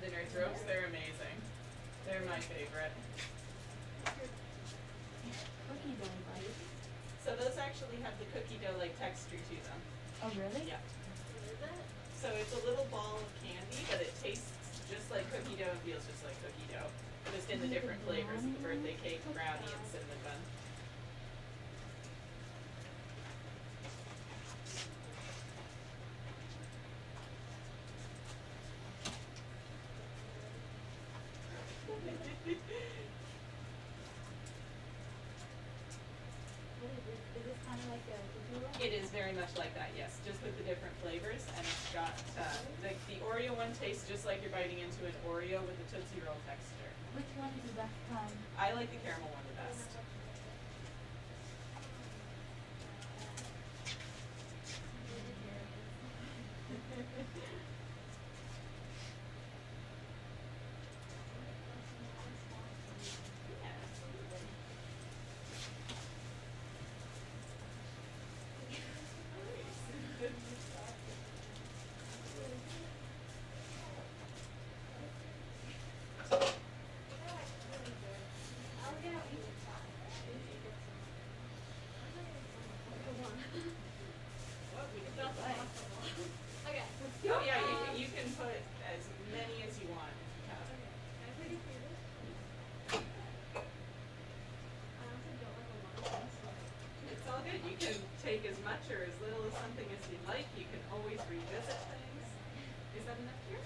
The nurse ropes, they're amazing. They're my favorite. Cookie dough bites. So those actually have the cookie dough like texture to them. Oh really? Yeah. So it's a little ball of candy, but it tastes just like cookie dough and feels just like cookie dough. Just in the different flavors of the birthday cake, brownie, and cinnamon bun. Is this kind of like a cookie roll? It is very much like that, yes, just with the different flavors, and it's got the Oreo one tastes just like you're biting into an Oreo with a Tootsie Roll texture. Which one is the best kind? I like the caramel one the best. Oh yeah, you can put as many as you want. It's all good. You can take as much or as little as something as you like. You can always revisit things. Is that enough here?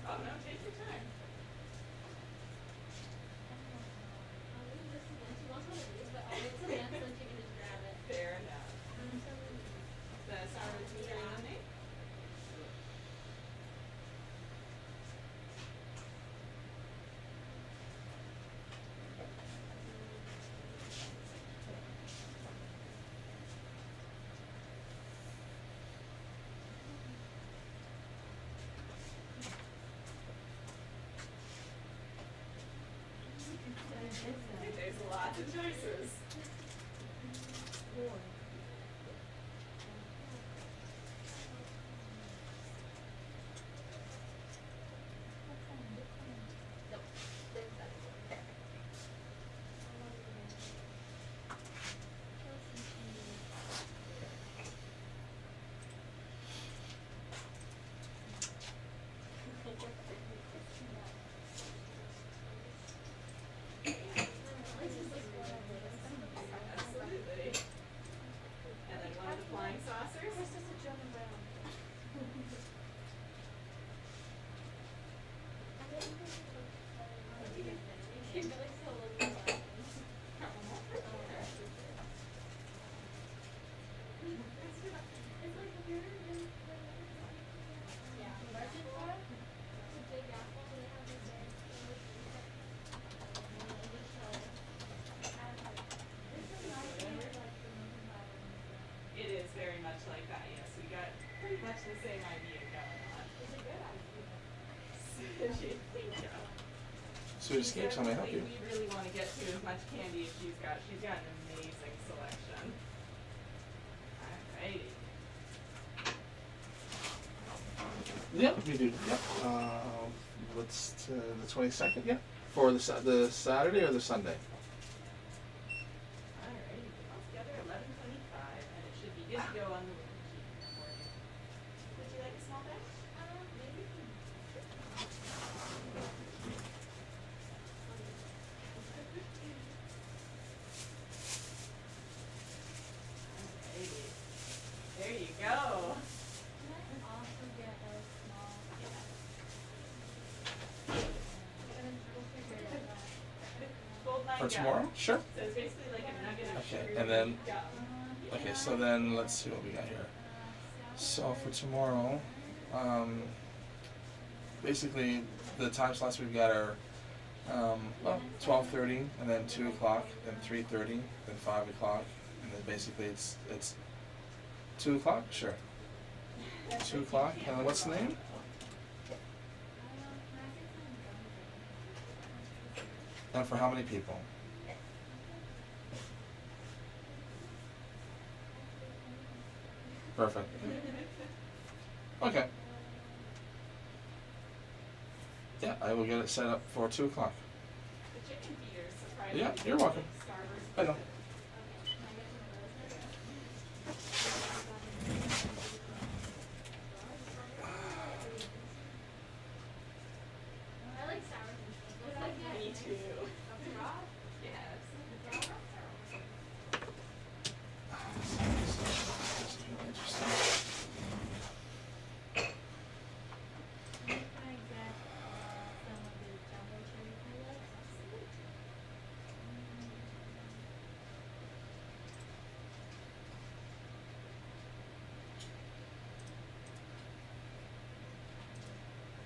Oh no, take your time. Fair enough. The sour tea lemonade? There's lots of choices. Absolutely. And then one of the flying saucers. It is very much like that, yes. We got pretty much the same idea going on. It's a good idea. Thank you. Sweet Escapes, how may I help you? We really want to get to as much candy as she's got. She's got an amazing selection. Alrighty. Yep, we do. Yep. What's the 22nd? Yep. For the Saturday or the Sunday? Alrighty. Altogether 11:25, and it should be good to go on the wing sheet for you. Would you like a small batch? Maybe. Alrighty. There you go. Gold nine For gum. tomorrow? Sure. So it's basically like a nugget of Okay, sugar and then- gum. Okay, so then let's see what we got here. So for tomorrow, basically the time slots we've got are 12:30, and then 2 o'clock, then 3:30, then 5 o'clock, and then basically it's 2 o'clock. Sure. 2 o'clock, and then what's the name? And for how many people? Perfect. Okay. Yeah, I will get it set up for 2 o'clock. The chicken feeder is surprising. Yeah, you're welcome. I know. I like sour cream. Me too. Yes. Can I get some of the jumbo cherry highlights?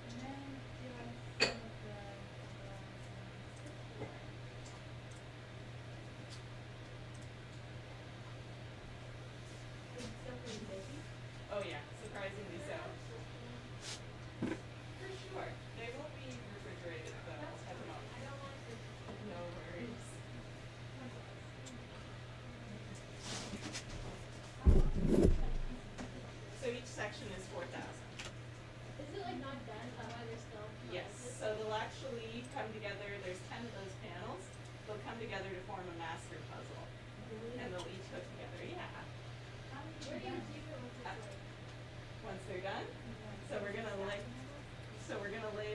And then do you want some of the Is it still pretty busy? Oh yeah, surprisingly so. For sure. They won't be refrigerated though at the moment. No worries. So each section is 4,000. Is it like not done? Why they're still? Yes. So they'll actually come together. There's 10 of those panels. They'll come together to form a master puzzle, and they'll each hook together. Yeah. Where do you keep it once it's like? Once they're done. So we're gonna lay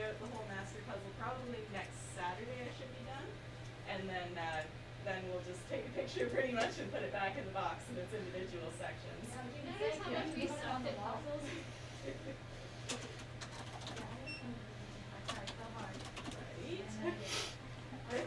out the whole master puzzle probably next Saturday. I should be done, and then we'll just take a picture pretty much and put it back in the box in its individual sections. Do you notice how much we stuffed in puzzles? I tried so hard. Right. Alright,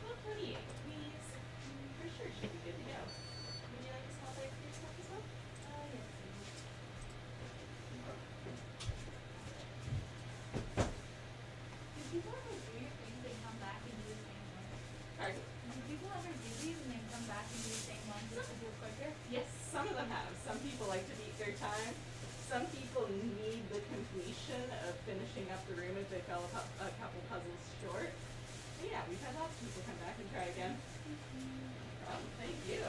12:28, please. For sure, should be good to go. Would you like a small bag for yourself as well? Yes, please. Do people ever do your things and come back and do the same one? Pardon? Do people ever do these and then come back and do the same one just to do it quicker? Yes, some of them have. Some people like to beat their time. Some people need the completion of finishing up the room if they fell a couple puzzles short. But yeah, we've had lots of people come back and try again. Thank you.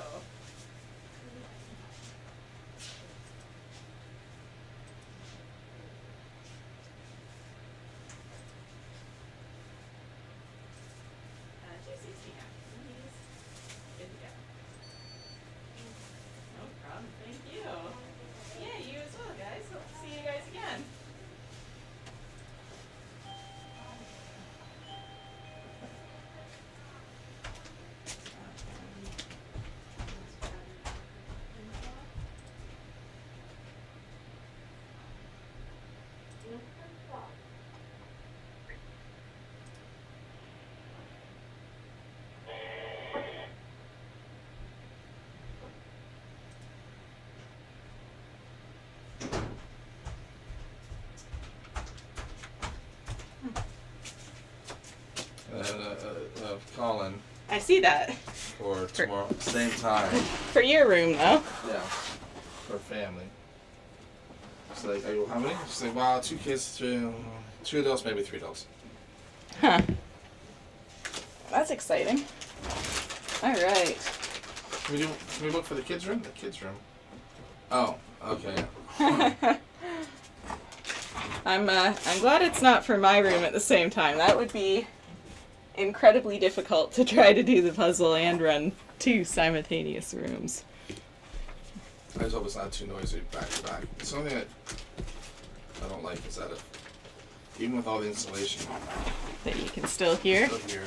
$2.60 now, please. Good to go. No problem. Thank you. Yeah, you as well, guys. Hope to see you guys again. Colin I see that. for tomorrow, same time. For your room, though. Yeah, for family. It's like, I go, how many? She's like, wow, 2 kids, 2 adults, maybe 3 adults. Huh. That's exciting. All right. Can we look for the kids' room? The kids' room. Oh, okay. I'm glad it's not for my room at the same time. That would be incredibly difficult to try to do the puzzle and run 2 simultaneous rooms. I just hope it's not too noisy back to back. Something that I don't like is that even with all the insulation, That you can still hear. still here.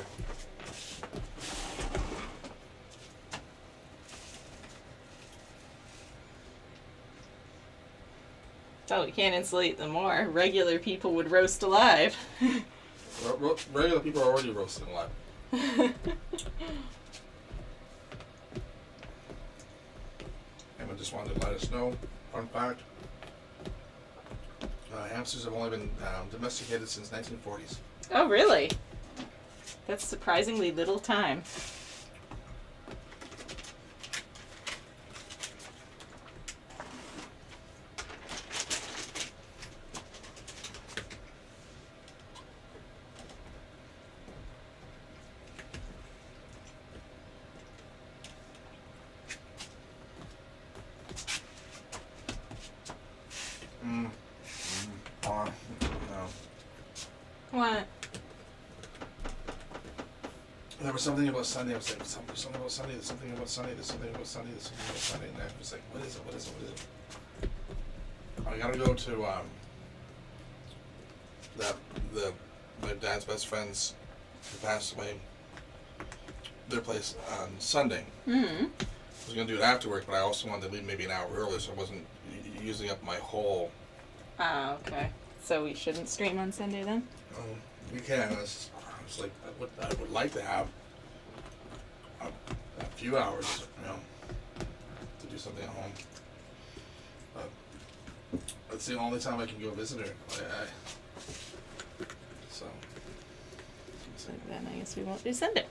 So we can't insulate them more. Regular people would roast alive. Regular people are already roasting alive. Emma just wanted to let us know, fun fact, hamsters have only been domesticated since 1940s. Oh, really? That's surprisingly little time. What? There was something about Sunday. I was like, something about Sunday. There's something about Sunday. There's something about Sunday. There's something about Sunday. And I was like, what is it? What is it? What is it? I gotta go to my dad's best friends who passed away. Their place on Sunday. Mm-hmm. I was gonna do it after work, but I also wanted to leave maybe an hour early, so I wasn't using up my whole. Ah, okay. So we shouldn't stream on Sunday then? We can. It's like I would like to have a few hours, to do something at home. But it's the only time I can go visit her. So then I guess we won't do Sunday.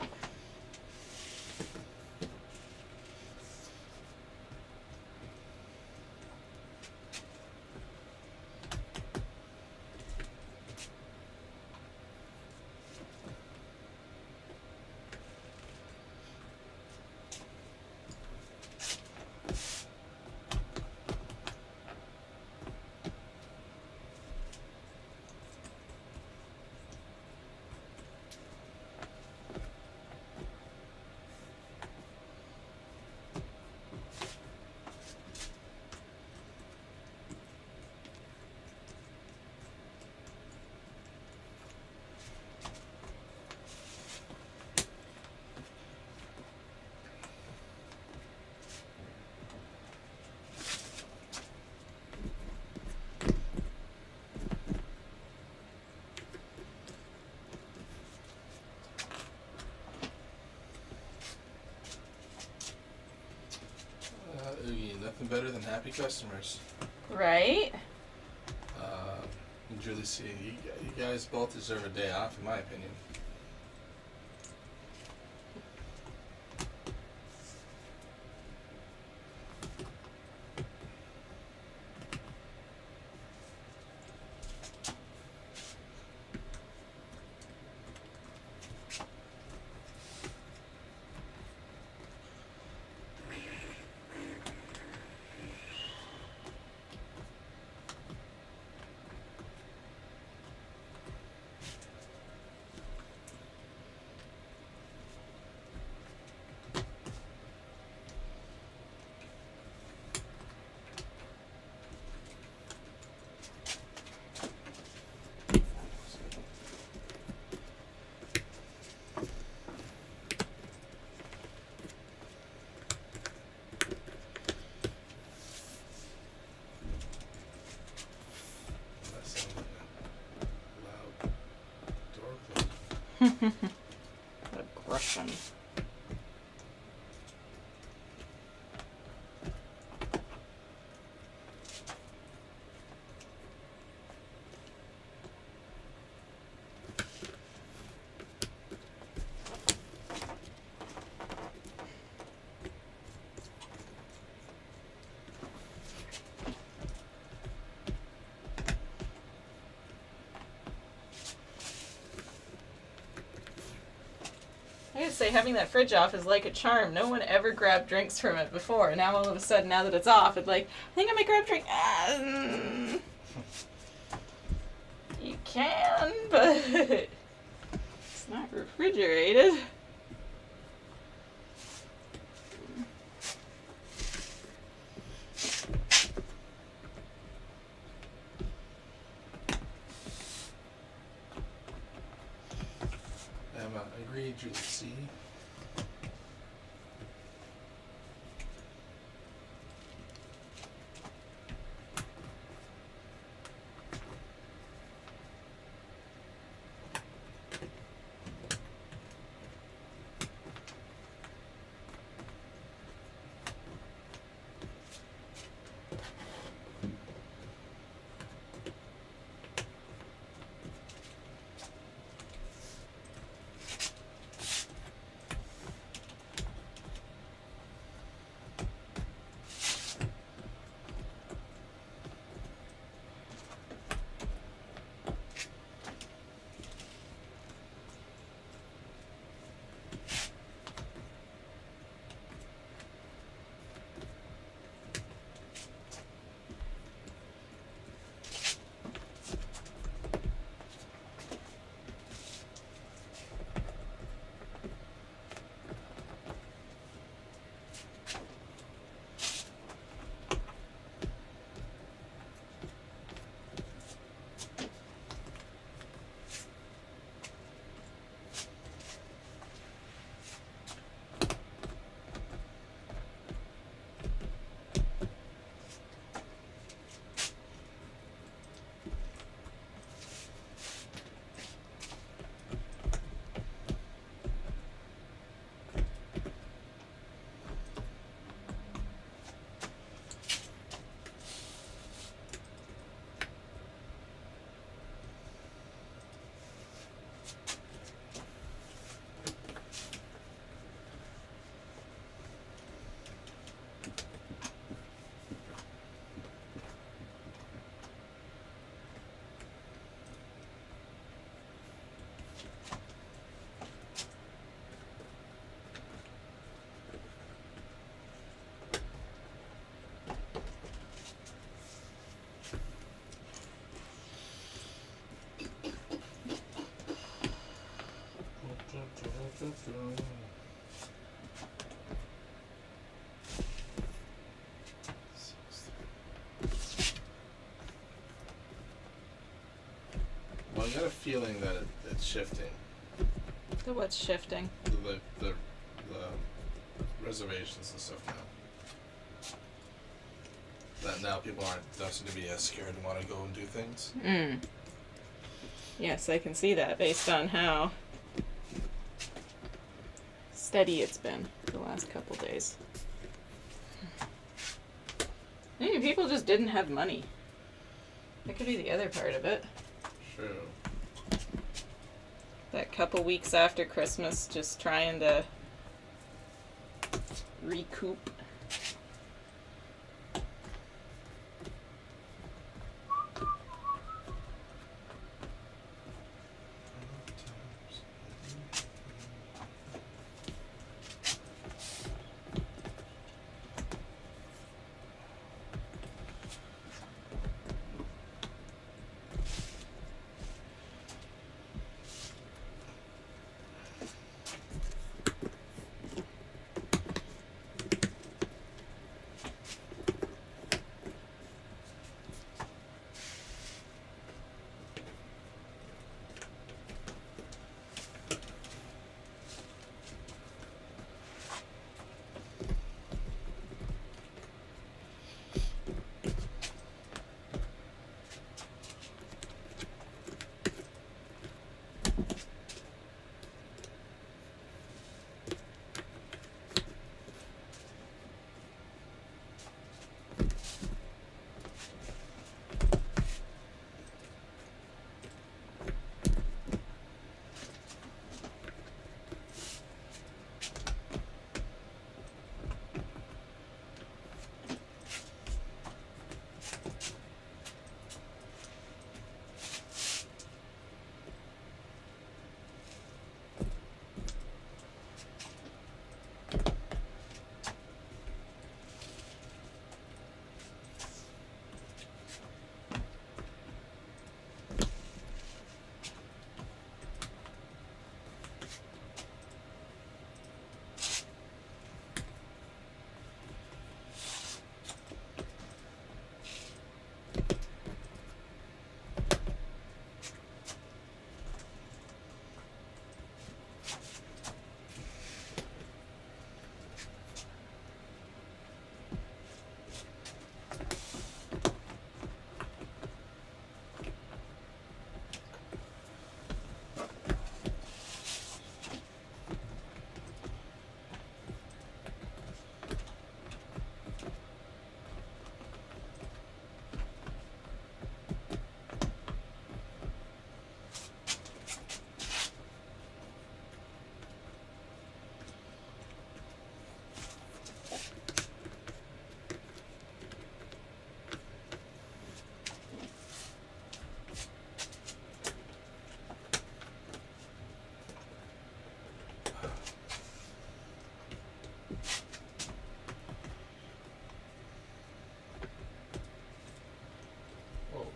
nothing better than happy customers. Right? And Julie C, you guys both deserve a day off, in my opinion. Aggression. I gotta say, having that fridge off is like a charm. No one ever grabbed drinks from it before. And now all of a sudden, now that it's off, it's like, I think I might grab a drink. You can, but it's not refrigerated. Agreed, Julie C. Well, I got a feeling that it's shifting. So what's shifting? The reservations and stuff now. That now people don't seem to be as scared and want to go and do things. Yes, I can see that based on how steady it's been the last couple days. Maybe people just didn't have money. That could be the other part of it. True. That couple weeks after Christmas, just trying to recoup.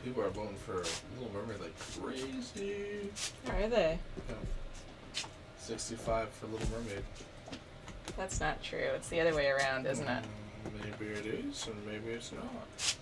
People are voting for Little Mermaid like crazy. Are they? Yeah. 65 for Little Mermaid. That's not true. It's the other way around, isn't it? Maybe it is, and maybe it's not.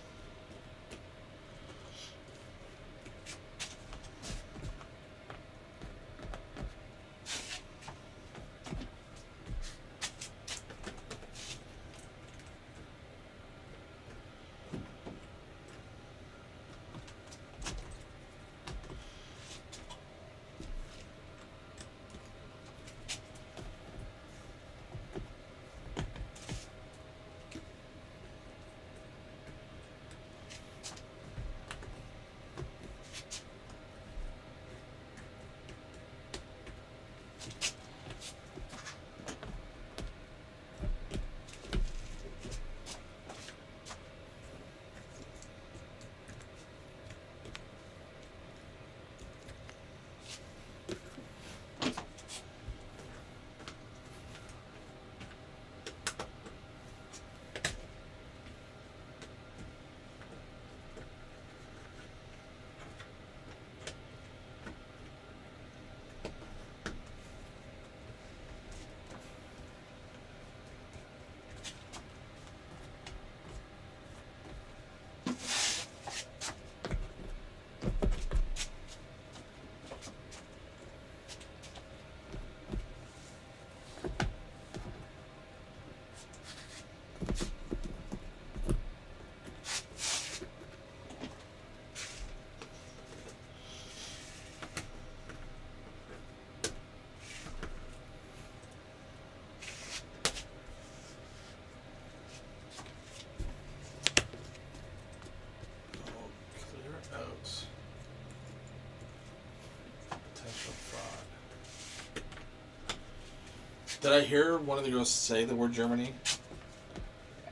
Did I hear one of the girls say the word Germany?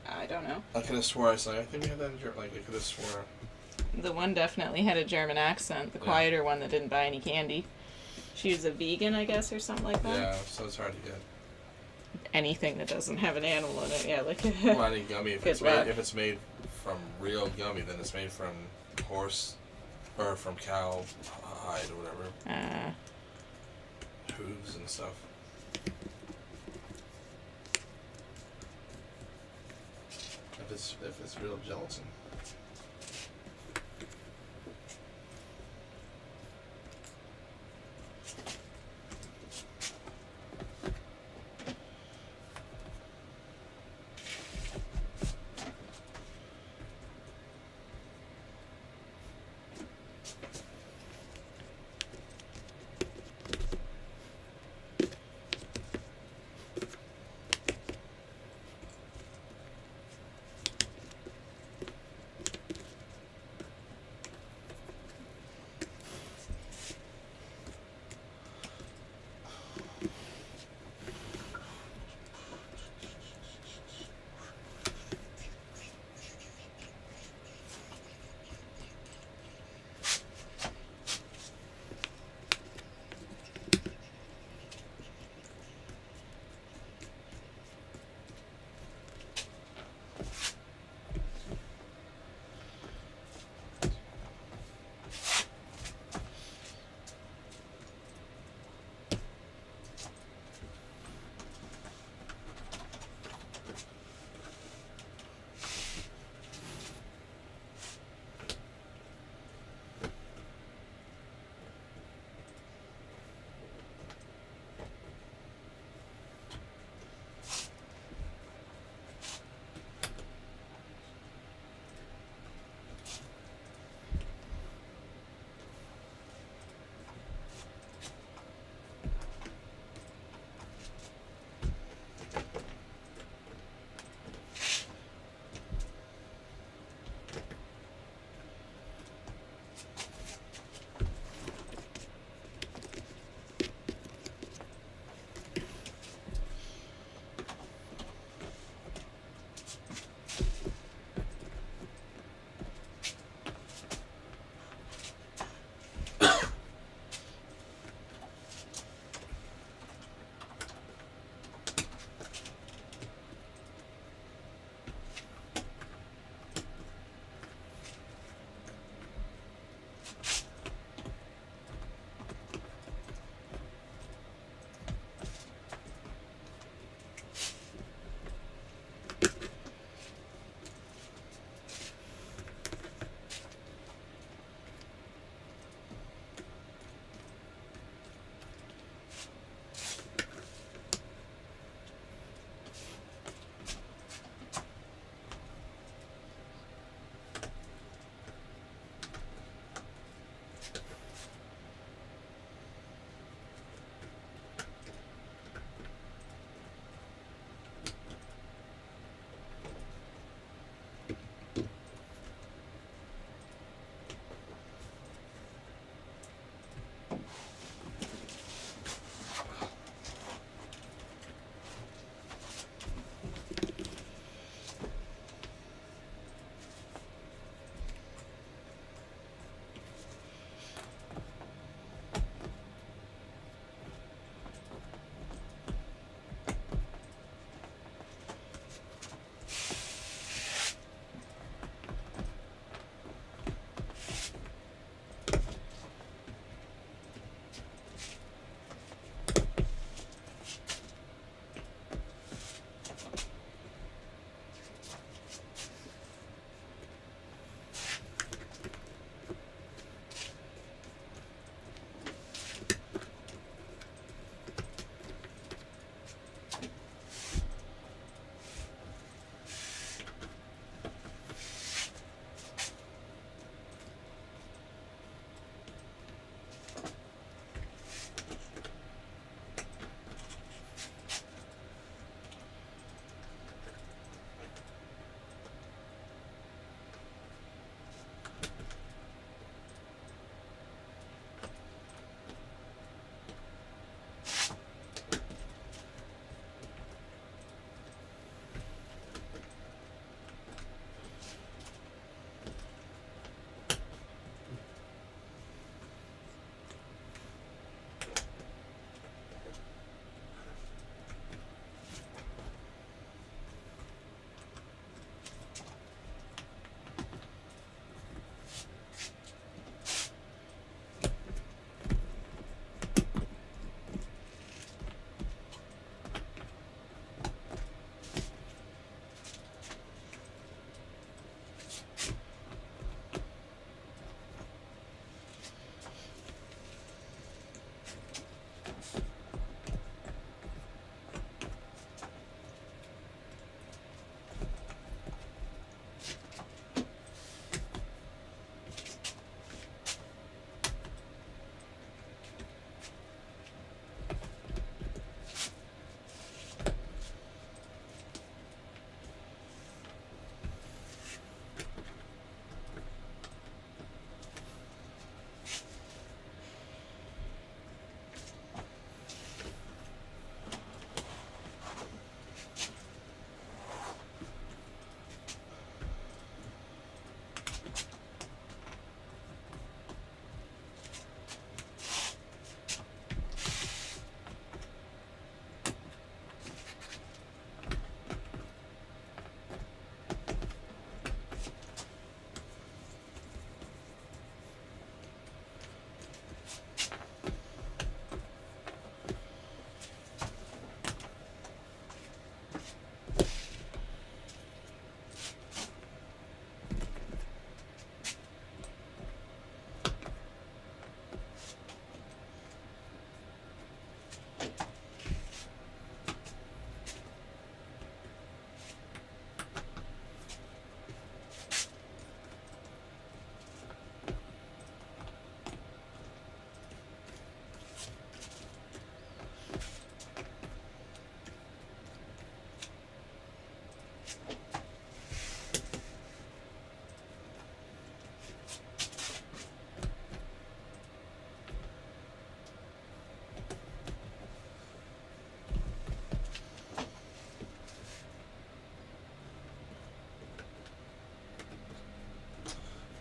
I don't know. I could have swore I said. I think we had that in Germany. Like I could have swore. The one definitely had a German accent. The Yeah. quieter one that didn't buy any candy. She was a vegan, I guess, or something like that. Yeah, so it's hard to get. Anything that doesn't have an animal in it, yeah, like. Well, any gummy, if it's Good luck. made, if it's made from real gummy, then it's made from horse or from cow hide or whatever, hooves and stuff. If it's real gelatin.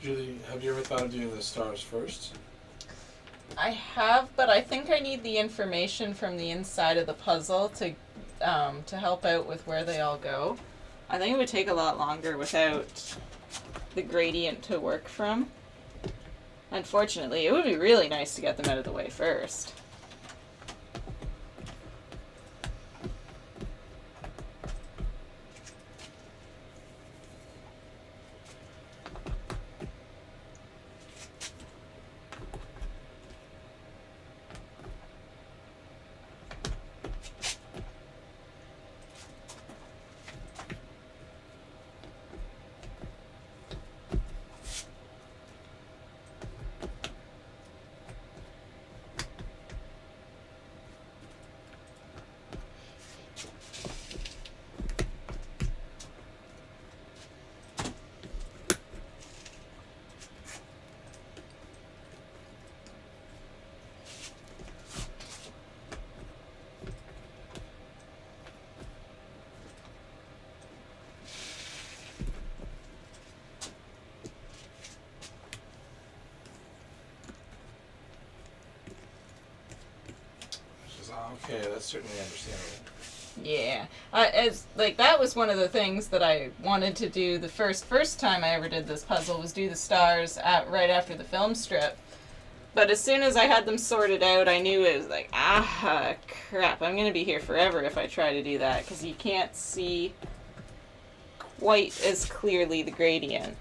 Julie, have you ever thought of doing the stars first? I have, but I think I need the information from the inside of the puzzle to help out with where they all go. I think it would take a lot longer without the gradient to work from. Unfortunately, it would be really nice to get them out of the way first. Okay, that's certainly understandable. Yeah, that was one of the things that I wanted to do the first time I ever did this puzzle was do the stars right after the film strip. But as soon as I had them sorted out, I knew it was like, crap, I'm going to be here forever if I try to do that, because you can't see quite as clearly the gradient.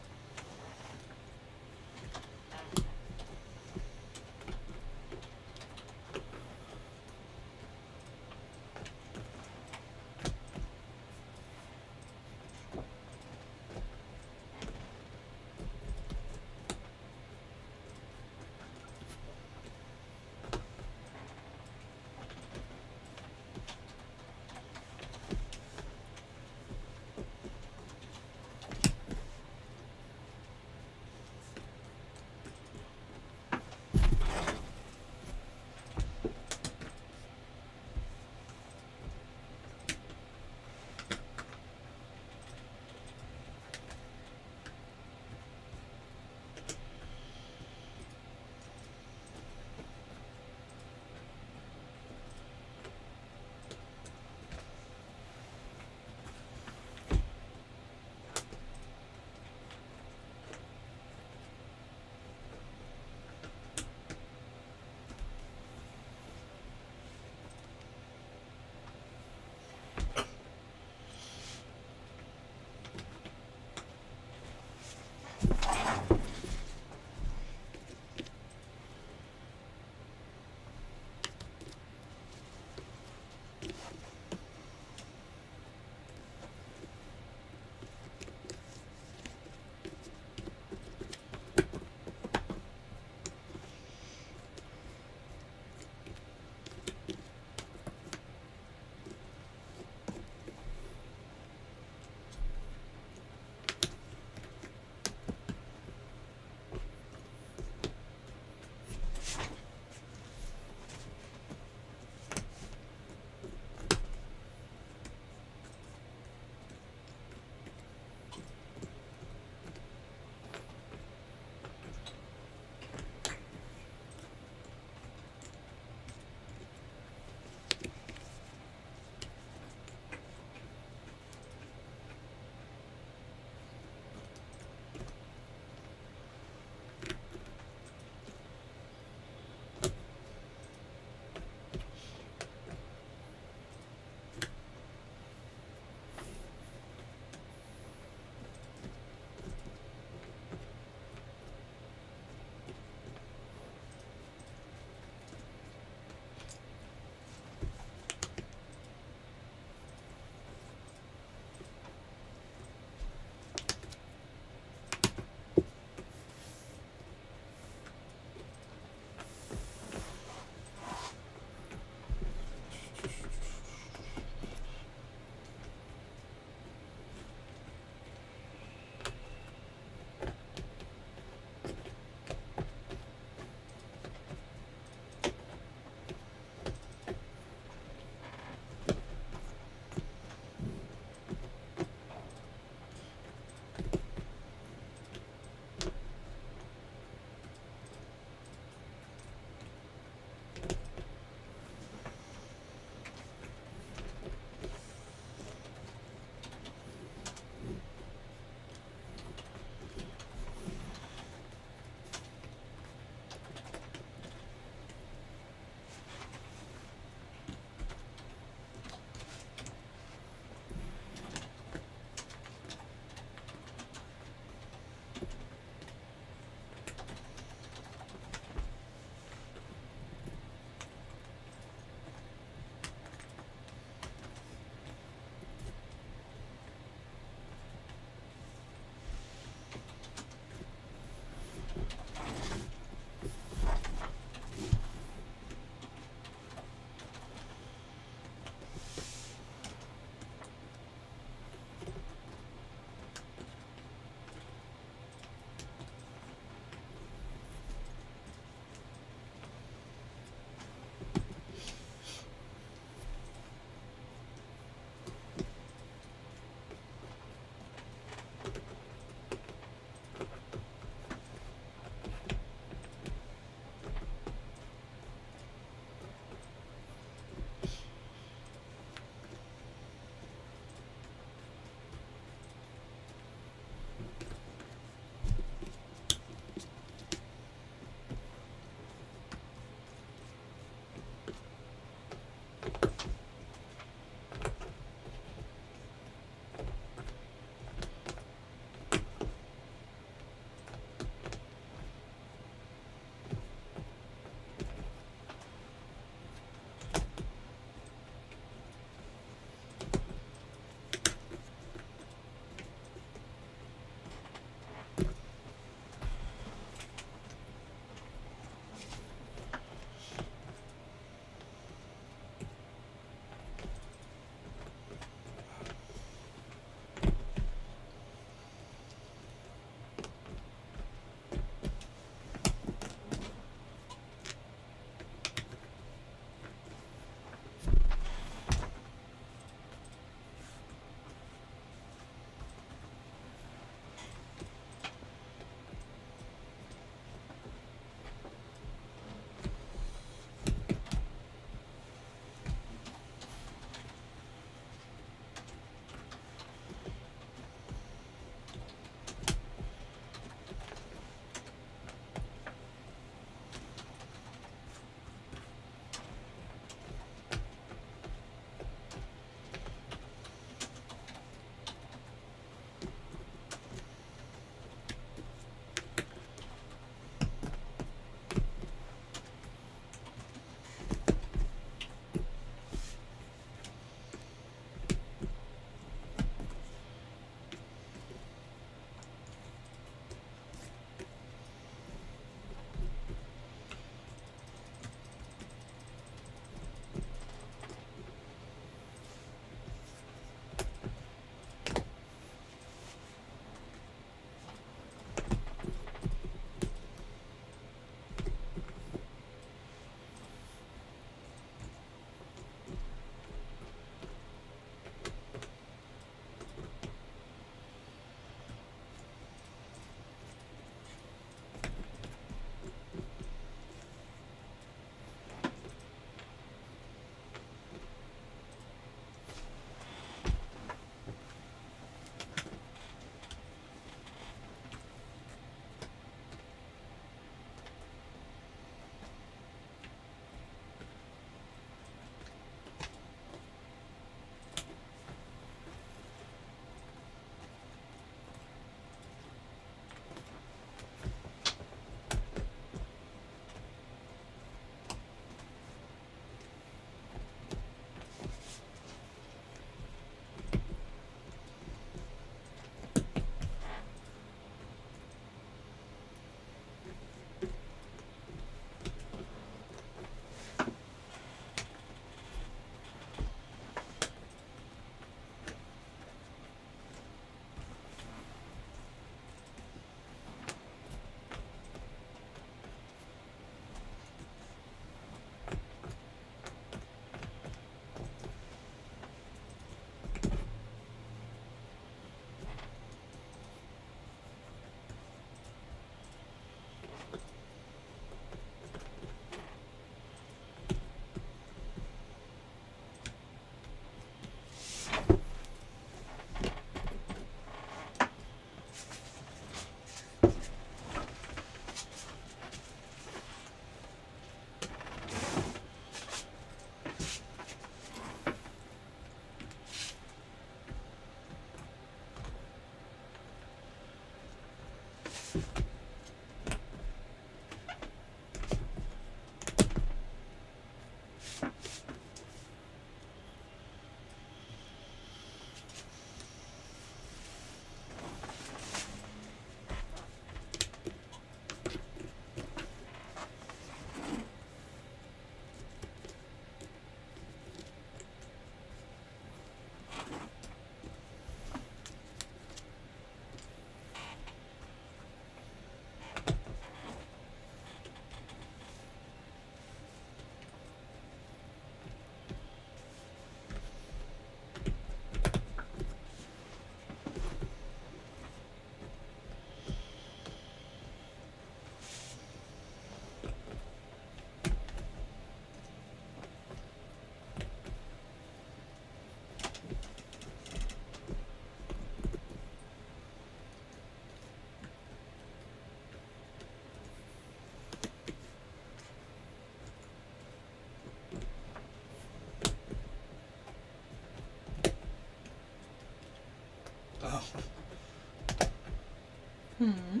Hmm.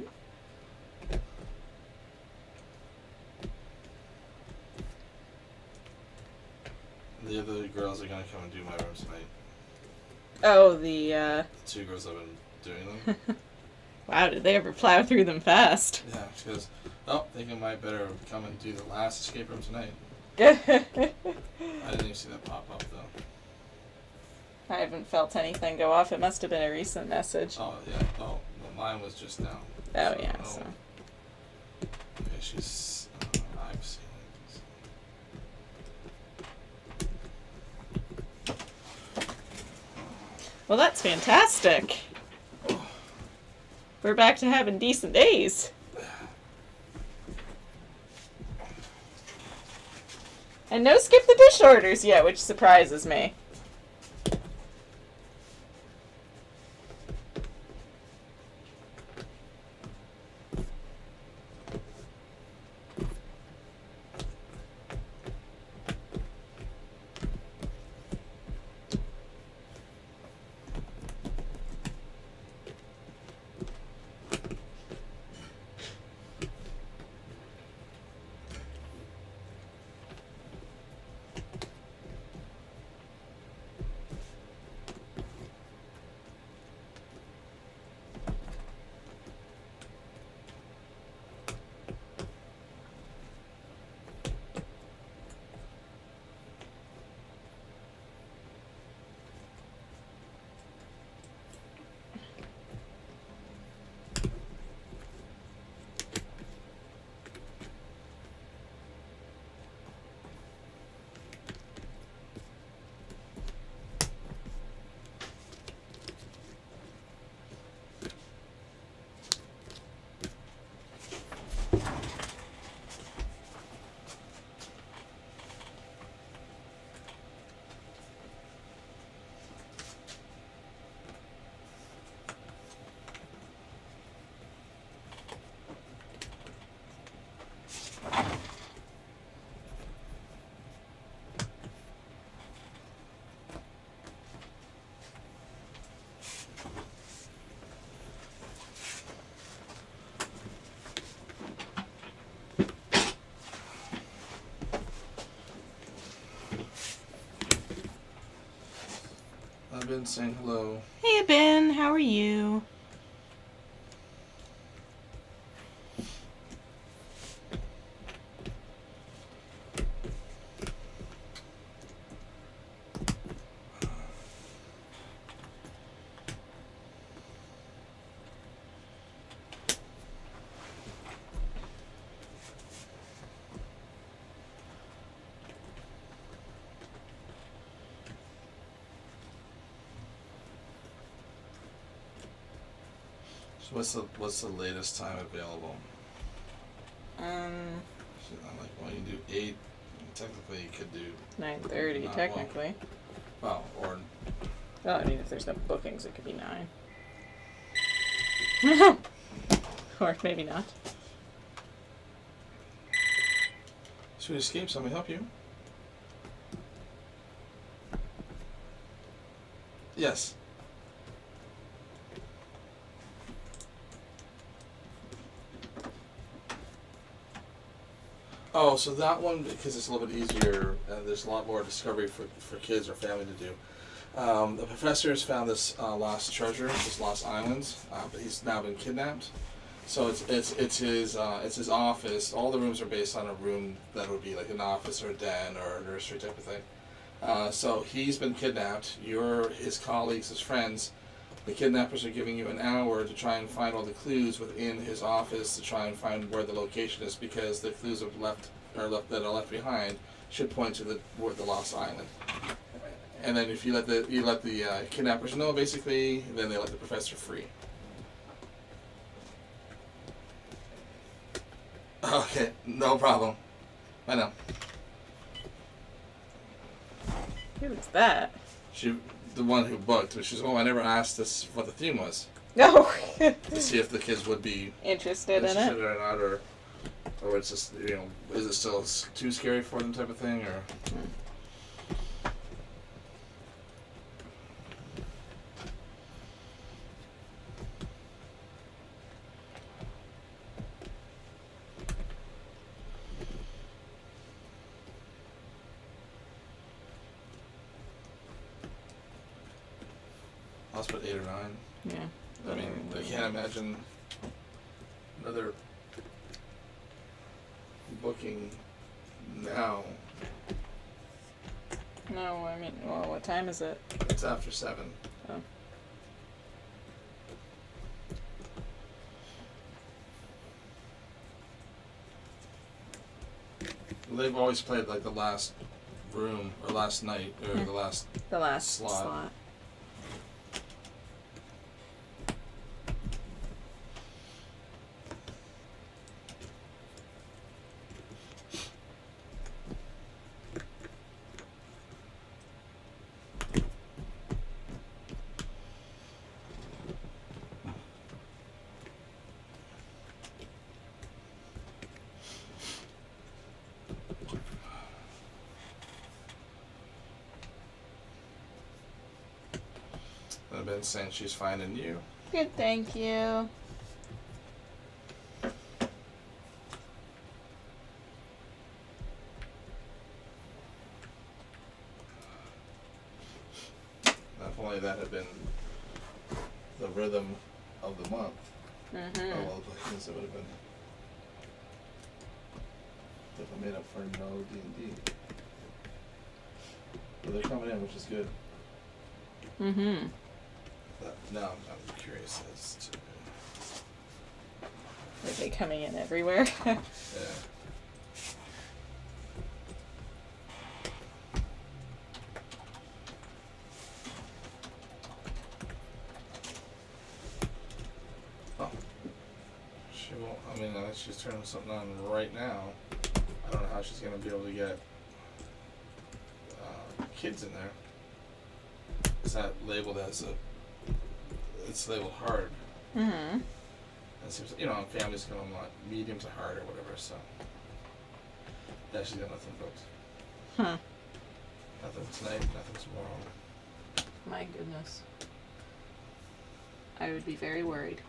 The other girls are gonna come and do my room tonight. Oh, The two girls have been doing them. Wow, did they ever plow through them fast? Yeah, she goes, oh, I think I might better come and do the last escape room tonight. I I didn't even see that pop up though. haven't felt anything go off. It must have been a recent message. Oh yeah. Oh, well, mine was just now. Oh, yeah, so. Okay, she's. I've seen it. Well, that's fantastic. We're back to having decent days. And no skip the dish orders yet, which surprises me. I've been saying hello. Hey, Ben, how are you? So what's the latest time available? So I'm like, well, you can do 8. Technically, you could do 9:30, Not technically. well, or Well, I mean, if there's no bookings, it could be 9. Or maybe not. should we escape? Somebody help you? Yes. Oh, so that one, because it's a little bit easier, there's a lot more discovery for kids or family to do. The professor has found this lost treasure, this lost island, but he's now been kidnapped. So it's his office. All the rooms are based on a room that would be like an office or a den or a nursery type of thing. So he's been kidnapped. You're his colleagues, his friends. The kidnappers are giving you an hour to try and find all the clues within his office to try and find where the location is, because the clues that are left behind should point to the lost island. And then if you let the kidnappers know, basically, then they let the professor free. Okay, no problem. I know. Who's that? The one who booked, which is, I never asked this what the theme was. No. To see if the kids would be Interested in it? or not, or it's just, is it still too scary for them type of thing, or. must put 8 or 9. Yeah. I mean, I can't imagine another booking now. No, I mean, well, what time is it? It's after 7. Oh. They've always played like the last room or last night or the last The last Slot. slot. I've been saying she's finding you. Good, thank you. If only that had been the rhythm of the month. Mm-hmm. Oh well, because it would have been definitely made up for no D&D. But they're coming in, which is good. Mm-hmm. But now I'm curious as to Are they coming in everywhere? yeah. Oh, she won't. I mean, unless she's turning something on right now, I don't know how she's gonna be able to get kids in there. Is that labeled as a? It's labeled hard. Mm-hmm. It seems, you know, families can want medium to hard or whatever. So yeah, she's got nothing booked. Huh. Nothing tonight. Nothing tomorrow. My goodness. I would be very worried.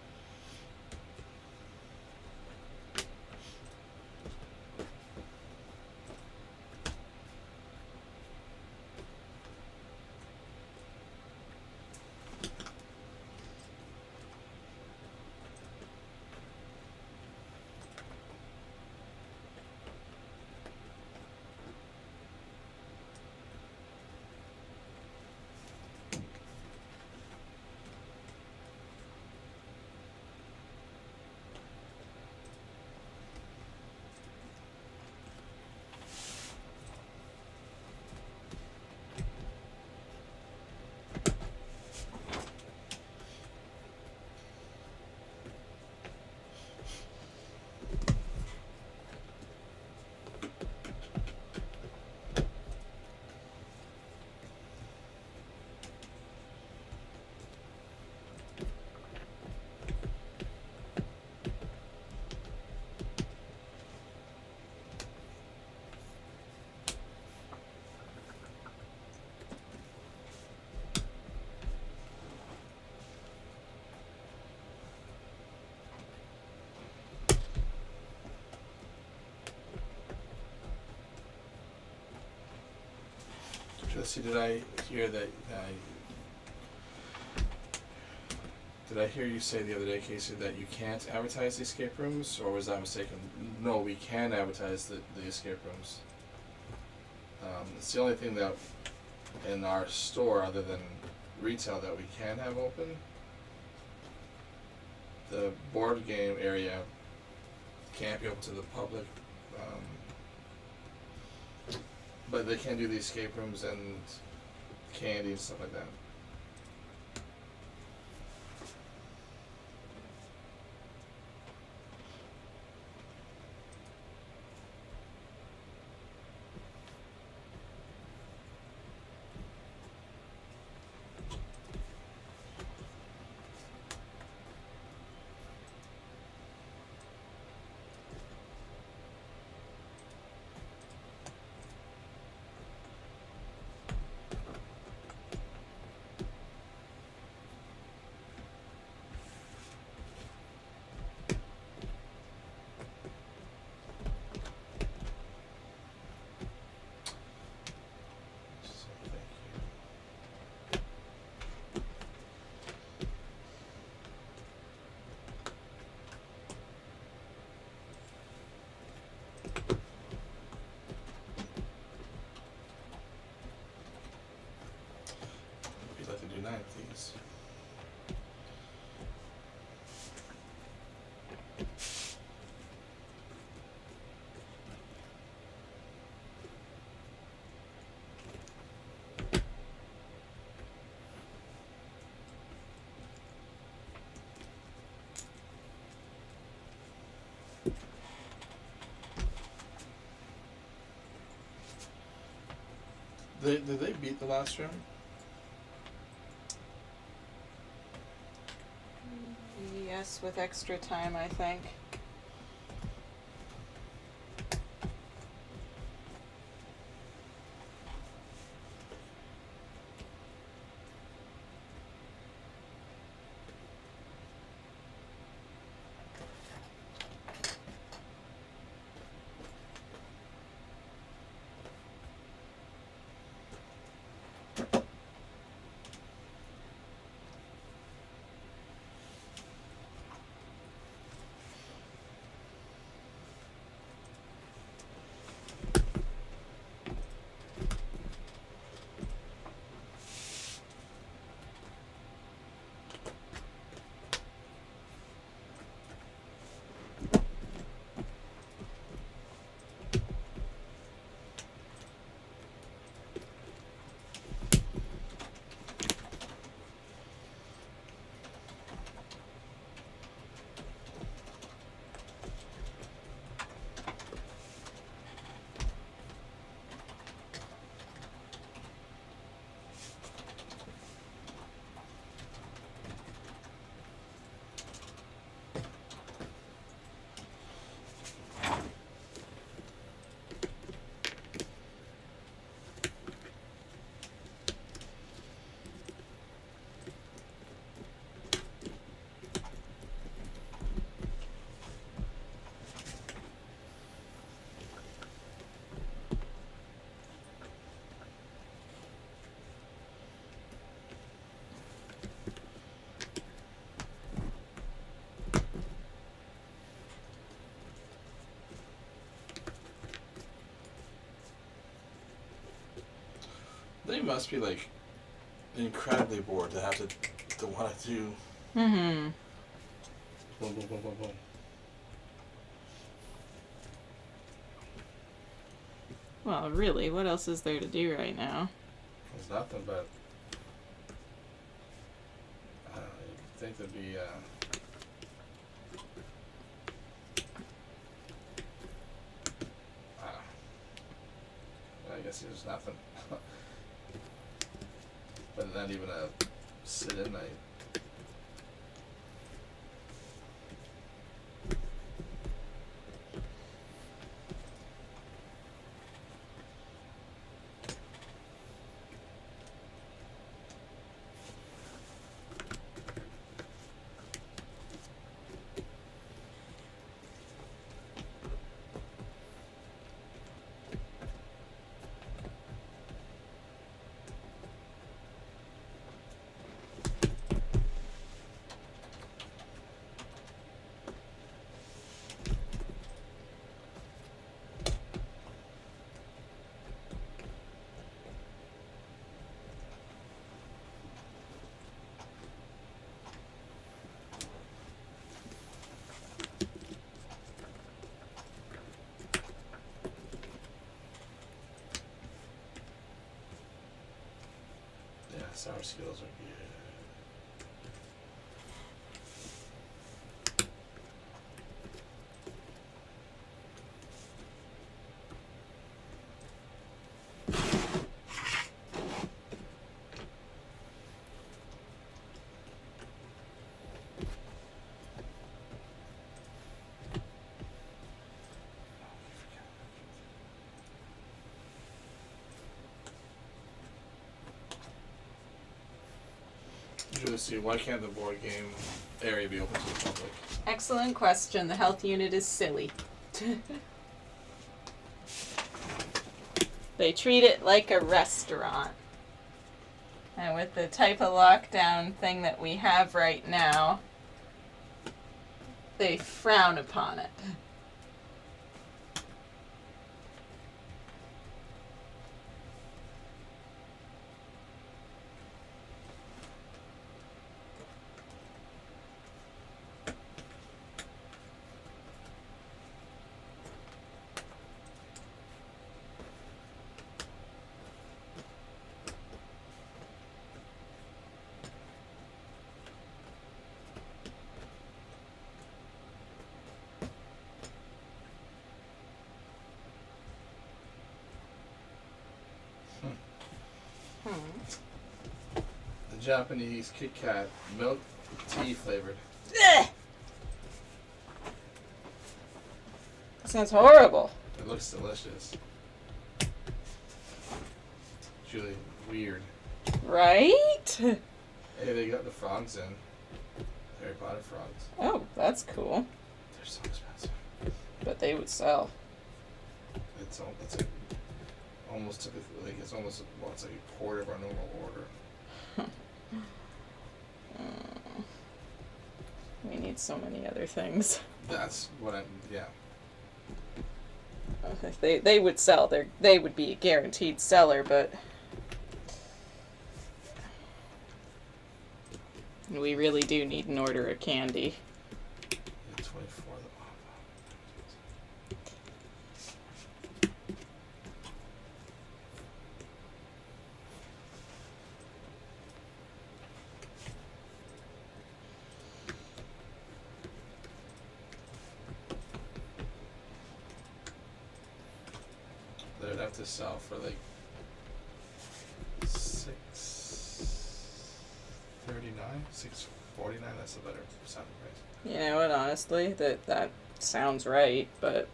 See, did I hear that? Did I hear you say the other day, Casey, that you can't advertise the escape rooms, or was I mistaken? No, we can advertise the escape rooms. It's the only thing that in our store, other than retail, that we can have open. The board game area can't be open to the public. But they can do the escape rooms and candy and stuff like that. grab these. Did they beat the last room? Yes, with extra time, I think. They must be like incredibly bored to have to want to do. Mm-hmm. Boom, boom, boom, boom, boom. Well, really, what else is there to do right now? There's nothing but. You'd think there'd be. I guess there's nothing. But not even a sit-in night. Yes, our skills are good. Julie, why can't the board game area be open to the public? Excellent question. The health unit is silly. They treat it like a restaurant. And with the type of lockdown thing that we have right now, they frown upon it. The Japanese Kit Kat milk tea flavored. Ugh. Sounds horrible. It looks delicious. It's really weird. Right? Hey, they got the frogs in. Harry Potter frogs. Oh, that's cool. They're so expensive. But they would sell. It's like almost to like it's almost it's like a quarter of our normal order. We need so many other things. That's what yeah. If they would sell. They would be a guaranteed seller, but we really do need an order of candy. 24. They'd have to sell for like $6.39, $6.49. That's a better sounding price. You know what? Honestly, that sounds right, but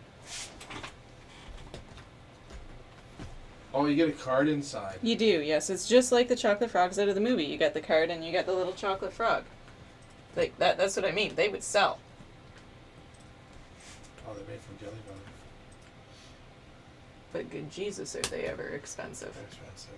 Oh, you get a card inside. you do. Yes, it's just like the chocolate frogs out of the movie. You get the card and you get the little chocolate frog. Like that's what I mean. They would sell. Oh, they're made from jelly butter. But good Jesus, are they ever expensive? They're expensive.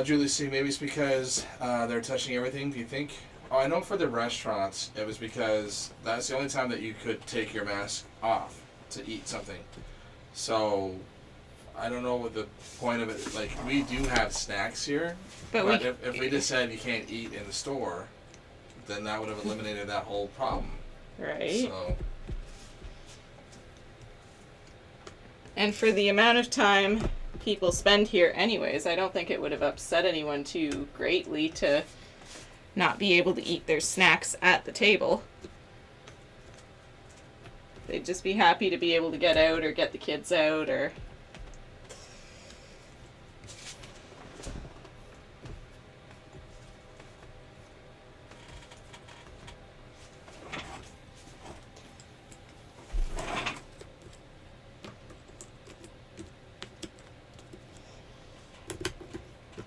Julie C, maybe it's because they're touching everything, do you think? Oh, I know for the restaurants, it was because that's the only time that you could take your mask off to eat something. So, I don't know what the point of it, like, we do have snacks here, but if we just said you can't eat in the store, then that would have eliminated that whole problem. Right. So, And for the amount of time people spend here anyways, I don't think it would have upset anyone too greatly to not be able to eat their snacks at the table. They'd just be happy to be able to get out or get the kids out or...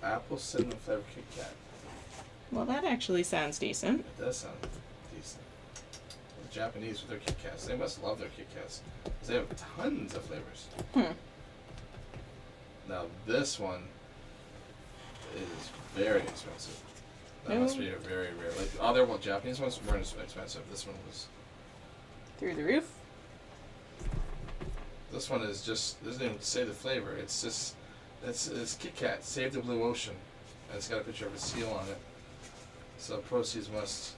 apple cinnamon flavored Kit Kat. Well, that actually sounds decent. It does sound decent. The Japanese with their Kit Kats, they must love their Kit Kats. 'Cause they have tons of flavors. Now this one is very expensive. That must be a very rare. Like the other one, Japanese ones weren't as expensive. This one was. Through the roof? This one is just doesn't even say the flavor. It's just it's Kit Kat, Save the Blue Ocean, and it's got a picture of a seal on it. So proceeds must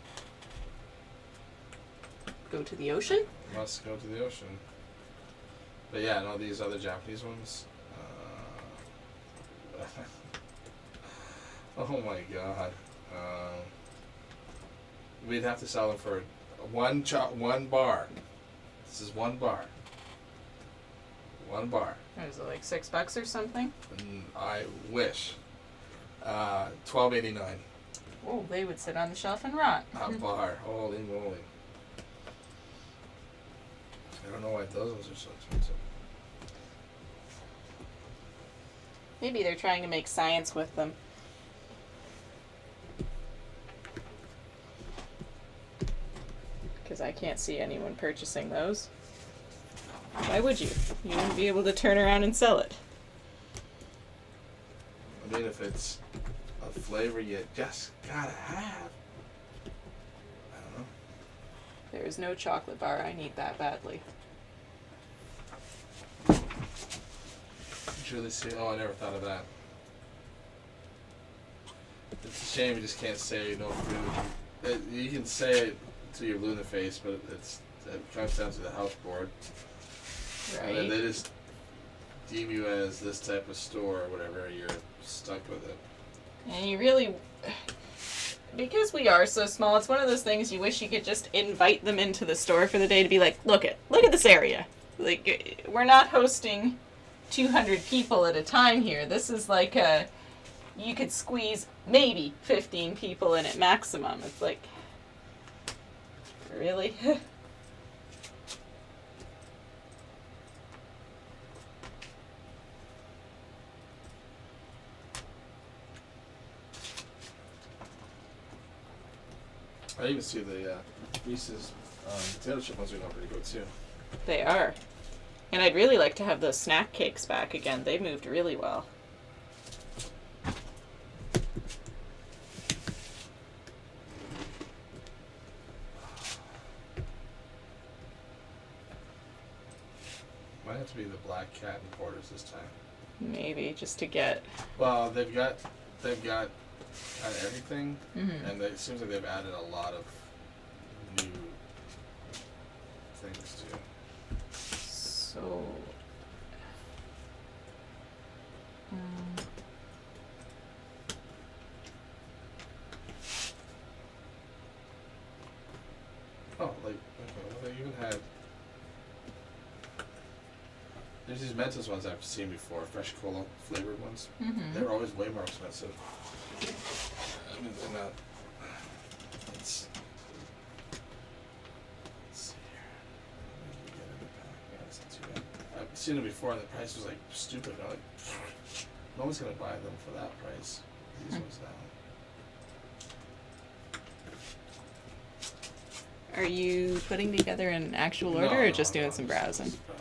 Go to the ocean? go to the ocean. But yeah, no, these other Japanese ones. Oh my god. We'd have to sell them for one bar. This is one bar. One bar. Is it like $6 or something? I wish. $12.89. Oh, they would sit on the shelf and rot. A bar. Holy moly. I don't know why those ones are so expensive. Maybe they're trying to make science with them. Because I can't see anyone purchasing those. Why would you? You wouldn't be able to turn around and sell it. I mean, if it's a flavor you just gotta have. I don't know. There is no chocolate bar. I need that badly. Julie C. Oh, I never thought of that. It's a shame you just can't say no food. You can say it till you're blue in the face, but it comes down to the health board. Right. And they just deem you as this type of store or whatever, you're stuck with it. And you really... Because we are so small, it's one of those things you wish you could just invite them into the store for the day to be like, look at this area. Like, we're not hosting 200 people at a time here. This is like you could squeeze maybe 15 people in at maximum. It's like, really? I even see the Reese's potato chip ones are going pretty good too. They are. And I'd really like to have those snack cakes back again. They moved really well. Might have to be the Black Cat and Porters this time. Maybe just to get. Well, they've got kind of everything, and it seems like they've added a lot of new things too. So. Oh, like, okay, well, they even had. There's these Mentos ones I've seen before, fresh cola flavored ones. They're always way more expensive. I mean, they're not. Let's see here. Maybe get in the pack. Yeah, it's not too bad. I've seen them before, and the price was like stupid. I'm like, no one's gonna buy them for that price. These ones now. Are you putting together an actual order or just doing some browsing? Just browsing.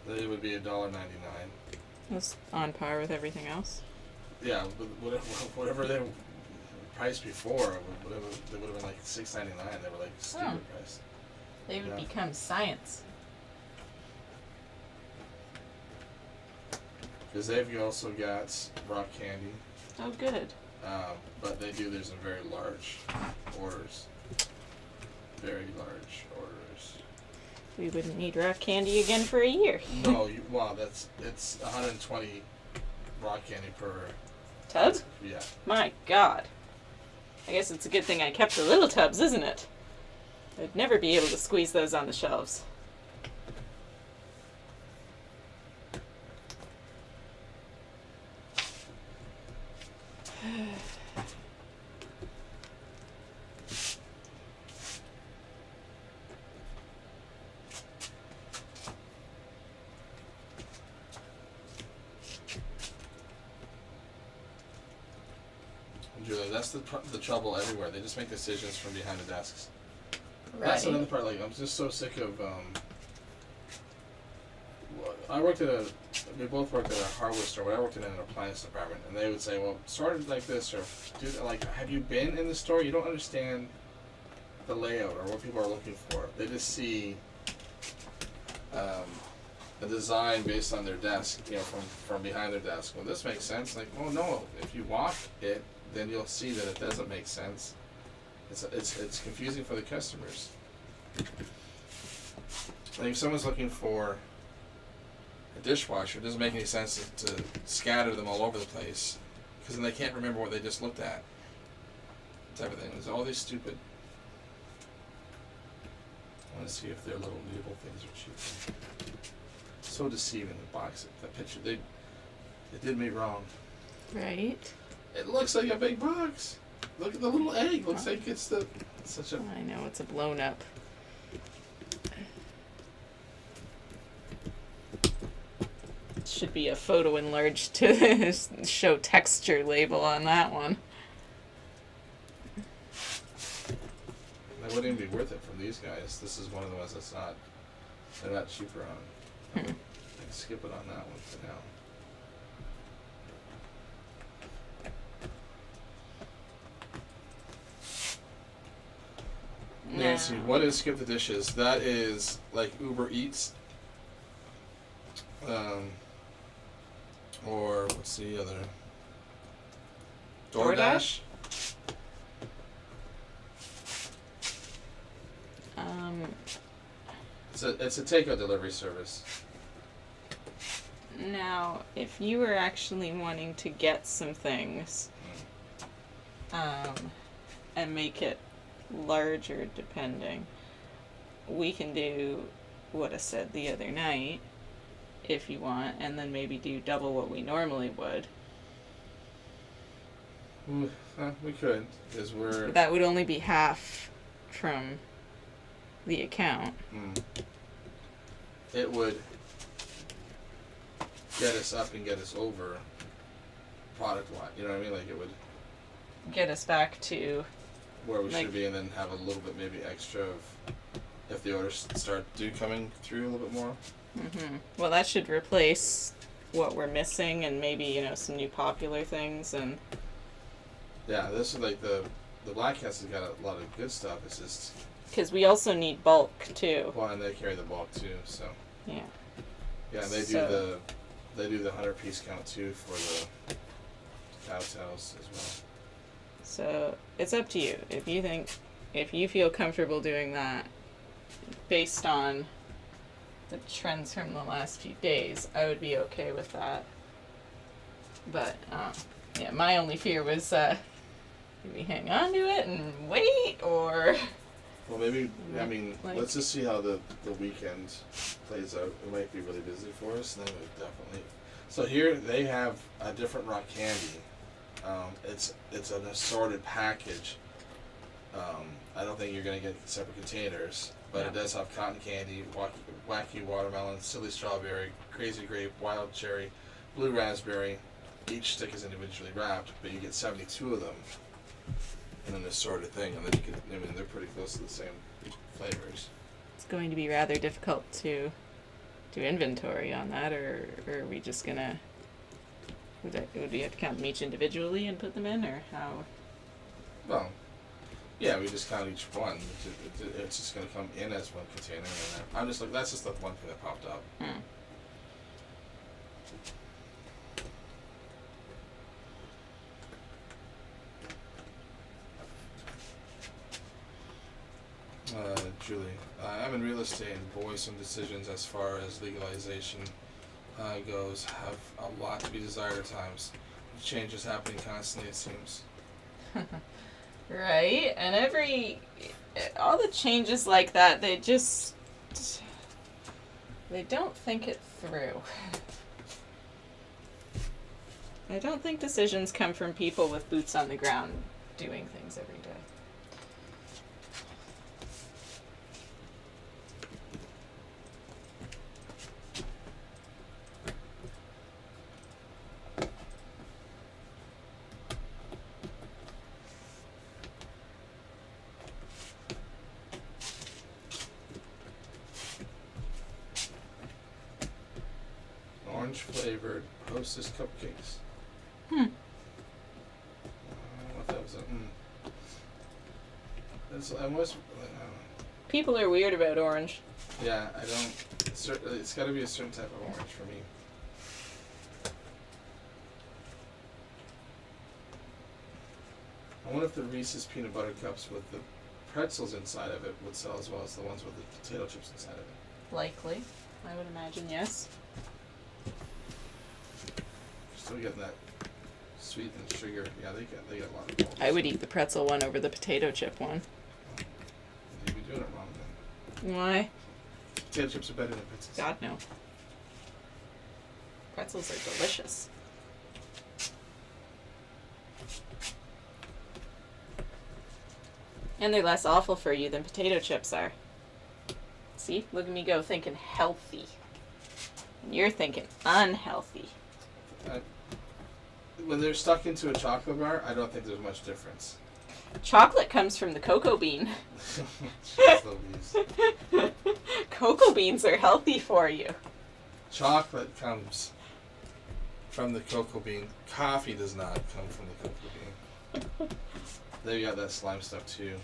They would be $1.99. That's on par with everything else. Yeah, whatever they priced before, they would have been like $6.99. They were like stupid price. They would Yeah. become science. Because they've also got rock candy, Oh, good. but they do theirs in very large orders. Very large orders. We wouldn't need rock candy again for a year. No, it's 120 rock candy per Tub? Yeah. My God. I guess it's a good thing I kept the little tubs, isn't it? I'd never be able to squeeze those on the shelves. Julia, that's the trouble everywhere. They just make decisions from behind the desks. Right. That's another part. Like, I'm just so sick of. We both worked at a hardware store, but I worked in an appliance department, and they would say, "Well, sort of like this, or do like, have you been in the store? You don't understand the layout or what people are looking for. They just see a design based on their desk, from behind their desk. Well, this makes sense. Like, oh no, if you walk it, then you'll see that it doesn't make sense. It's confusing for the customers. Like, if someone's looking for a dishwasher, it doesn't make any sense to scatter them all over the place, because then they can't remember what they just looked at. Type of thing. There's all these stupid. I want to see if their little label things are cheap. So deceiving, the box, that picture. They did me wrong. Right. It looks like a big box. Look at the little egg. Looks like it's such a. I know, it's a blown up. Should be a photo enlarged to show texture label on that one. That wouldn't even be worth it from these guys. This is one of the ones they're not cheaper on. I can skip it on that one for now. Nancy, what is Skip the Dishes? That is like Uber Eats. Or what's the other? DoorDash? It's a takeout delivery service. Now, if you were actually wanting to get some things, and make it larger depending. We can do what I said the other night, if you want, and then maybe do double what we normally would. We could, because we're... That would only be half from the account. It would get us up and get us over product-wise. You know what I mean? Like, it would Get us back to where we like- should be, and then have a little bit maybe extra of if the orders do coming through a little bit more. Well, that should replace what we're missing, and maybe, you know, some new popular things. And Yeah, this is like the Black Cats has got a lot of good stuff. It's just because we also need bulk too. well, and they carry the bulk too. So Yeah. yeah, and they do the 100-piece count too for the cowtails as well. So it's up to you. If you feel comfortable doing that, based on the trends from the last few days, I would be okay with that. But yeah, my only fear was do we hang on to it and wait, or Well, maybe, I mean, Like- let's just see how the weekend plays out. It might be really busy for us, and then we definitely... So here they have a different rock candy. It's an assorted package. I don't think you're going to get separate containers, but it No. does have cotton candy, wacky watermelon, silly strawberry, crazy grape, wild cherry, blue raspberry. Each stick is individually wrapped, but you get 72 of them in an assorted thing, and then you can, I mean, they're pretty close to the same flavors. it's going to be rather difficult to do inventory on that, or are we just gonna would we have to count them each individually and put them in, or how? Well, yeah, we just count each one. It's just going to come in as one container. And I'm just like, that's just the one thing that popped up. Julie, I'm in real estate, and boy, some decisions as far as legalization goes have a lot to be desired at times. Change is happening constantly, it seems. Right, and all the changes like that, they don't think it through. I don't think decisions come from people with boots on the ground doing things every day. Orange flavored Hostess cupcakes. What that was? It's almost. People are weird about orange. Yeah, I don't. It's got to be a certain type of orange for me. I wonder if the Reese's peanut butter cups with the pretzels inside of it would sell as well as the ones with the potato chips inside of it. Likely. I would imagine yes. Still getting that sweet and sugar. Yeah, they get a lot of gold. I would eat the pretzel one over the potato chip one. You'd be doing it wrong then. Why? Potato chips are better than pretzels. God, no. Pretzels are delicious. And they're less awful for you than potato chips are. See? Look at me go, thinking healthy. And you're thinking unhealthy. When they're stuck into a chocolate bar, I don't think there's much difference. Chocolate comes from the cocoa bean. Jeez Louise. Cocoa beans are healthy for you. Chocolate comes from the cocoa bean. Coffee does not come from the cocoa bean. They got that slime stuff too.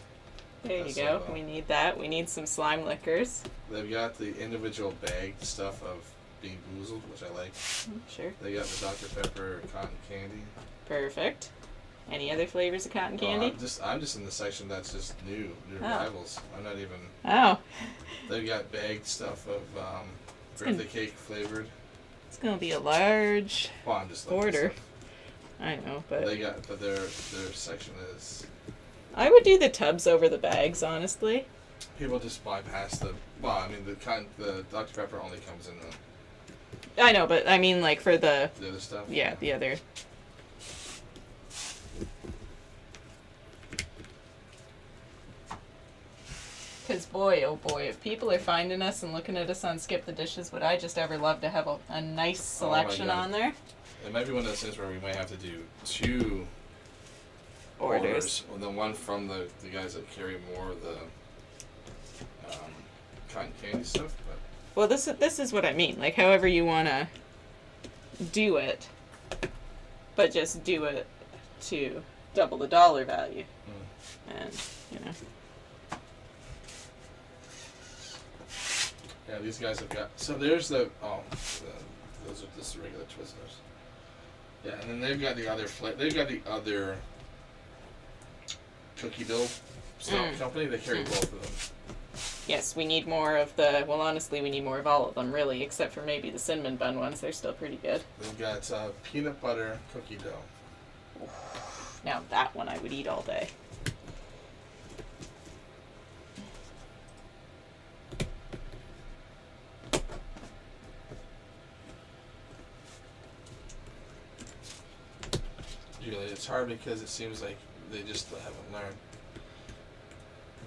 There That's you go. so well. We need that. We need some slime liquors. They've got the individual bagged stuff of being boozled, which I like. Sure. They got the Dr. Pepper cotton candy. Perfect. Any other flavors of cotton candy? I'm just in the section that's just new Oh. arrivals. I'm not even. Oh, They've got bagged stuff of gonna- birthday cake flavored. it's gonna be a large Well, I'm just looking order. stuff. I know, but They got, but their section is I would do the tubs over the bags, honestly. People just bypass the. Well, I mean, the Dr. Pepper only comes in I know, but I mean, like, for the the other stuff. yeah, the other. Because boy, oh boy, if people are finding us and looking at us on Skip the Dishes, would I just ever love to have a nice selection God. on there? It might be one of those things where we might have to do 2 Orders. Well, the one from the guys that carry more of the cotton candy stuff. But Well, this is what I mean. Like, however you want to do it, but just do it to double the dollar value. And, you know. yeah, these guys have got. So there's those are just the regular Twizzlers. Yeah, and then they've got the other they've got the other cookie dough stuff company. They carry both of them. Yes, we need more of the, well, honestly, we need more of all of them, really, except for maybe the cinnamon bun ones. They're still pretty good. They've got peanut butter cookie dough. Now, that one I would eat all day. Usually it's hard because it seems like they just haven't learned.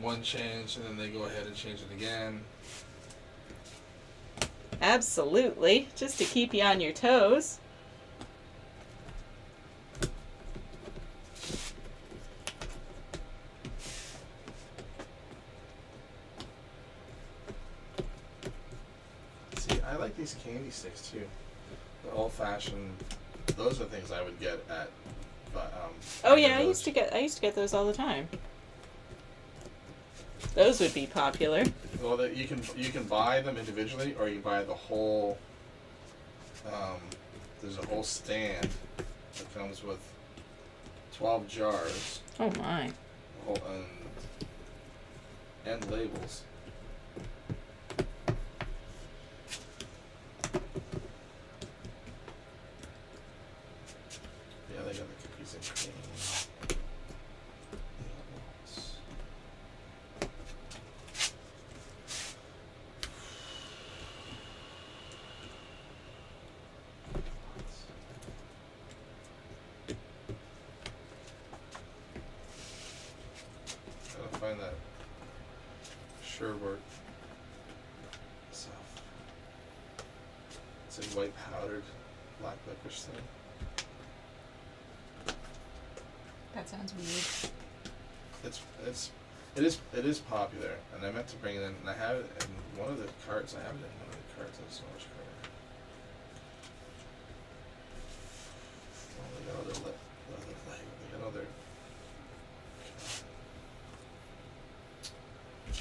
One change and then they go ahead and change it again. Absolutely. Just to keep you on your toes. See, I like these candy sticks too. The old-fashioned. Those are things I would get at. But Oh yeah, I used to get those all the time. Those would be popular. Well, you can buy them individually, or you can buy the whole. There's a whole stand that comes with 12 jars. Oh my. And labels. Yeah, they got the cookies and cream. Gotta find that sherbet stuff. It's a white powdered black licorice thing. That sounds weird. It is popular, and I meant to bring it in, and I have it in one of the carts. I have it in one of the carts. I just want to show you. Oh, they got other they got other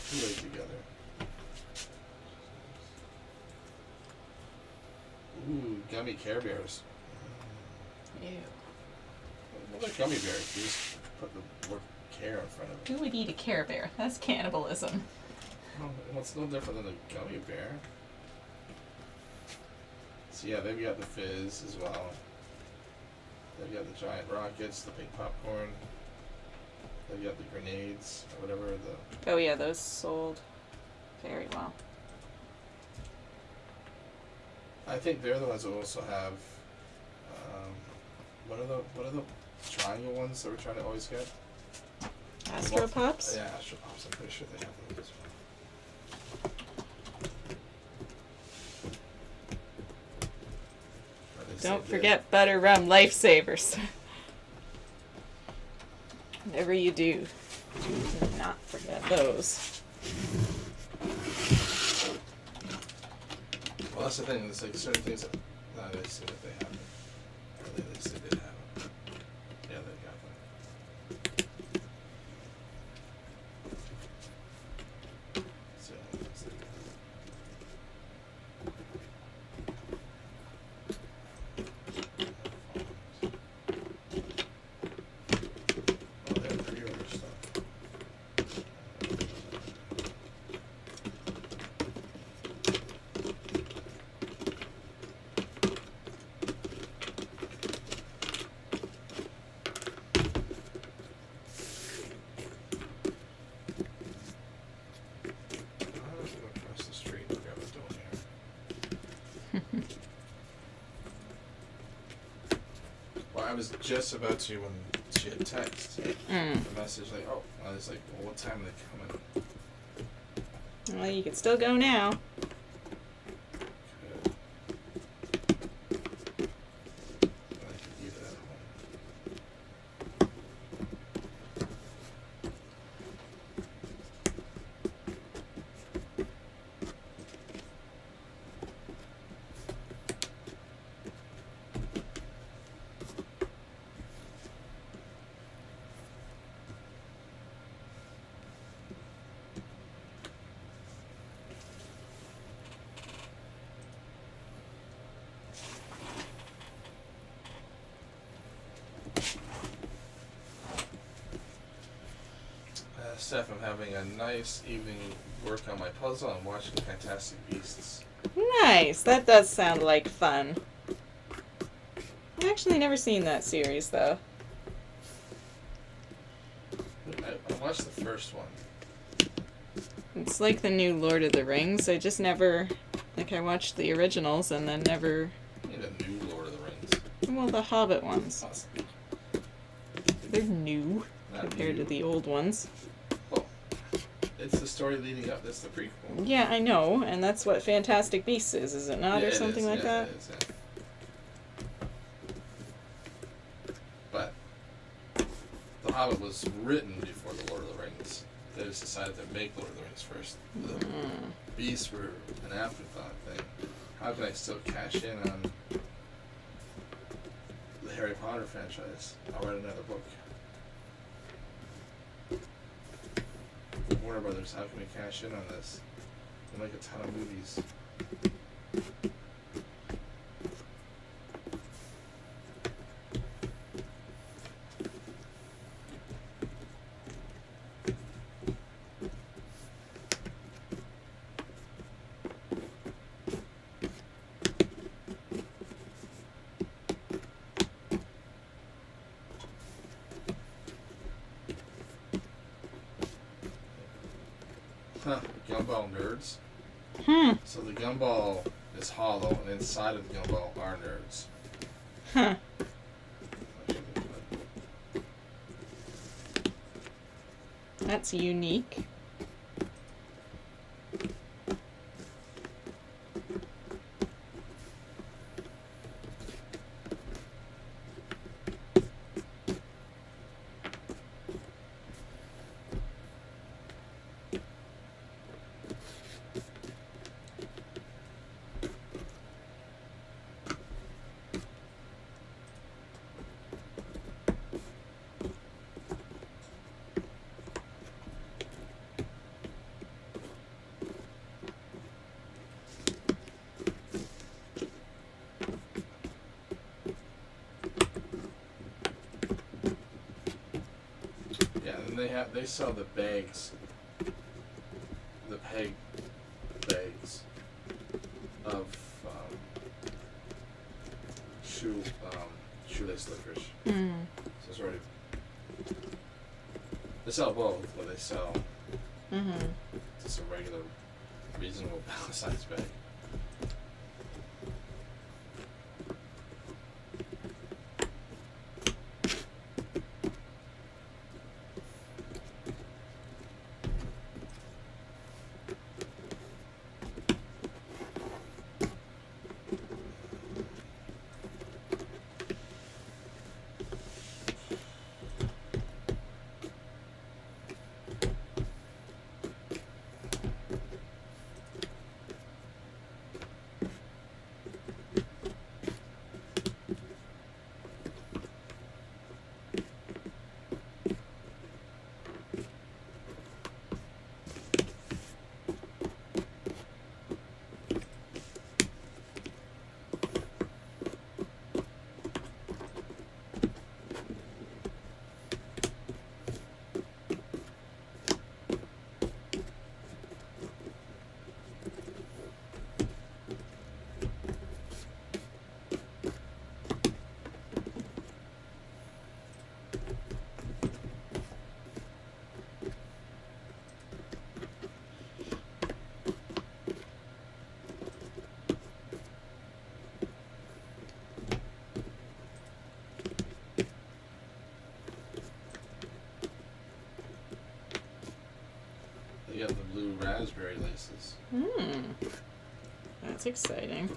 Kool-Aid together. Ooh, gummy Care Bears. Ew. Well, they're gummy bears. You just put the word care in front of it. Who would eat a Care Bear? That's cannibalism. Well, it's no different than a gummy bear. So yeah, they've got the fizz as well. They've got the giant rockets, the pink popcorn. They've got the grenades, or whatever the. Oh yeah, those sold very well. I think they're the ones that also have. What are the triangle ones that we're trying to always get? Astro Pops? Yeah, Astro Pops. I'm pretty sure they have those as well. Don't forget butter rum lifesavers. Whatever you do not forget those. Well, that's the thing. It's like certain things that they say that they have it. Or they say they have it. Yeah, they got them. So, let's see. Oh, they have pre-order stuff. was just about to when she had text Mm. the message like, oh, I was like, well, what time are they coming? Well, you can still go now. Good. I could eat it at home. Steph, I'm having a nice evening work on my puzzle. I'm watching Fantastic Beasts. Nice. That does sound like fun. I've actually never seen that series, though. I watched the first one. It's like the new Lord of the Rings. I just never... Like, I watched the originals and then never... I need a new Lord of the Rings. Well, the Hobbit ones. Awesome. They're new Not compared new. to the old ones. It's the story leading up. That's the prequel. Yeah, I know, and that's what Fantastic Beasts is it not, Yeah, or it something is. like Yeah, that? it is, yeah. But The Hobbit was written before The Lord of the Rings. They just decided to make Lord of the Rings first. The Beasts were an afterthought thing. How can I still cash in on the Harry Potter franchise? I'll write another book. Warner Brothers, how can we cash in on this? We'll make a ton of movies. Huh, gumball nerds. So the gumball is hollow, and inside of the gumball are nerds. Huh. That's unique. They sell the bags, the peg bags of shoelace licorice. Mm. So it's already. They sell both, but they sell just a regular, reasonable size bag. You got the blue raspberry laces. That's exciting.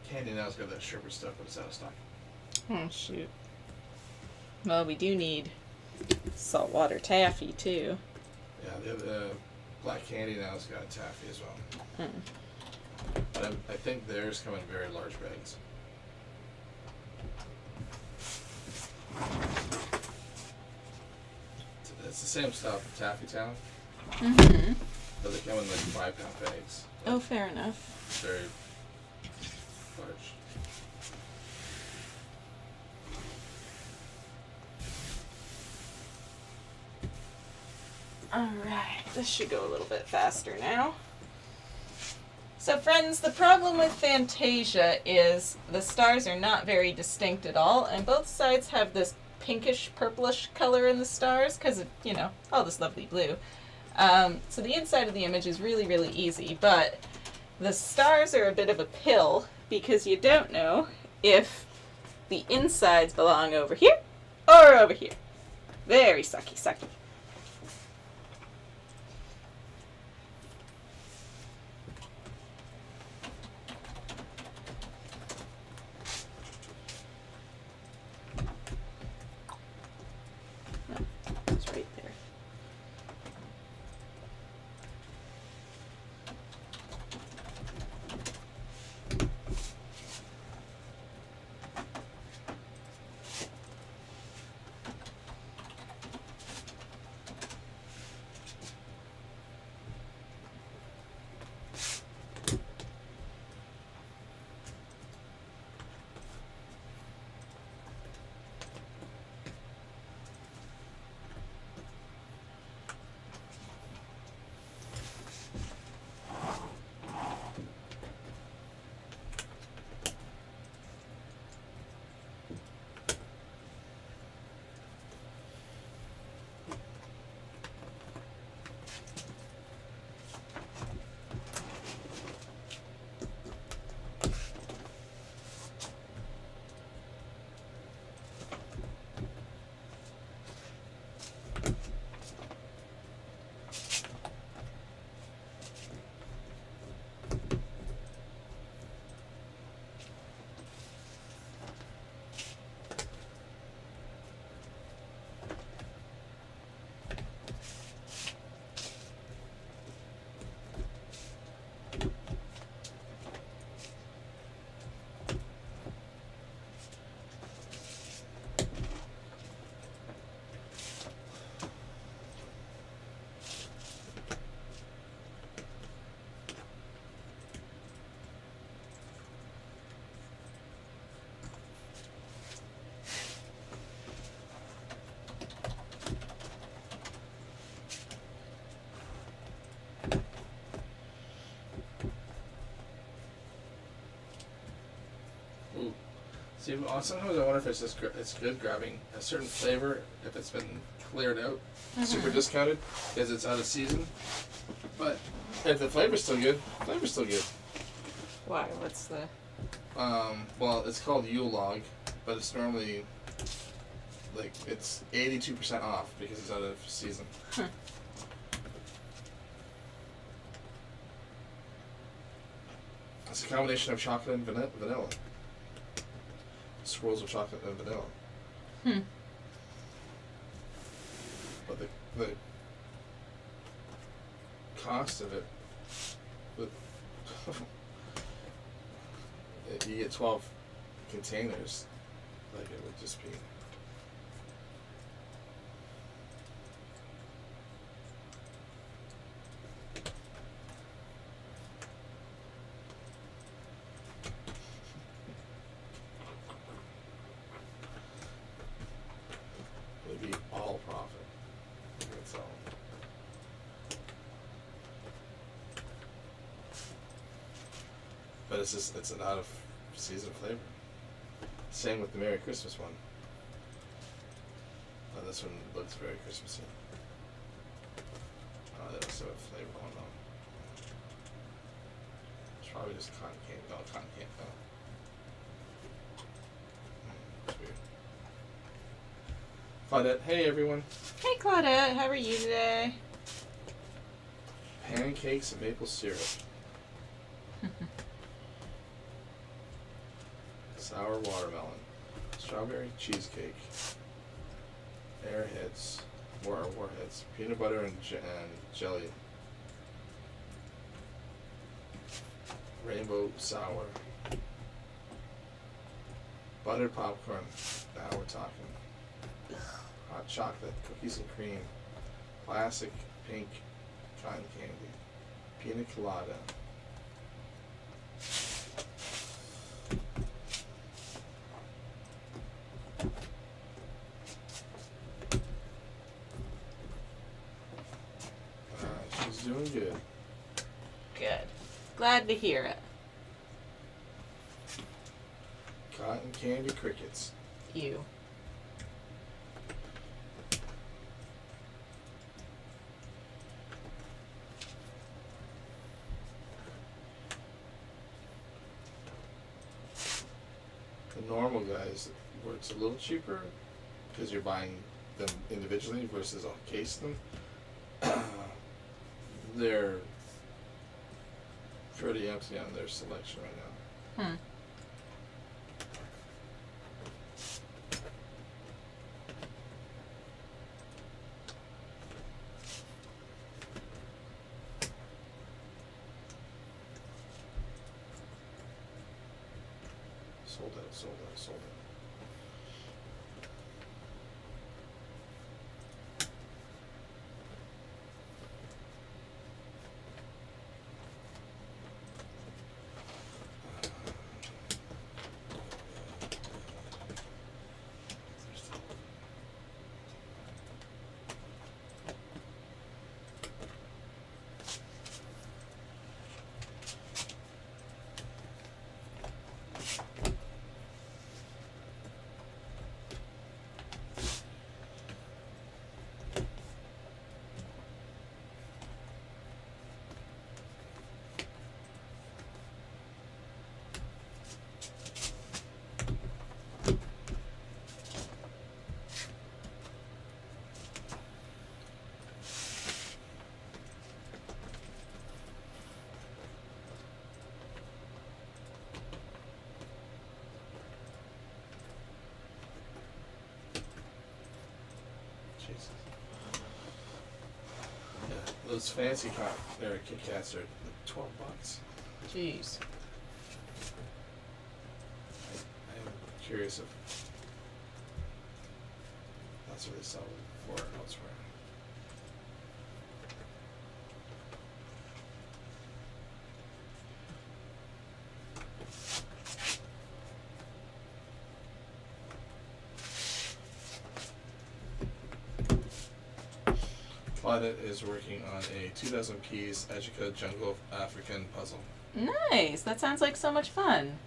Candy now's got that sugar stuff, but it's out of stock. Oh, shoot. Well, we do need saltwater taffy, too. Yeah, the black candy now's got taffy as well. But I think theirs come in very large bags. It's the same stuff, Taffy Town, but they come in like 5-pound bags. Oh, fair enough. Very large. Alright, this should go a little bit faster now. So friends, the problem with Fantasia is the stars are not very distinct at all, and both sides have this pinkish purplish color in the stars because of, you know, all this lovely blue. So the inside of the image is really, really easy, but the stars are a bit of a pill because you don't know if the insides belong over here or over here. Very sucky, sucky. No, it's right there. Ooh. See, sometimes I wonder if it's just it's good grabbing a certain flavor if it's been cleared out, super discounted, because it's out of season. But if the flavor's still good, flavor's still good. Why? What's the? Well, it's called Yule Log, but it's normally like it's 82% off because it's out of season. Huh. It's a combination of chocolate and vanilla. Swirls of chocolate and vanilla. Hmm. But the cost of it, with you get 12 containers, like it would just be. It'd be all profit. That's all. But it's an out of season flavor. Same with the Merry Christmas one. Oh, this one looks very Christmassy. Oh, they also have a flavor going on. It's probably just cotton candy. No, cotton candy. No. That's weird. Claudette, hey everyone. Hey Claudette, how are you today? Pancakes and maple syrup. Sour watermelon. Strawberry cheesecake. Airheads. Warheads. Peanut butter and jelly. Rainbow sour. Buttered popcorn. Now we're talking. Hot chocolate. Cookies and cream. Classic pink cotton candy. Pina colada. She's doing good. Good. Glad to hear it. Cotton candy crickets. You. The normal guys, where it's a little cheaper, because you're buying them individually versus a case of them, they're pretty empty on their selection right now. Hmm. Sold out, sold out, sold out. Jesus. Yeah, those fancy Kit Kats are $12. Jeez. I'm curious if that's what they sell for elsewhere. Claudette is working on a 2,000 piece Ejika Jungle African puzzle. Nice. That sounds like so much fun.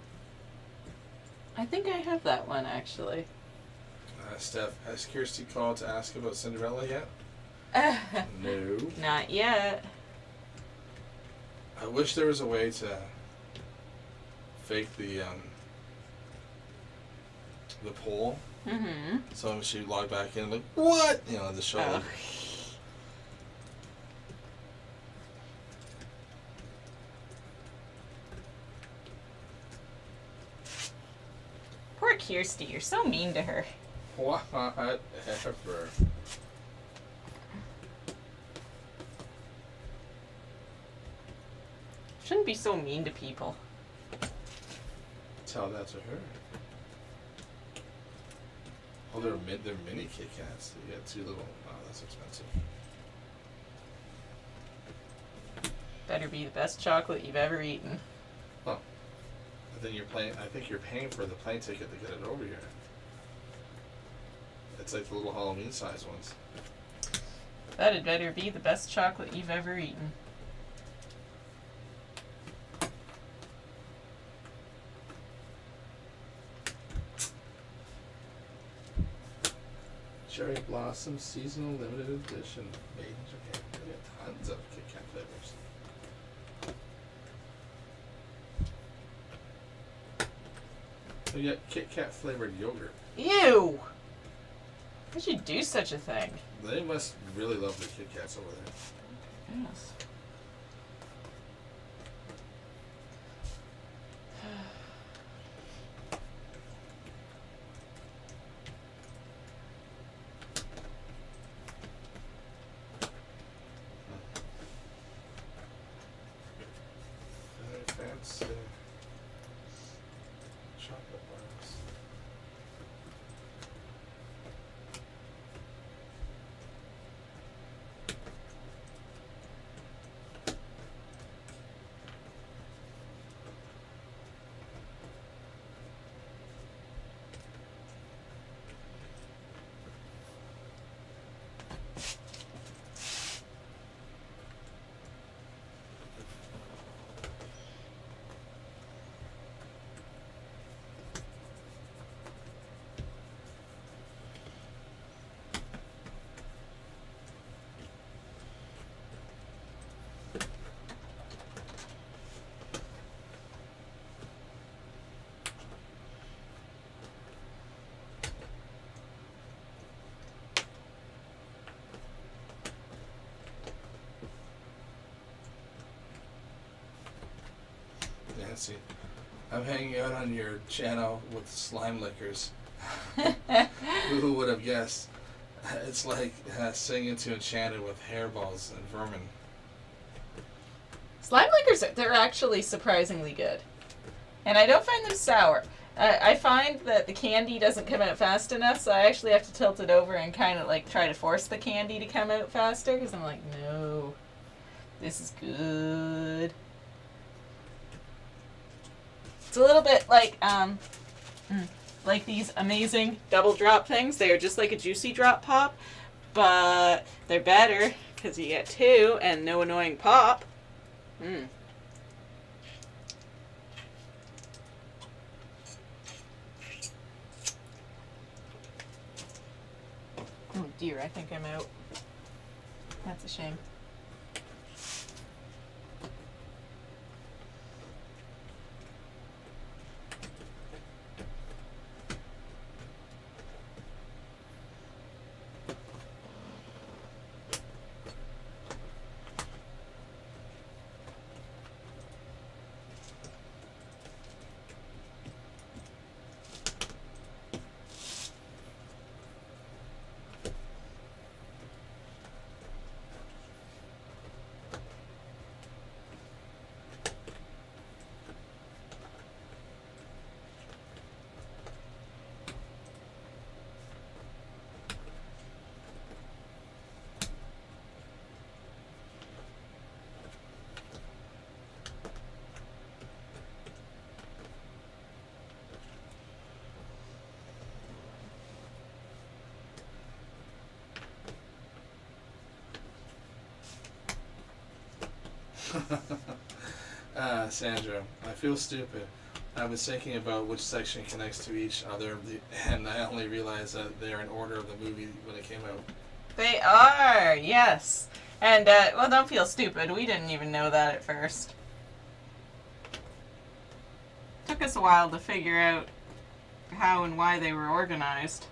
I think I have that one actually. Steph, has Kirsty called to ask about Cinderella yet? No. Not yet. I wish there was a way to fake the poll. Mm-hmm. So she logged back in like, what? You know, the show. Oh. Like, Poor Kirsty, you're so mean to her. whatever. Shouldn't be so mean to people. Tell that to her. Oh, they're mini Kit Kats. You got 2 little. Wow, that's expensive. Better be the best chocolate you've ever eaten. I think you're paying for the plane ticket to get it over here. It's like the little Halloween size ones. That'd better be the best chocolate you've ever eaten. Cherry Blossom Seasonal Limited Edition. Made in Japan. We got tons of Kit Kat flavors. We got Kit Kat flavored yogurt. Ew! How'd you do such a thing? They must really love the Kit Kats over there. Yes. Very fancy chocolate bars. Nancy, I'm hanging out on your channel with slime lickers. Who would have guessed? It's like singing to Enchanted with hairballs and vermin. Slime lickers, they're actually surprisingly good. And I don't find them sour. I find that the candy doesn't come out fast enough, so I actually have to tilt it over and kind of like try to force the candy to come out faster, because I'm like, no, this is good. It's a little bit like these amazing double drop things. They are just like a juicy drop pop, but they're better because you get 2 and no annoying pop. Oh dear, I think I'm out. That's a shame. Sandra, I feel stupid. I was thinking about which section connects to each other, and I only realized that they're in order of the movie when it came out. They are, yes. And, well, don't feel stupid. We didn't even know that at first. Took us a while to figure out how and why they were organized.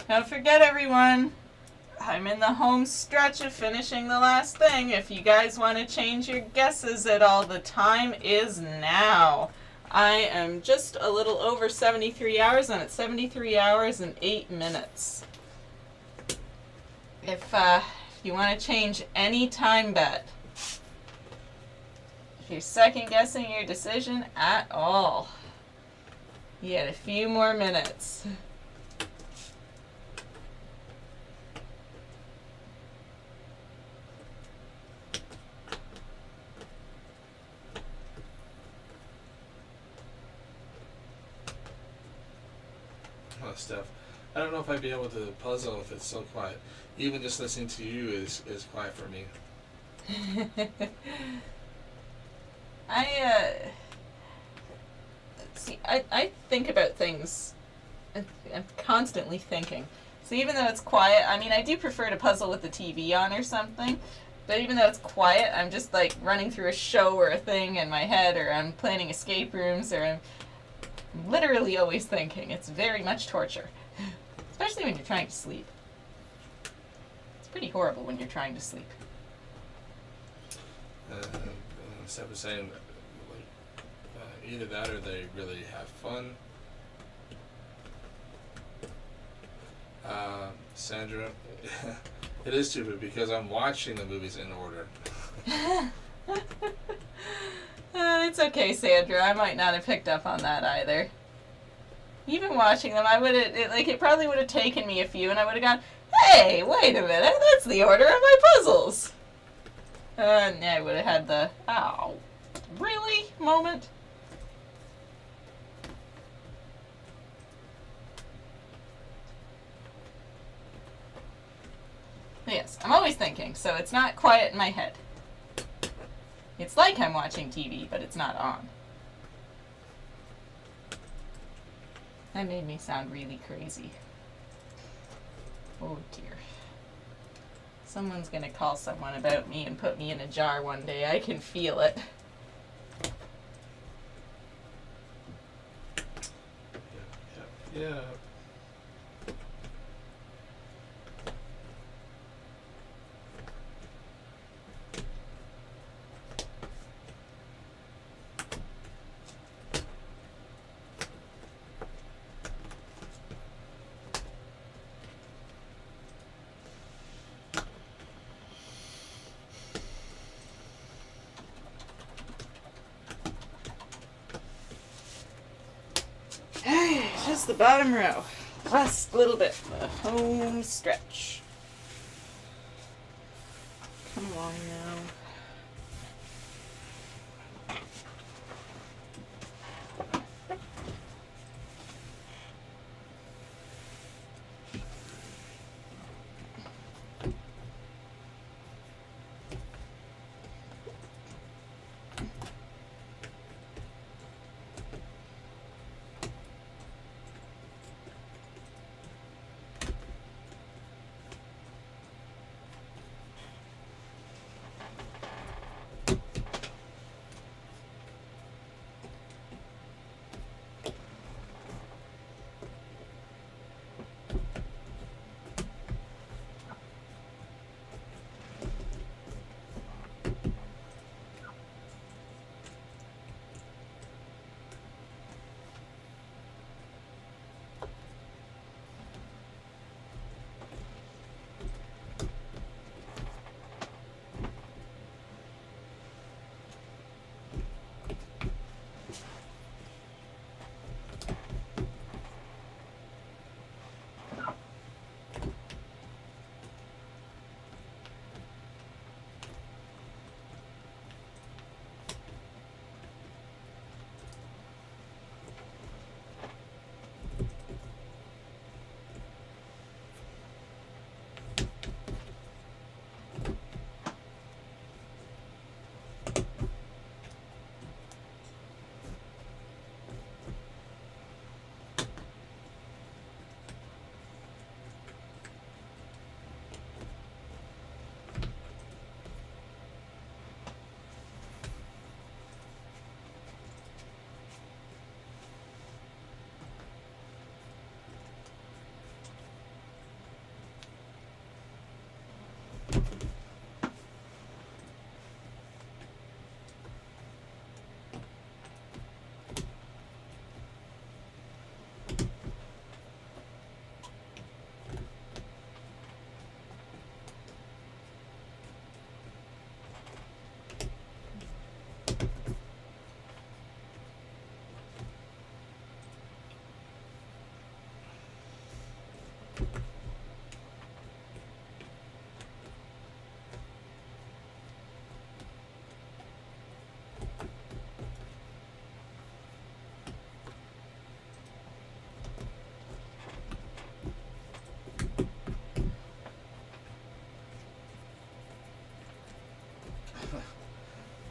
Don't forget, everyone, I'm in the home stretch of finishing the last thing. If you guys want to change your guesses at all, the time is now. I am just a little over 73 hours, and it's 73 hours and 8 minutes. If you want to change any time bet, if you're second guessing your decision at all, you get a few more minutes. Stuff. I don't know if I'd be able to puzzle if it's so quiet. Even just listening to you is quiet for me. I think about things. I'm constantly thinking. So even though it's quiet, I mean, I do prefer to puzzle with the TV on or something. But even though it's quiet, I'm just like running through a show or a thing in my head, or I'm planning escape rooms, or I'm literally always thinking. It's very much torture. Especially when you're trying to sleep. It's pretty horrible when you're trying to sleep. Instead of saying, like, either that or they really have fun. Sandra, it is stupid because I'm watching the movies in order. It's okay, Sandra. I might not have picked up on that either. Even watching them, I would have, it probably would have taken me a few, and I would have gone, hey, wait a minute, that's the order of my puzzles. And I would have had the, ow, really moment. Yes, I'm always thinking, so it's not quiet in my head. It's like I'm watching TV, but it's not on. That made me sound really crazy. Oh dear. Someone's gonna call someone about me and put me in a jar one day. I can feel it. Yeah. Just the bottom row. Last little bit. The home stretch. Come along now.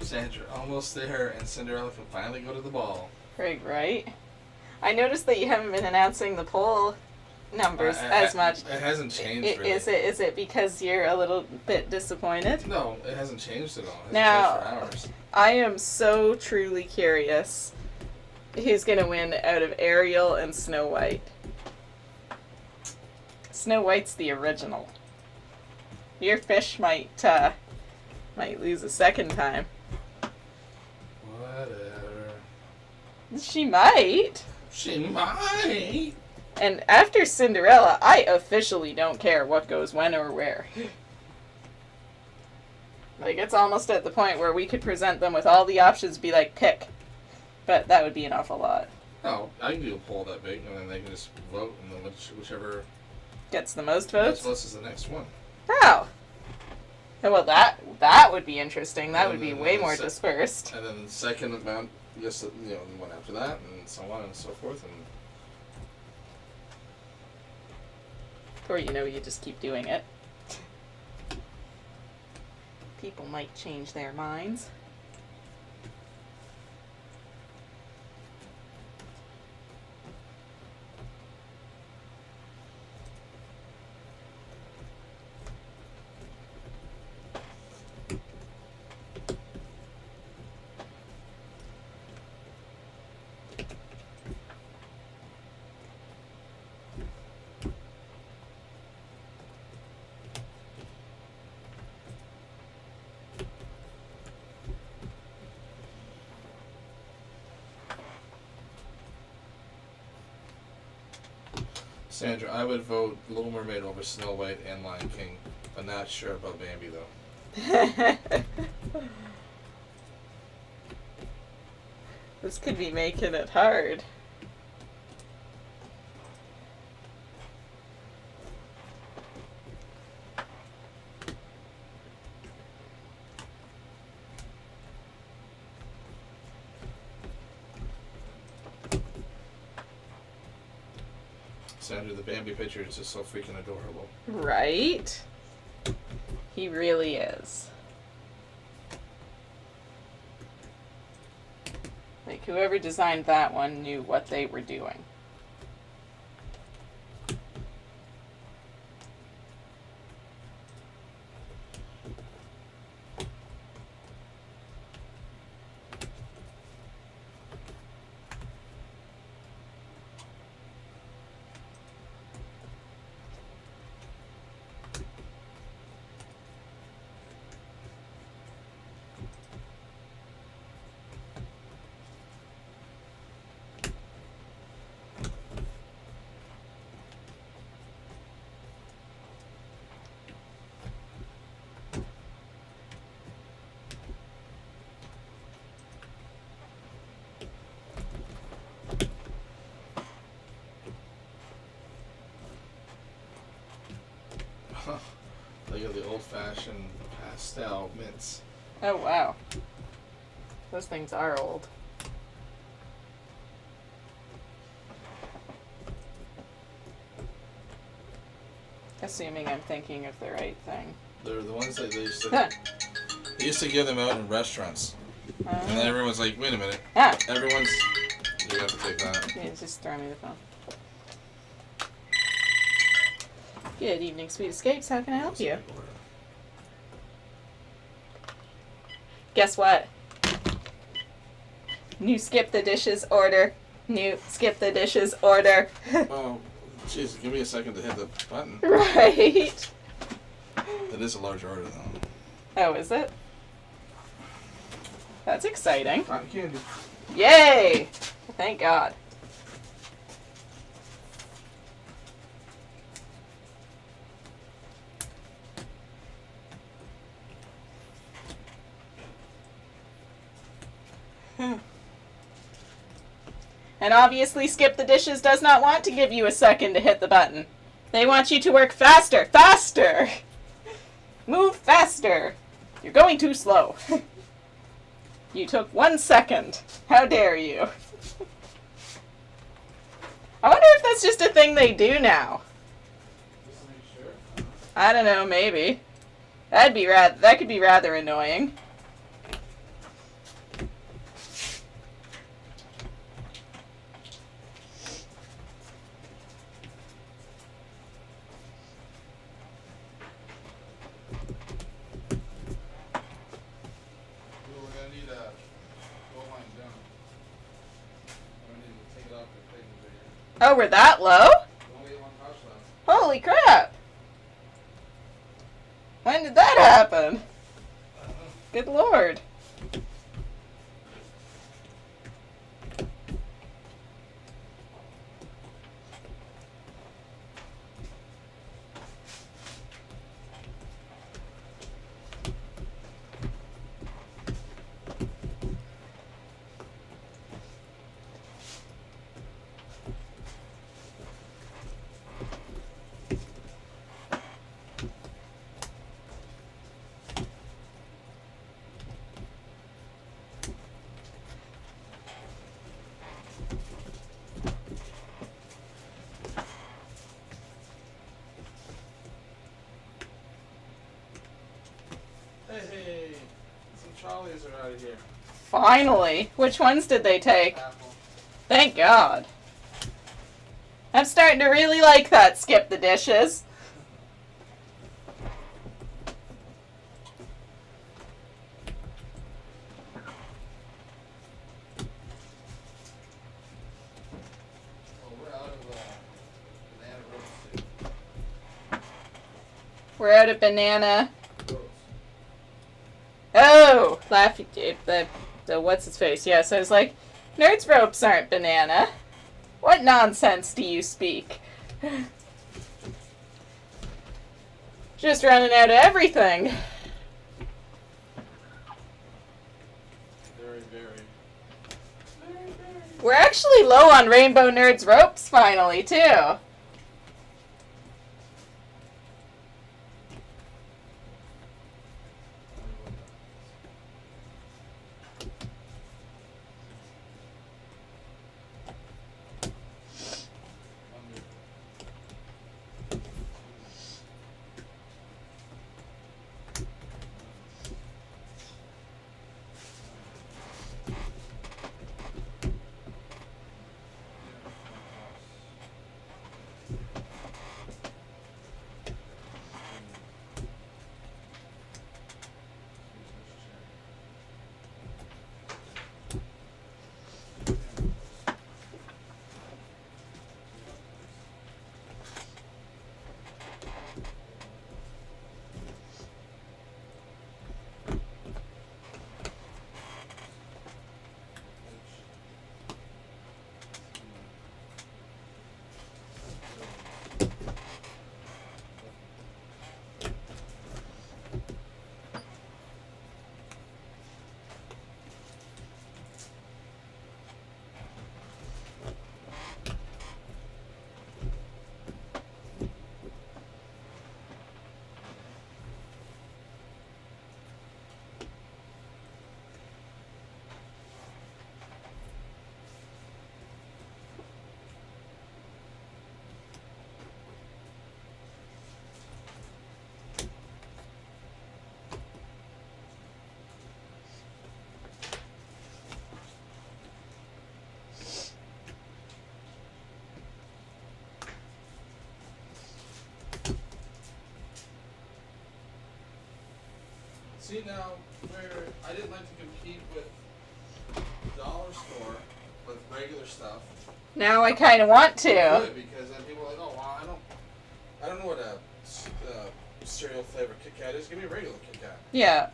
Sandra, almost there, and Cinderella can finally go to the ball. Right. I noticed that you haven't been announcing the poll numbers as much. It hasn't changed really. Is it because you're a little bit disappointed? No, it hasn't changed at all. It hasn't Now, changed for hours. I am so truly curious who's going to win out of Ariel and Snow White. Snow White's the original. Your fish might lose a second time. Whatever. She might. She might. And after Cinderella, I officially don't care what goes when or where. Like, it's almost at the point where we could present them with all the options, be like, pick. But that would be an awful lot. Oh, I can do a poll that big, and then they can just vote, and then whichever Gets the most votes? votes is the next one. Oh. Well, that would be interesting. That would be way more dispersed. And then the second amount, yes, the one after that, and so on and so forth. And Or, you just keep doing it. People might change their minds. Sandra, I would vote Little Mermaid over Snow White and Lion King, but not sure about Bambi though. This could be making it hard. Sandra, the Bambi picture is just so freaking adorable. Right? He really is. Like, whoever designed that one knew what they were doing. Look at the old-fashioned pastel mints. Oh, wow. Those things are old. Assuming I'm thinking of the right thing. They're the ones that they used to give them out in restaurants. And then everyone's like, wait a minute. Ah. Everyone's... You have to take that. Yeah, just throw me the phone. Good evening, Sweet Escapes. How can I help you? Guess what? New skip the dishes order. New skip the dishes order. Oh, jeez, give me a second to hit the button. Right. It is a large order, though. Oh, is it? That's exciting. Cotton candy. Yay! Thank God. And obviously Skip the Dishes does not want to give you a second to hit the button. They want you to work faster. Faster! Move faster! You're going too slow. You took 1 second. How dare you? I wonder if that's just a thing they do now. Just to make sure. I don't know, maybe. That could be rather annoying. We're gonna need a goal line down. We're gonna need to take it off the thing over here. Oh, we're that low? Only one touch left. Holy crap! When did that happen? Good lord. Hey, some trolleys are out of here. Finally. Which ones did they take? Apple. Thank God. I'm starting to really like that Skip the Dishes. Well, we're out of banana roast too. We're out of banana. Roast. Oh! Laffy the what's his face? Yes, I was like, Nerds ropes aren't banana. What nonsense do you speak? Just running out of everything. Very, very. We're actually low on Rainbow Nerds ropes finally, too. See now, where I didn't like to compete with dollar store with regular stuff. Now I kind of want I to. could, because then people are like, oh, well, I don't know what a cereal flavor Kit Kat is. Give me a regular Kit Kat. Yeah.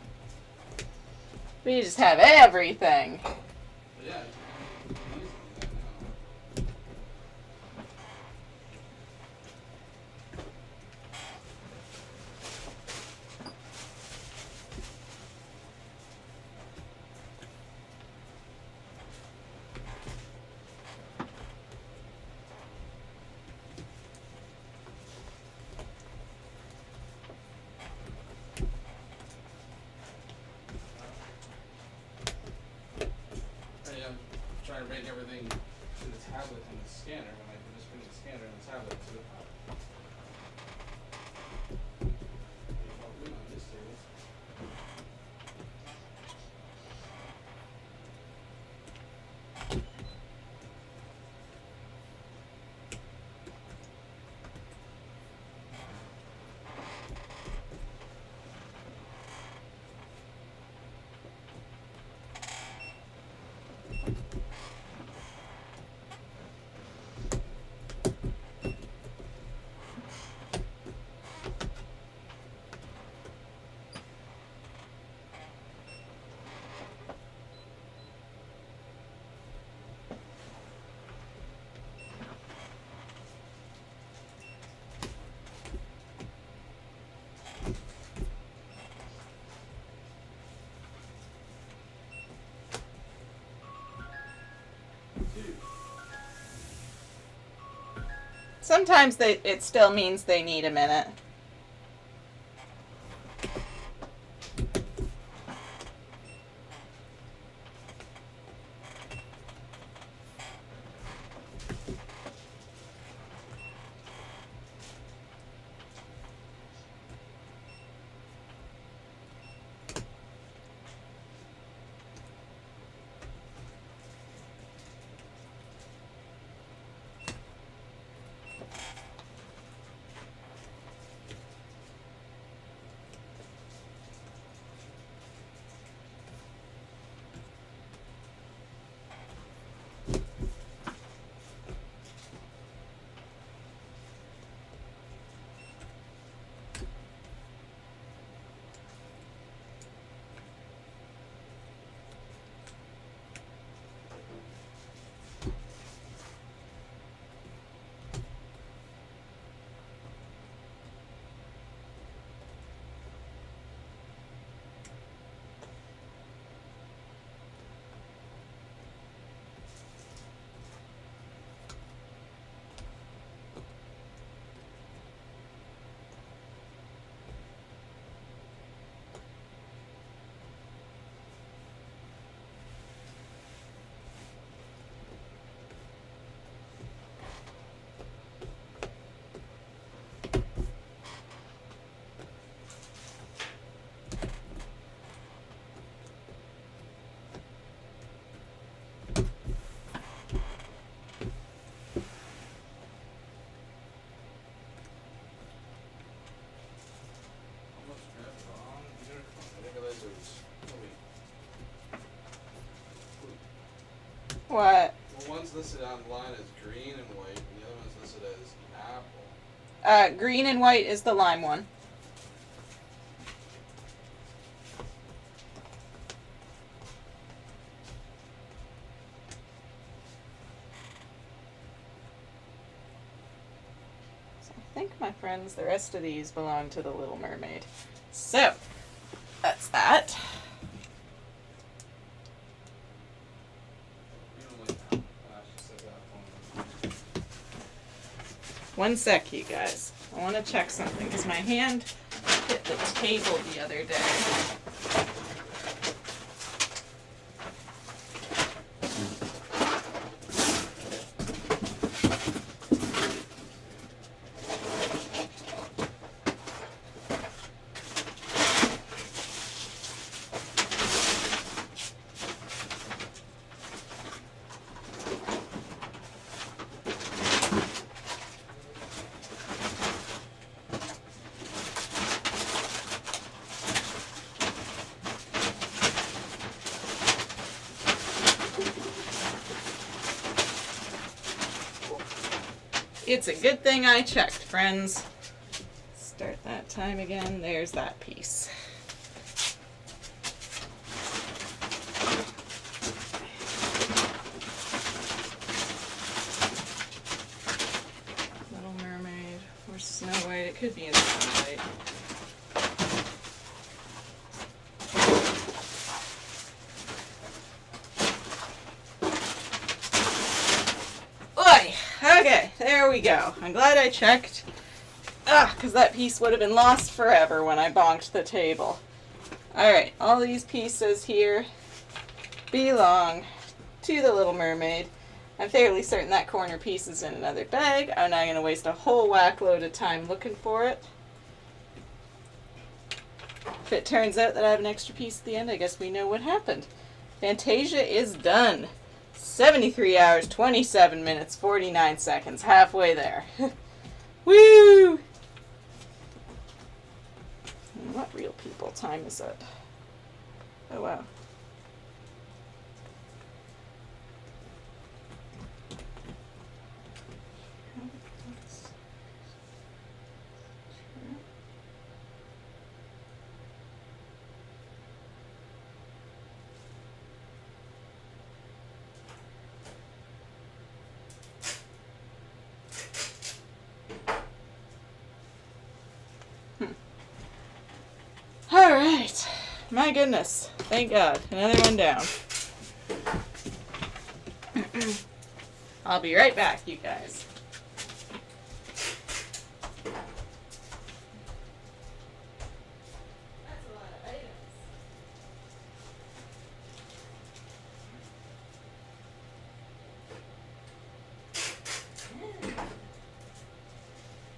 We just have everything. But yeah. I'm trying to make everything to the tablet and the scanner when I can just bring the scanner and the tablet to the top. On this table. Sometimes it still means they need a minute. What? Well, one's listed online as green and white, and the other one's listed as apple. Green and white is the lime one. So I think, my friends, the rest of these belong to the Little Mermaid. So, that's that. One sec, you guys. I want to check something because my hand hit the table the other day. It's a good thing I checked, friends. Start that time again. There's that piece. Little Mermaid or Snow White. It could be in Snow White. Oi! Okay, there we go. I'm glad I checked. Because that piece would have been lost forever when I bonked the table. Alright, all these pieces here belong to the Little Mermaid. I'm fairly certain that corner piece is in another bag. I'm not going to waste a whole whack load of time looking for it. If it turns out that I have an extra piece at the end, I guess we know what happened. Fantasia is done. 73 hours, 27 minutes, 49 seconds. Halfway there. Woo! What real people time is it? Oh wow. Alright. My goodness. Thank God. Another one down. I'll be right back, you guys. That's a lot of items.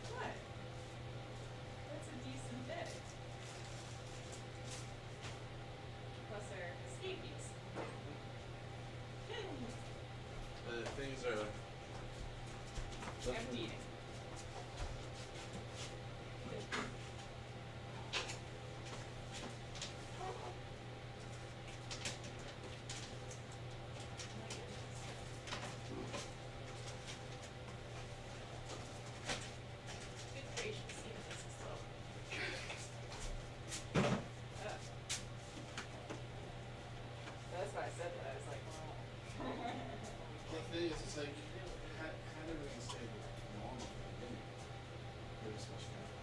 What? That's a decent bit. Plus our escapees. The things are. Empty. Good gracious, even this is low. That's why I said that. I was like, wow. The thing is, it's like, had everything stayed normal from the beginning, there was much kind of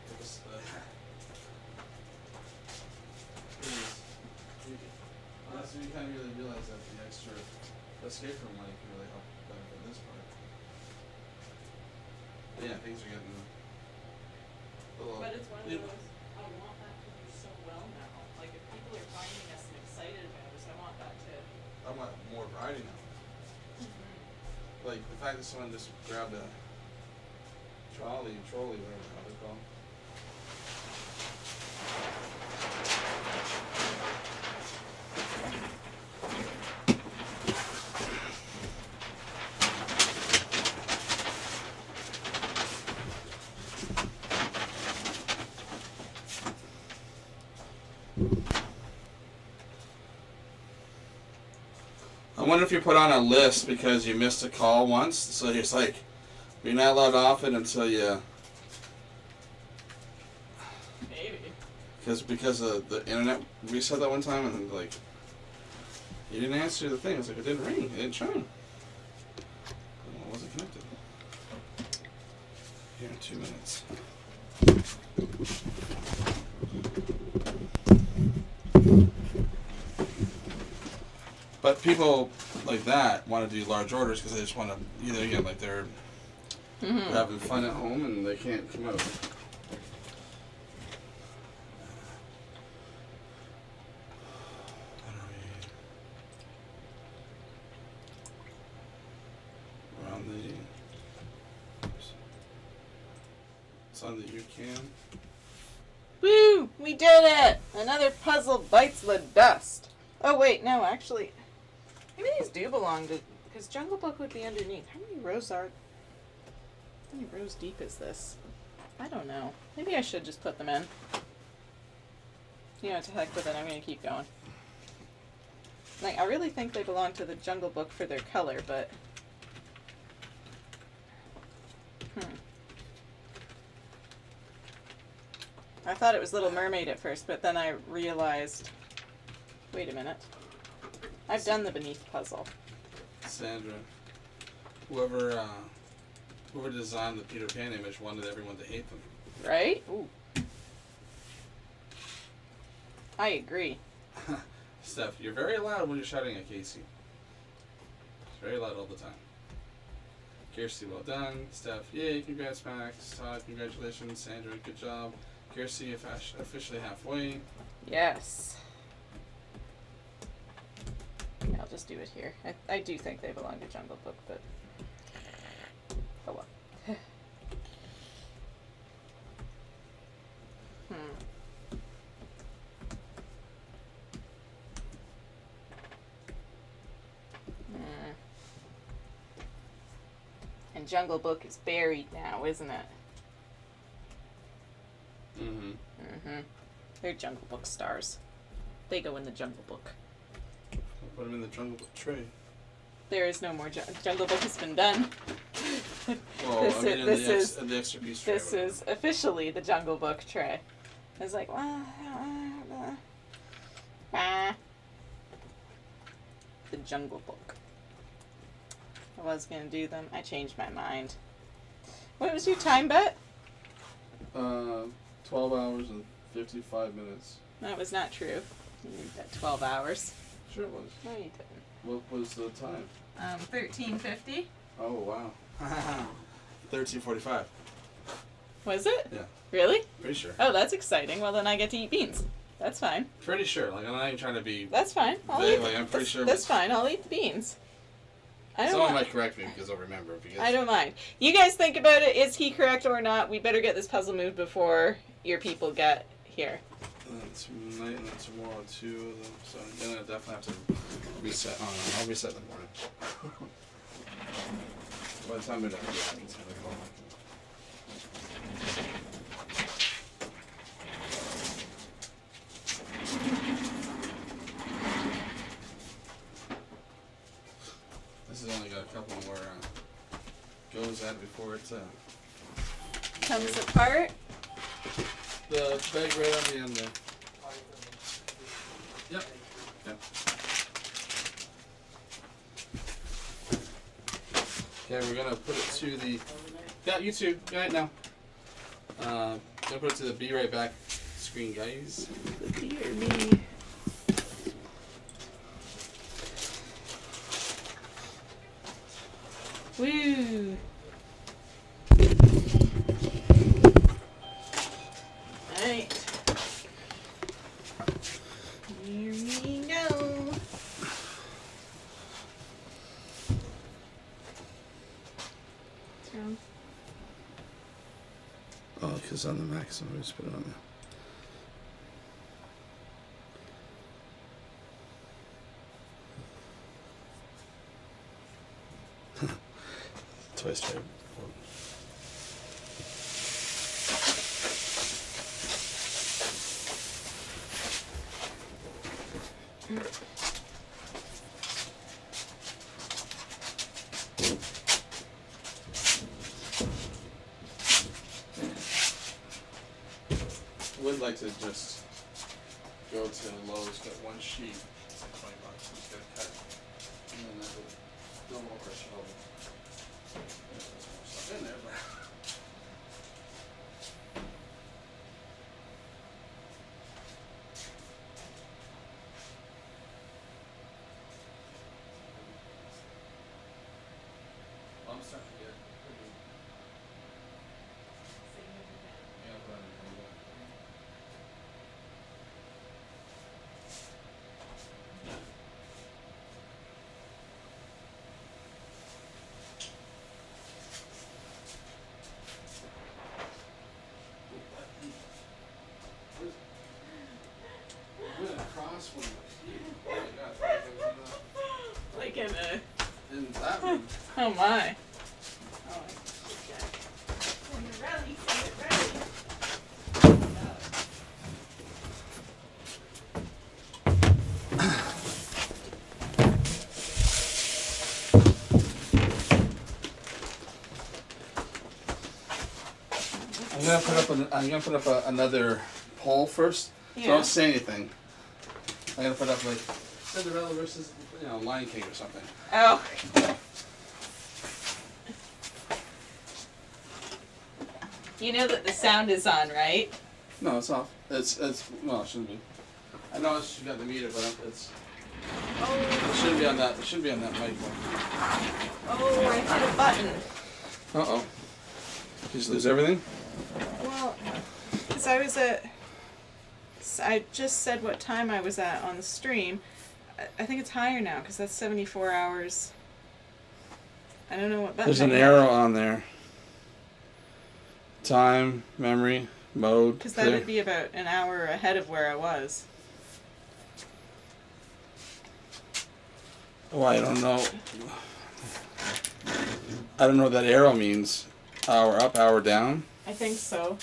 it was, that's when you kind of really realize that the extra escape room money can really help benefit this part. But yeah, things are getting a little. But it's one of Yeah. those, I want that to do so well now. Like, if people are finding us and excited about us, I want that to. I want more variety now. Like the fact that someone just grabbed a trolley, whatever the hell they're called. I wonder if you're put on a list because you missed a call once, so it's like you're not allowed off it until you. Maybe. Because of the internet reset that one time and like you didn't answer the thing. It's like it didn't ring, it didn't chime. Well, it wasn't connected. Here in 2 minutes. But people like that want to do large orders because they just want to either again like they're having fun at home and they can't come out. Around the it's on the U.K. Woo! We did it! Another puzzle bites the dust. Oh wait, no, actually, maybe these do belong to, because Jungle Book would be underneath. How many rows deep is this? I don't know. Maybe I should just put them in. You know, to heck with it, I'm going to keep going. Like, I really think they belong to the Jungle Book for their color, but... I thought it was Little Mermaid at first, but then I realized, wait a minute. I've done the Beneath puzzle. Sandra, whoever designed the Peter Pan image wanted everyone to hate them. Right? Ooh. I agree. Steph, you're very loud when you're shouting at Casey. It's very loud all the time. Kirsty, well done. Steph, yay, congrats, Max. Todd, congratulations. Sandra, good job. Kirsty, officially halfway. Yes. Yeah, I'll just do it here. I do think they belong to Jungle Book, but oh well. And Jungle Book is buried now, isn't it? Mm-hmm. Mm-hmm. They're Jungle Book stars. They go in the Jungle Book. I'll put them in the Jungle Book tray. There is no more Jungle Book has been done. Well, This I mean, is- this is- in the extra piece tray. This is officially the Jungle Book tray. It's like, the Jungle Book. I was gonna do them. I changed my mind. What was your time bet? 12 hours and 55 minutes. That was not true. You bet 12 hours. Sure it was. No, you didn't. What was the time? 13:50. Oh, wow. 13:45. Was it? Yeah. Really? Pretty sure. Oh, that's exciting. Well, then I get to eat beans. That's fine. Pretty sure. Like, I'm not even trying to be... That's fine. I'll vague, eat. like, I'm pretty that's, sure... That's fine. I'll eat the beans. I don't Someone mind. might correct me because I'll remember. Because I don't mind. You guys think about it. Is he correct or not? We better get this puzzle moved before your people get here. Tonight and then tomorrow, 2 of them. So I'm gonna definitely have to reset. Oh, no, I'll reset in the morning. By the time we're done, it's gonna go. This has only got a couple more goes at before it Comes apart. the bag right on the end there. Yep. Yep. Okay, we're gonna put it to the. Yeah, you too. Go ahead now. Gonna put it to the Be Right Back screen, guys. Dear me. Woo. Alright. Here we go. Oh, because on the maximum, we just put it on there. Twice trade. Would like to just go to Lowe's, get one sheet, it's like $20, just get a cut, and then that would go over a shovel. There's more stuff in there, but. I'm starting to get pretty. Yeah, but I'm gonna cross one. Oh my God, I thought there was Like in a. in that room. Oh my. Oh, okay. When you're ready, say it ready. I'm gonna put up another poll first. So Yeah. don't say anything. I'm gonna put up like Cinderella versus Lion King or something. Oh. You know that the sound is on, right? No, it's off. It's well, it shouldn't be. I know it's got the meter, but it shouldn't be on that. It shouldn't be on that mic. Oh, I hit a button. Uh oh. Did you just lose everything? Well, because I just said what time I was at on the stream. I think it's higher now because that's 74 hours. I don't know what button. There's an I hit. arrow on there. Time, memory, mode. Because that would be about an hour ahead of where I was. Oh, I don't know. I don't know what that arrow means. Hour up, hour down. I think so.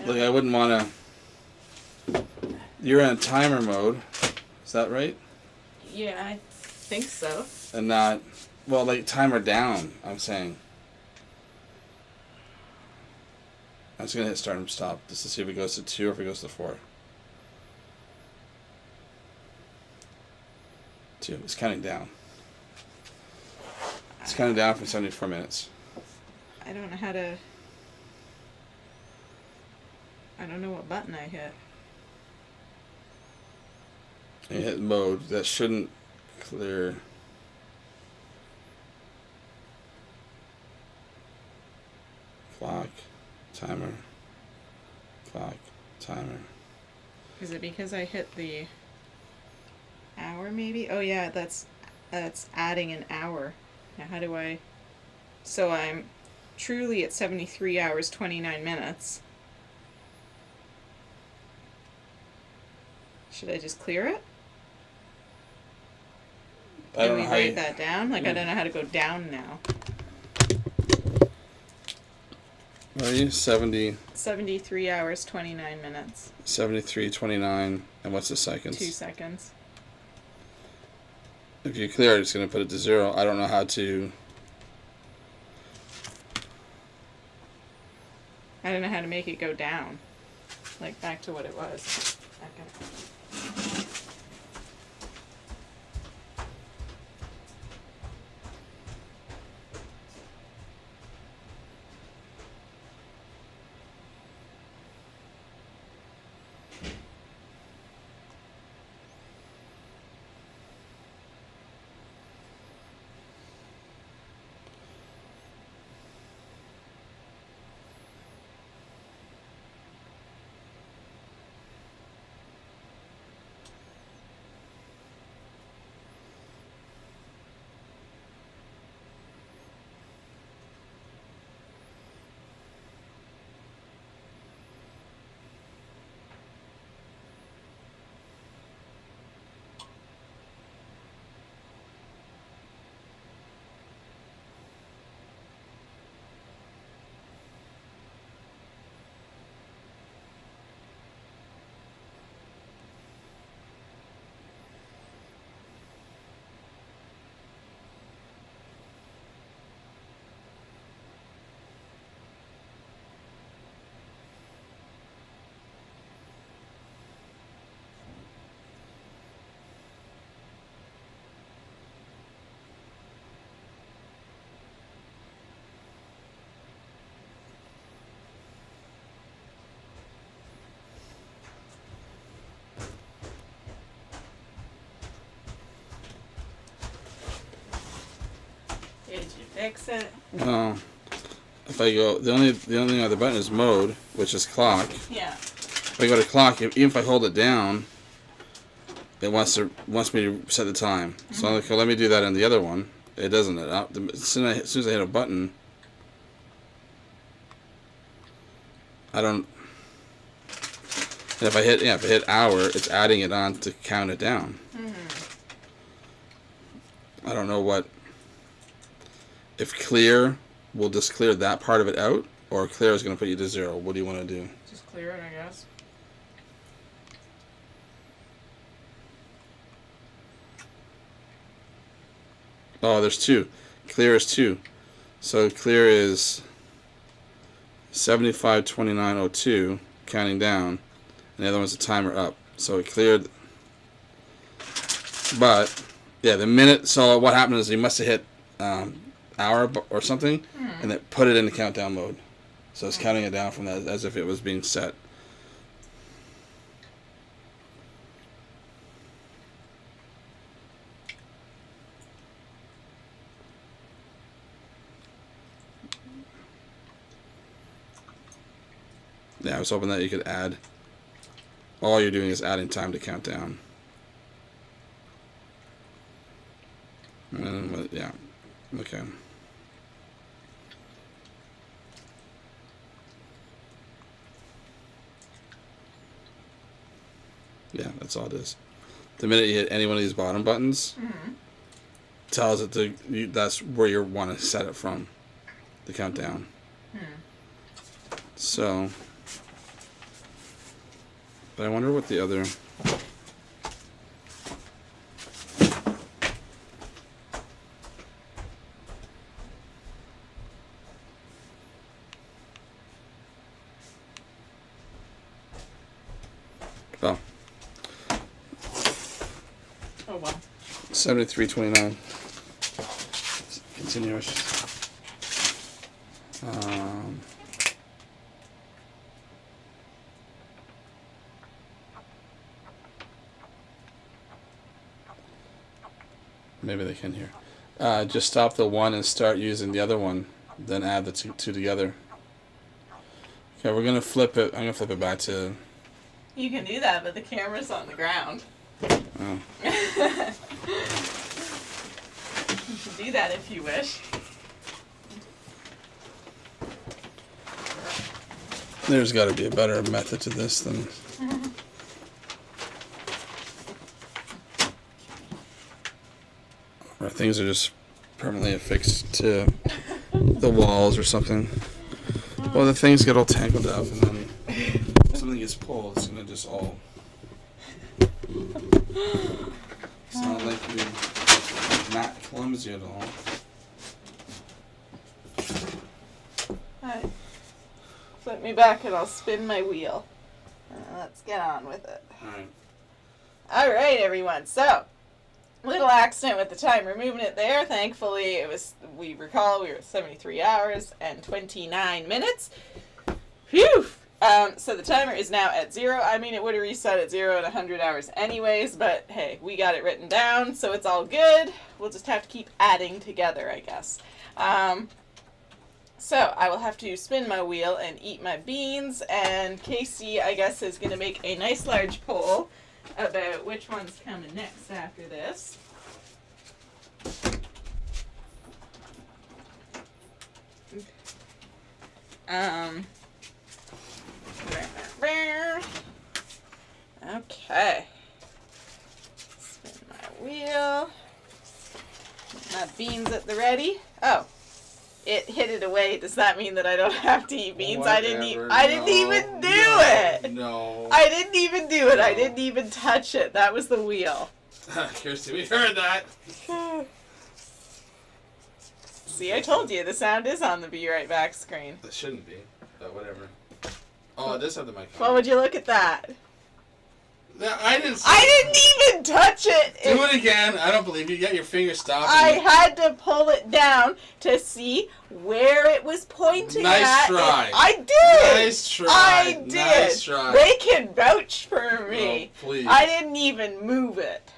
Like I wouldn't want to. You're in a timer mode. Is that right? Yeah, I think so. And not. Well, like timer down, I'm saying. I'm just going to hit start and stop just to see if it goes to 2 or if it goes to 4. 2. It's counting down. It's counting down for 74 minutes. I don't know how to. I don't know what button I hit. And you hit mode. That shouldn't clear. Clock, timer, clock, timer. Is it because I hit the hour maybe? Oh yeah, that's adding an hour. Now how do I... So I'm truly at 73 hours 29 minutes. Should I just clear it? I don't Can know we how you... write that down? Like I don't know how to go down now. What are you? 70... 73 hours 29 minutes. 73, 29, and what's the seconds? 2 seconds. If you clear it, it's going to put it to 0. I don't know how to... I don't know how to make it go down. Like back to what it was. Okay. Did you fix it? No. If I go... The only other button is mode, which is clock. Yeah. If I go to clock, even if I hold it down, it wants me to set the time. So okay, let me do that on the other one. It doesn't. As soon as I hit a button, I don't... And if I hit hour, it's adding it on to count it down. I don't know what... If clear will just clear that part of it out, or clear is going to put you to 0. What do you want to do? Just clear it, I guess. Oh, there's 2. Clear is 2. So clear is 75:29:02, counting down, and the other one's a timer up. So it cleared. But yeah, the minute. So what happened is he must have hit hour or something, and it put it into countdown mode. So it's counting it down from that as if it was being set. Yeah, I was hoping that you could add. All you're doing is adding time to countdown. And yeah, okay. Yeah, that's all it is. The minute you hit any one of these bottom buttons, tells it that's where you want to set it from, the countdown. So, but I wonder what the other. Oh. Oh wow. 73:29. Continuous. Maybe they can hear. Just stop the one and start using the other one. Then add the two together. Okay, we're gonna flip it. I'm gonna flip it back to. You can do that, but the camera's on the ground. Oh. You can do that if you wish. There's got to be a better method to this than. Or things are just permanently affixed to the walls or something. Well, the things get all tangled up, and then something gets pulled. It's gonna just all. It's not like you're not clumsy at all. Alright. Flip me back and I'll spin my wheel. Let's get on with it. Alright. Alright, everyone. So, little accident with the timer moving it there. Thankfully, we were at 73 hours and 29 minutes. Phew! So the timer is now at 0. I mean, it would have reset at 0 in 100 hours anyways, but hey, we got it written down, so it's all good. We'll just have to keep adding together, I guess. So I will have to spin my wheel and eat my beans, and Casey, I guess, is going to make a nice large poll about which one's coming next after this. Okay. Spin my wheel. My beans at the ready. Oh, it hid it away. Does that mean that I don't have to eat beans? I didn't even do it. No. I didn't even do it. I didn't even touch it. That was the wheel. Kirsty, we heard that. See, I told you the sound is on the Be Right Back screen. It shouldn't be, but whatever. Oh, it does have the mic on. Well, would you look at that? No, I didn't. I didn't even touch it. Do it again. I don't believe you. You got your finger stopped. I had to pull it down to see where it was pointing at. Nice try. I did. Nice try. I did. Nice try. They can vouch for me. Oh, please. I didn't even move it.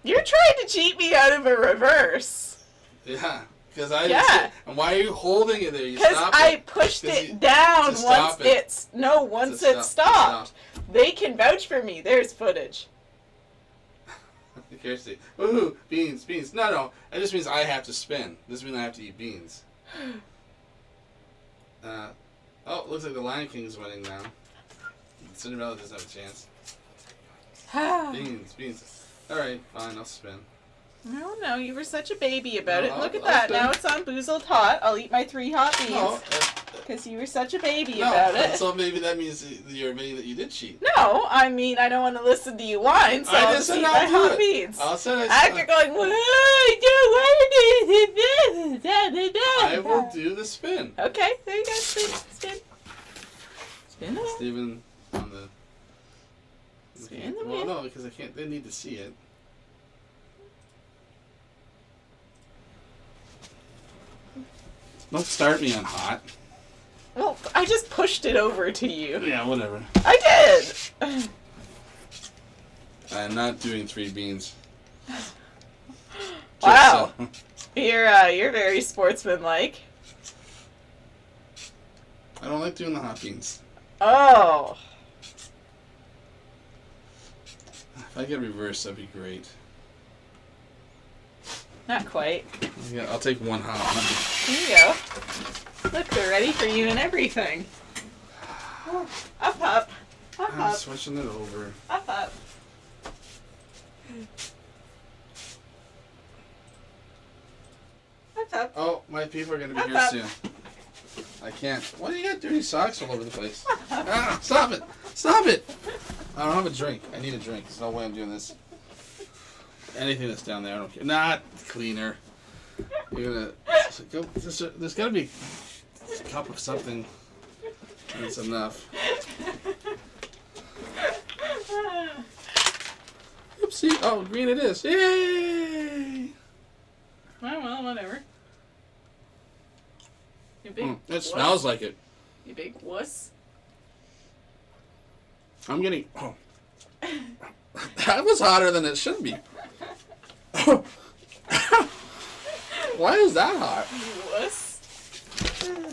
You're trying to cheat me out of a reverse. Yeah. Because I didn't see it. And why are you holding it there? You Because stopped I it. pushed it down once it stopped. They can vouch for me. There's footage. Kirsty. Woohoo! Beans. No. It just means I have to spin. This means I have to eat beans. Oh, it looks like the Lion King's winning now. Cinderella doesn't have a chance. Beans. Alright, fine, I'll spin. No, you were such a baby about it. No, Look at I'll that. spin. Now it's on Boozled Hot. I'll eat my 3 hot beans. No, Because you were such a baby No, about it. so maybe that means you're admitting that you did cheat. No, I mean, I don't want to listen to you whine, so I I'll just just said eat I'll my do hot it. beans. I'll say After going, I will do the spin. Okay, there you go. Spin. Spin away. Steven on the. Spin the Well, wheel. no, because I can't. They need to see it. Don't start me on hot. Well, I just pushed it over to you. Yeah, whatever. I did. I'm not doing 3 beans. Wow. So- You're very sportsmanlike. I don't like doing the hot beans. Oh. If I get reversed, that'd be great. Not quite. Yeah, I'll take 1 hot one. Here you go. Look, they're ready for you and everything. Up, up. Up, I'm up. switching it over. Up, up. Up, up. Oh, my people are gonna be Up, here up. soon. I can't. Why do you got dirty socks all over the place? Ah, stop it! Stop it! I don't have a drink. I need a drink. There's no way I'm doing this. Anything that's down there, I don't care. Not cleaner. You're gonna go. There's gotta be a cup of something. That's enough. Oopsie! Oh, green it is! Yay! Well, whatever. You big It wuss. smells like it. You big wuss. I'm getting. Oh. That was hotter than it should be. Why is that hot? You wuss.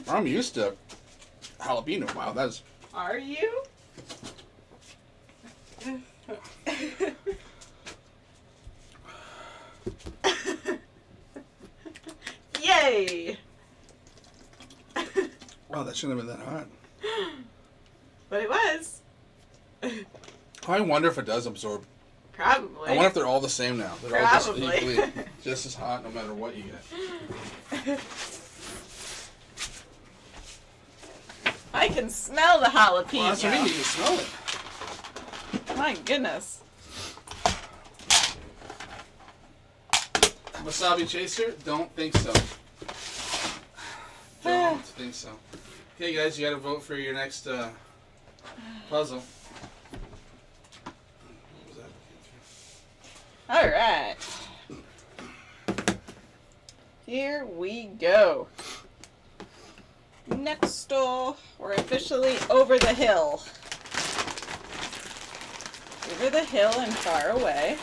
I'm used to jalapeno. Wow, that's. Are you? Yay! Wow, that shouldn't have been that hot. But it was. I wonder if it does absorb. Probably. I wonder if they're all the same now. They're all just Probably. equally, just as hot no matter what you get. I can smell the jalapeno. Well, that's what I mean. You can smell it. My goodness. Wasabi chaser? Don't think so. Don't think so. Okay, guys, you got to vote for your next puzzle. What was that? All right. Here we go. Next door, we're officially over the hill. Over the hill and far away.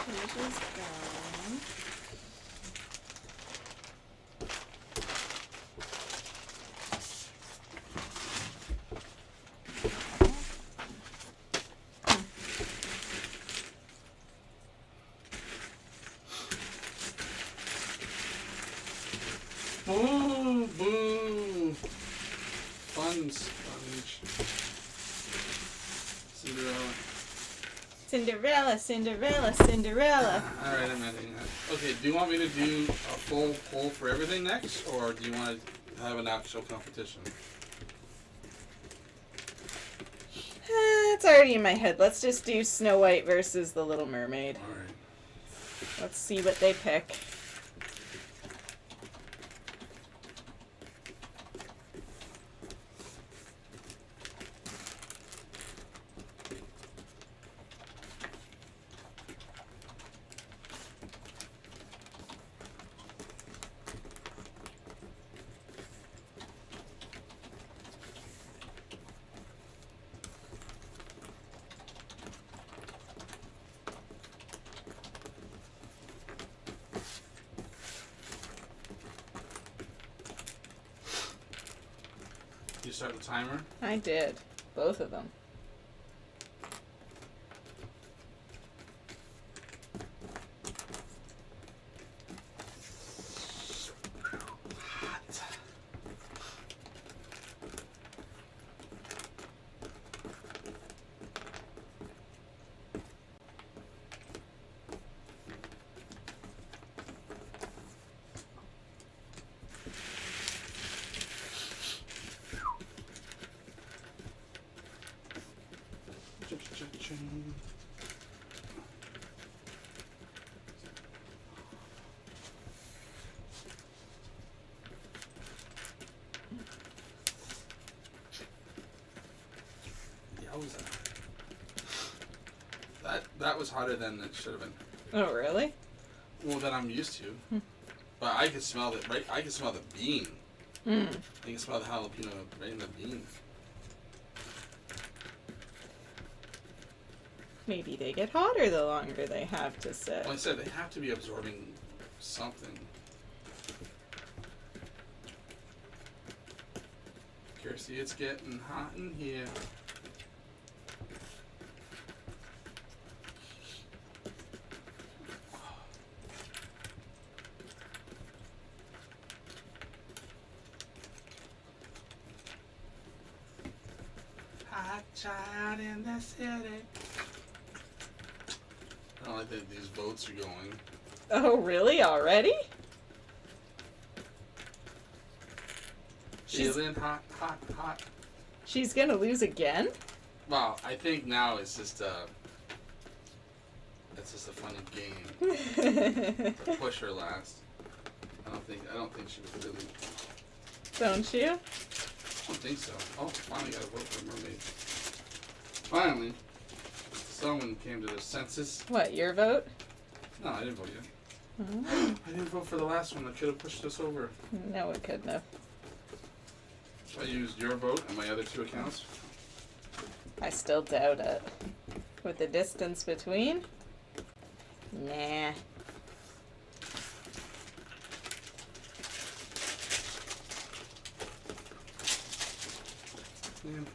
Pages down. Oh, boo! Fun sponge. Cinderella. Cinderella, Cinderella, Cinderella. Alright, I'm editing that. Okay, do you want me to do a full poll for everything next, or do you want to have an actual competition? It's already in my head. Let's just do Snow White versus the Little Mermaid. Alright. Let's see what they pick. You start the timer? I did. Both of them. Train. Yowza. That was hotter than it should have been. Oh, really? Well, that I'm used to. But I could smell it, right? I could smell the bean. Mm. I can smell the jalapeno right in the bean. Maybe they get hotter the longer they have to sit. Well, I said they have to be absorbing something. Kirsty, it's getting hot in here. Hot child in the city. I don't like that these boats are going. Oh, really? Already? Feeling hot, hot, hot. She's gonna lose again? Well, I think now it's just a funny game. Push her last. I don't think she was really. Don't you? I don't think so. Oh, finally got a vote for Mermaid. Finally, someone came to their senses. What, your vote? No, I didn't vote yet. Oh. I didn't vote for the last one. I could have pushed us over. No, it couldn't have. I used your vote and my other two accounts. I still doubt it. With the distance between? Nah. Yeah,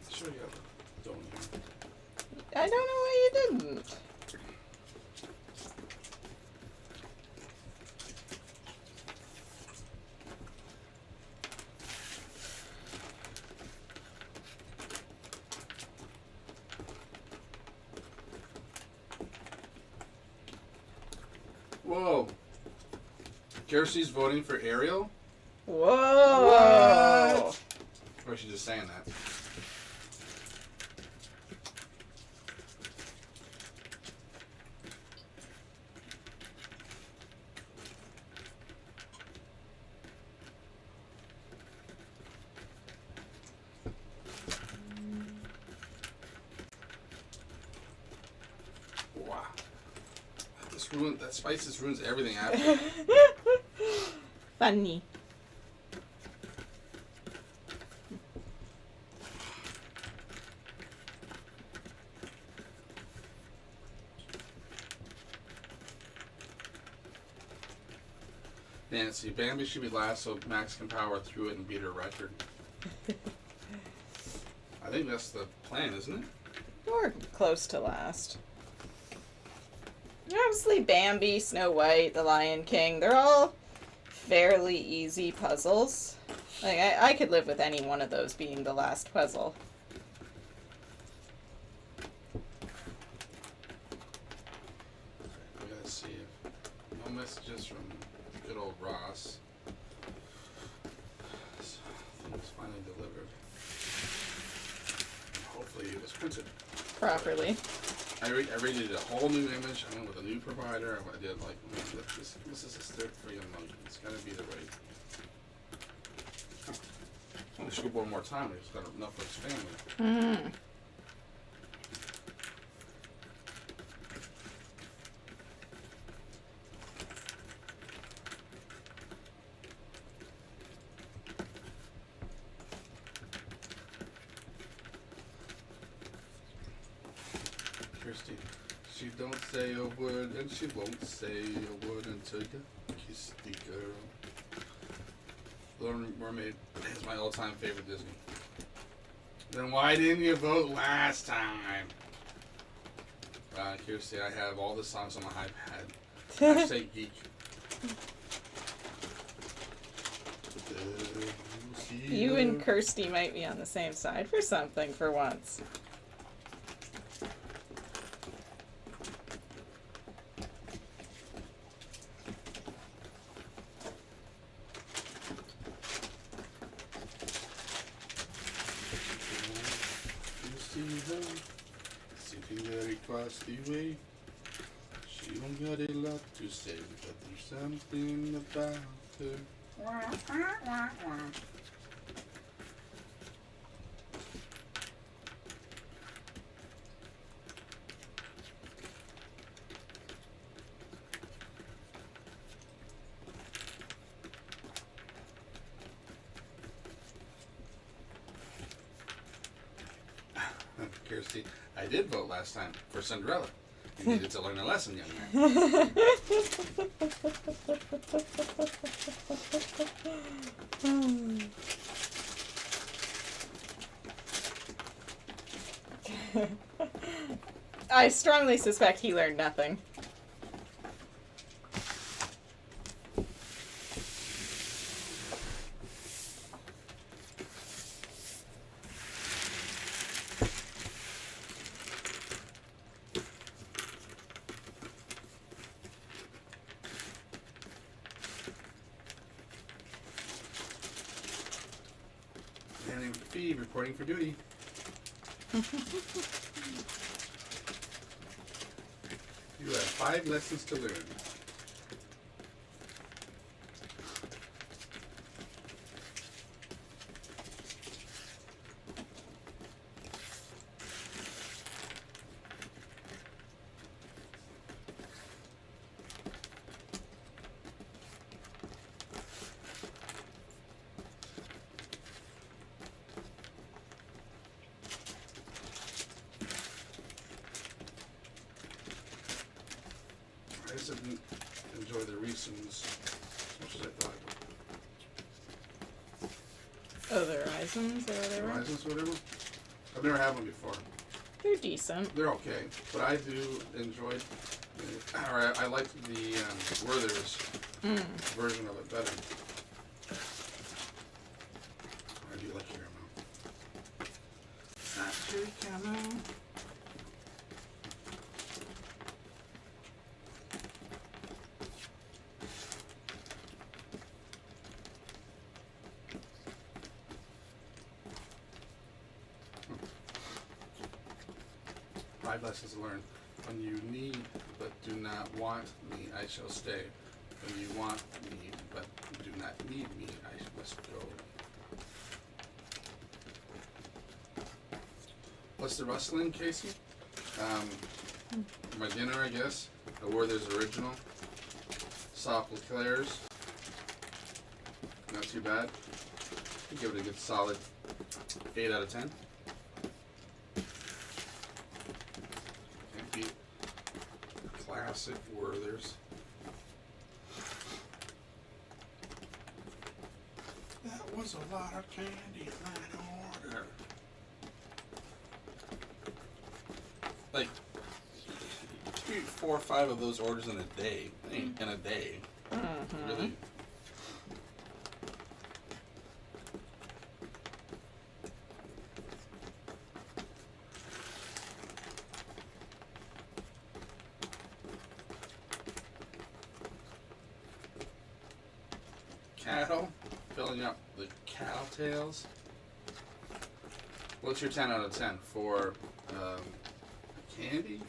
sure you have a donut here. I don't know why you didn't. Whoa. Kirsty's voting for Ariel? Whoa! What? Or is she just saying that? Wow. That spice just ruins everything after. Funny. Nancy, Bambi should be last so Max can power through it and beat her record. I think that's the plan, isn't it? Or close to last. Obviously, Bambi, Snow White, The Lion King, they're all fairly easy puzzles. Like, I could live with any one of those being the last puzzle. We gotta see if no messages from good old Ross. This thing was finally delivered. Hopefully it was printed Properly. I rated a whole new image. I went with a new provider. I did like, this is a third friggin' monkey. It's gotta be the right. Oh, we should go one more time. We've got enough for his family. Mm. Kirsty, she don't say a word and she won't say a word until you kiss the girl. Little Mermaid is my all-time favorite Disney. Then why didn't you vote last time? Kirsty, I have all the songs on my iPad. Hashtag geek. You and Kirsty might be on the same side for something for once. sitting very across the way. She don't got a lot to say, but there's something about her. Kirsty, I did vote last time for Cinderella. You needed to learn a lesson, young man. I strongly suspect he learned nothing. Manning Fee reporting for duty. You have 5 lessons to learn. I just didn't enjoy the Reasons as much as I thought. Oh, the Horizons or whatever? Horizons, whatever. I've never had one before. They're decent. They're okay, but I do enjoy, or I like the Werther's version of it better. I do like caramel. Not cherry caramel. Five lessons learned. When you need but do not want me, I shall stay. When you want me but do not need me, I must go. What's the rustling, Casey? My dinner, I guess. The Werther's original. Soft liqueurs. Not too bad. I'd give it a good solid 8 out of 10. Classic Werther's. That was a lot of candy in that order. Like 3, 4, 5 of those orders in a day. In a day. Really. Cattle, filling up the cow tails. What's your 10 out of 10 for candy?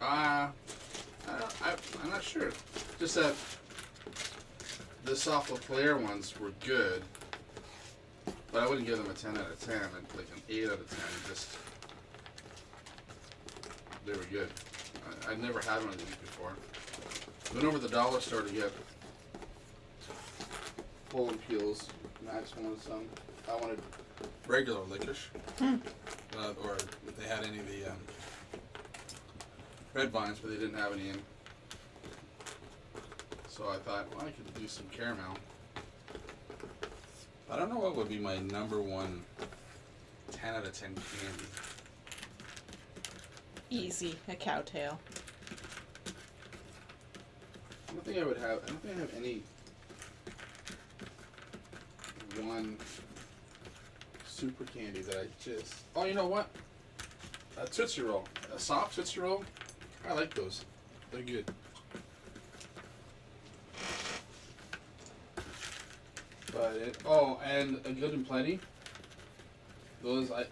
I'm not sure. Just that the soft liqueur ones were good, but I wouldn't give them a 10 out of 10. I'd like an 8 out of 10. Just they were good. I'd never had one of these before. Went over to the dollar store to get pull and peels. Max wanted some. I wanted regular licorice. Or if they had any of the red vines, but they didn't have any in. So I thought, well, I could do some caramel. I don't know what would be my number one 10 out of 10 candy. Easy, a cow tail. I don't think I would have. I don't think I have any one super candy that I just. Oh, you know what? A Tootsie Roll, a soft Tootsie Roll. I like those. They're good. But and a Good and Plenty. Those I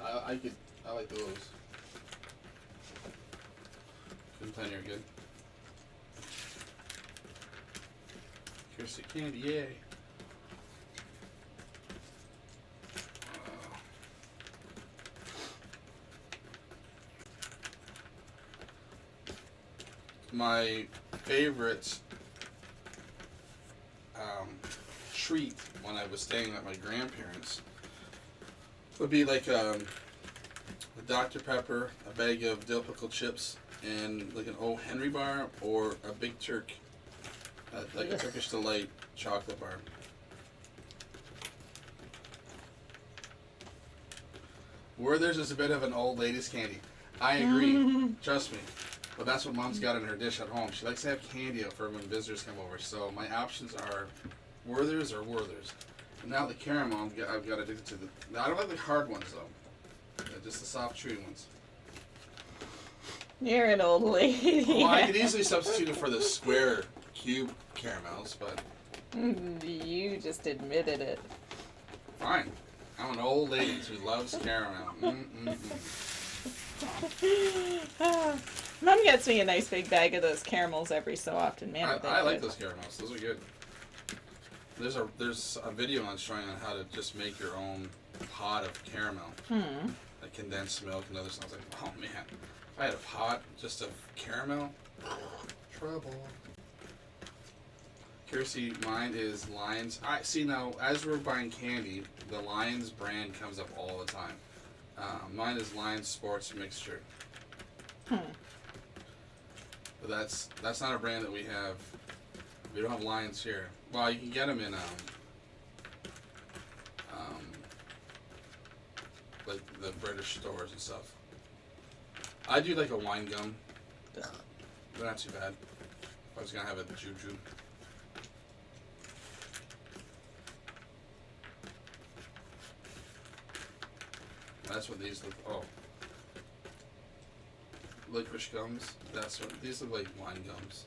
like those. Couldn't you're good. Here's the candy, yay. My favorite treat when I was staying at my grandparents would be like a Dr. Pepper, a bag of dill pickle chips, and like an O. Henry bar or a Big Turk, like a Turkish Delight chocolate bar. Werther's is a bit of an old lady's candy. I agree. Trust me. But that's what Mom's got in her dish at home. She likes to have candy out for when visitors come over. So my options are Werther's or Werther's. And now the caramel, I've got addicted to the... I don't like the hard ones, though. Just the soft, chewy ones. You're an old lady. Well, I could easily substitute it for the square cube caramels, but... You just admitted it. Fine. I'm an old lady who loves caramel. Mom gets me a nice big bag of those caramels every so often. Man, I like those caramels. Those are good. There's a video on showing on how to just make your own pot of caramel. Like condensed milk and other stuff. I was like, oh man, if I had a pot just of caramel, trouble. Kirsty, mine is Lions. See now, as we're buying candy, the Lions brand comes up all the time. Mine is Lions Sports Mixture. But that's not a brand that we have. We don't have Lions here. Well, you can get them in like the British stores and stuff. I do like a wine gum. They're not too bad. If I was gonna have a juju. That's what these look. Oh, licorice gums. That's what these look like. Wine gums.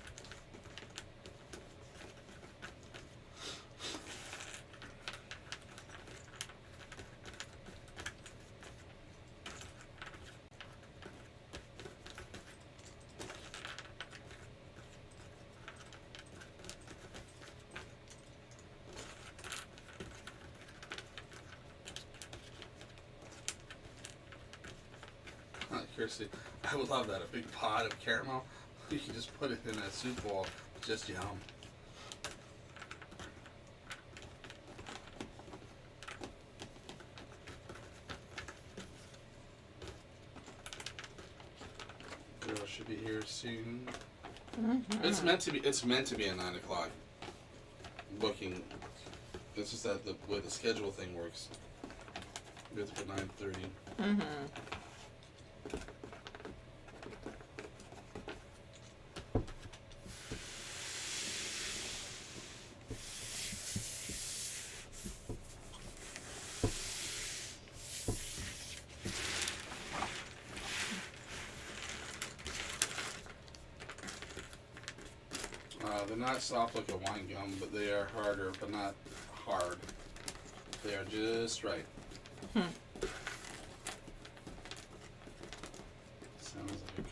Kirsty, I would love that. A big pot of caramel. You can just put it in a soup bowl. Just yum. Girl should be here soon. It's meant to be. It's meant to be a 9 o'clock booking. It's just that the way the schedule thing works. We have to put 9:30. They're not soft like a wine gum, but they are harder, but not hard. They are just right. Sounds like a car.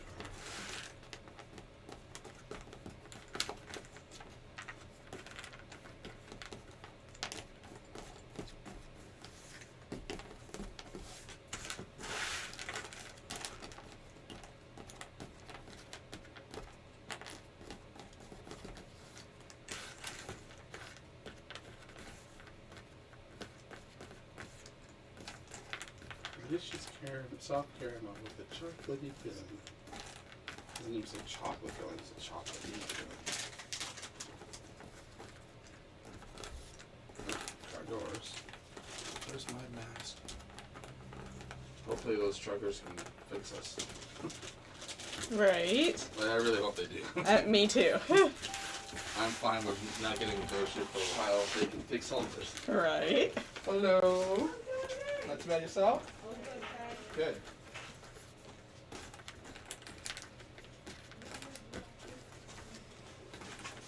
Delicious soft caramel with a chocolatey filling. It doesn't even say chocolate filling, it's a chocolatey filling. Car doors. Where's my mask? Hopefully those truckers can fix us. Right. I really hope they do. Me too. I'm fine with not getting negotiated for a while if they can fix all this. Right. Hello. Not too bad yourself? Good.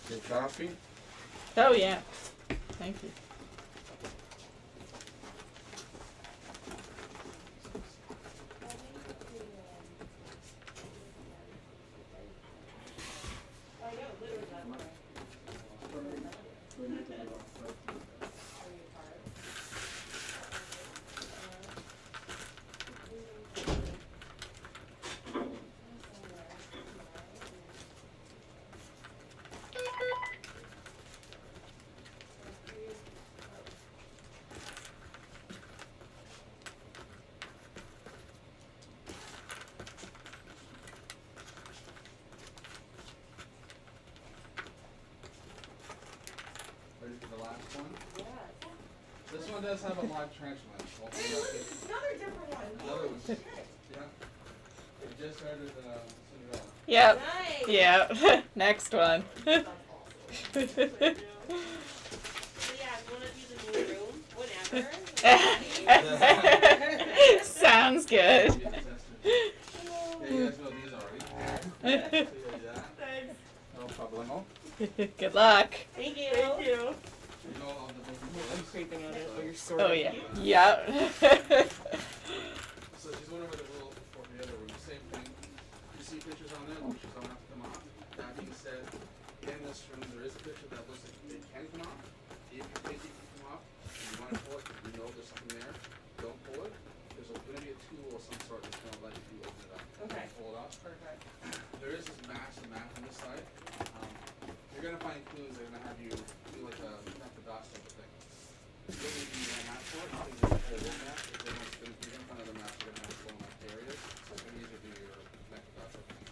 Good coffee? Oh yeah. Thank you. does have a live tarantula. So Another different one. another one. Shit. Yeah. It just started Cinderella. Yep. Nice. Yep. Next one. That's awesome. So yeah, if you wanna do the new room, whatever. Sounds good. Yeah, you guys know these already. Yeah. Thanks. No problemo. Good luck. Thank you. Thank you. You know all the different ones. Creeping on it while you're Oh sorting. yeah. Yep. So she's one over the little for the other room. Same thing. You see pictures on there, which don't have to come off. That being said, in this room there is a picture that looks like it can come off. If you think it can come off, and you want to pull it, you know there's something there, don't pull it. There's going to be a tool of some sort that's going to let you open it up. Okay. Pull it off. Perfect. There is this massive map on this side. You're going to find clues that are going to have you do like a map the dots type of thing. You're going to need a map for it. You can just pull a road map. If you're going to find other maps, you're going to have to pull in like areas. So it's going to be easier to do your map the dots type of thing.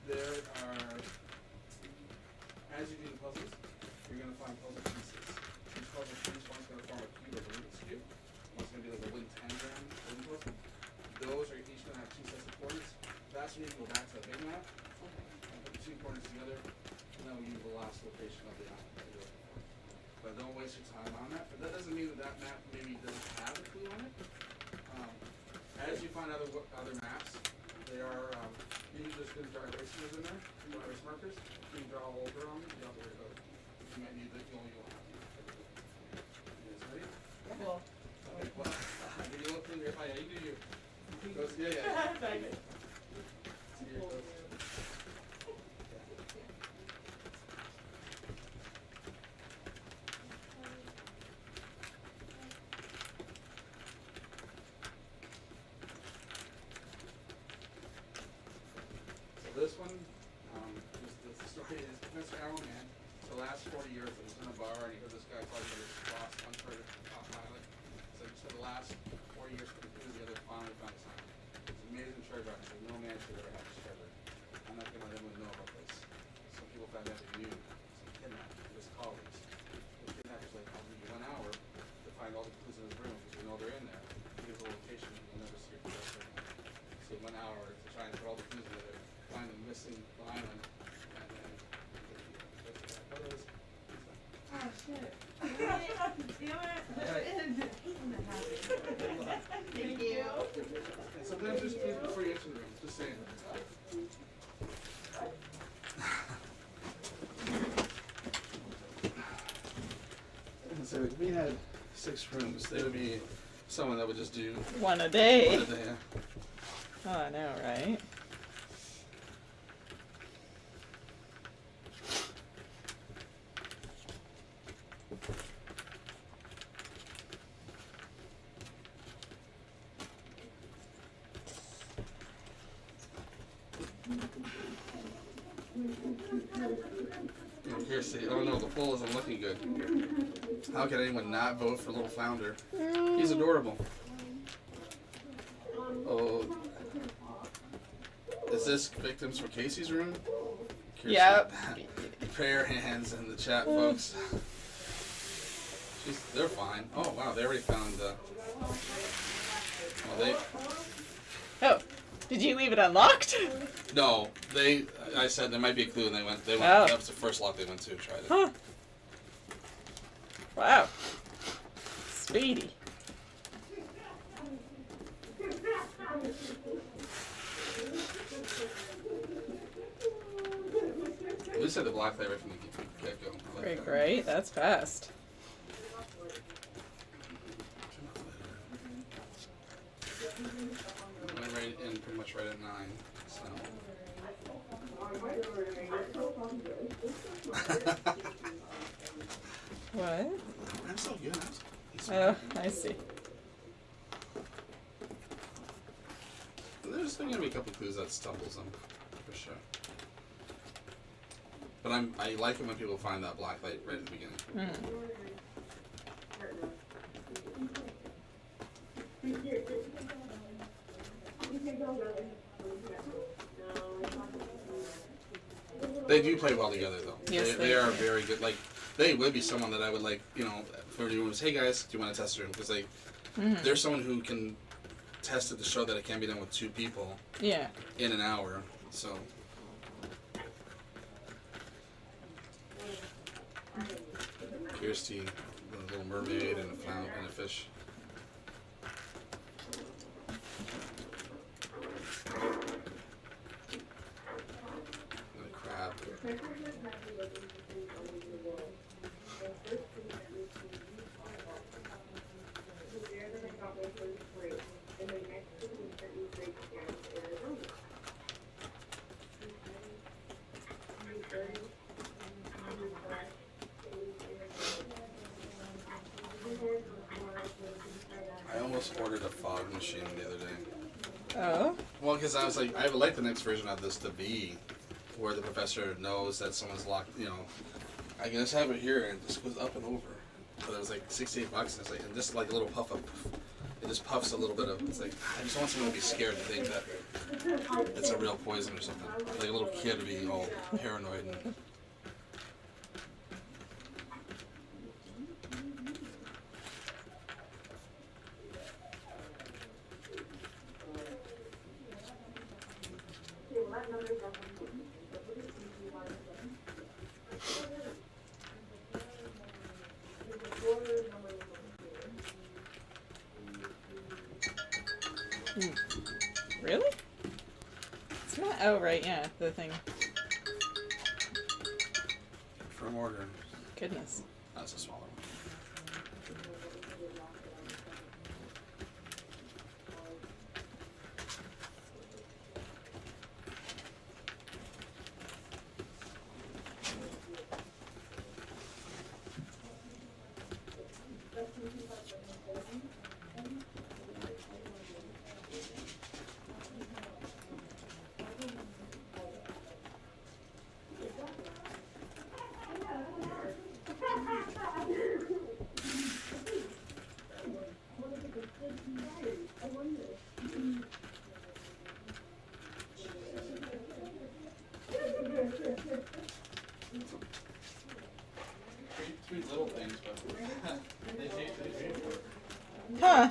There are, as you do the puzzles, you're going to find puzzle pieces. Each puzzle piece, one's going to form a cube of a Rubik's Cube. One's going to be like a wooden tangram wooden puzzle. Those are each going to have two sets of coordinates. That's when you go back to the big map, and put the two coordinates together, and then we use the last location of the island that you're looking for. But don't waste your time on that. But that doesn't mean that that map maybe doesn't have a clue on it. As you find other maps, they are usually just going to draw erasers in there, draw erase markers. You can draw all over on them. You don't have to worry about it. You might need that. You only will have to. You guys ready? Cool. Okay. Well, if you look through your, oh yeah, you do your. Goes, yeah. Thanks. See your goes. This one, the story is Mr. Arrowman, the last 40 years he was in a bar and he heard this guy talking about his lost uncharted top island. So he said the last 40 years put the two together, finally found his island. It's an amazing treasure island, so no man should ever have this treasure. I'm not gonna let anyone know about this. Some people found out they knew, some kidnapped his colleagues. The kidnappers like, I'll give you 1 hour to find all the clues in his room, because we know they're in there. Here's the location, you'll never see your treasure. So 1 hour to try and put all the clues together, find the missing island, and then Oh shit. Damn it. Thank you. and sometimes there's clues before you enter the room, just saying. So if we had 6 rooms, there would be someone that would just do One a day. one a day. Oh, I know, right? Here, see, oh no, the poll isn't looking good. How can anyone not vote for Little Flounder? He's adorable. Oh, is this victims for Casey's room? Yep. Prayer hands in the chat, folks. They're fine. Oh wow, they already found. Well, they. Oh, did you leave it unlocked? No, they. I said there might be a clue, and they went. They went. Oh. That was the first lock they went to. Tried it. Huh. Wow. Speedy. At least had the black light right from the get-go. I like Great, that. great. That's fast. Went right in, pretty much right at 9. So. What? I'm so good. Oh, I see. There's gonna be a couple clues that stumbles them, for sure. But I like it when people find that black light right at the beginning. They do play well together, though. Yes, they they are do. very good. Like they would be someone that I would like, you know, for anyone was, hey guys, do you want to test the room? Because like, there's someone who can test it to show that it can be done with 2 people. Yeah. In an hour. So. Kirsty, the little mermaid and a flower and a fish. And a crab. I almost ordered a fog machine the other day. Oh? Well, because I was like, I would like the next version of this to be where the professor knows that someone's locked, you know. I can just have it here and it just goes up and over. But it was like $68 and it's like, and just like a little puff up. It just puffs a little bit of, it's like, I just want someone to be scared to think that it's a real poison or something. Like a little kid to be all paranoid and. Really? It's not. Oh, right, yeah, the thing. From order. Goodness. That's a smaller one. Sweet little things, but they pay for it. Huh.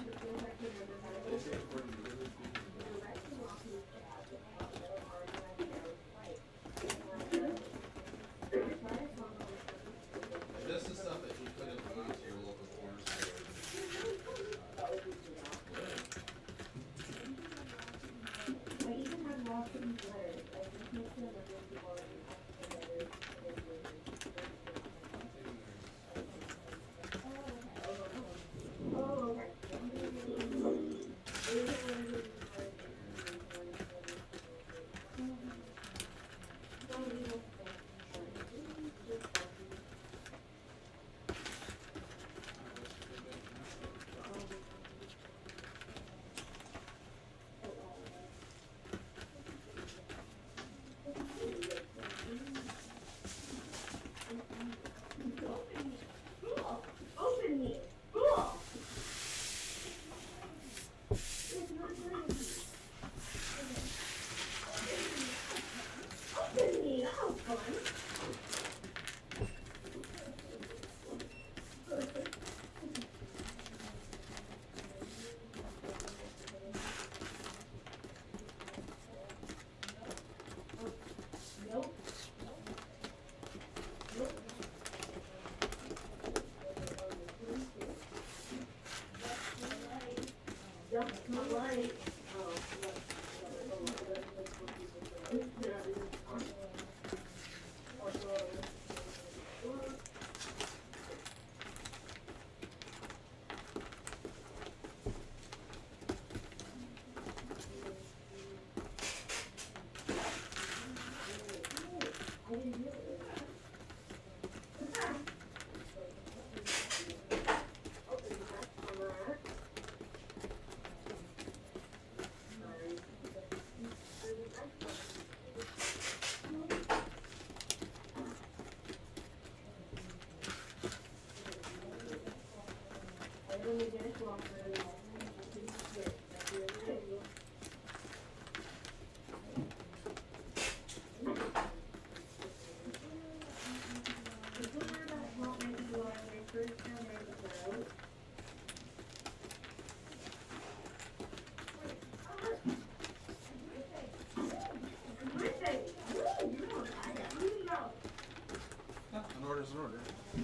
This is stuff that you could have gone to your local corner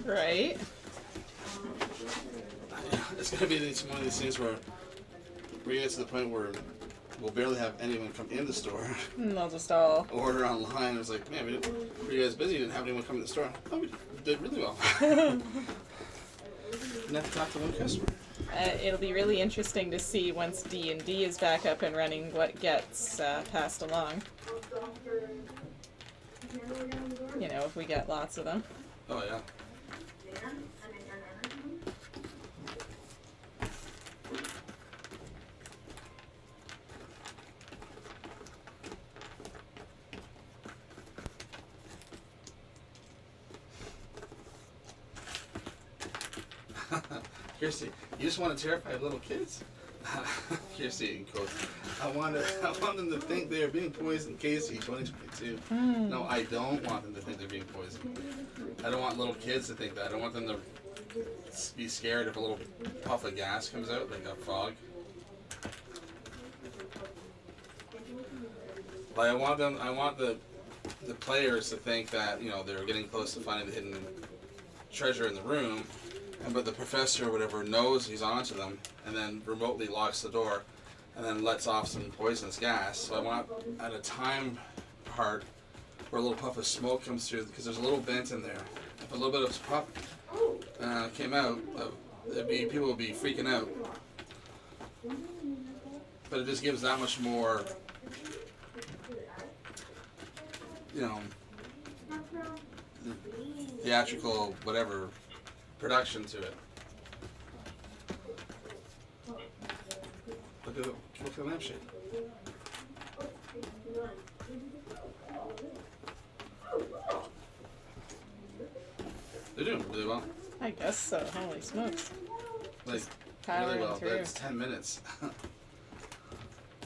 Right. It's gonna be one of these things where we get to the point where we'll barely have anyone come in the store. And they'll just all. Order online. It's like, man, were you guys busy? You didn't have anyone come in the store. Oh, we did really well. Didn't have to talk to one customer. It'll be really interesting to see once D&D is back up and running what gets passed along. You know, if we get lots of them. Oh, yeah. Kirsty, you just want to terrify little kids? Kirsty quotes, I want them to think they are being poisoned, Casey, 2022. No, I don't want them to think they're being poisoned. I don't want little kids to think that. I don't want them to be scared if a little puff of gas comes out, like a frog. Like I want the players to think that, you know, they're getting close to finding the hidden treasure in the room, but the professor or whatever knows he's onto them, and then remotely locks the door, and then lets off some poisonous gas. So I want at a time part where a little puff of smoke comes through, because there's a little vent in there. If a little bit of puff came out, people would be freaking out. But it just gives that much more, you know, theatrical whatever production to it. Look at the lampshade. They're doing really well. I guess so. Holy smokes. Like, Powering really well. through. That's 10 minutes.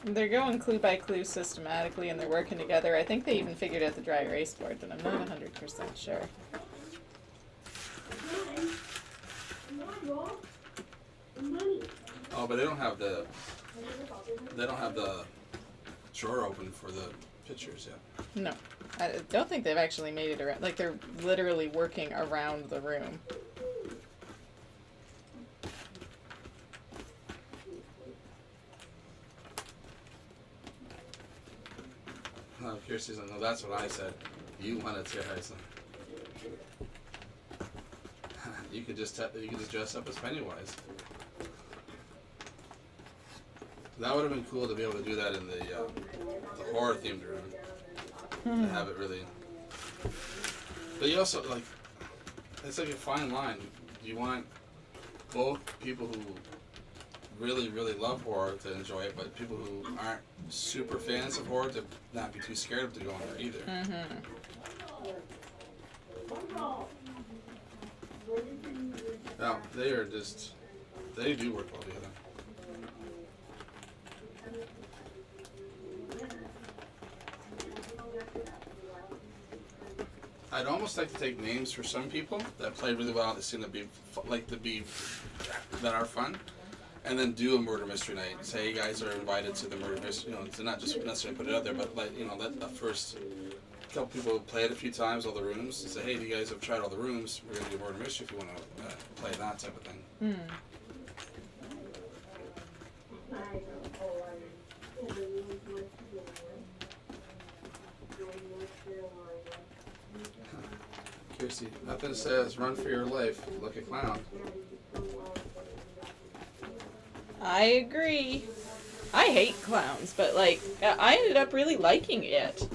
They're going clue by clue systematically, and they're working together. I think they even figured out the dry erase board, but I'm not 100% sure. Oh, but they don't have the drawer open for the pictures yet. No. I don't think they've actually made it around. Like, they're literally working around the room. Oh, Kirsty's like, no, that's what I said. You wanted to, Tyson. You could just dress up as Pennywise. That would have been cool to be able to do that in the horror themed room. To have it really. But you also like, it's like a fine line. You want both people who really, really love horror to enjoy it, but people who aren't super fans of horror to not be too scared to go in there either. No, they are just, they do work well together. I'd almost like to take names for some people that play really well, that seem to be that are fun, and then do a murder mystery night. Say you guys are invited to the murder mystery, you know, to not just necessarily put it out there, but like, you know, let the first couple people play it a few times, all the rooms, and say, hey, you guys have tried all the rooms, we're going to do murder mystery if you want to play that type of thing. Kirsty, nothing says run for your life, look a clown. I agree. I hate clowns, but like, I ended up really liking it.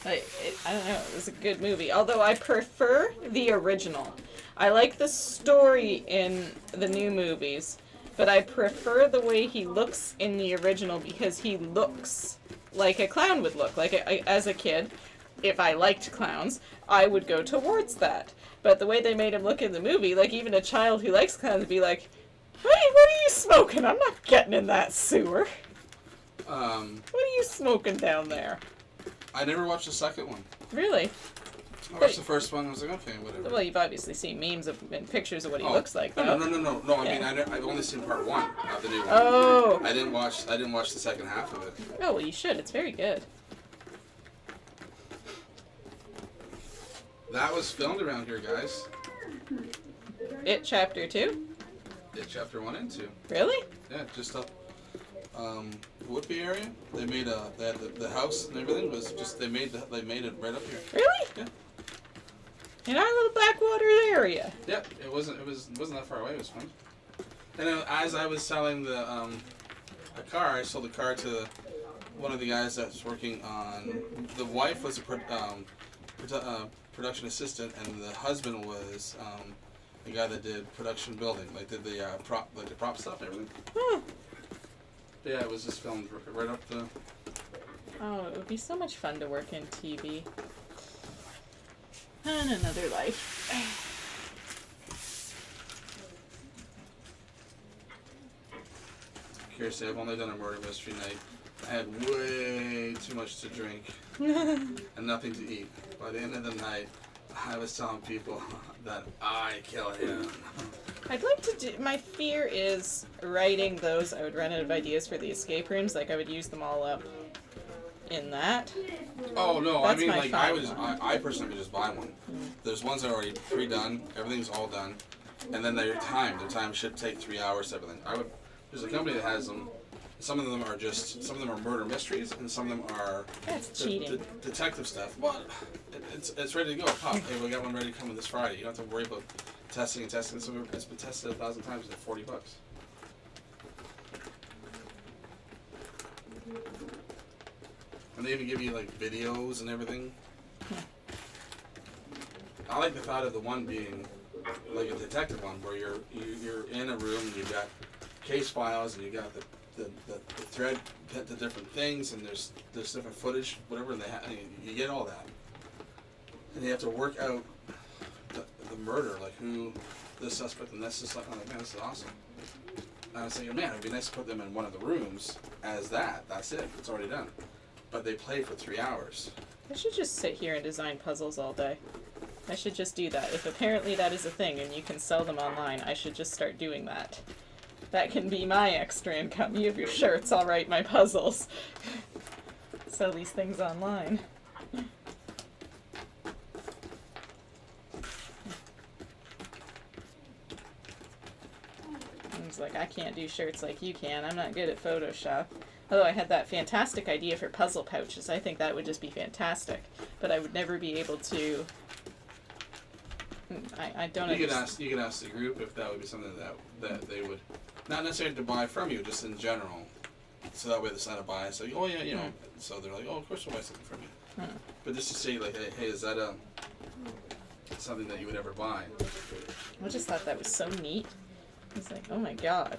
I don't know, it was a good movie. Although I prefer the original. I like the story in the new movies, but I prefer the way he looks in the original because he looks like a clown would look. Like, as a kid, if I liked clowns, I would go towards that. But the way they made him look in the movie, like, even a child who likes clowns would be like, hey, what are you smoking? I'm not getting in that sewer. What are you smoking down there? I never watched the second one. Really? I watched the first one, I was like, okay, whatever. Well, you've obviously seen memes and pictures of what he looks like, though. No, I mean, I've only seen part one of the new one. Oh. I didn't watch the second half of it. Oh, well, you should. It's very good. That was filmed around here, guys. It Chapter 2? It Chapter 1 and 2. Really? Yeah, just up Whitby area. They made they had the house and everything was just they made it right up here. Really? Yeah. In our little backwater area. Yeah, it wasn't that far away. It was fun. And as I was selling the a car, I sold the car to one of the guys that's working on. The wife was a production assistant, and the husband was the guy that did production building, like did the prop stuff and everything. Hmm. But yeah, it was just filmed right up the. Oh, it would be so much fun to work in TV. And another life. Seriously, I've only done a murder mystery night. I had way too much to drink and nothing to eat. By the end of the night, I was telling people that I kill him. I'd like to do. My fear is writing those. I would run out of ideas for the escape rooms. Like I would use them all up in that. Oh no! That's I mean, my like thought. I personally would just buy one. There's ones that are already pre-done. Everything's all done, and then they're timed. Their time should take 3 hours. Everything. There's a company that has them. Some of them are murder mysteries, and some of them are cheating. Detective stuff. Well, it's ready to go. Pop. Hey, we got one ready coming this Friday. You don't have to worry about testing and testing. So it's been tested 1,000 times. They're $40. And they even give you like videos and everything. I like the thought of the one being like a detective one, where you're in a room and you've got case files and you got the thread, the different things, and there's different footage, whatever, and you get all that, and you have to work out the murder, like who the suspect, and that's just like, oh man, this is awesome. And I was thinking, man, it'd be nice to put them in one of the rooms as that's it, it's already done. But they play for 3 hours. I should just sit here and design puzzles all day. I should just do that. If apparently that is a thing and you can sell them online, I should just start doing that. That can be my extra income. You have your shirts, I'll write my puzzles. Sell these things online. It's like, I can't do shirts like you can. I'm not good at Photoshop. Although I had that fantastic idea for puzzle pouches. I think that would just be fantastic. But I would never be able to... I don't You can ask the group if that would be something that they would... Not necessarily to buy from you, just in general. So that way it's not a buy. So, oh yeah, you know. So they're like, oh, of course we'll buy something from you. But just to say, like, hey, is that something that you would ever buy? I just thought that was so neat. It's like, oh my god.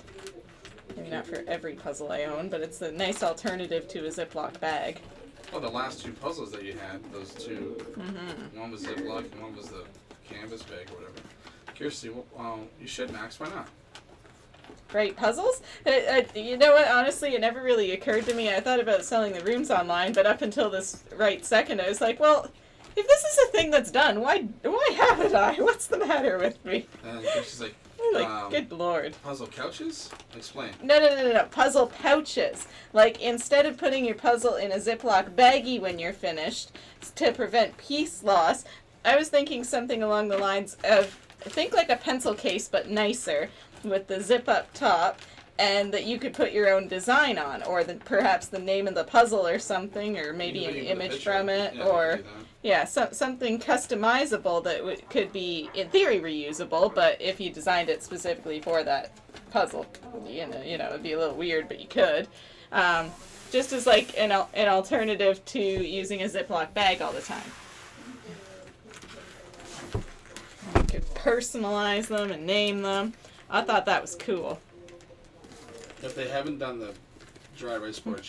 Maybe not for every puzzle I own, but it's a nice alternative to a Ziploc bag. Oh, the last two puzzles that you had, those two. One was Ziploc and one was the canvas bag or whatever. Kirsty, you should, Max. Why not? Right, puzzles? You know what, honestly, it never really occurred to me. I thought about selling the rooms online, but up until this right second, I was like, well, if this is a thing that's done, why haven't I? What's the matter with me? And Kirsty's like, good lord. Puzzle couches? Explain. No. Puzzle pouches. Like, instead of putting your puzzle in a Ziploc baggie when you're finished to prevent piece loss, I was thinking something along the lines of, think like a pencil case, but nicer, with the zip up top, and that you could put your own design on, or perhaps the name of the puzzle or something, or maybe an image from it, or something customizable that could be in theory reusable, but if you designed it specifically for that puzzle, you know, it'd be a little weird, but you could. Just as like an alternative to using a Ziploc bag all the time. You could personalize them and name them. I thought that was cool. If they haven't done the dry erase board, I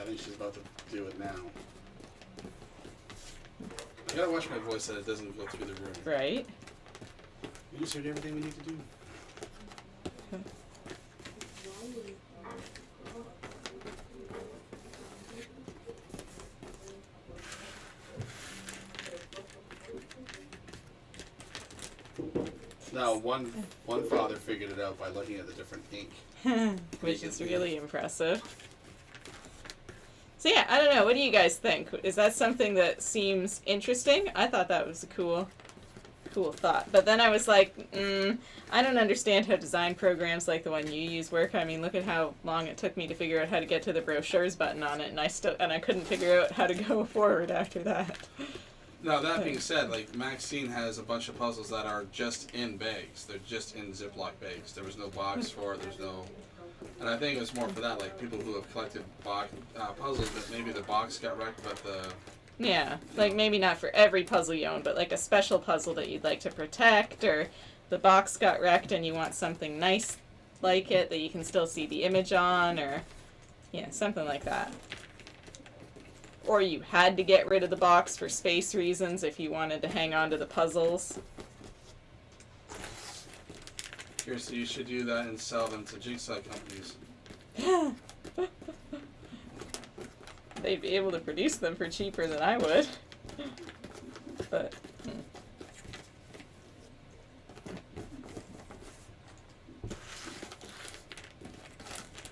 think she's about to do it now. I gotta watch my voice so that it doesn't go through the room. Right. We just heard everything we need to do. Now, one father figured it out by looking at the different ink. Which is really impressive. So yeah, I don't know. What do you guys think? Is that something that seems interesting? I thought that was a cool cool thought. But then I was like, I don't understand how design programs like the one you use work. I mean, look at how long it took me to figure out how to get to the brochures button on it, and I couldn't figure out how to go forward after that. Now, that being said, like, Maxine has a bunch of puzzles that are just in bags. They're just in Ziploc bags. There was no box for it. There's no... And I think it was more for that, like, people who have collected puzzles, but maybe the box got wrecked, but the... Yeah, like maybe not for every puzzle you own, but like a special puzzle that you'd like to protect, or the box got wrecked and you want something nice like it that you can still see the image on, or yeah, something like that. Or you had to get rid of the box for space reasons if you wanted to hang on to the puzzles. Here, so you should do that and sell them to jigsaw companies. They'd be able to produce them for cheaper than I would. But...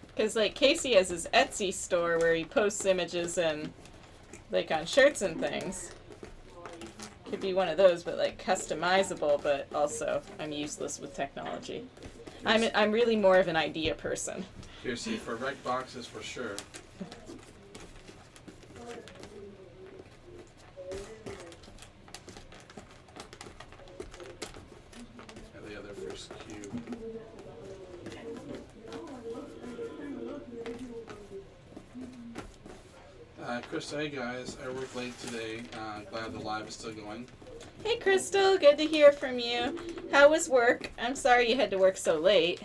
Because, like, Casey has his Etsy store where he posts images and, like, on shirts and things. Could be one of those, but, like, customizable, but also I'm useless with technology. I'm really more of an idea person. Here, see, for wrecked boxes, for sure. And the other first cube. Crystal, hey guys, I worked late today. Glad the live is still going. Hey Crystal, good to hear from you. How was work? I'm sorry you had to work so late.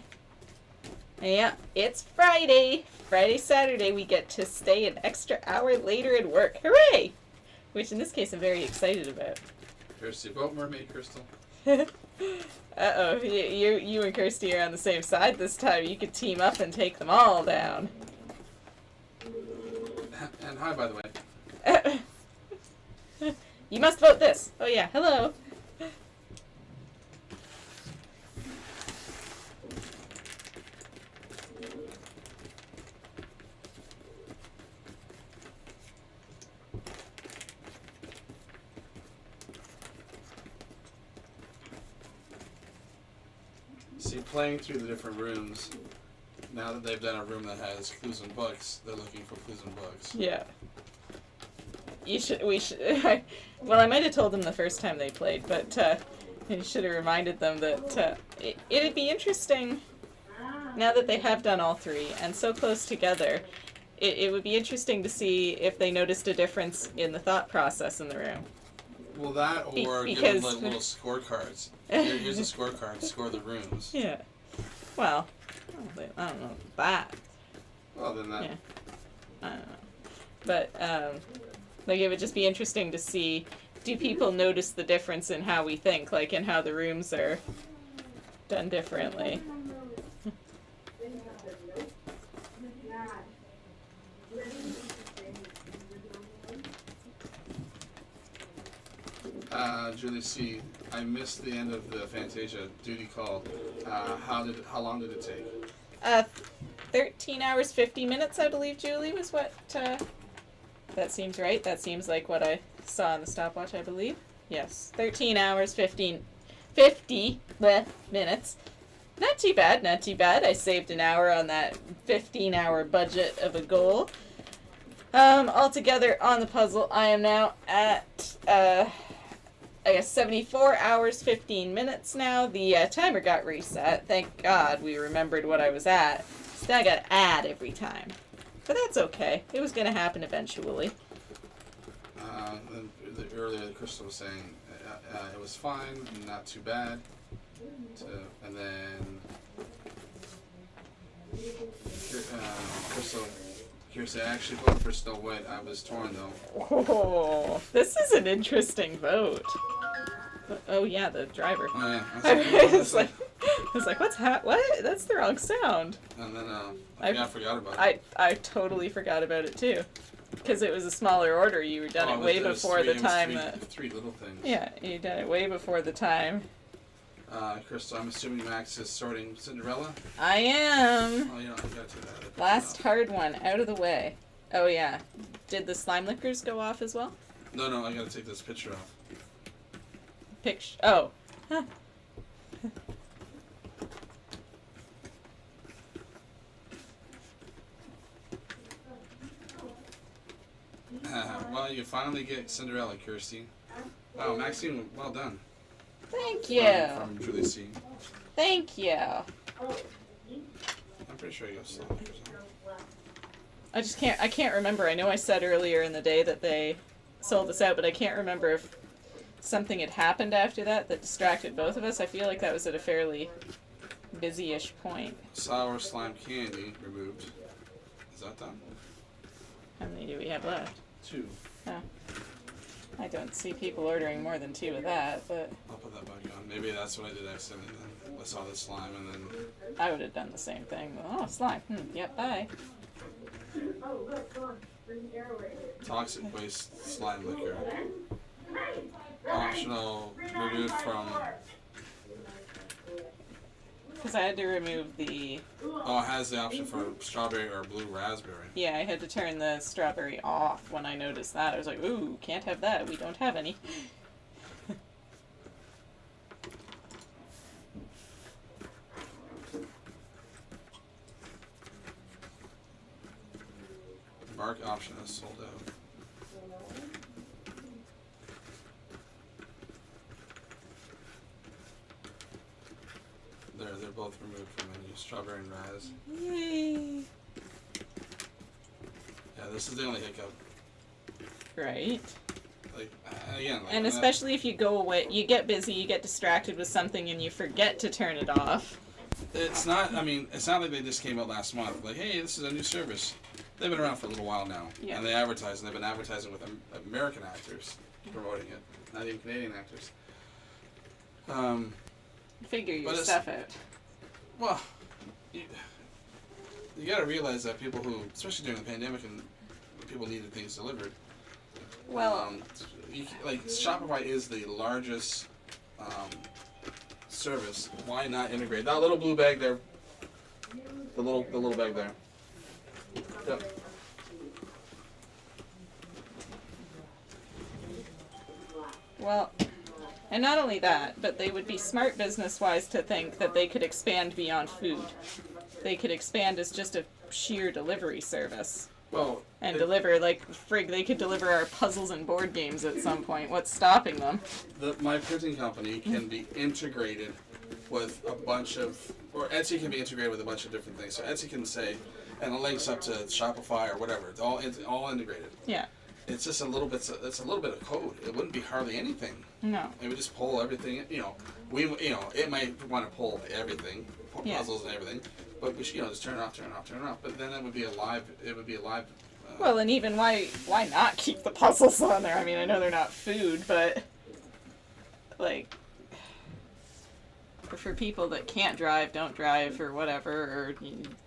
Yeah, it's Friday. Friday, Saturday, we get to stay an extra hour later at work. Hooray! Which in this case I'm very excited about. Here's the boat mermaid, Crystal. Uh-oh, you and Kirsty are on the same side this time. You could team up and take them all down. And hi, by the way. You must vote this. Oh yeah, hello. See, playing through the different rooms, now that they've done a room that has clues and books, they're looking for clues and books. Yeah. We should, well, I might have told them the first time they played, but you should have reminded them that it'd be interesting, now that they have done all three, and so close together, it would be interesting to see if they noticed a difference in the thought process in the room. Well, that or give them like little scorecards. Here's a scorecard, score the rooms. Yeah. Well, I don't know that. Well, then that... Yeah. I don't know. But, like, it would just be interesting to see, do people notice the difference in how we think, like, in how the rooms are done differently? Julie C., I missed the end of the Fantasia. Duty called. How long did it take? 13 hours, 50 minutes, I believe, Julie, was what, that seems right. That seems like what I saw on the stopwatch, I believe. Yes, 13 hours, 50 minutes. Not too bad, not too bad. I saved an hour on that 15-hour budget of a goal. Altogether on the puzzle, I am now at, I guess 74 hours, 15 minutes now. The timer got reset. Thank God we remembered what I was at. So I got to add every time. But that's okay. It was going to happen eventually. Earlier, Crystal was saying it was fine, not too bad. And then Crystal, I actually voted for Snow White. I was torn though. Oh, this is an interesting vote. Oh yeah, the driver. Oh yeah. I was like, what? That's the wrong sound. And then I forgot about it. I totally forgot about it too, because it was a smaller order. You were done it way before the time that. Three little things. Yeah, you done it way before the time. Crystal, I'm assuming Max is sorting Cinderella. I am. Oh, you gotta take that. Last hard one out of the way. Oh yeah. Did the slime lickers go off as well? No, I gotta take this picture off. Oh, Well, you finally get Cinderella, Kirsty. Wow, Maxine, well done. Thank you. From Julie C. Thank you. I'm pretty sure you go slow. I can't remember. I know I said earlier in the day that they sold us out, but I can't remember if something had happened after that distracted both of us. I feel like that was at a fairly busy-ish point. Sour slime candy removed. Is that done? How many do we have left? 2. Oh. I don't see people ordering more than 2 of that, but I'll put that back on. Maybe that's what I did accidentally then. I saw the slime and then... I would have done the same thing. Oh, slime. Yep, bye. Oh, look, come on. Bring the air away. Toxic waste slime liquor. Optional removed from... Because I had to remove the... Oh, it has the option for strawberry or blue raspberry. Yeah, I had to turn the strawberry off when I noticed that. I was like, ooh, can't have that. We don't have any. Bark option is sold out. They're both removed from menu. Strawberry and raz. Yay! Yeah, this is the only hiccup. Right. Like, again, like, And especially if you go away, you get busy, you get distracted with something, and you forget to turn it off. it's not. I mean, it's not like they just came out last month. Like, hey, this is a new service. They've been around for a little while now, Yeah. and they advertise, and they've been advertising with American actors promoting it, not even Canadian actors. Figure your But it's- stuff out. Well, you got to realize that people who, especially during the pandemic, and people needed things delivered. Well, Like Shopify is the largest service. Why not integrate that little blue bag there? The little bag there. Yep. well, and not only that, but they would be smart business-wise to think that they could expand beyond food. They could expand as just a sheer delivery service. Well, And deliver, like, frig, they could deliver our puzzles and board games at some point. What's stopping them? my printing company can be integrated with a bunch of, or Etsy can be integrated with a bunch of different things. So Etsy can say, and it links up to Shopify or whatever. It's all integrated. Yeah. It's just a little bit. It's a little bit of code. It wouldn't be hardly anything. No. It would just pull everything. It might want to pull everything, pull Yeah. puzzles and everything, but we should, just turn it off. But then it would be a live. Well, and even why not keep the puzzles on there? I mean, I know they're not food, but like for people that can't drive, don't drive, or whatever, or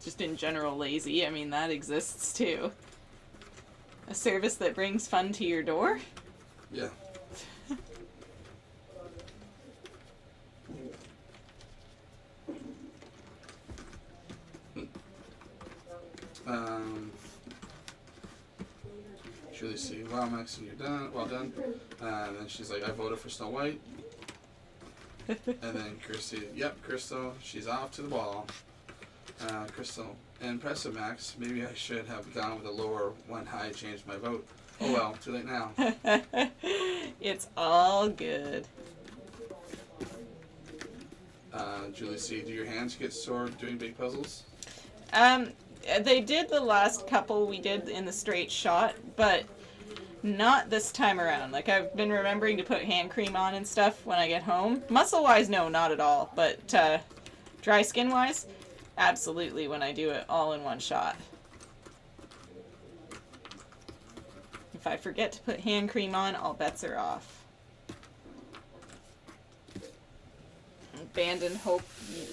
just in general lazy. I mean, that exists too. A service that brings fun to your door. Yeah. Julie C. Wow, Maxine, you're done. Well done. And then she's like, I voted for Snow White. And then Kirsty, yep, Crystal, she's off to the ball. Crystal, impressive, Max. Maybe I should have gone with a lower one high, changed my vote. Oh well, too late now. It's all good. Julie C., do your hands get sore doing big puzzles? They did the last couple we did in the straight shot, but not this time around. Like, I've been remembering to put hand cream on and stuff when I get home. Muscle-wise, no, not at all. But dry skin-wise, absolutely when I do it all in one shot. If I forget to put hand cream on, all bets are off. Abandon hope,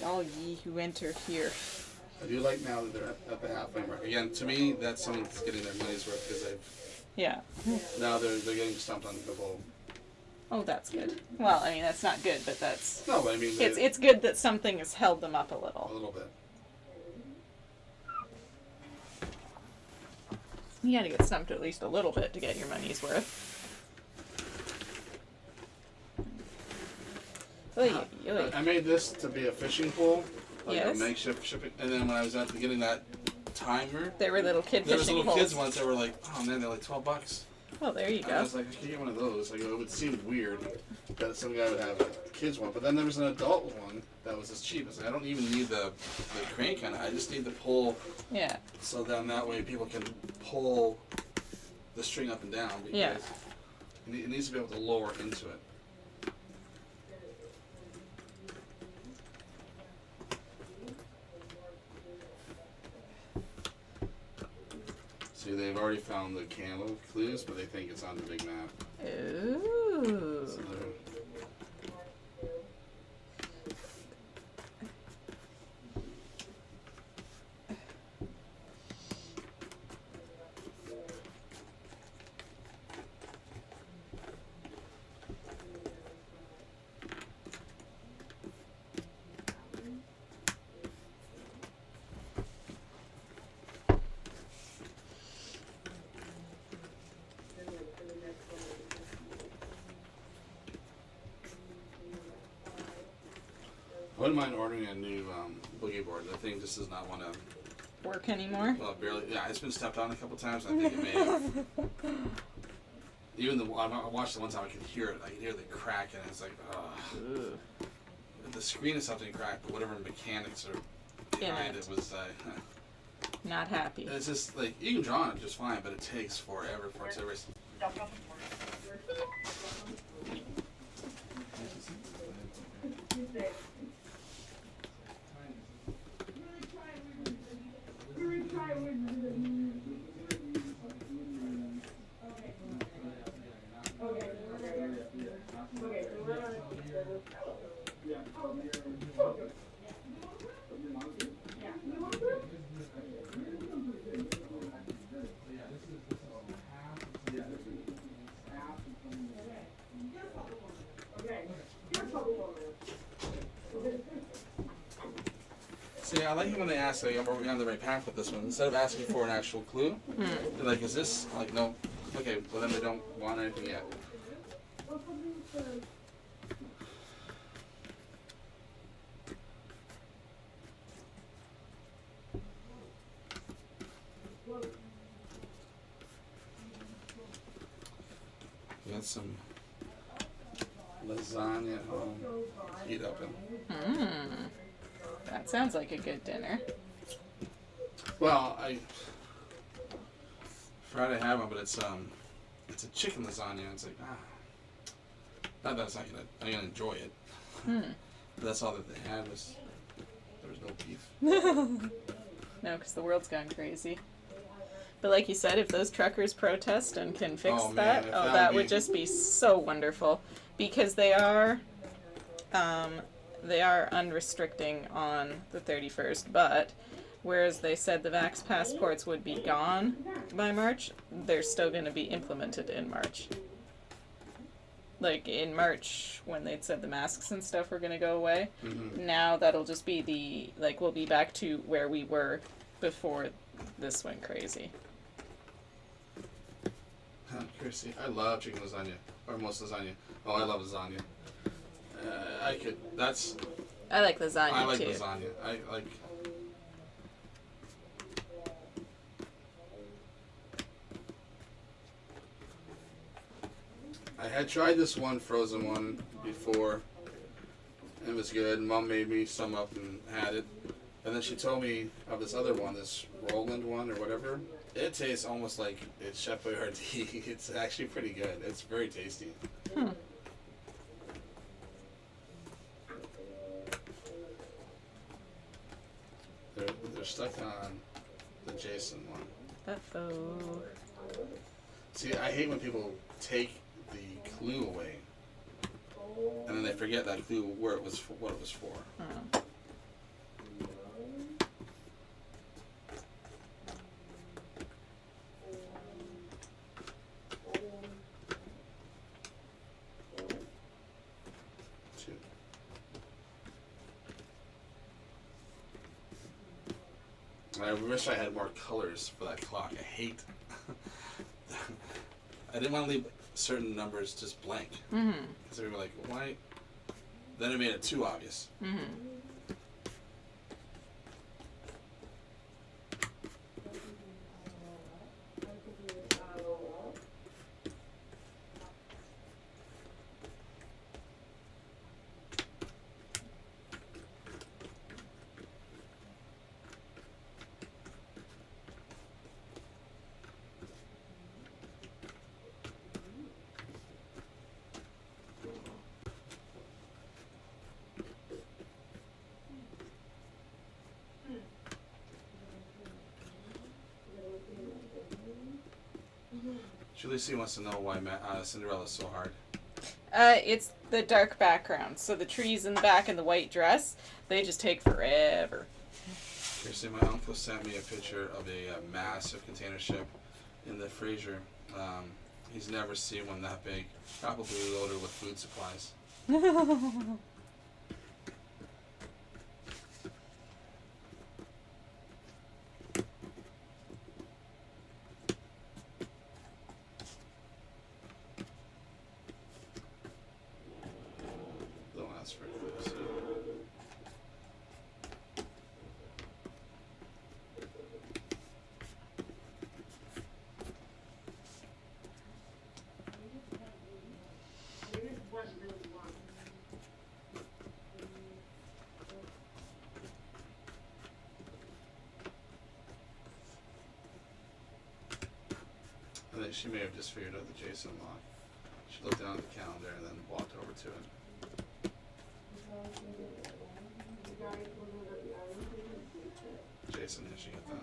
all ye who enter here. I do like now that they're at the halfway mark. Again, to me, that's someone that's getting their money's worth because now they're getting stumped on the bowl. Oh, that's good. Well, I mean, that's not good, but that's... No, but I mean... It's good that something has held them up a little. A little bit. You gotta get stumped at least a little bit to get your money's worth. Oy, oy. I made this to be a fishing pole, like Yes. a makeshift shipping. And then when I was at getting that timer, There were little kid there was fishing little poles. kids ones that were like, oh man, they're like $12. Well, there you And I go. was like, I could get one of those. Like, it would seem weird that some guy would have a kid's one. But then there was an adult one that was as cheap. I was like, I don't even need the crank on it. I just need the pull. Yeah. So then that way people can pull the string up and down. Because Yeah. it needs to be able to lower into it. See, they've already found the candle clues, but they think it's on the big map. Ooh. So they're- I wouldn't mind ordering a new boogie board. The thing just does not want to. Work anymore? Well, barely. Yeah, it's been stepped on a couple times. And I think it may have. Even I watched the one time, I could hear it. I could hear the crack, and it's like, ugh. The screen itself didn't crack, but whatever mechanics are behind it was. Not happy. It's just like you can draw on it just fine, but it takes forever for it to erase. See, I like it when they ask, like, are we on the right path with this one? Instead of asking for an actual clue, they're like, is this, like, no. Okay, well then they don't want anything yet. We got some lasagna at home. Heat up and. That sounds like a good dinner. Well, I tried to have one, but it's a chicken lasagna. It's like not that I'm gonna enjoy it. But that's all that they had was there was no beef. No, because the world's gone crazy. But like you said, if those truckers protest and can fix Oh, man, that, if oh, that that would would be- just be so wonderful. Because they are unrestricting on the 31st, but whereas they said the vax passports would be gone by March, they're still going to be implemented in March. Like in March, when they'd said the masks and stuff were going to go away, now that'll just be we'll be back to where we were before this went crazy. Chrissy, I love chicken lasagna, or most lasagna. Oh, I love lasagna. I like lasagna I like too. lasagna. I like. I had tried this one frozen one before. It was good. Mom made me some up and had it. And then she told me of this other one, this Roland one or whatever. It tastes almost like it's Chef Boyardee. It's actually pretty good. It's very tasty. They're stuck on the Jason one. Uh-oh. See, I hate when people take the clue away, and then they forget that clue where it was for, what it was for. Oh. Two. I wish I had more colors for that clock. I hate. I didn't want to leave certain numbers just blank. Because they were like, why? Then it made it too obvious. Mm-hmm. Julie C wants to know why Cinderella's so hard. It's the dark background. So the trees in the back and the white dress, they just take forever. Seriously, my uncle sent me a picture of a massive container ship in the Fraser. He's never seen one that big, probably loaded with food supplies. Don't ask for it. So. I think she may have just figured out the Jason lock. She looked down at the calendar and then walked over to it. Jason, did she get that?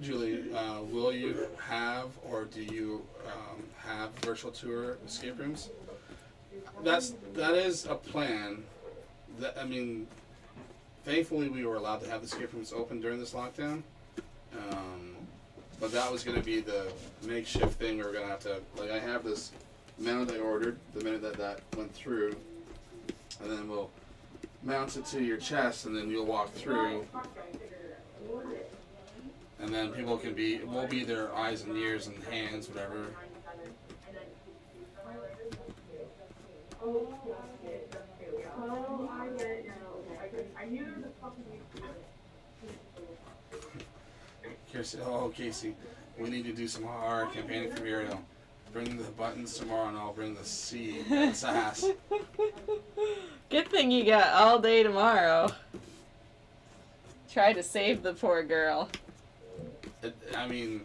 Julie, will you have or do you have virtual tour escape rooms? That is a plan. That, I mean, thankfully we were allowed to have the escape rooms open during this lockdown. But that was going to be the makeshift thing. We were going to have to, like, I have this mount I ordered the minute that went through, and then we'll mount it to your chest, and then you'll walk through. And then people can will be their eyes and ears and hands, whatever. Casey, we need to do some hard campaigning for Muriel. Bring the buttons tomorrow and I'll bring the seed and sass. Good thing you got all day tomorrow. Try to save the poor girl. I mean,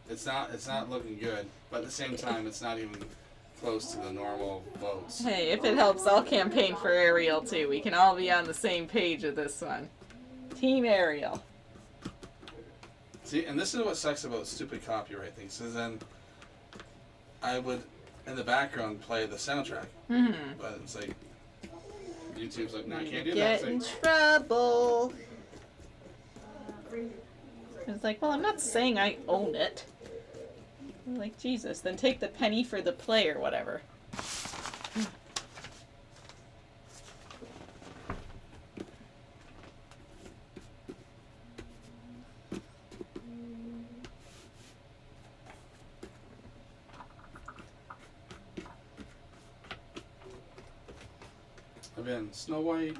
it's not looking good, but at the same time, it's not even close to the normal votes. Hey, if it helps, I'll campaign for Ariel too. We can all be on the same page with this one. Team Ariel. See, and this is what sucks about stupid copyright things. So then, I would, in the background, play the soundtrack, but it's like YouTube's like, no, I can't do that. Get in trouble. It's like, well, I'm not saying I own it. I'm like, Jesus, then take the penny for the play or whatever. I've been Snow White.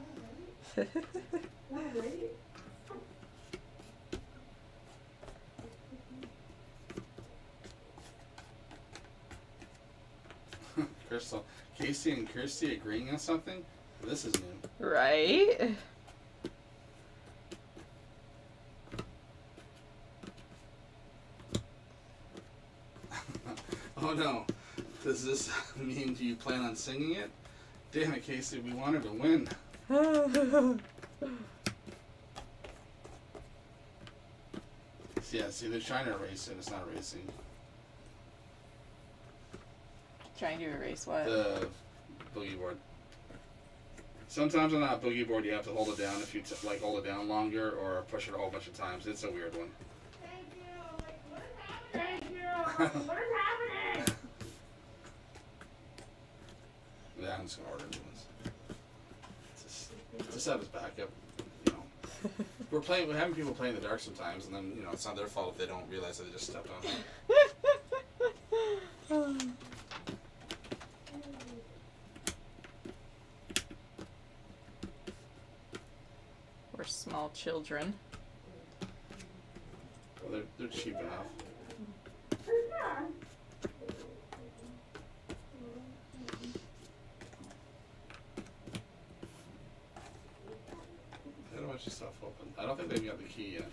Crystal, Casey and Kirsty agreeing on something? This is new. Right? Oh no. Does this mean you plan on singing it? Damn it, Casey, we wanted to win. Yeah, see, they're trying to erase it. It's not erasing. Trying to erase what? The boogie board. Sometimes on that boogie board you have to hold it down if you hold it down longer or push it a whole bunch of times. It's a weird one. Thank you. What is happening? I'm just gonna order new ones. Just have his backup, you know. We're having people play in the dark sometimes, and then it's not their fault if they don't realize that they just stepped on it. We're small children. Well, they're cheap enough. They had a bunch of stuff open. I don't think they've got the key yet.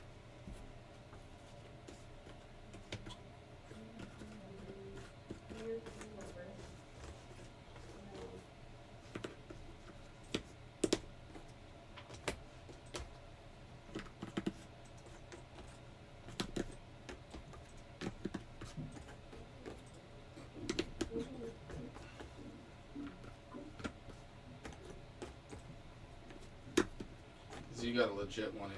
You got a legit one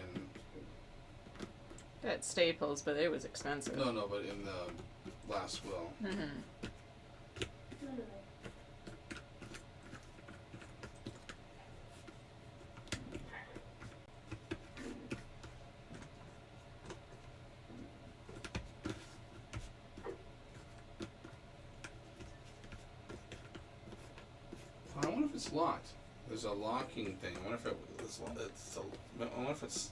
in. At Staples, but it was expensive. No, but in the last will. Mm-hmm. I wonder if it's locked. There's a locking thing. I wonder if I wonder if it's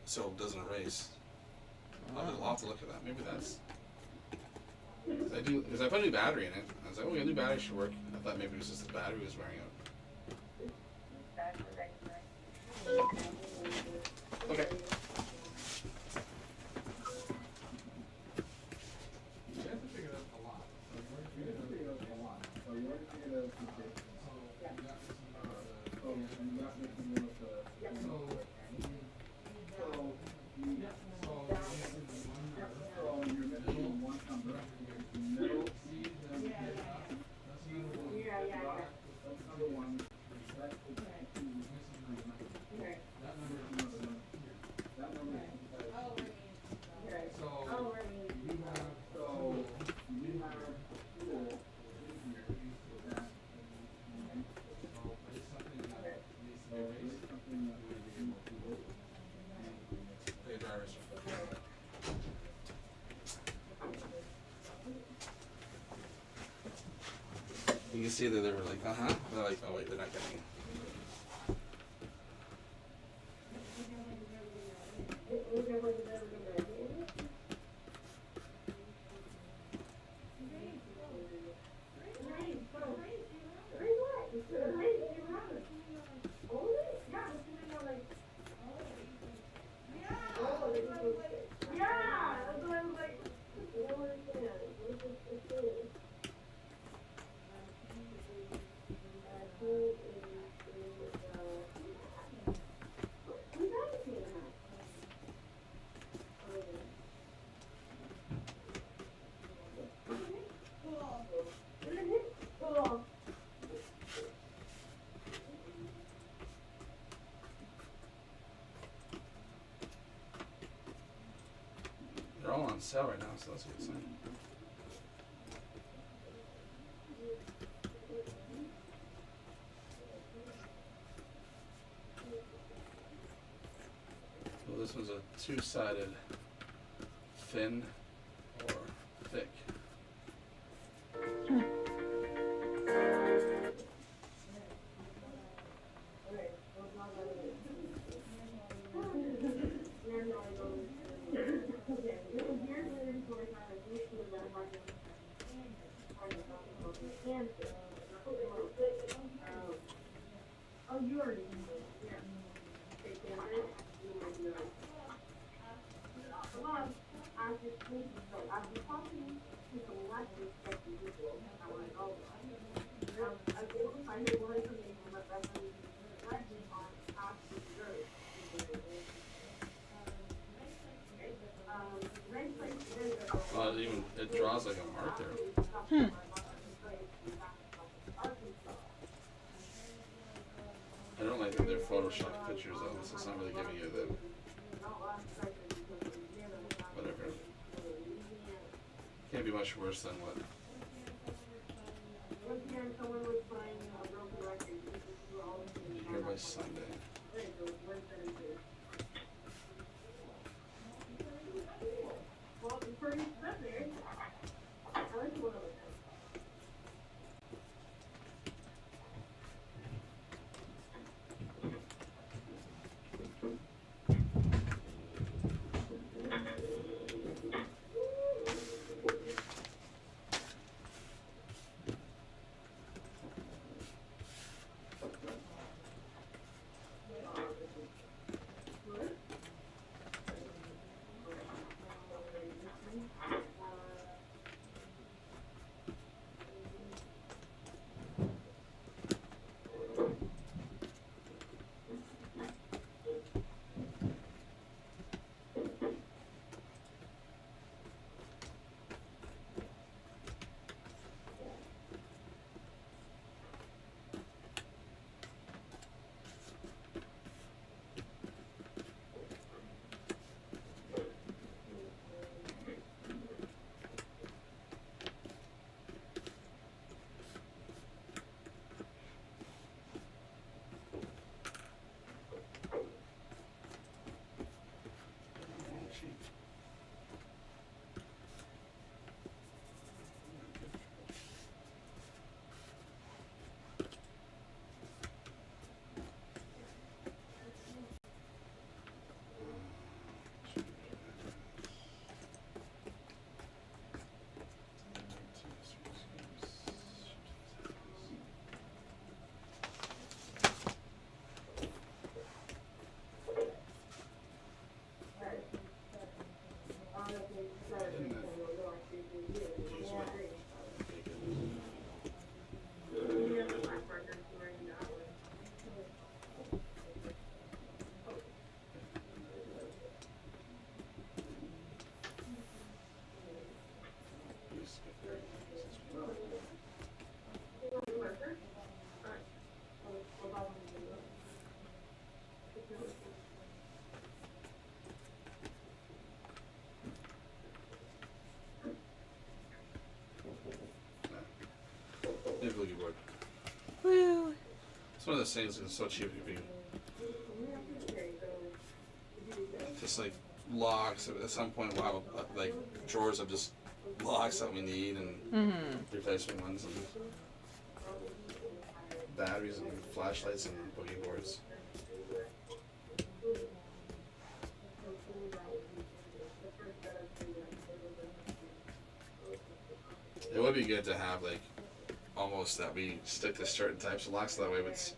so it doesn't erase. I'll have to look at that. Maybe that's. Because I put a new battery in it. I was like, oh, yeah, new battery should work. I thought maybe it was just the battery was wearing out. Okay. You can see that they were like, uh-huh. They're like, oh wait, they're not getting it. They're all on sale right now, so that's a good sign. Well, this one's a two-sided, thin or thick. Oh, you already It draws like a mark there. I don't like that they're photoshopped pictures though, so it's not really giving you the whatever. Can't be much worse than what Sunday. Well, it's pretty expensive. I like the one over there. Maybe boogie board. Woo. It's one of those things that's so cheap to be. Just like locks. At some point, we'll have like drawers of just locks that we need and replacement ones and batteries and flashlights and boogie boards. It would be good to have like almost that we stick to certain types of locks, so that way it's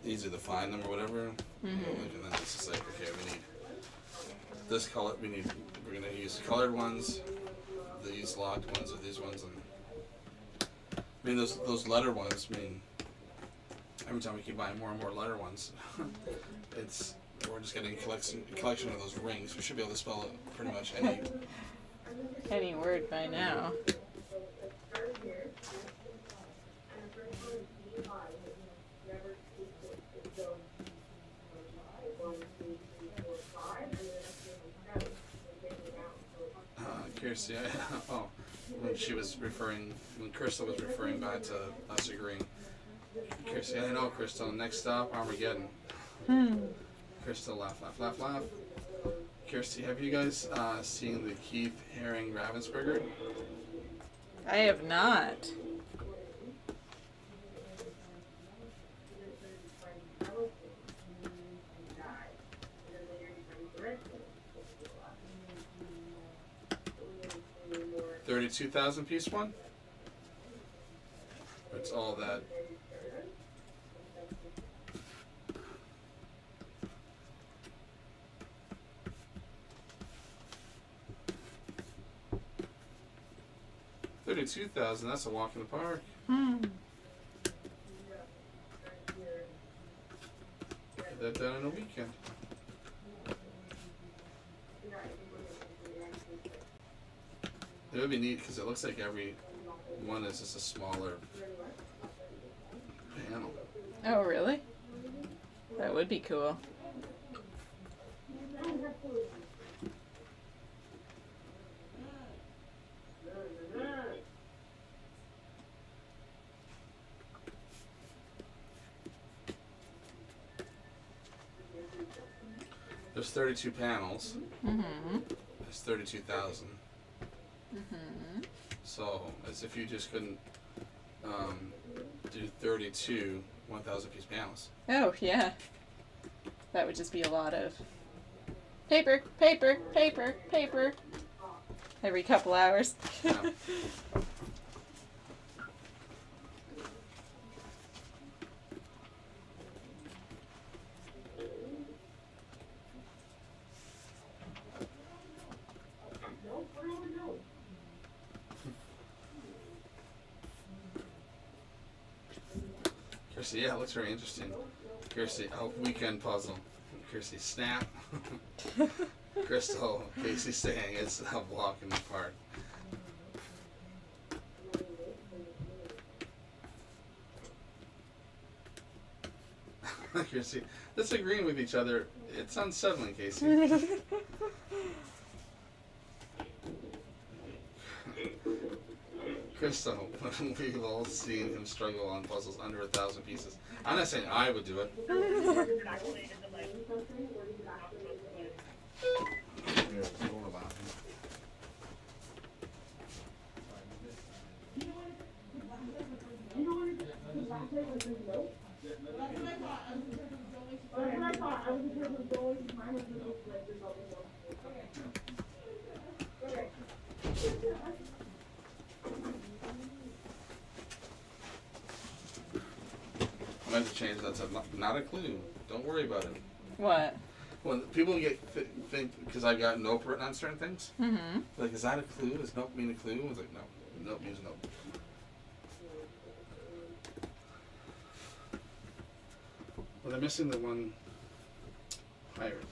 easy to find them or whatever. You know, like, and then it's just like, okay, we need this color. We're gonna use colored ones, these locked ones, or these ones, and I mean those letter ones. I mean, every time we keep buying more and more letter ones, we're just getting a collection of those rings. We should be able to spell it pretty much Any word by now. Kirsty, when Crystal was referring back to us agreeing. Kirsty, I know, Crystal, next stop, Armageddon. Crystal, laugh, laugh, laugh, laugh. Kirsty, have you guys seen the Keith Haring Ravensburger? I have not. $32,000 piece one? It's all that. $32,000. That's a walk in the park. Get that done in a weekend. It would be neat because it looks like every one is just a smaller panel. Oh, really? That would be cool. 32 panels. Mm-hmm. That's 32,000. Mm-hmm. So, as if you just couldn't do 32 1,000 piece panels. Oh, yeah. That would just be a lot of paper, paper, paper, paper. Every couple hours. Yeah. Kirsty, yeah, it looks very interesting. Kirsty, oh, weekend puzzle. Kirsty, snap. Crystal, Casey's saying it's a walk in the park. Kirsty, disagreeing with each other, it's unsettling, Casey. Crystal, we've all seen him struggle on puzzles under 1,000 pieces. I'm not saying I would do it. I meant to change that to not a clue. Don't worry about it. What? When people get think because I got nope written on certain things, Mm-hmm. like, is that a clue? Does nope mean a clue? I was like, no. Nope means nope. Well, they're missing the one pirate.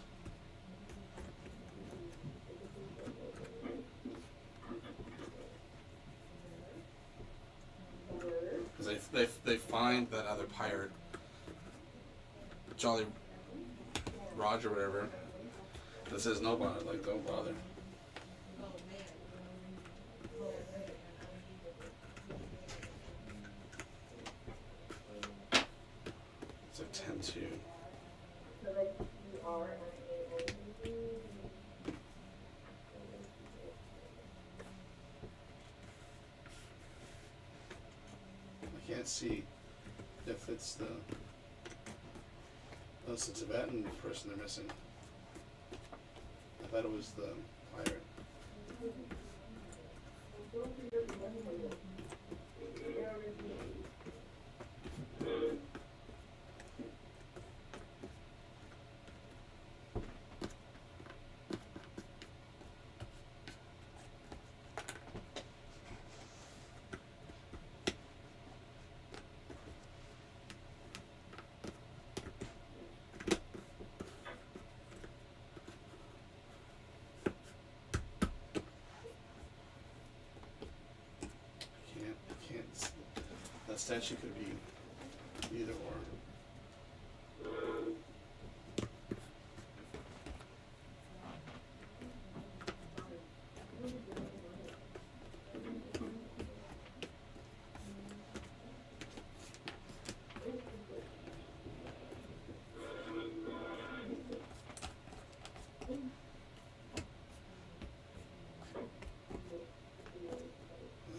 Because they find that other pirate, Jolly Roger, whatever, that says nope on it, like, don't bother. It's like 10-2. I can't see if it's the... Oh, it's the Tibetan person they're missing. I thought it was the pirate. That statue could be either or.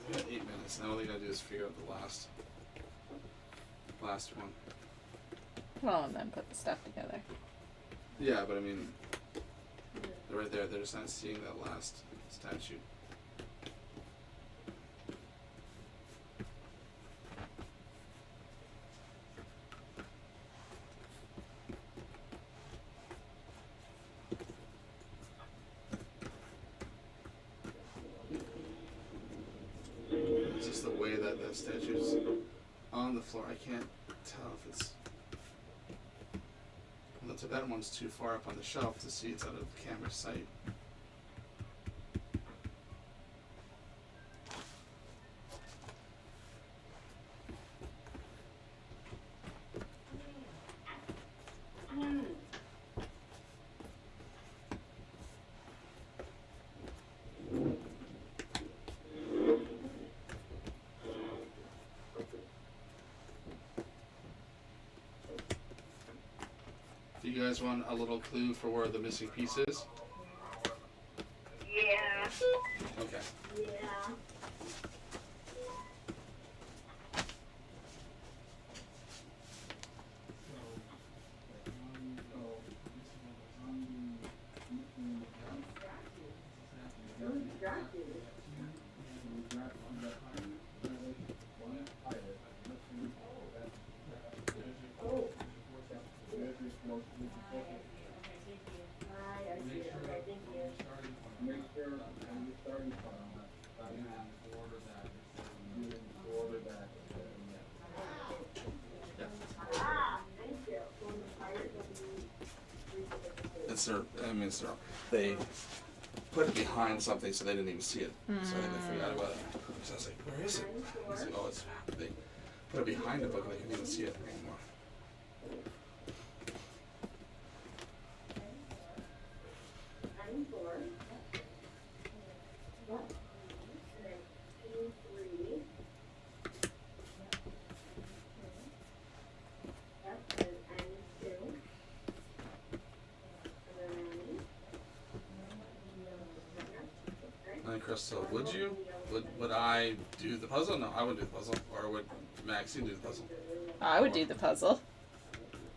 We got 8 minutes. Now all they gotta do is figure out the last one. Well, and then put the stuff together. Yeah, but I mean, they're right there. They're just not seeing that last statue. It's just the way that that statue's on the floor. I can't tell if it's... Well, the Tibetan one's too far up on the shelf to see it's out of the camera sight. If you you guys want a little clue for where the missing piece is? Yeah. Okay. Yeah. It's their, I mean, it's their, they put it behind something so they didn't even see it. So they forgot about it. So I was like, where is it? I was like, oh, it's, they put it behind the book and they couldn't even see it anymore. And Crystal, would you? Would I do the puzzle? No, I wouldn't do the puzzle. Or would Maxine do the puzzle? I would do the puzzle.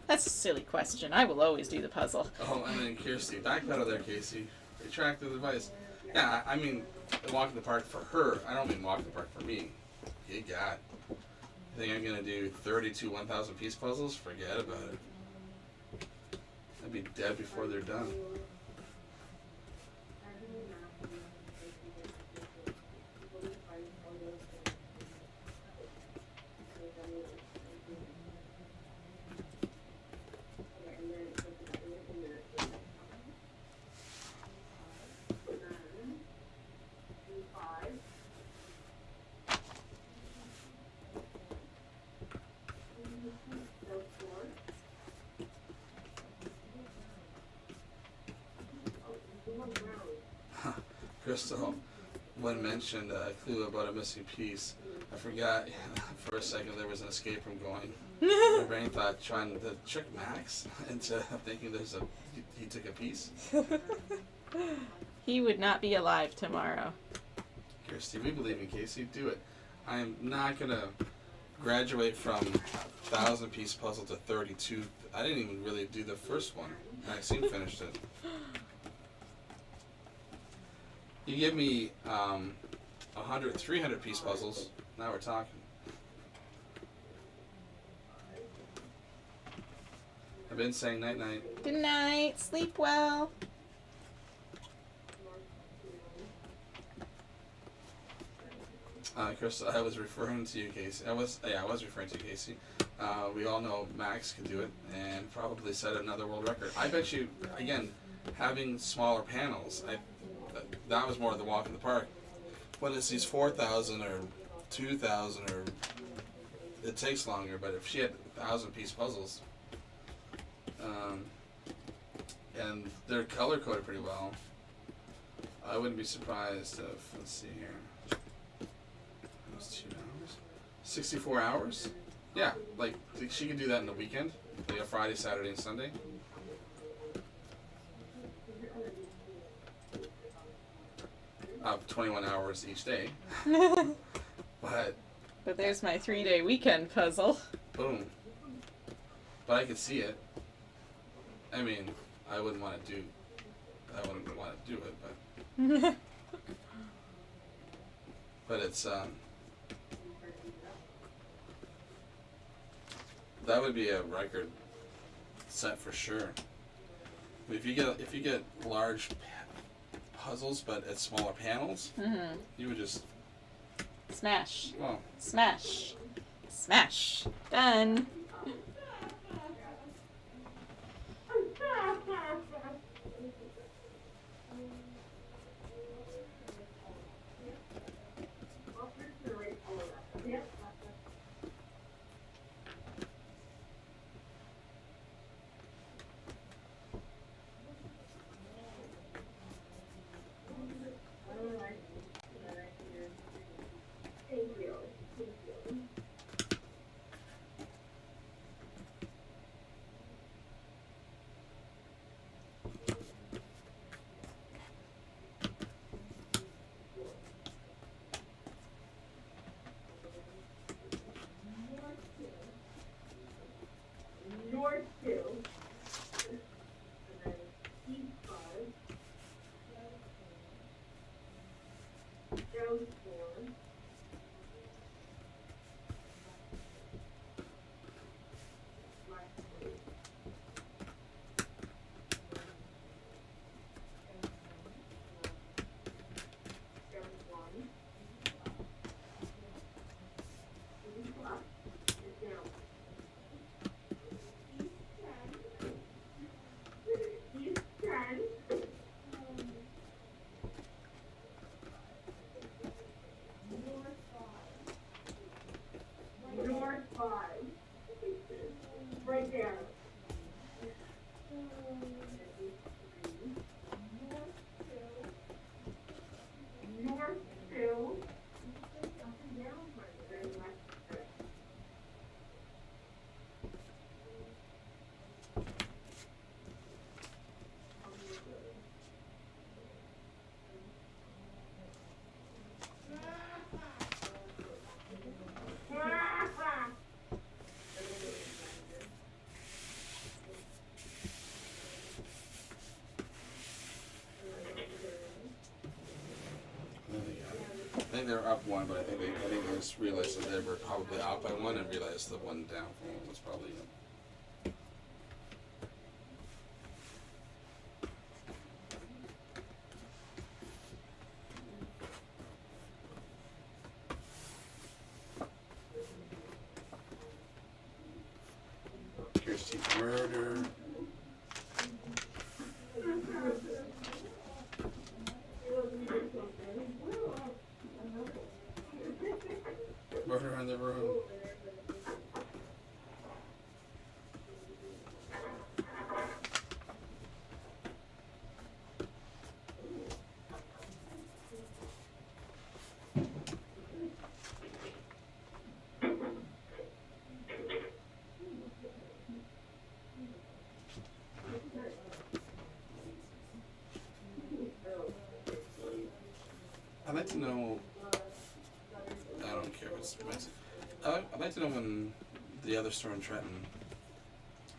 That's a silly question. I will always do the puzzle. Oh, and then Kirsty, backpedal there, Casey. Retract the device. Yeah, I mean, walk in the park for her. I don't mean walk in the park for me. You got. You think I'm gonna do 32 1,000 piece puzzles? Forget about it. I'd be dead before they're done. Crystal, when mentioned a clue about a missing piece, I forgot for a second there was an escape room going. My brain thought trying to trick Max into thinking he took a piece. He would not be alive tomorrow. Kirsty, we believe in Casey. Do it. I am not gonna graduate from 1,000 piece puzzle to 32. I didn't even really do the first one. Maxine finished it. You give me 100, 300 piece puzzles. Now we're talking. I've been saying night night. Good night. Sleep well. Chris, I was referring to you, Casey. I was referring to you, Casey. We all know Max can do it and probably set another world record. I bet you, again, having smaller panels, that was more of the walk in the park. When it's these 4,000 or 2,000 or it takes longer. But if she had 1,000 piece puzzles, and they're color coded pretty well, I wouldn't be surprised if, let's see here, that was 2 hours, 64 hours. Yeah, like she could do that in the weekend, like a Friday, Saturday, and Sunday. Of 21 hours each day. But there's my 3-day weekend puzzle. Boom. But I could see it. I mean, I wouldn't want to do it, but but it's that would be a record set for sure. If you get large puzzles, but at smaller panels, you would just smash. Oh. Smash. Smash. Done. Rose store. North 5. Right there. North 2. Up and down, very much. I think they're up one, but I think they just realized that they were probably out by one and realized the one down from one was probably Kirsty Murder. Murder in the room. I'd like to know. I don't care if it's Mexican. I'd like to know when the other store in Trenton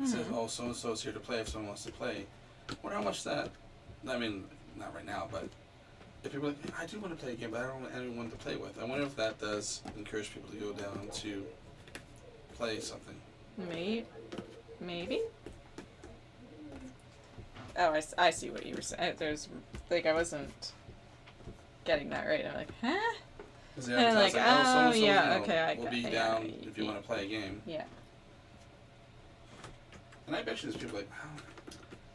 says, "Oh, so and so is here to play. If someone wants to play," I wonder how much that. I mean, not right now, but if people are like, I do want to play a game, but I don't want anyone to play with. I wonder if that does encourage people to go down to play something. Maybe. Oh, I see what you were saying. There's like I wasn't getting that right. I'm like, huh? Because And like, oh, yeah, okay, I we'll got be yeah, down if you want to play a game. Yeah. And I bet you there's people like, wow,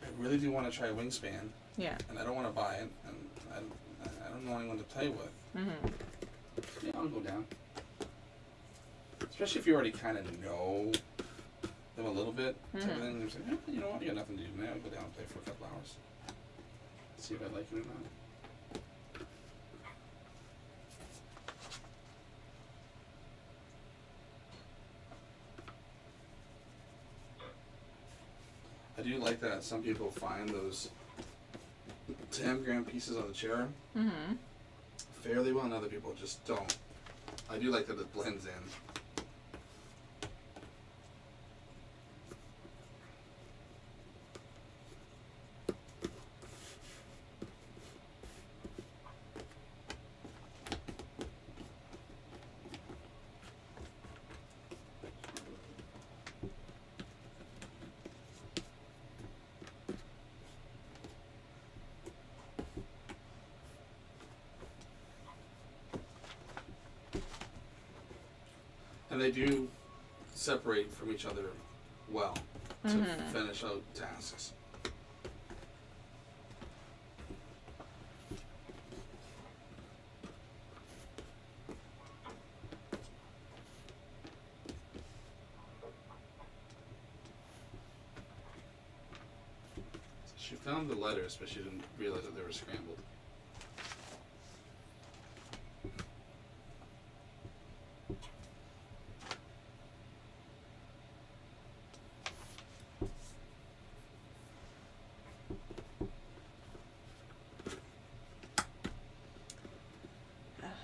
I really do want to try Wingspan. Yeah. And I don't want to buy it, and I don't know anyone to play with. Mm-hmm. Yeah, I'll go down. Especially if you already kind of know them a little bit, type of thing. They're like, you know what, you got nothing to do now. I'll go down and play for a couple hours. See if I like it or not. I do like that some people find those 10-gram pieces on the chair fairly well, and other people just don't. I do like that it blends in. And they do separate from each other well to finish out tasks. So she found the letters, but she didn't realize that they were scrambled.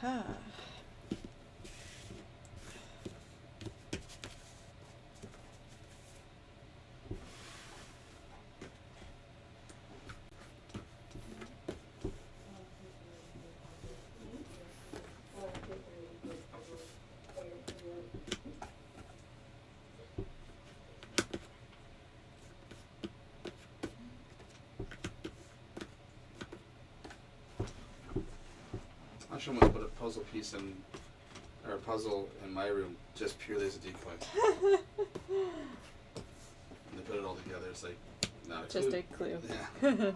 Aha. Josh almost put a puzzle piece in, or a puzzle in my room just purely as a decoy. And they put it all together. It's like not a clue. Just a clue. Yeah.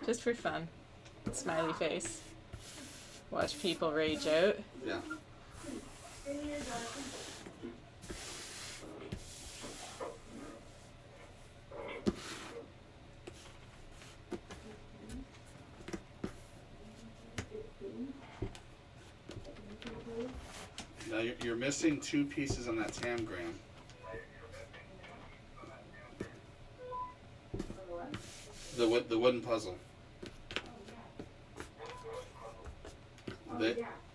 Just for fun. Smiley face. Watch people rage out. Yeah. Now you're missing 2 pieces on that tangram. The wooden puzzle.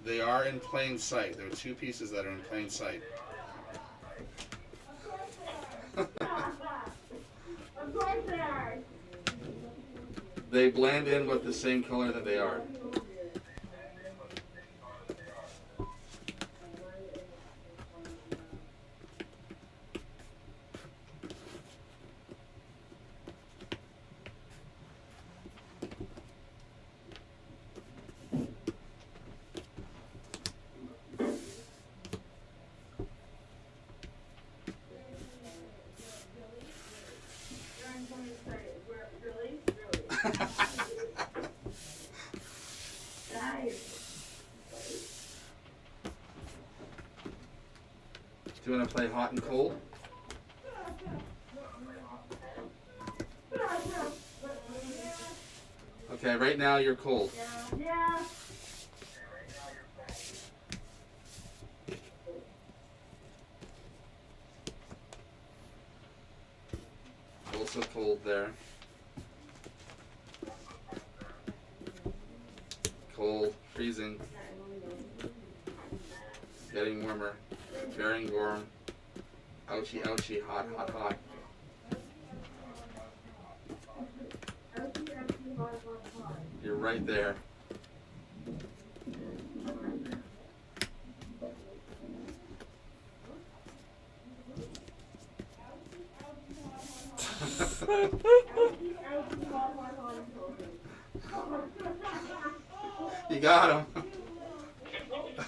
They are in plain sight. There are 2 pieces that are in plain sight. Of course they are. They blend in with the same color that they are. Do you want to play hot and cold? Okay, right now you're cold. Yeah. Also cold there. Cold, freezing. Getting warmer. Very warm. Ouchie, ouchie, hot, hot, hot. You're right there. You got him.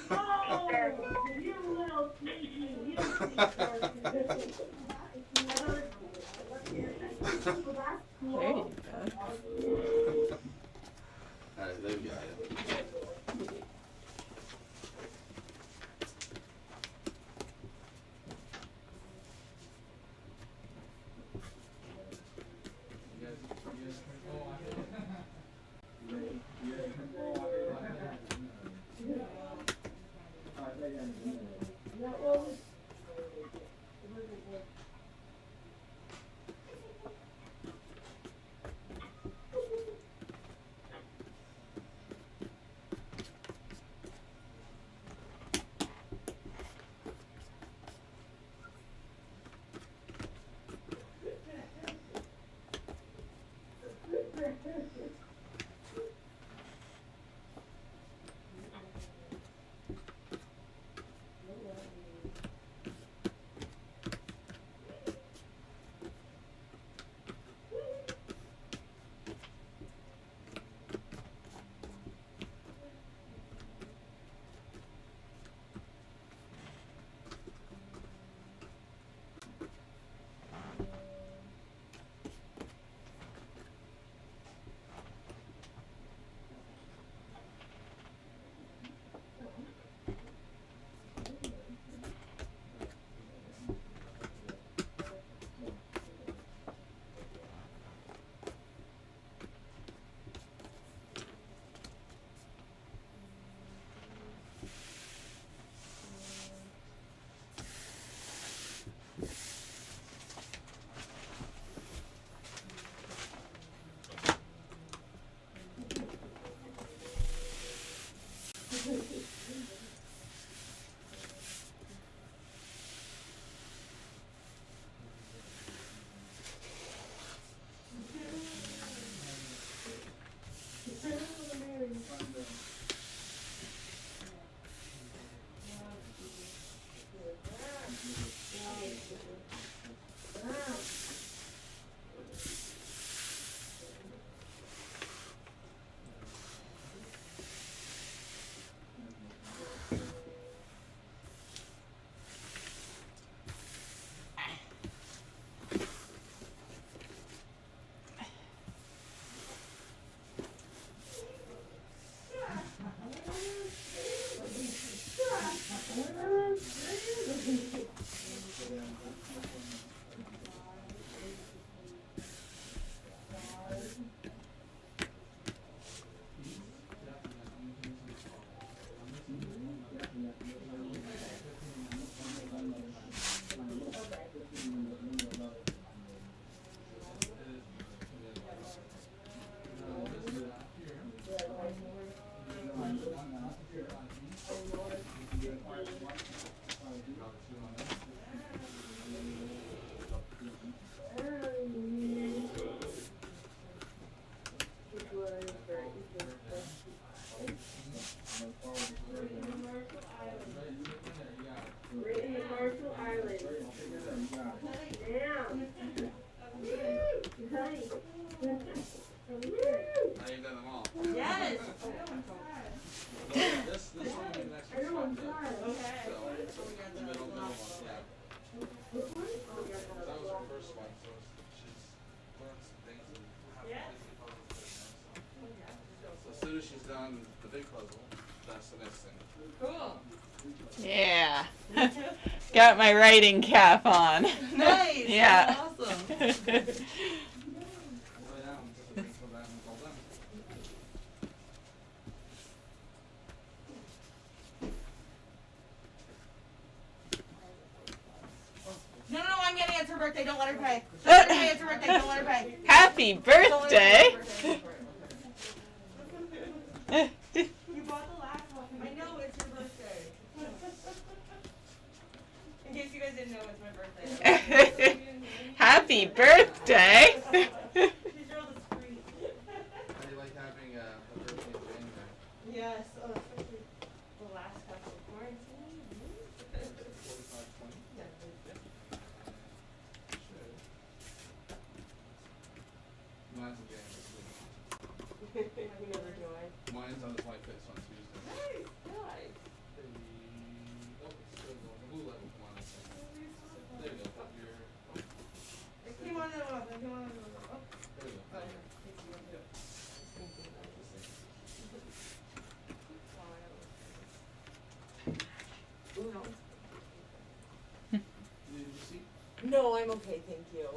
There you go. Alright, there you go. Right in the Marshall Islands. Damn. Honey. Now you've done them all. Yes. This one will be the next one. Okay. So, the middle one, yeah. That was her first one, so she's learned some things and how to Yeah. play puzzles right now. So as soon as she's done the big puzzle, that's the next thing. Cool. Yeah. Got my writing cap on. Nice. Yeah. That's awesome. Go down until the things go down and it's all done. No, I'm getting it. It's her birthday. Don't let her pay. It's her birthday. Don't let her pay. Happy birthday! You bought the last one. I know it's your birthday. In case you guys didn't know, it's my birthday. Happy birthday! She's real discreet. How do you like having a birthday in January? Yes, especially the last couple of quarantine. 45-20? Yeah. Mine's in January. We never do it. Mine's on the 25th, so on Tuesday. Nice. Nice. Oh, it's still going. The blue light will come on. There you go. It came on and off. It came on and off. Oh. There you go. Ooh, no. You need a receipt? No, I'm okay, thank you.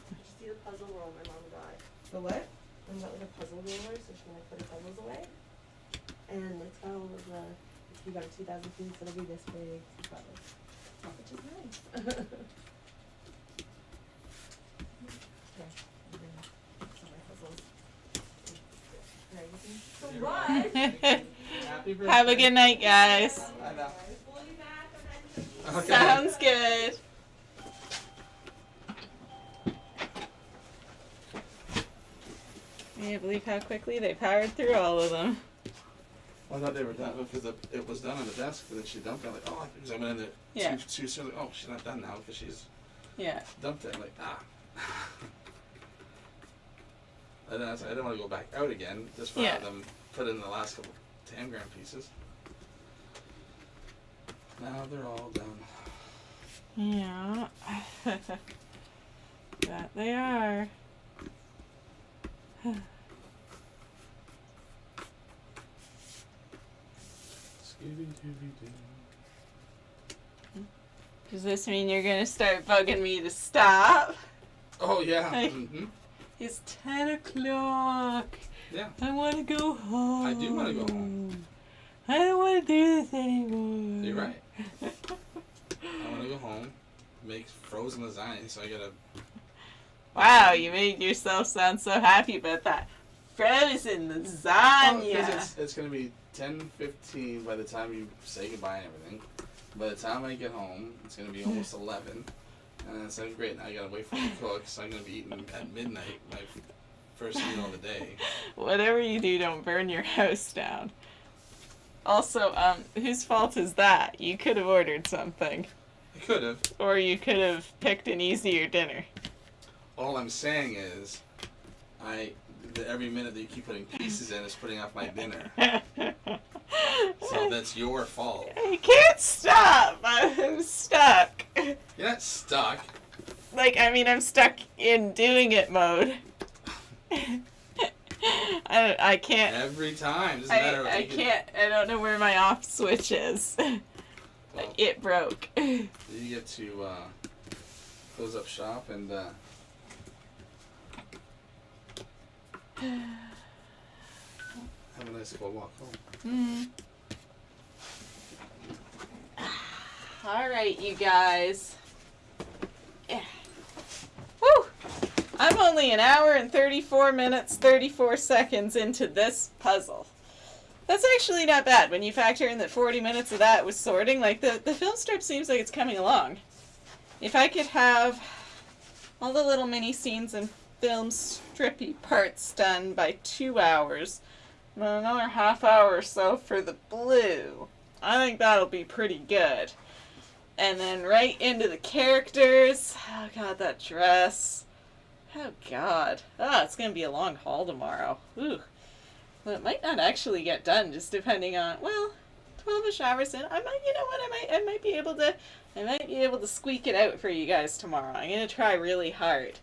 Did you see the puzzle roll my mom got? The what? I got like a puzzle roller, so she can like put her puzzles away. And it's got all of the, if you got a 2,000 piece, it'll be this big, puzzles. Which is nice. Okay, and then some of my puzzles. Right. What? Happy birthday. Have a good night, guys. I know. We'll be back eventually. Okay. Sounds good. Can you believe how quickly they powered through all of them? Well, I thought they were done because it was done on the desk, and then she dumped it. Like, oh, because I went in there Yeah. too soon. Like, oh, she's not done now because she's Yeah. dumped it. I'm like, ah. And then I didn't want to go back out again. Just for Yeah. them put in the last couple 10-gram pieces. Now they're all done. Yeah. That they are. Scooby-Dooby-Doo. Does this mean you're gonna start bugging me to stop? Oh yeah. Hey. Mm-hmm. It's 10 o'clock. Yeah. I want to go home. I do wanna go home. I don't want to do this anymore. You're right. I want to go home, make frozen lasagna, so I gotta. Wow, you made yourself sound so happy about that. Frozen lasagna. Because it's gonna be 10:15 by the time you say goodbye and everything. By the time I get home, it's gonna be almost 11. And then it's like, great, now I gotta wait for it to cook, so I'm gonna be eating at midnight, my first meal of the day. Whatever you do, don't burn your house down. Also, whose fault is that? You could have ordered something. I could have. Or you could have picked an easier dinner. All I'm saying is, every minute that you keep putting pieces in is putting off my dinner. So that's your fault. I can't stop! I'm stuck. You're not stuck. Like, I mean, I'm stuck in doing it mode. I can't. Every time. Doesn't matter. I can't. I don't know where my off switch is. Well, It broke. you get to close up shop and have a nice cold walk home. All right, you guys. Yeah. Woo! I'm only an hour and 34 minutes, 34 seconds into this puzzle. That's actually not bad when you factor in that 40 minutes of that was sorting. Like, the film strip seems like it's coming along. If I could have all the little mini scenes and film strippy parts done by 2 hours, and then another half hour or so for the blue, I think that'll be pretty good. And then right into the characters. Oh god, that dress. Oh god. Oh, it's gonna be a long haul tomorrow. Ooh. Well, it might not actually get done, just depending on, well, 12-ish hours in. I might, you know what, I might be able to squeak it out for you guys tomorrow. I'm gonna try really hard.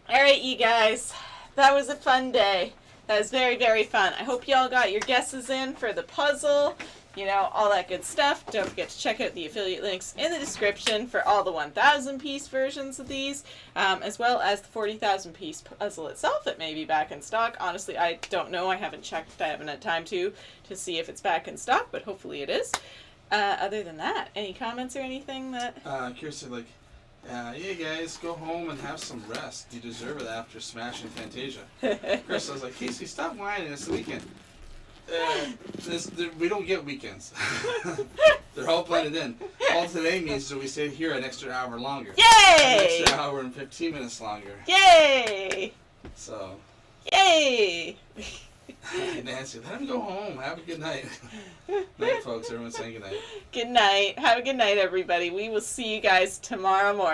Alright, you guys. That was a fun day. That was very, very fun. I hope y'all got your guesses in for the puzzle. You know, all that good stuff. Don't forget to check out the affiliate links in the description for all the 1,000-piece versions of these, as well as the 40,000-piece puzzle itself. It may be back in stock. Honestly, I don't know. I haven't checked. I haven't had time to see if it's back in stock, but hopefully it is. Other than that, any comments or anything that... Kirsten, like, yeah, guys, go home and have some rest. You deserve it after smashing Fantasia. Chris, I was like, Casey, stop whining. It's the weekend. We don't get weekends. They're all blended in. All today means that we stay here an extra hour longer. Yay! An extra hour and 15 minutes longer. Yay! So. Yay! Nancy, let him go home. Have a good night. Night, folks. Everyone's saying good night. Good night. Have a good night, everybody. We will see you guys tomorrow morning.